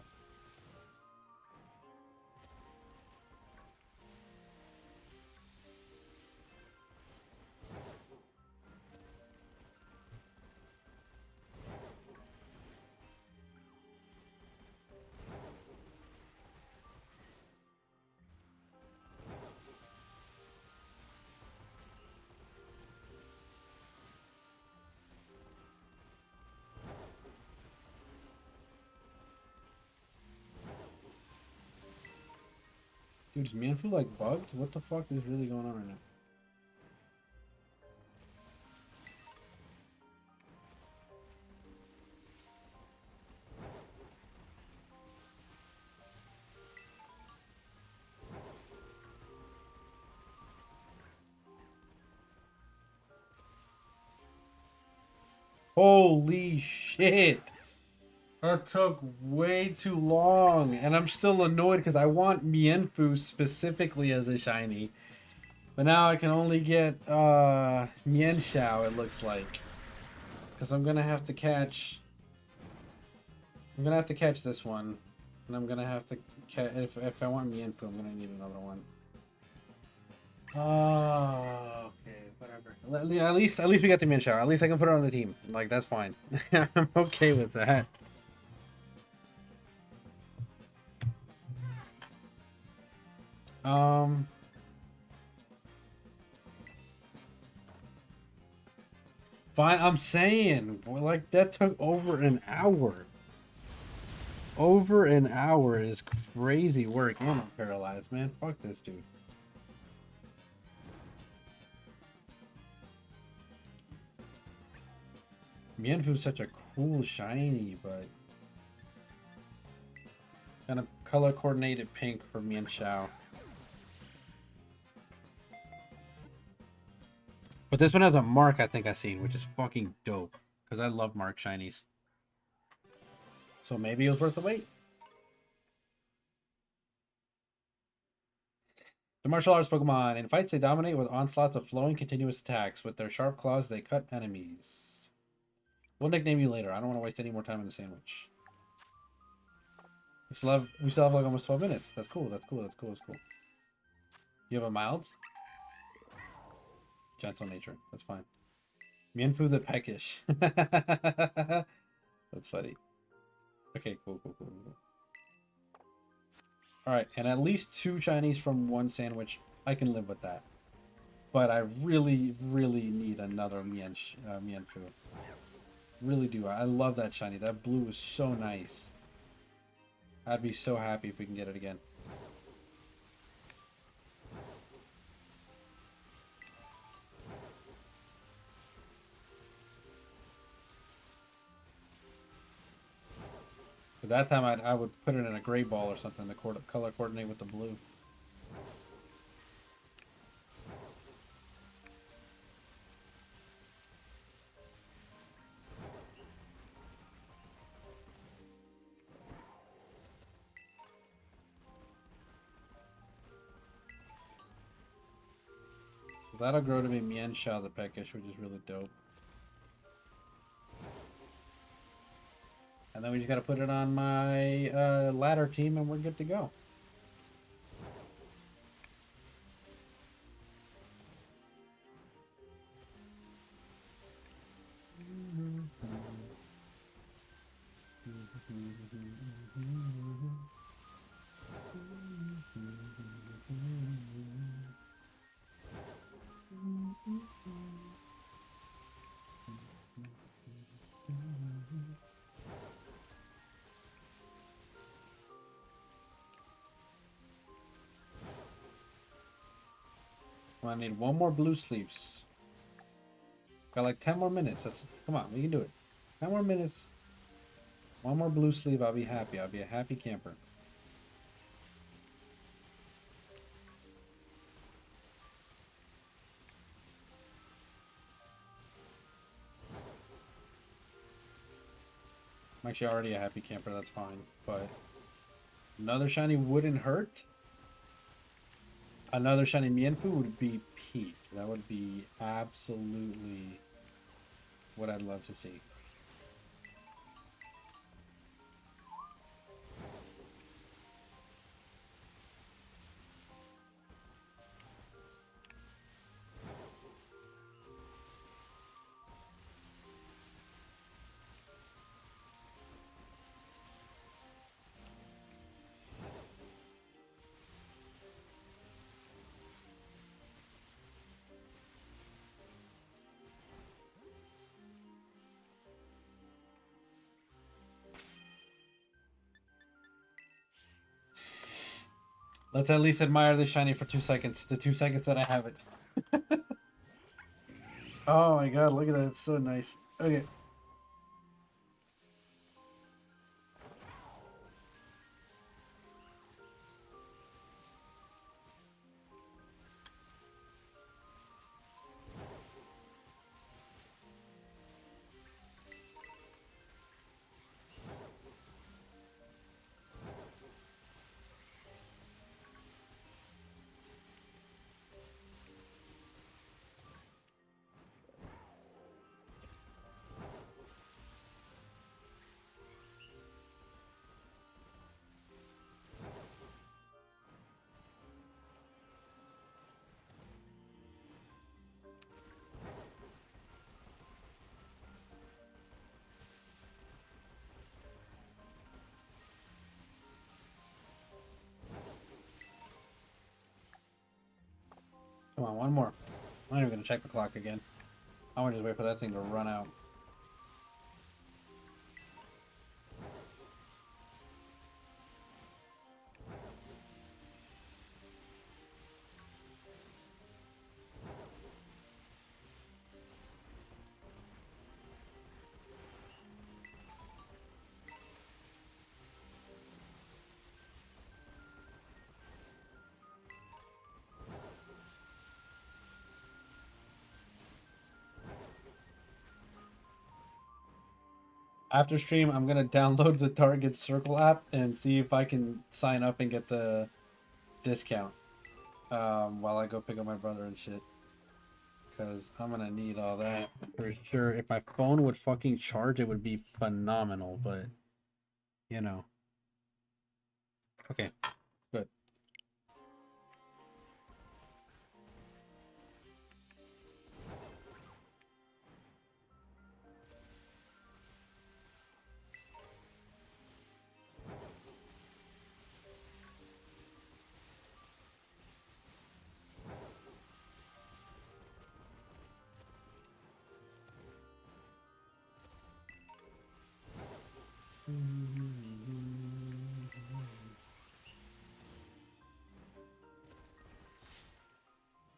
Dude, is Mienfoo like bugged? What the fuck is really going on right now? Holy shit! That took way too long, and I'm still annoyed because I want Mienfoo specifically as a shiny. But now I can only get Mienshao, it looks like. Because I'm gonna have to catch... I'm gonna have to catch this one. And I'm gonna have to catch... If I want Mienfoo, I'm gonna need another one. Oh, okay, whatever. At least we got the Mienshao. At least I can put it on the team. Like, that's fine. I'm okay with that. Fine, I'm saying, like, that took over an hour. Over an hour is crazy work. And I'm paralyzed, man. Fuck this dude. Mienfoo's such a cool shiny, but kind of color coordinated pink for Mienshao. But this one has a mark I think I've seen, which is fucking dope. Because I love mark shinies. So maybe it was worth the wait. The martial arts Pokemon. In fights, they dominate with onslaughts of flowing continuous attacks. With their sharp claws, they cut enemies. We'll nickname you later. I don't want to waste any more time in the sandwich. We still have like almost 12 minutes. That's cool. That's cool. That's cool. That's cool. You have a mild? Gentle nature. That's fine. Mienfoo the peckish. That's funny. Okay, cool. Alright, and at least 2 Chinese from 1 sandwich. I can live with that. But I really, really need another Mienfoo. Really do. I love that shiny. That blue is so nice. I'd be so happy if we can get it again. But that time I would put it in a gray ball or something to color coordinate with the blue. So that'll grow to be Miensha the Peckish, which is really dope. And then we just got to put it on my ladder team and we're good to go. Well, I need one more blue sleeves. Got like 10 more minutes. Come on, we can do it. 10 more minutes. One more blue sleeve, I'll be happy. I'll be a happy camper. I'm actually already a happy camper, that's fine. But another shiny wouldn't hurt. Another shiny Mienfoo would be peak. That would be absolutely what I'd love to see. Let's at least admire the shiny for 2 seconds. The 2 seconds that I have it. Oh my god, look at that. It's so nice. Okay. Come on, one more. I'm not even gonna check the clock again. I want to just wait for that thing to run out. After stream, I'm gonna download the Target Circle app and see if I can sign up and get the discount while I go pick up my brother and shit. Because I'm gonna need all that for sure. If my phone would fucking charge, it would be phenomenal, but you know. Okay, good.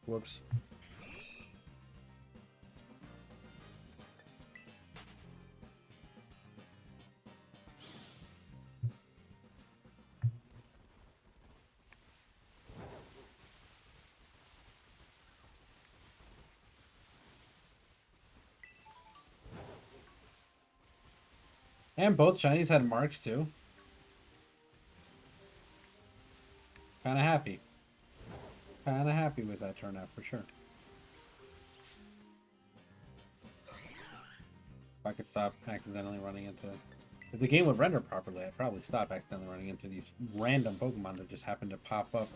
Whoops. And both shinies had marks too. Kind of happy. Kind of happy with that turnout for sure. If I could stop accidentally running into... If the game would render properly, I'd probably stop accidentally running into these random Pokemon that just happen to pop up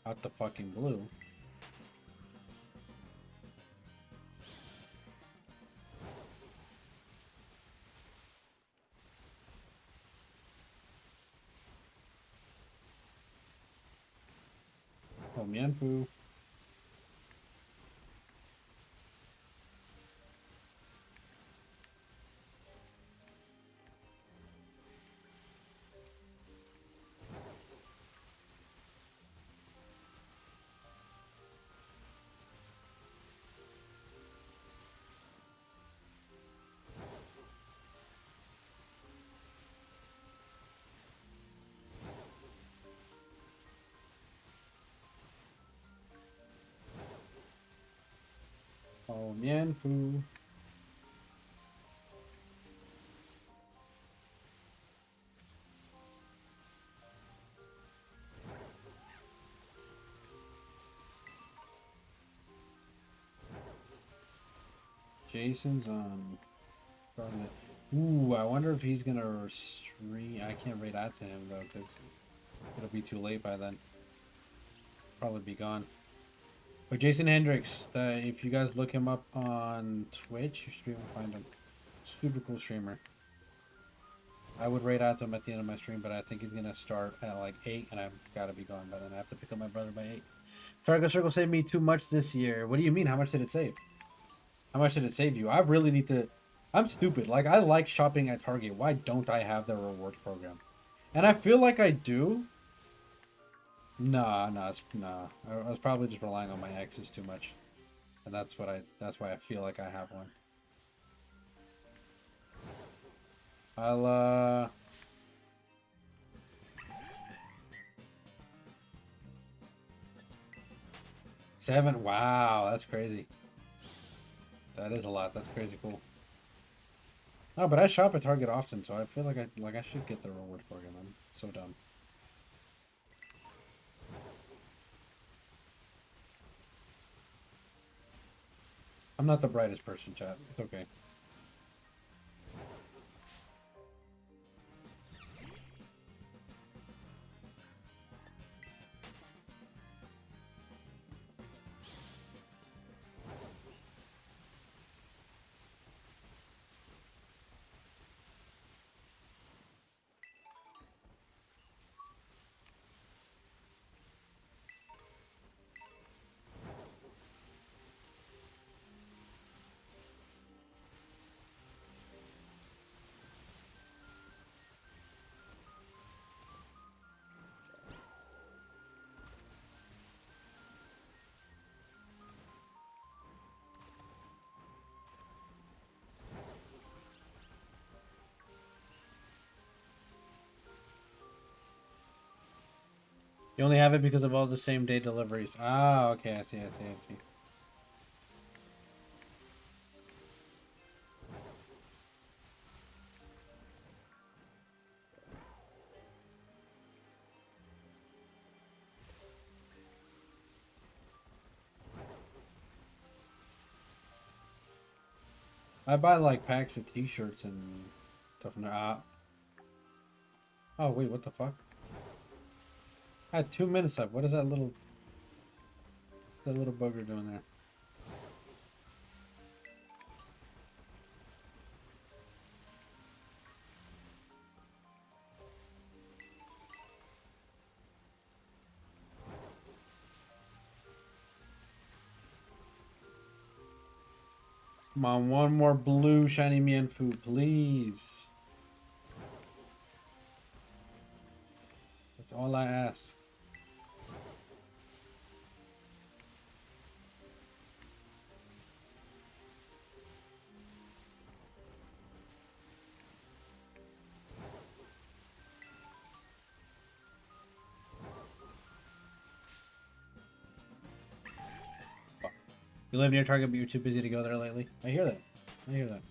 out the fucking blue. Oh, Mianfu. Oh, Mianfu. Jason's on. Ooh, I wonder if he's gonna stream. I can't rate out to him though, because it'll be too late by then. Probably be gone. But Jason Hendricks, if you guys look him up on Twitch, you should be able to find him. Super cool streamer. I would rate out to him at the end of my stream, but I think he's gonna start at like 8, and I've got to be gone by then. I have to pick up my brother by 8. Target Circle saved me too much this year. What do you mean? How much did it save? How much did it save you? I really need to... I'm stupid. Like, I like shopping at Target. Why don't I have the rewards program? And I feel like I do. Nah. I was probably just relying on my exes too much. And that's why I feel like I have one. I'll, 7. Wow, that's crazy. That is a lot. That's crazy cool. No, but I shop at Target often, so I feel like I should get the rewards program. I'm so dumb. I'm not the brightest person, chat. It's okay. You only have it because of all the same day deliveries. Ah, okay, I see. I buy like packs of t-shirts and stuff. Oh, wait, what the fuck? I had 2 minutes left. What is that little bugger doing there? Come on, one more blue shiny Mianfu, please. That's all I ask. You live near Target, but you're too busy to go there lately. I hear that. I hear that.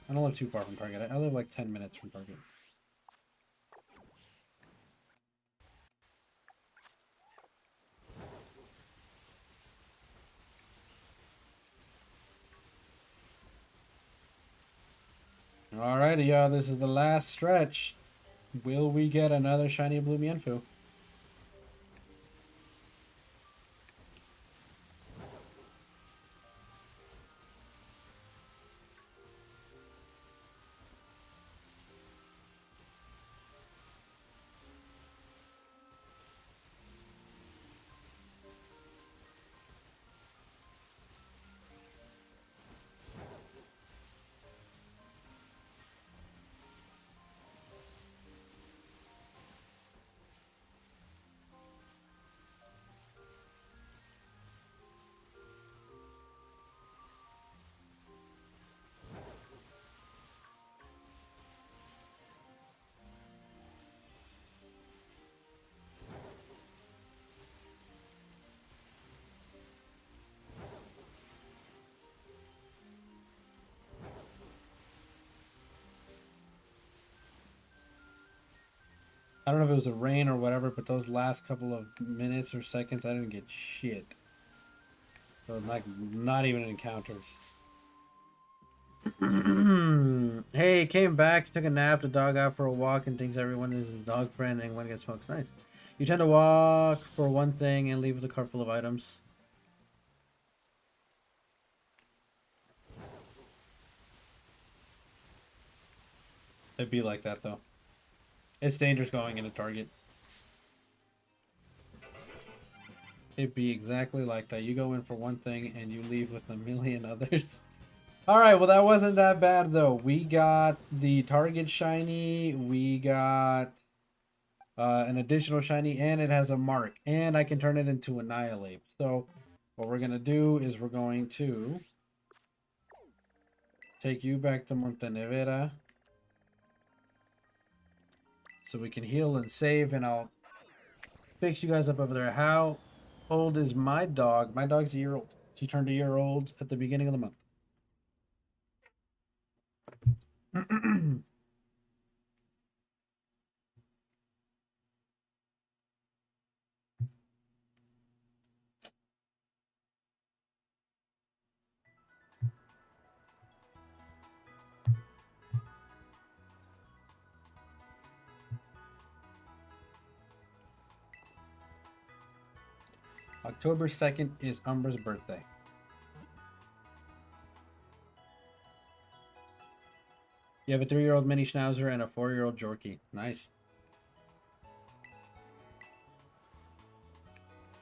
I don't live too far from Target. I live like 10 minutes from Target. Alrighty, y'all. This is the last stretch. Will we get another shiny blue Mienfoo? I don't know if it was the rain or whatever, but those last couple of minutes or seconds, I didn't get shit. So like, not even encounters. Hey, came back, took a nap, the dog out for a walk, and thinks everyone is his dog friend and when gets smokes. Nice. You tend to walk for one thing and leave with a cart full of items. It'd be like that though. It's dangerous going into Target. It'd be exactly like that. You go in for one thing and you leave with a million others. Alright, well that wasn't that bad though. We got the Target shiny. We got an additional shiny and it has a mark. And I can turn it into Annihilate. So what we're going to do is we're going to take you back to Montenevera. So we can heal and save, and I'll fix you guys up over there. How old is my dog? My dog's a year old. She turned a year old at the beginning of the month. October 2nd is Umbra's birthday. You have a 3-year-old mini schnauzer and a 4-year-old Yorkie. Nice.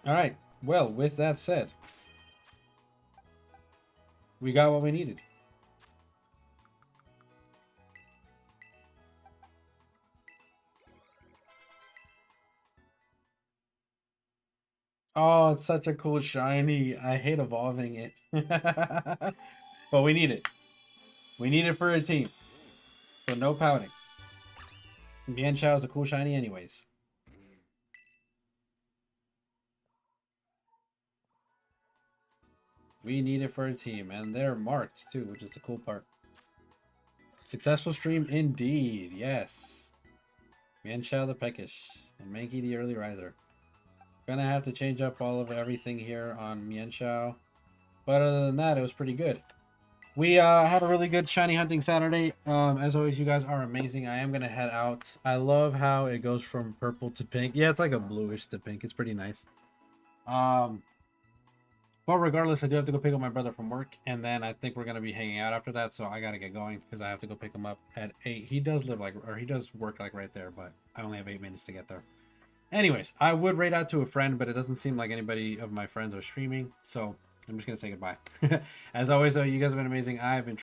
All right. Well, with that said, we got what we needed. Oh, it's such a cool shiny. I hate evolving it. But we need it. We need it for a team. So no pouting. Mian Chao is a cool shiny anyways. We need it for a team. And they're marked too, which is the cool part. Successful stream indeed. Yes. Mian Chao the Peckish. And Mankey the Early Riser. Gonna have to change up all of everything here on Mian Chao. But other than that, it was pretty good. We had a really good shiny hunting Saturday. As always, you guys are amazing. I am gonna head out. I love how it goes from purple to pink. Yeah, it's like a bluish to pink. It's pretty nice. But regardless, I do have to go pick up my brother from work, and then I think we're gonna be hanging out after that. So I gotta get going because I have to go pick him up at 8. He does live like, or he does work like right there, but I only have 8 minutes to get there. Anyways, I would raid out to a friend, but it doesn't seem like anybody of my friends are streaming, so I'm just gonna say goodbye. As always, though, you guys have been amazing. I've been